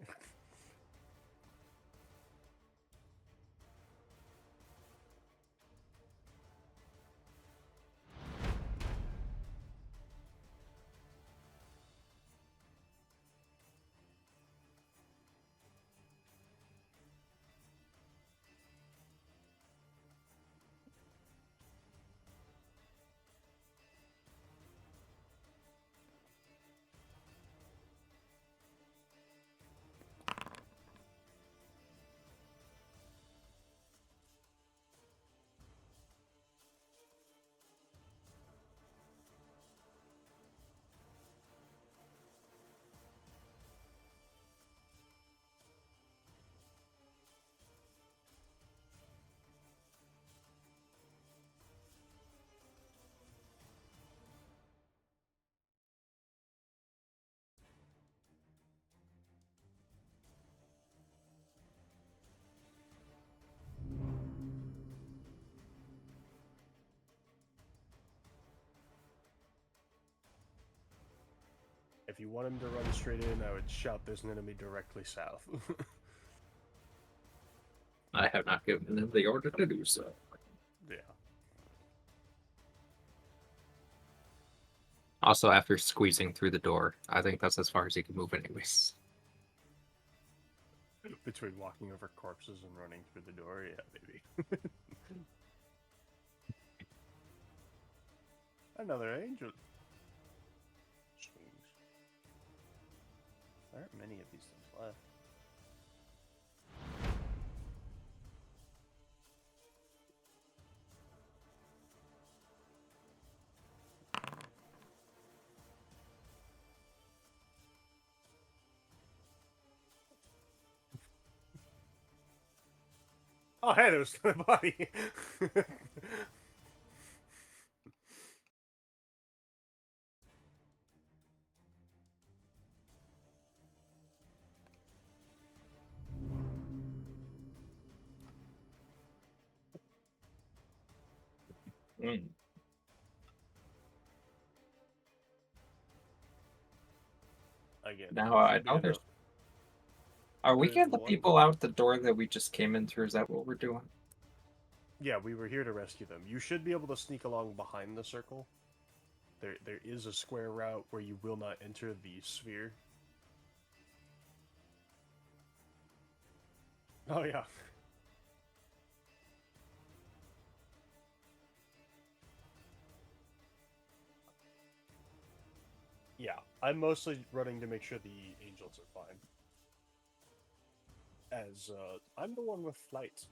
If you want him to run straight in, I would shout there's an enemy directly south. I have not given him the order to do so. Yeah. Also, after squeezing through the door, I think that's as far as he can move anyways. Between walking over corpses and running through the door, yeah, maybe. Another angel. Swings. There aren't many of these things left. Oh, hey, there was my body. Mm. Again. Now I should be know there's. enough. Are we There's getting the one. people out the door that we just came in through? Is that what we're doing? Yeah, we were here to rescue them. You should be able to sneak along behind the circle. There is a square route where you will not enter the sphere. Oh, yeah. Yeah, I'm mostly running to make sure the angels are fine. As, I'm the one with flight.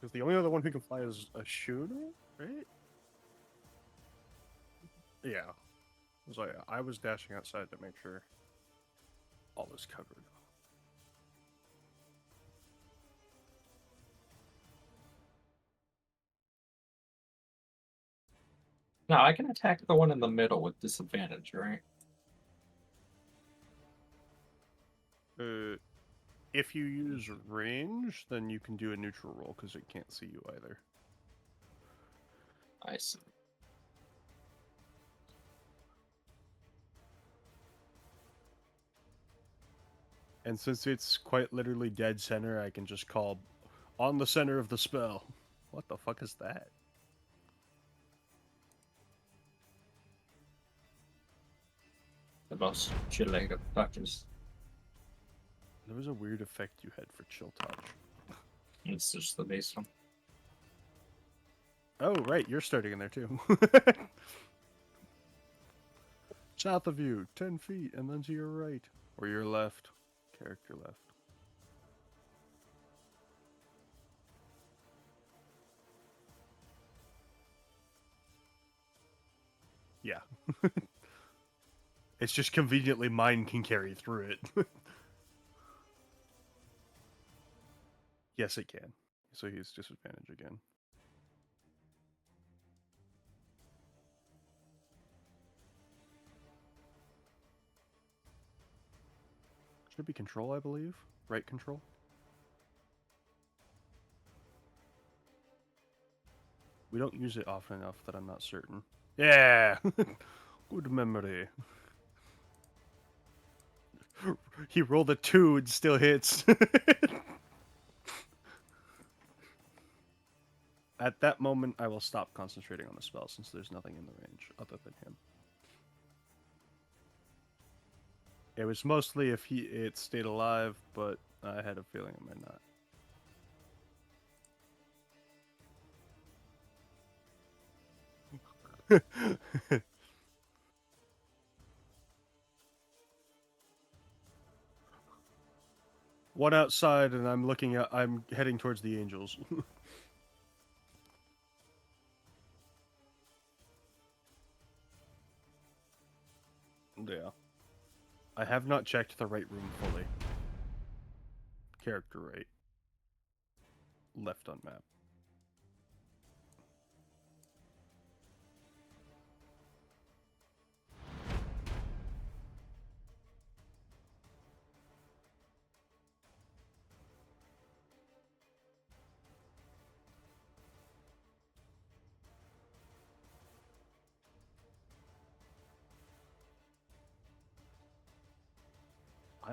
Because the only other one who can fly is a shooter, right? Yeah. So yeah, I was dashing outside to make sure all is covered. No, I can attack the one in the middle with disadvantage, right? If you use range, then you can do a neutral roll because it can't see you either. I see. And since it's quite literally dead center, I can just call on the center of the spell. What the fuck is that? The most chilling of touches. There was a weird effect you had for chill touch. It's just the base one. Oh, right, you're starting in there too. South of you, 10 feet, and then to your right. Or your left. Character left. Yeah. It's just conveniently mine can carry through it. Yes, it can. So he's disadvantage again. Should be control, I believe. Right control. We don't use it often enough that I'm not certain. Yeah! Good memory. He rolled a 2 and still hits. At that moment, I will stop concentrating on the spell since there's nothing in the range other than him. It was mostly if it stayed alive, but I had a feeling it might not. One outside, and I'm heading towards the angels. Yeah. I have not checked the right room fully. Character right. Left on map.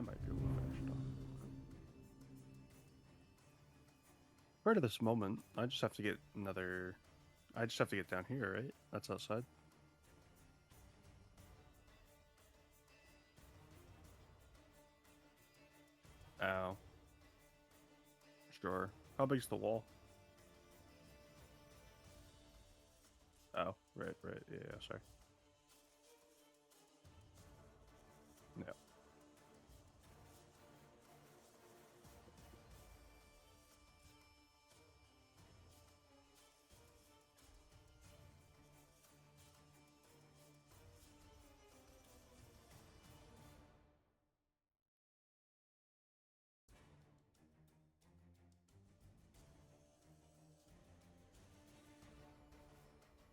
might be able to finish it off. Right at this moment, I just have to get another... I just have to get down here, right? That's outside. Ow. Sure. How big's the wall? Oh, right. Yeah, sorry. No.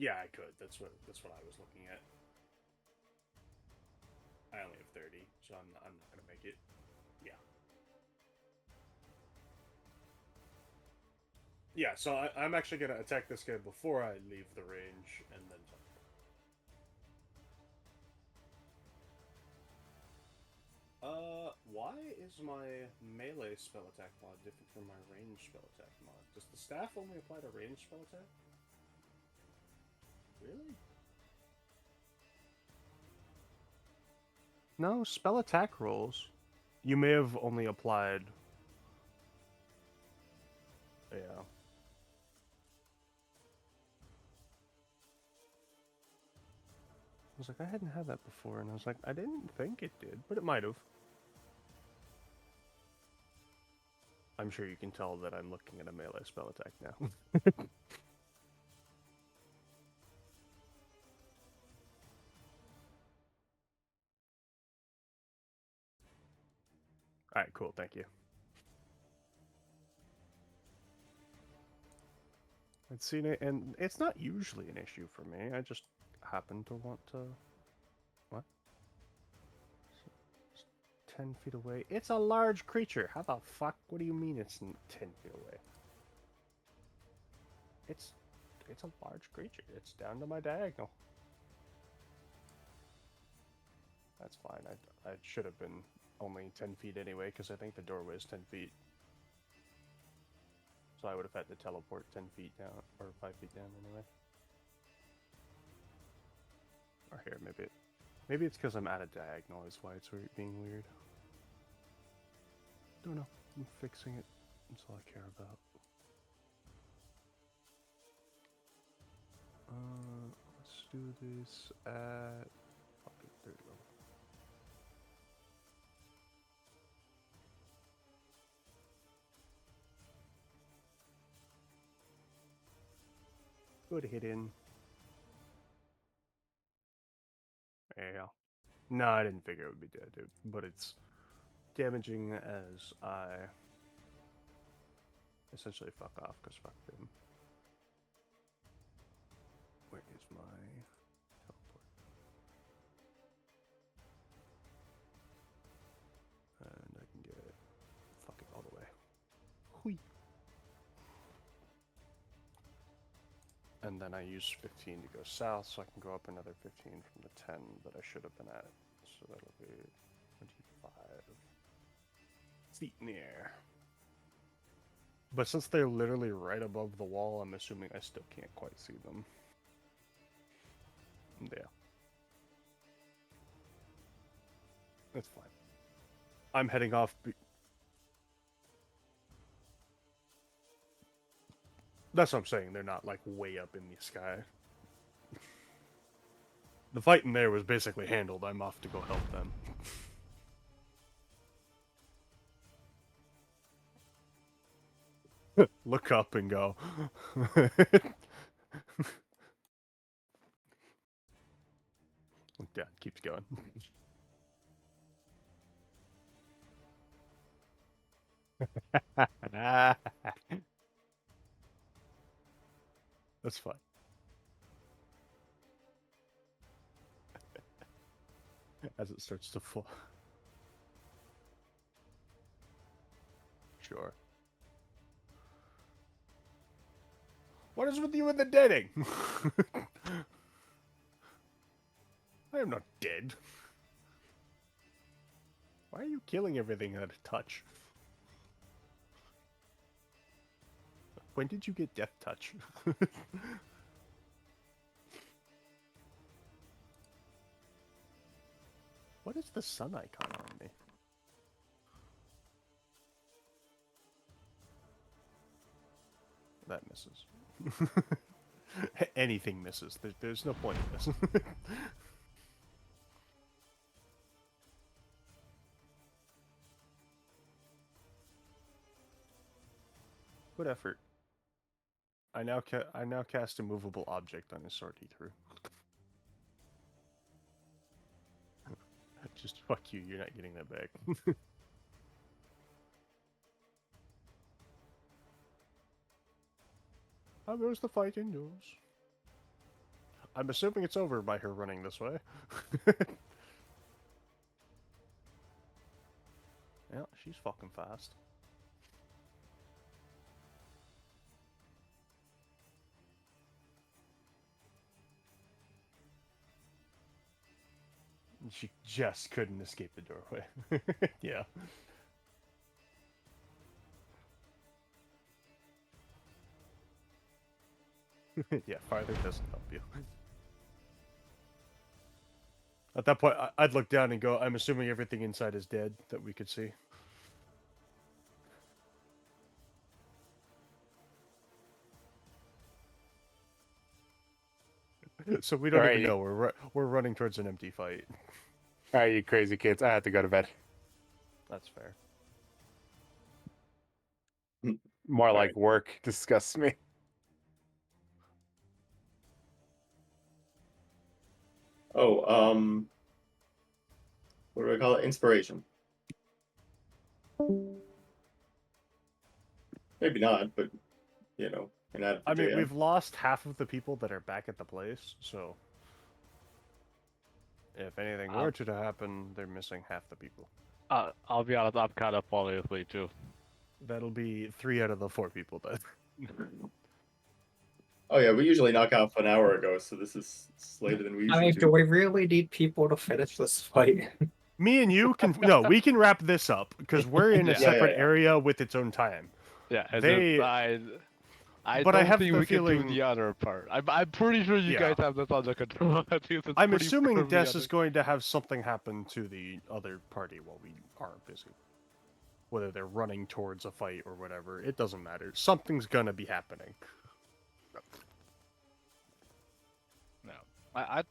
Yeah, I could. That's what I was looking at. I only have 30, so I'm not gonna make it. Yeah. Yeah, so I'm actually gonna attack this guy before I leave the range, and then. Why is my melee spell attack mod different from my range spell attack mod? Does the staff only apply to range spell attack? Really? No, spell attack rolls. You may have only applied. Yeah. I was like, I hadn't had that before, and I was like, I didn't think it did, but it might have. I'm sure you can tell that I'm looking at a melee spell attack now. Alright, cool, thank you. I'd seen it, and it's not usually an issue for me. I just happen to want to... What? 10 feet away. It's a large creature. How the fuck? What do you mean it's 10 feet away? It's a large creature. It's down to my diagonal. That's fine. I should have been only 10 feet anyway, because I think the doorway is 10 feet. So I would have had to teleport 10 feet down, or 5 feet down anyway. Or here, maybe it's because I'm at a diagonal is why it's being weird. Don't know. I'm fixing it. That's all I care about. Let's do this at... Fuck it, there we go. Good hit in. Yeah. No, I didn't figure it would be dead, dude. But it's damaging as I essentially fuck off, because fuck them. Where is my teleport? And I can get fuck it all the way. Hui. And then I use 15 to go south, so I can go up another 15 from the 10 that I should have been at. So that'll be 25 feet in the air. But since they're literally right above the wall, I'm assuming I still can't quite see them. Yeah. That's fine. I'm heading off. That's what I'm saying. They're not like way up in the sky. The fight in there was basically handled. I'm off to go help them. Look up and go. Yeah, keeps going. That's fine. As it starts to fall. Sure. What is with you and the deading? I am not dead. Why are you killing everything at a touch? When did you get death touch? What is the sun icon on me? That misses. Anything misses. There's no point in this. Good effort. I now cast a movable object on his sword he threw. Just fuck you. You're not getting that back. How goes the fight indoors? I'm assuming it's over by her running this way. Yeah, she's fucking fast. She just couldn't escape the doorway. Yeah. Yeah, farther doesn't help you. At that point, I'd look down and go, I'm assuming everything inside is dead that we could see. So we don't even know. We're running towards an empty fight. All right, you crazy kids. I have to go to bed. That's fair. More like work disgusts me. Oh, what do I call it? Inspiration. Maybe not, but you know, I mean, we've lost half of the people that are back at the place, so if anything were to happen, they're missing half the people. I'll be honest, I'm kind of falling asleep too. That'll be 3 out of the 4 people then. Oh yeah, we usually knock out an hour ago, so this is later than we usually I mean, do. do we really need people to finish this fight? Me and you can we can wrap this up because we're in a Yeah. separate Yeah. area with its own time. Yeah, and They- I but don't I have think the we can feeling- do the other part. I'm pretty sure you Yeah. guys have this under control. At least it's I'm pretty assuming firmly Des under- is going to have something happen to the other party while we are busy. Whether they're running towards a fight or whatever, it doesn't matter. Something's gonna be happening. No, I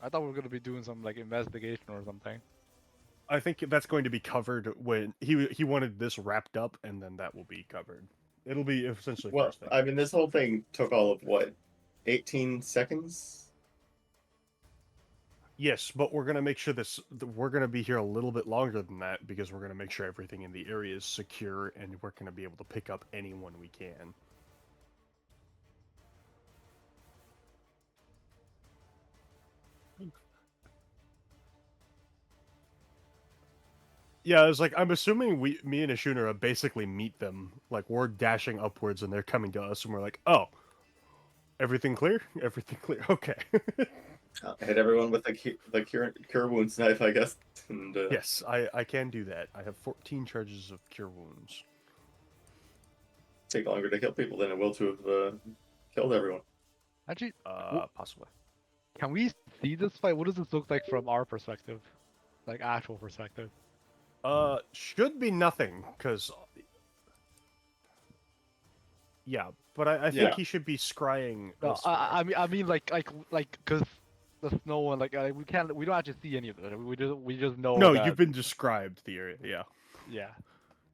thought we were gonna be doing some like investigation or something. I think that's going to be covered when he wanted this wrapped up, and then that will be covered. It'll be essentially Well, first thing. I mean, this whole thing took all of what, 18 seconds? Yes, but we're gonna make sure we're gonna be here a little bit longer than that because we're gonna make sure everything in the area is secure, and we're gonna be able to pick up anyone we can. Yeah, I was like, I'm assuming me and Ashunara basically meet them. Like, we're dashing upwards and they're coming to us, and we're like, oh, everything clear? Everything clear. Okay. Hit everyone with the cure wounds knife, I guess. And, Yes, I can do that. I have 14 charges of cure wounds. take longer to kill people than it will to have killed everyone. Actually, Possibly. can we see this fight? What does this look like from our perspective, like actual perspective? Should be nothing, because... Yeah, but I think Yeah. he should be scrying No, elsewhere. I mean like because the snow and we don't actually see any of it. We just know. No, that, you've been described the area, yeah. Yeah.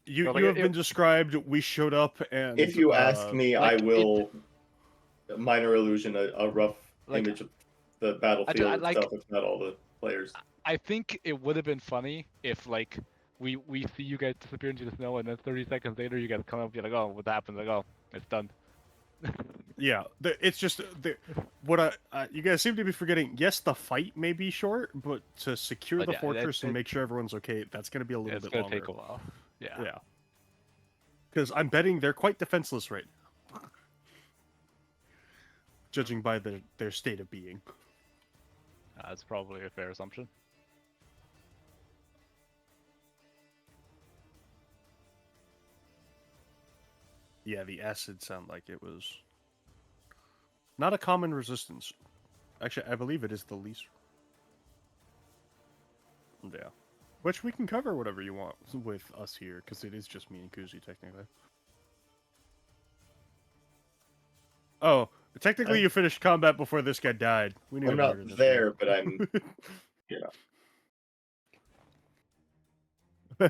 You, Well, like, you have it- been described, we showed up, and... If you ask me, like, I will minor illusion a rough Like, image of the battlefield I like- itself, if not all the players. I think it would have been funny if like we see you guys disappear into the snow and then 30 seconds later you guys come up and you're like, oh, what happened? Like, oh, it's done. Yeah, it's just... you guys seem to be forgetting, yes, the fight may be short, but to secure But the yeah, fortress and make sure everyone's okay, that's going to be a little It's bit gonna longer. take a while. Yeah. Yeah. Because I'm betting they're quite defenseless right now. Judging by their state of being. That's probably a fair assumption. Yeah, the acid sound like it was not a common resistance. Actually, I believe it is the least. Yeah. Which we can cover whatever you want with us here, because it is just me and KuZii, technically. Oh, technically you finished combat before this guy died. We need I'm to not murder this there, guy. but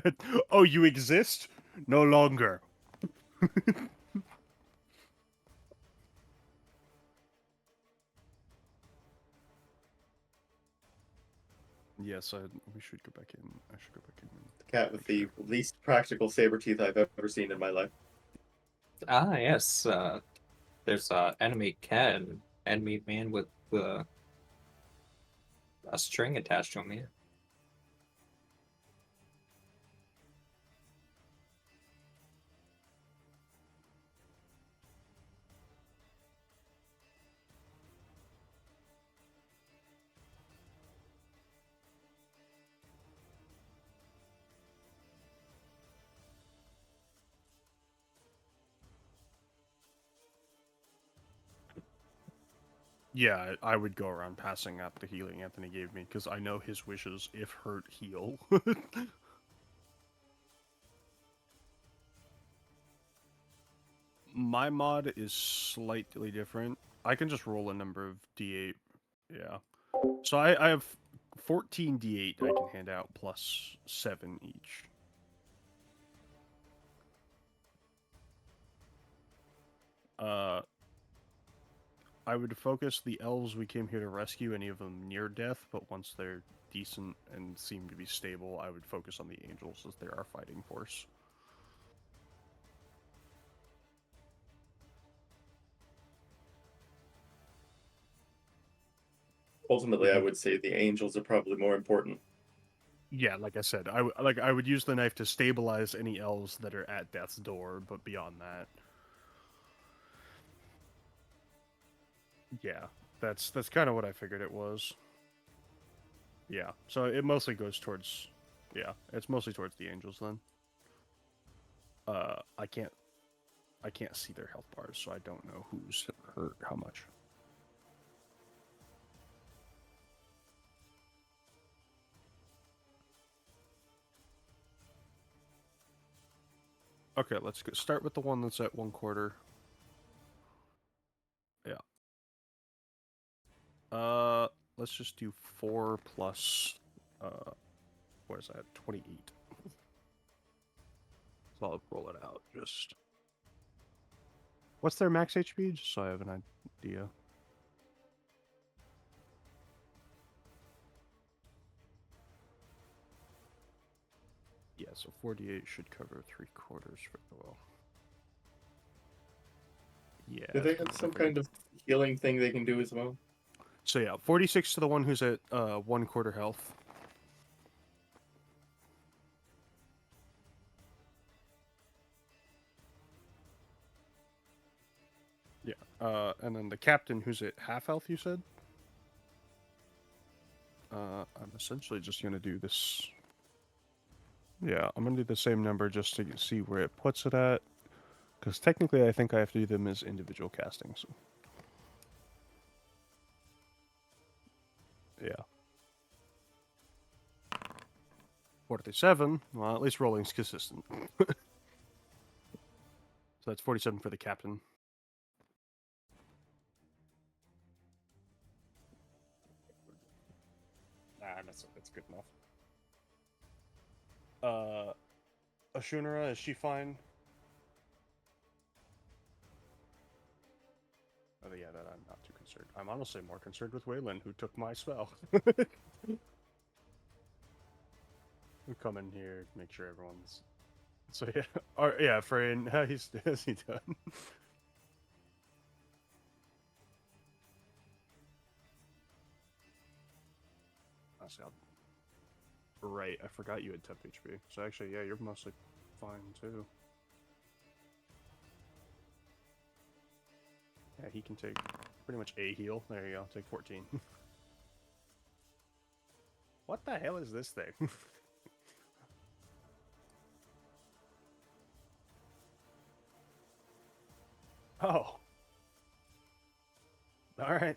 I'm. Oh, you exist? No longer. Yes, we should go back in. I should go back in. The cat with the least practical saber teeth I've ever seen in my life. Ah, yes. There's enemy cat and enemy man with a string attached to him. Yeah. Yeah, I would go around passing out the healing Anthony gave me, because I know his wishes, if hurt, heal. My mod is slightly different. I can just roll a number of d8. Yeah. So I have 14 d8 I can hand out, plus 7 each. I would focus the elves we came here to rescue, any of them near death, but once they're decent and seem to be stable, I would focus on the angels as they're our fighting force. Ultimately, I would say the angels are probably more important. Yeah, like I said, I would use the knife to stabilize any elves that are at death's door, but beyond that, yeah, that's kind of what I figured it was. Yeah, so it mostly goes towards, yeah, it's mostly towards the angels then. I can't see their health bars, so I don't know who's hurt how much. Okay, let's start with the one that's at 1/4. Yeah. Let's just do 4 plus, what is that? 28. So I'll roll it out. Just what's their max HP? Just so I have an idea. Yeah, so 48 should cover 3/4 for well. Yeah. Do they have some kind of healing thing they can do as well? So yeah, 46 to the one who's at 1/4 health. Yeah, and then the captain who's at half health, you said? I'm essentially just going to do this. Yeah, I'm going to do the same number just to see where it puts it at. Because technically I think I have to do them as individual castings. Yeah. 47. Well, at least rolling's consistent. So that's 47 for the captain. Nah, that's good enough. Ashunara, is she fine? Oh yeah, that I'm not too concerned. I'm honestly more concerned with Waylon, who took my spell. We'll come in here, make sure everyone's. So yeah, yeah, Frayne, how's he done? Right, I forgot you had 10 HP. So actually, yeah, you're mostly fine too. Yeah, he can take pretty much a heal. There you go, take 14. What the hell is this thing? Oh. All right.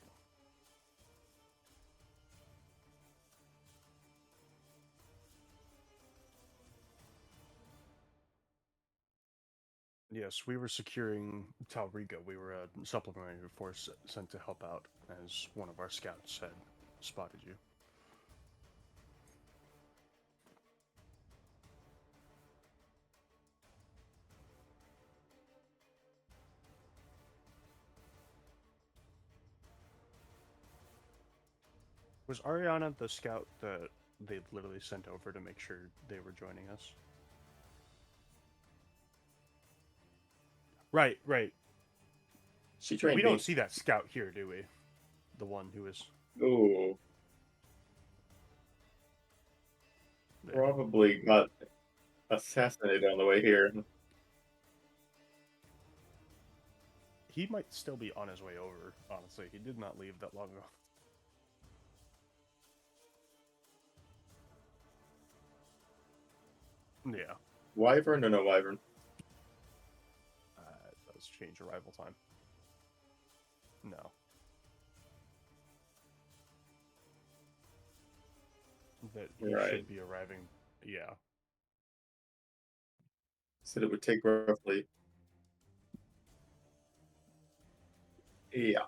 Yes, we were securing Talregian. We were a supplementary force sent to help out, as one of our scouts had spotted you. Was Ariana the scout that they literally sent over to make sure they were joining us? Right, right. She trained We me. don't see that scout here, do we? The one who is... Ooh. Probably got assassinated on the way here. He might still be on his way over, honestly. He did not leave that long ago. Yeah. Wyvern or no Wyvern? It does change arrival time. No. That he Right. should be arriving. Yeah. Said it would take roughly. Yeah.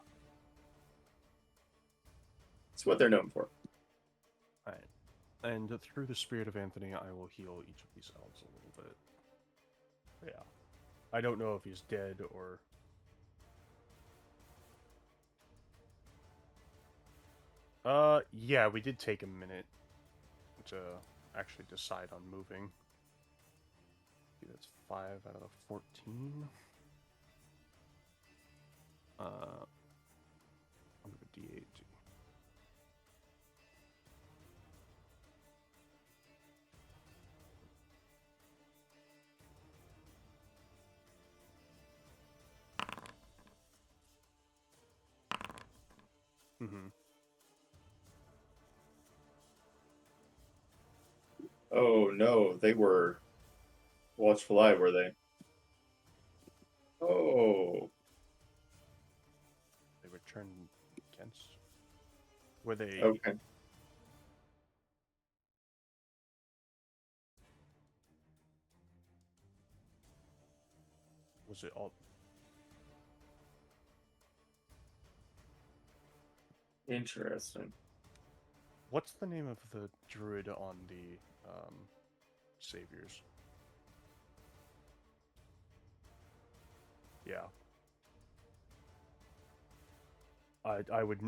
It's what they're known for. Alright. And through the spirit of Anthony, I will heal each of these elves a little bit. Yeah. I don't know if he's dead or... Yeah, we did take a minute to actually decide on moving. That's 5 out of 14. I'll move a D8. Mm-hmm. Oh no, they were Watchful Eye, were they? Oh. They were turned against. Were they? Okay. Was it all? Interesting. What's the name of the druid on the saviors? Yeah. I would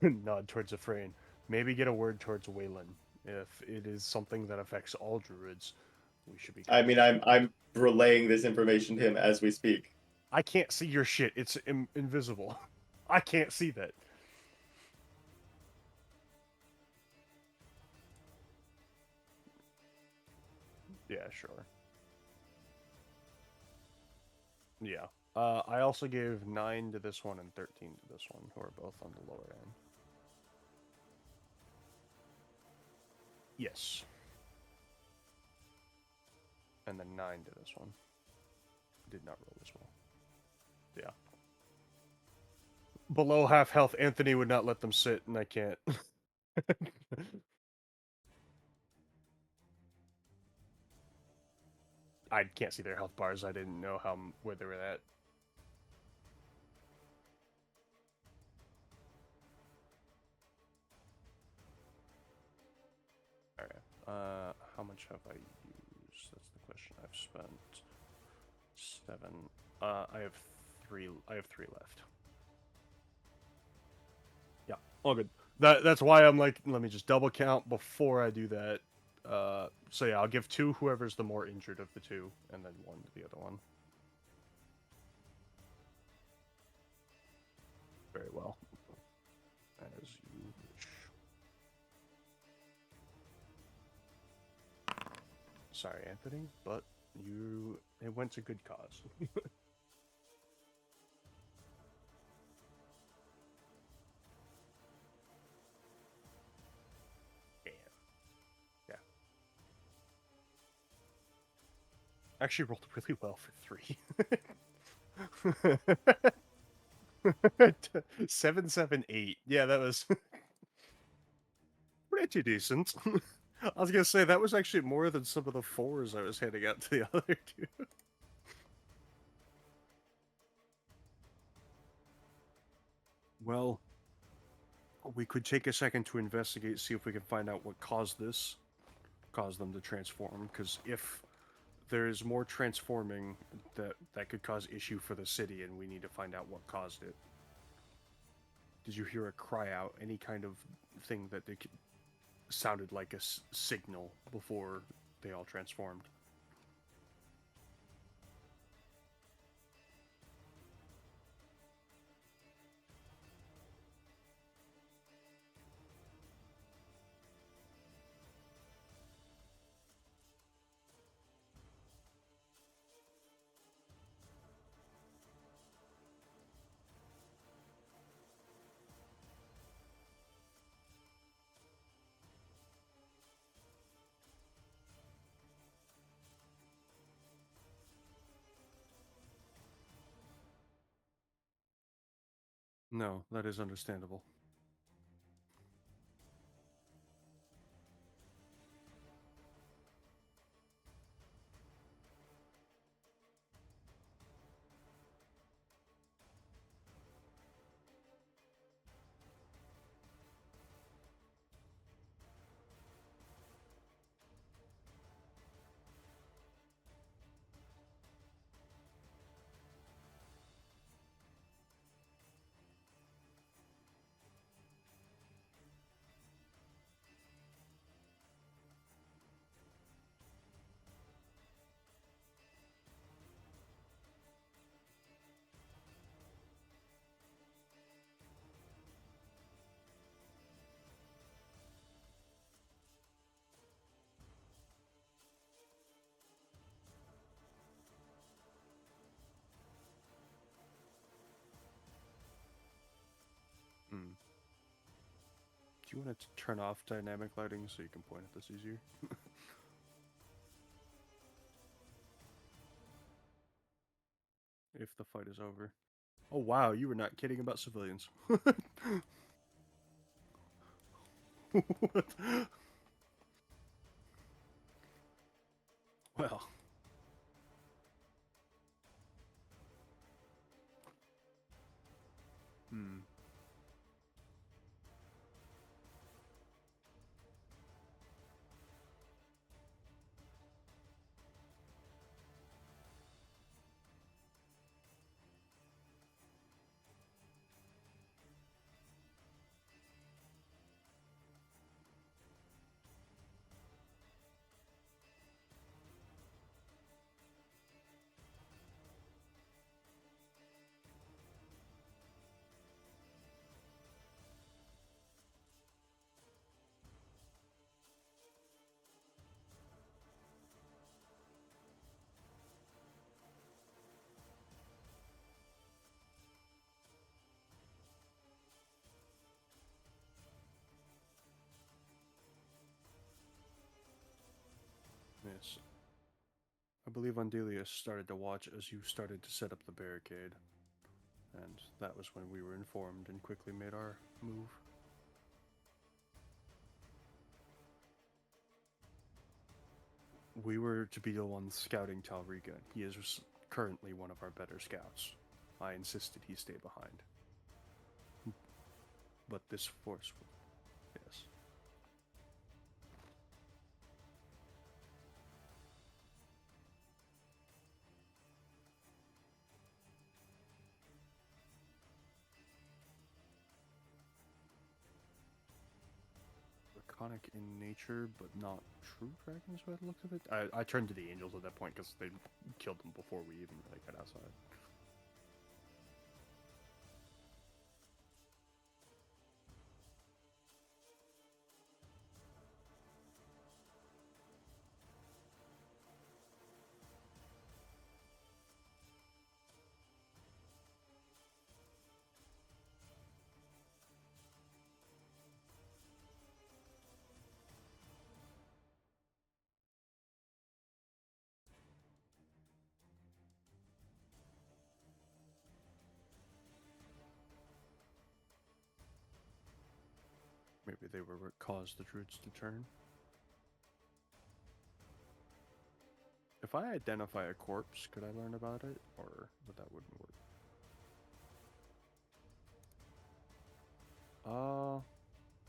nod towards Ephraim. Maybe get a word towards Waylon. If it is something that affects all druids, we should be. I mean, I'm relaying this information to him as we speak. I can't see your shit. It's invisible. I can't see that. Yeah, sure. Yeah. I also gave 9 to this one and 13 to this one, who are both on the lower end. Yes. And then 9 to this one. Did not roll as well. Yeah. Below half health, Anthony would not let them sit, and I can't. I can't see their health bars. I didn't know where they were at. Alright. How much have I used? That's the question. I've spent 7. I have 3. I have 3 left. Yeah, all good. That's why I'm like, let me just double count before I do that. So yeah, I'll give 2 whoever's the more injured of the 2, and then 1 to the other one. Very well. As you wish. Sorry, Anthony, but it went to good cause. Actually rolled really well for 3. 778. Yeah, that was pretty decent. I was gonna say that was actually more than some of the 4s I was handing out to the other two. Well, we could take a second to investigate, see if we can find out what caused them to transform. Because if there is more transforming, that could cause issue for the city, and we need to find out what caused it. Did you hear a cry out? Any kind of thing that sounded like a signal before they all transformed? No, that is understandable. Hmm. Do you want to turn off dynamic lighting so you can point at this easier? If the fight is over. Oh wow, you were not kidding about civilians. What? Well. Hmm. Yes. I believe Andelias started to watch as you started to set up the barricade. And that was when we were informed and quickly made our move. We were to be the ones scouting Talregian. He is currently one of our better scouts. I insisted he stay behind. But this force will... Yes. Draconic in nature, but not true dragons by the looks of it. I turned to the angels at that point because they killed them before we even really got outside. maybe they were what caused the druids to turn. If I identify a corpse, could I learn about it, or that wouldn't work?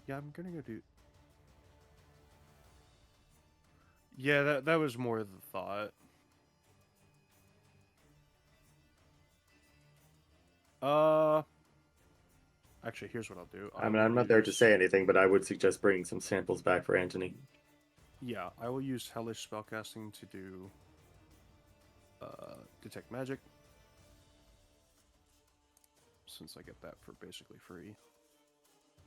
Yeah, I'm gonna go do. Yeah, that was more the thought. Actually, here's what I'll do. I mean, I'm not there to say anything, but I would suggest bringing some samples back for Anthony. Yeah, I will use Hellish Spellcasting to do Detect Magic, since I get that for basically free.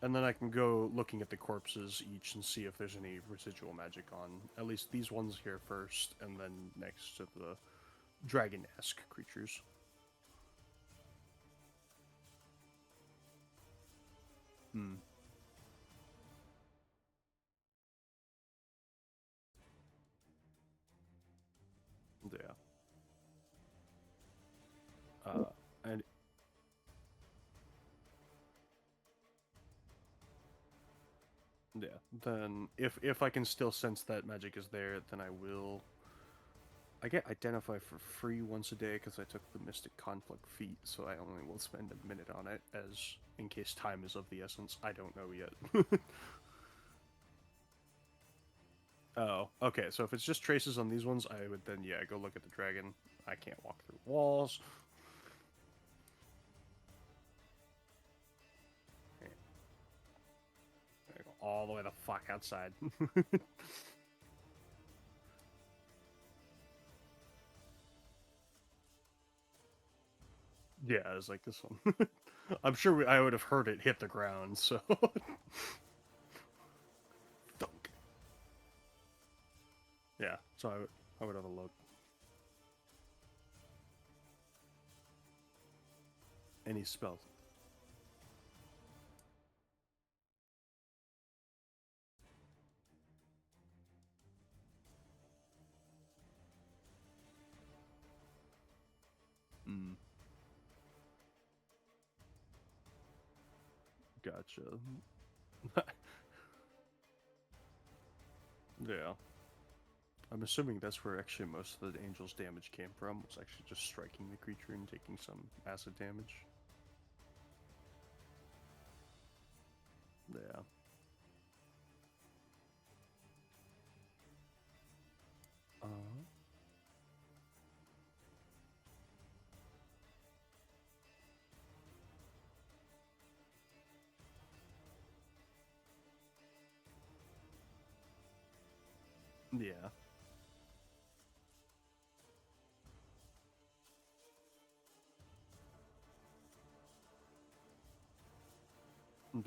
And then I can go looking at the corpses each and see if there's any residual magic on at least these ones here first, and then next to the dragon-esque creatures. Hmm. Yeah. And yeah, then if I can still sense that magic is there, then I will. I get Identify for free once a day because I took the Mystic Conflict feat, so I only will spend a minute on it, as in case time is of the essence. I don't know yet. Oh, okay, so if it's just traces on these ones, I would then, yeah, go look at the dragon. I can't walk through walls. Okay. I go all the way the fuck outside. Yeah, it's like this one. I'm sure I would have heard it hit the ground, so... Thunk. Yeah, so I would have a look. Any spells? Hmm. Gotcha. Yeah. I'm assuming that's where actually most of the angel's damage came from, was actually just striking the creature and taking some acid damage. Yeah. Yeah.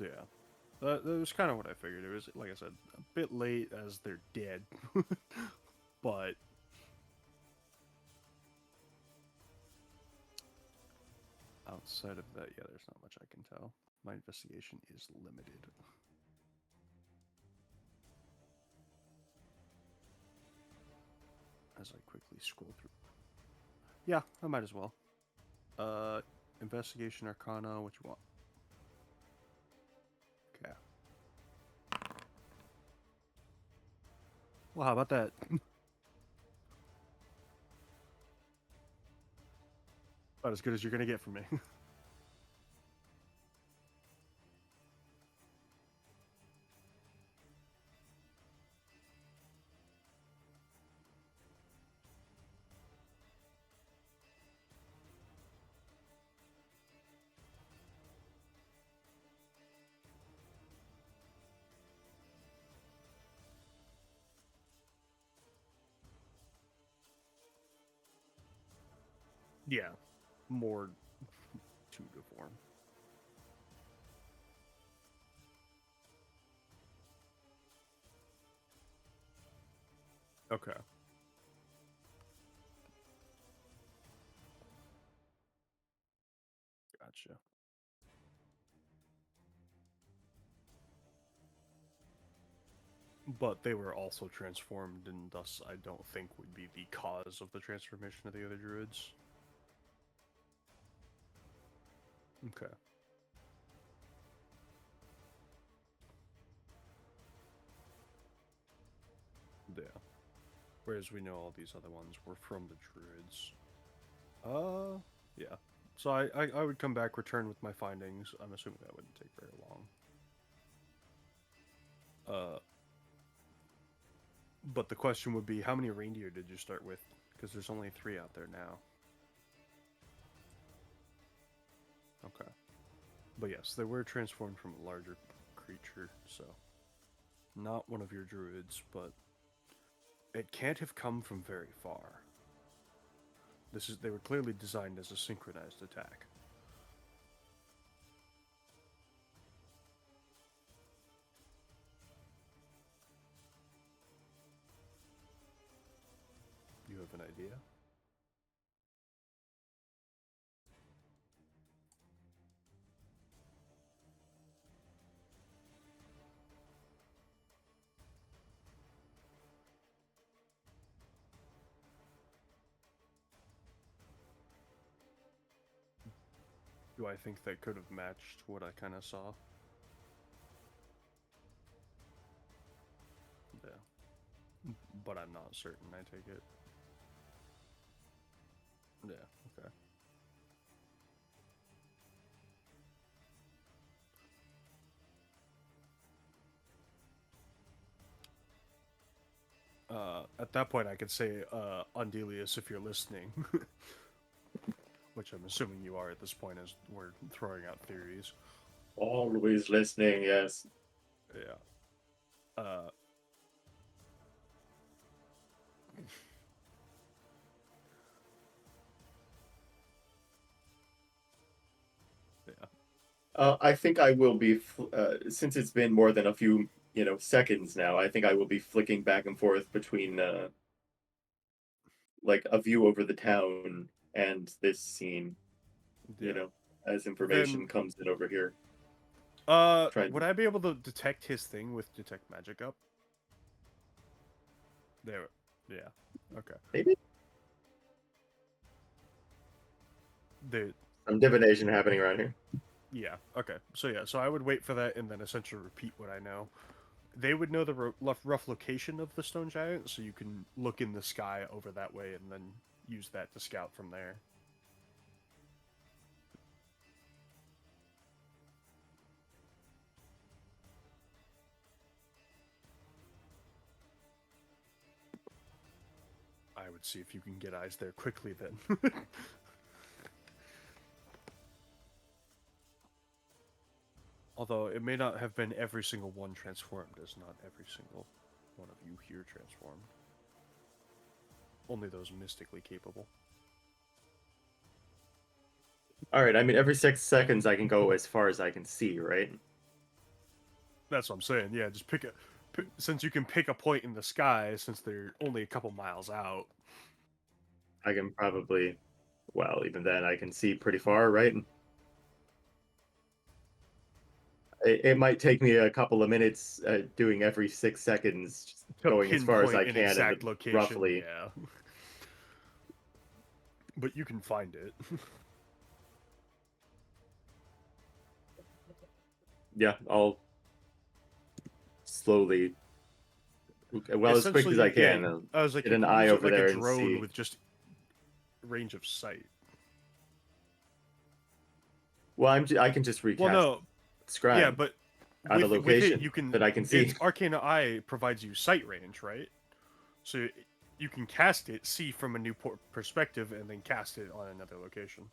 Yeah. That was kind of what I figured. It was, like I said, a bit late as they're dead. But... outside of that, yeah, there's not much I can tell. My investigation is limited. As I quickly scroll through. Yeah, I might as well. Investigation Arcana, what you want? Okay. Well, how about that? About as good as you're gonna get from me. Yeah, more true to form. Okay. Gotcha. But they were also transformed, and thus I don't think would be the cause of the transformation of the other druids. Okay. Yeah. Whereas we know all these other ones were from the druids. Yeah. So I would come back, return with my findings. I'm assuming that wouldn't take very long. But the question would be, how many reindeer did you start with? Because there's only 3 out there now. Okay. But yes, they were transformed from a larger creature, so not one of your druids, but it can't have come from very far. They were clearly designed as a synchronized attack. You have an idea? Do I think that could have matched what I kind of saw? Yeah. But I'm not certain, I take it. Yeah, okay. At that point, I could say, Andelias, if you're listening. Which I'm assuming you are at this point as we're throwing out theories. Always listening, yes. Yeah. Yeah. I think I will be, since it's been more than a few, seconds now, I think I will be flicking back and forth between, like, a view over the town and this scene, Yeah. as information Then- comes in over here. Would I be able to detect his thing with Detect Magic up? There. Yeah. Okay. Maybe? There. Some divination happening around here. Yeah. Okay. So I would wait for that and then essentially repeat what I know. They would know the rough location of the stone giant, so you can look in the sky over that way and then use that to scout from there. I would see if you can get eyes there quickly then. Although it may not have been every single one transformed, as not every single one of you here transformed. Only those mystically capable. Alright, I mean, every 6 seconds I can go as far as I can see, right? That's what I'm saying. Yeah, just since you can pick a point in the sky, since they're only a couple miles out. I can probably, well, even then I can see pretty far, right? It might take me a couple of minutes doing every 6 seconds, just To going as far as I pinpoint an can, exact and location, roughly. yeah. But you can find it. Yeah, I'll slowly, well, as quick as I can, Yeah, I was like, get you an can eye use it over like there a and drone see. with just range of sight. Well, I can just recast Well, no, Scry yeah, but at a with it location you can that I can see. Its Arcane Eye provides you sight range, right? So you can cast it, see from a new perspective, and then cast it on another location.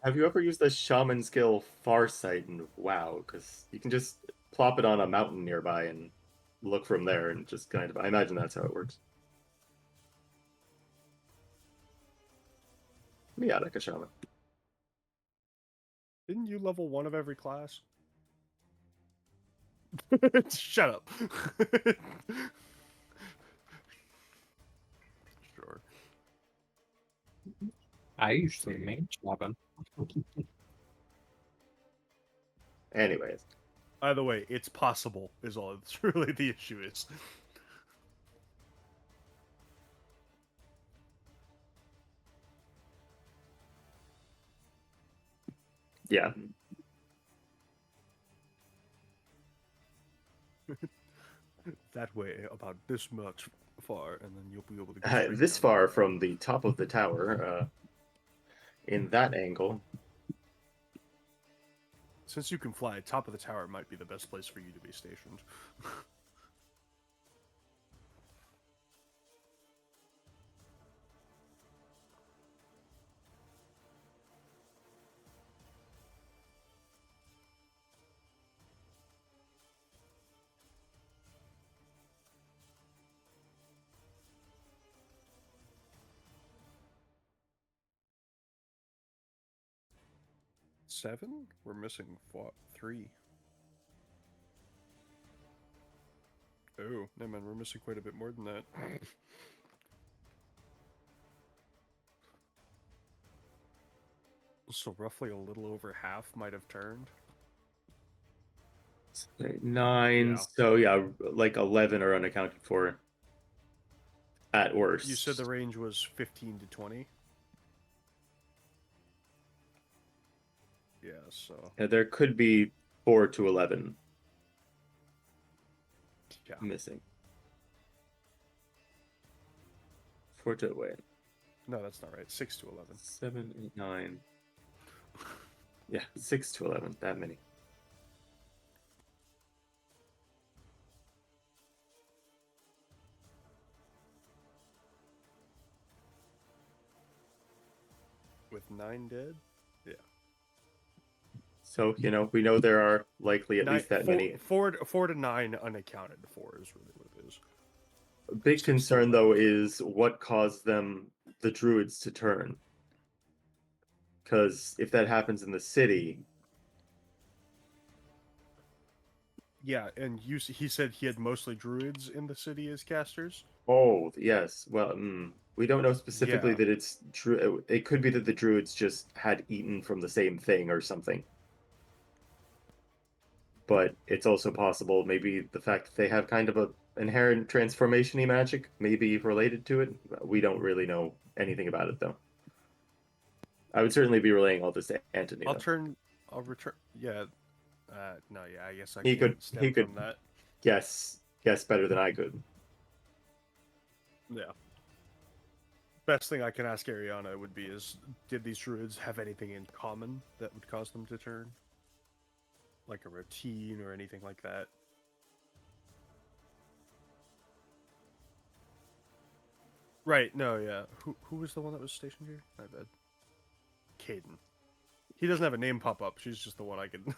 Have you ever used the shaman skill Farsight in WoW? Because you can just plop it on a mountain nearby and look from there, and just kind of, I imagine that's how it works. Yeah, like a shaman. Didn't you level 1 of every class? Shut up. Sure. I usually main shaman. Anyways, Either way, it's possible, is all it's really the issue is. yeah. that way about this much far, and then you'll be able to go straight This down. far from the top of the tower, in that angle. Since you can fly, top of the tower might be the best place for you to be stationed. Seven? We're missing 3. Oh, no man, we're missing quite a bit more than that. So roughly a little over half might have turned. 9, Yeah. so yeah, like 11 are unaccounted for. At worst. You said the range was 15 to 20? Yeah, so... There could be 4 to 11 Yeah. missing. 4 to, wait. No, that's not right. 6 to 11. 7, 8, 9. Yeah, 6 to 11, that many. With 9 dead? Yeah. So, we know there are likely at least that many. 4 to 9 unaccounted for is really what it is. A big 6 to concern, though, 11. is what caused the druids, to turn. Because if that happens in the city... Yeah, and he said he had mostly druids in the city as casters. Oh, yes. Well, we don't know specifically Yeah. that it's true. It could be that the druids just had eaten from the same thing or something. But it's also possible maybe the fact that they have kind of a inherent transformation-y magic may be related to it. We don't really know anything about it, though. I would certainly be relaying all this to Anthony, though. I'll return. Yeah. No, yeah, I guess I He can't could- stem he could- from that. Guess better than I could. Yeah. Best thing I can ask Ariana would be is, did these druids have anything in common that would cause them to turn? Like a routine or anything like that? Right, no, yeah. Who was the one that was stationed here? My bad. Caden. He doesn't have a name pop up. She's just the one I can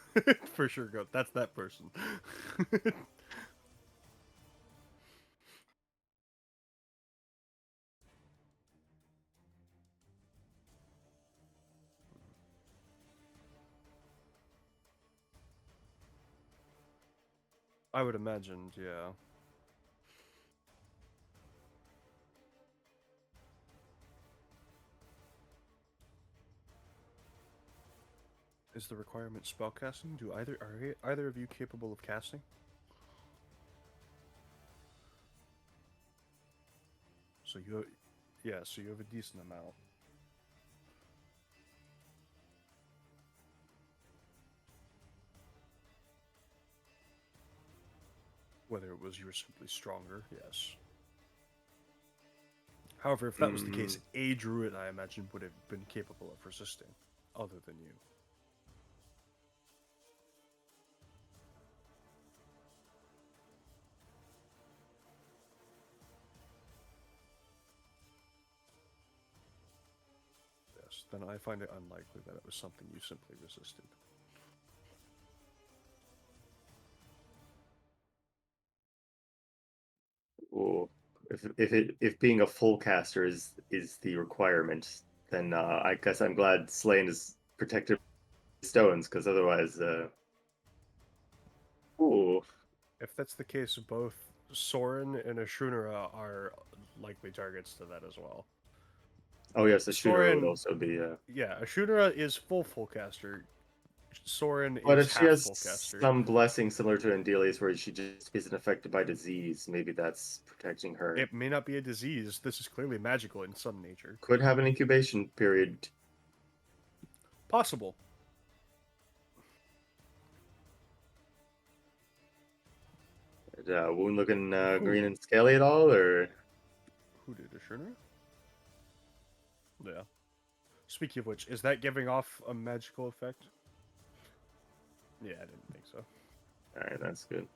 for sure go. That's that person. I would imagine, yeah. Is the requirement spellcasting? Are either of you capable of casting? So you have a decent amount. Whether it was you were simply stronger, yes. However, if that was the case, a druid, I imagine, would have been capable of resisting, other than you. Yes, then I find it unlikely that it was something you simply resisted. Ooh. If being a full caster is the requirement, then I guess I'm glad Slane is protected by stones, because otherwise, ooh, If that's the case, both Soren and Ashunara are likely targets to that as well. oh yes, the shooter would Soren- also be. Yeah, Ashunara is full caster. Soren But is if she half has full caster. some blessing similar to Andelias, where she just isn't affected by disease, maybe that's protecting her. It may not be a disease. This is clearly magical in some nature. Could have an incubation period. Possible. wound looking green and scaly at all, or? Who did Ashurna? Yeah. Speaking of which, is that giving off a magical effect? Yeah, I didn't think so. Alright, that's good.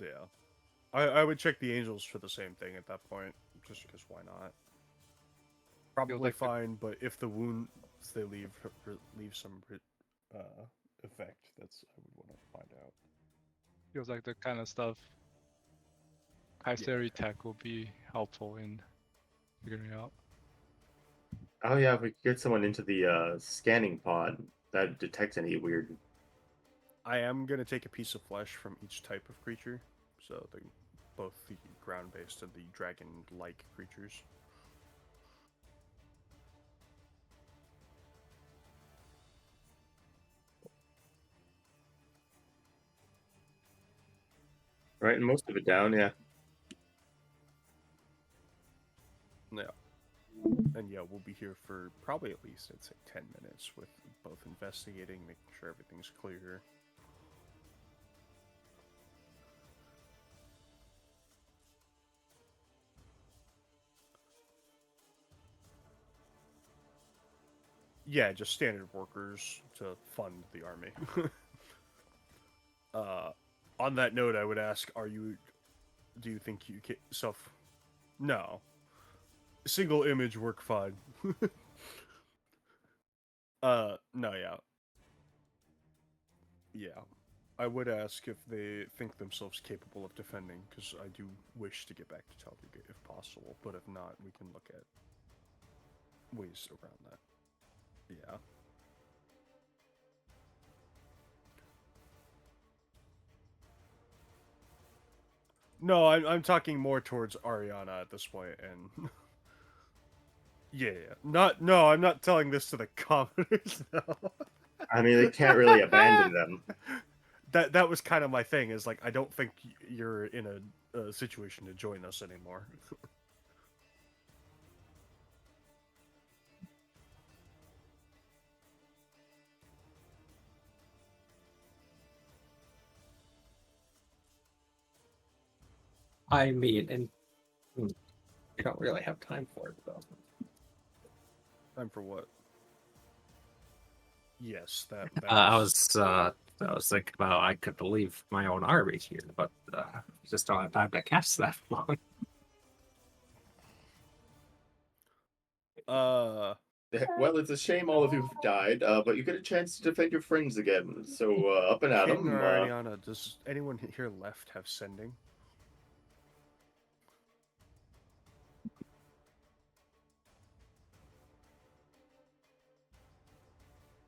Yeah. I would check the angels for the same thing at that point, just because why not? Probably like the- fine, but if the wounds they leave some effect, that's I would want to find out. Feels like the kind of stuff Kaiseri tech will be helpful in figuring out. Oh yeah, if we could get someone into the scanning pod that detects any weird. I am gonna take a piece of flesh from each type of creature, so both the ground-based and the dragon-like creatures. Right, and most of it down, yeah. Yeah. And yeah, we'll be here for probably at least, I'd say, 10 minutes with both investigating, making sure everything's clear. Yeah, just standard workers to fund the army. On that note, I would ask, do you think you can No. Single image work fine. No, yeah. Yeah. I would ask if they think themselves capable of defending, because I do wish to get back to Talregian if possible, but if not, we can look at ways around that. Yeah. No, I'm talking more towards Ariana at this point, and yeah. No, I'm not telling this to the commoners. No. I mean, they can't really abandon them. That was kind of my thing. Is like I don't think you're in a situation to join us anymore. I mean, and you don't really have time for it, though. Time for what? Yes, that I was thinking about I could leave my own army here, but just don't have time to cast that long. Well, it's a shame all of you have died, but you get a chance to defend your friends again. So up and at King them. or Ariana, does anyone here left have sending?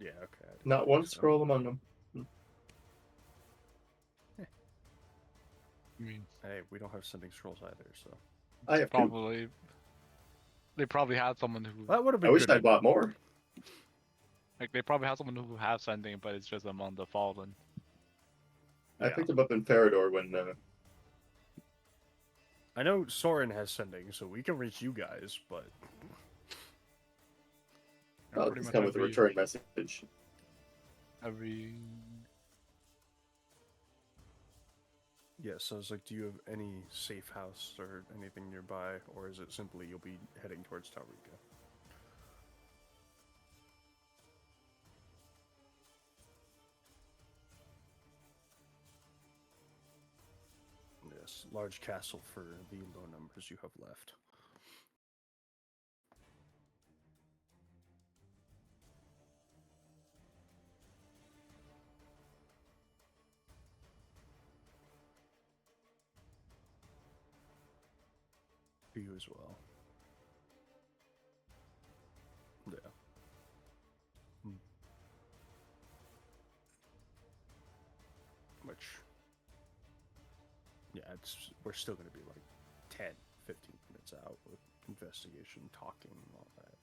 Yeah, okay. I didn't Not think one so. scroll among them. I mean, Hey, we don't have sending scrolls either, so I have two. probably they probably had someone who that would have I been wish good. I bought more. like they probably have someone who has sending, but it's just among the fallen. I Yeah. picked them up in Farador when. I know Soren has sending, so we can reach you guys, but Oh, Pretty it's much come with a return message. every yeah, so I was like, do you have any safe house or anything nearby, or is it simply you'll be heading towards Talregian? Yes, large castle for the low numbers you have left. For you as well. Yeah. Which, yeah, we're still going to be like 10, 15 minutes out with investigation, talking, and all that.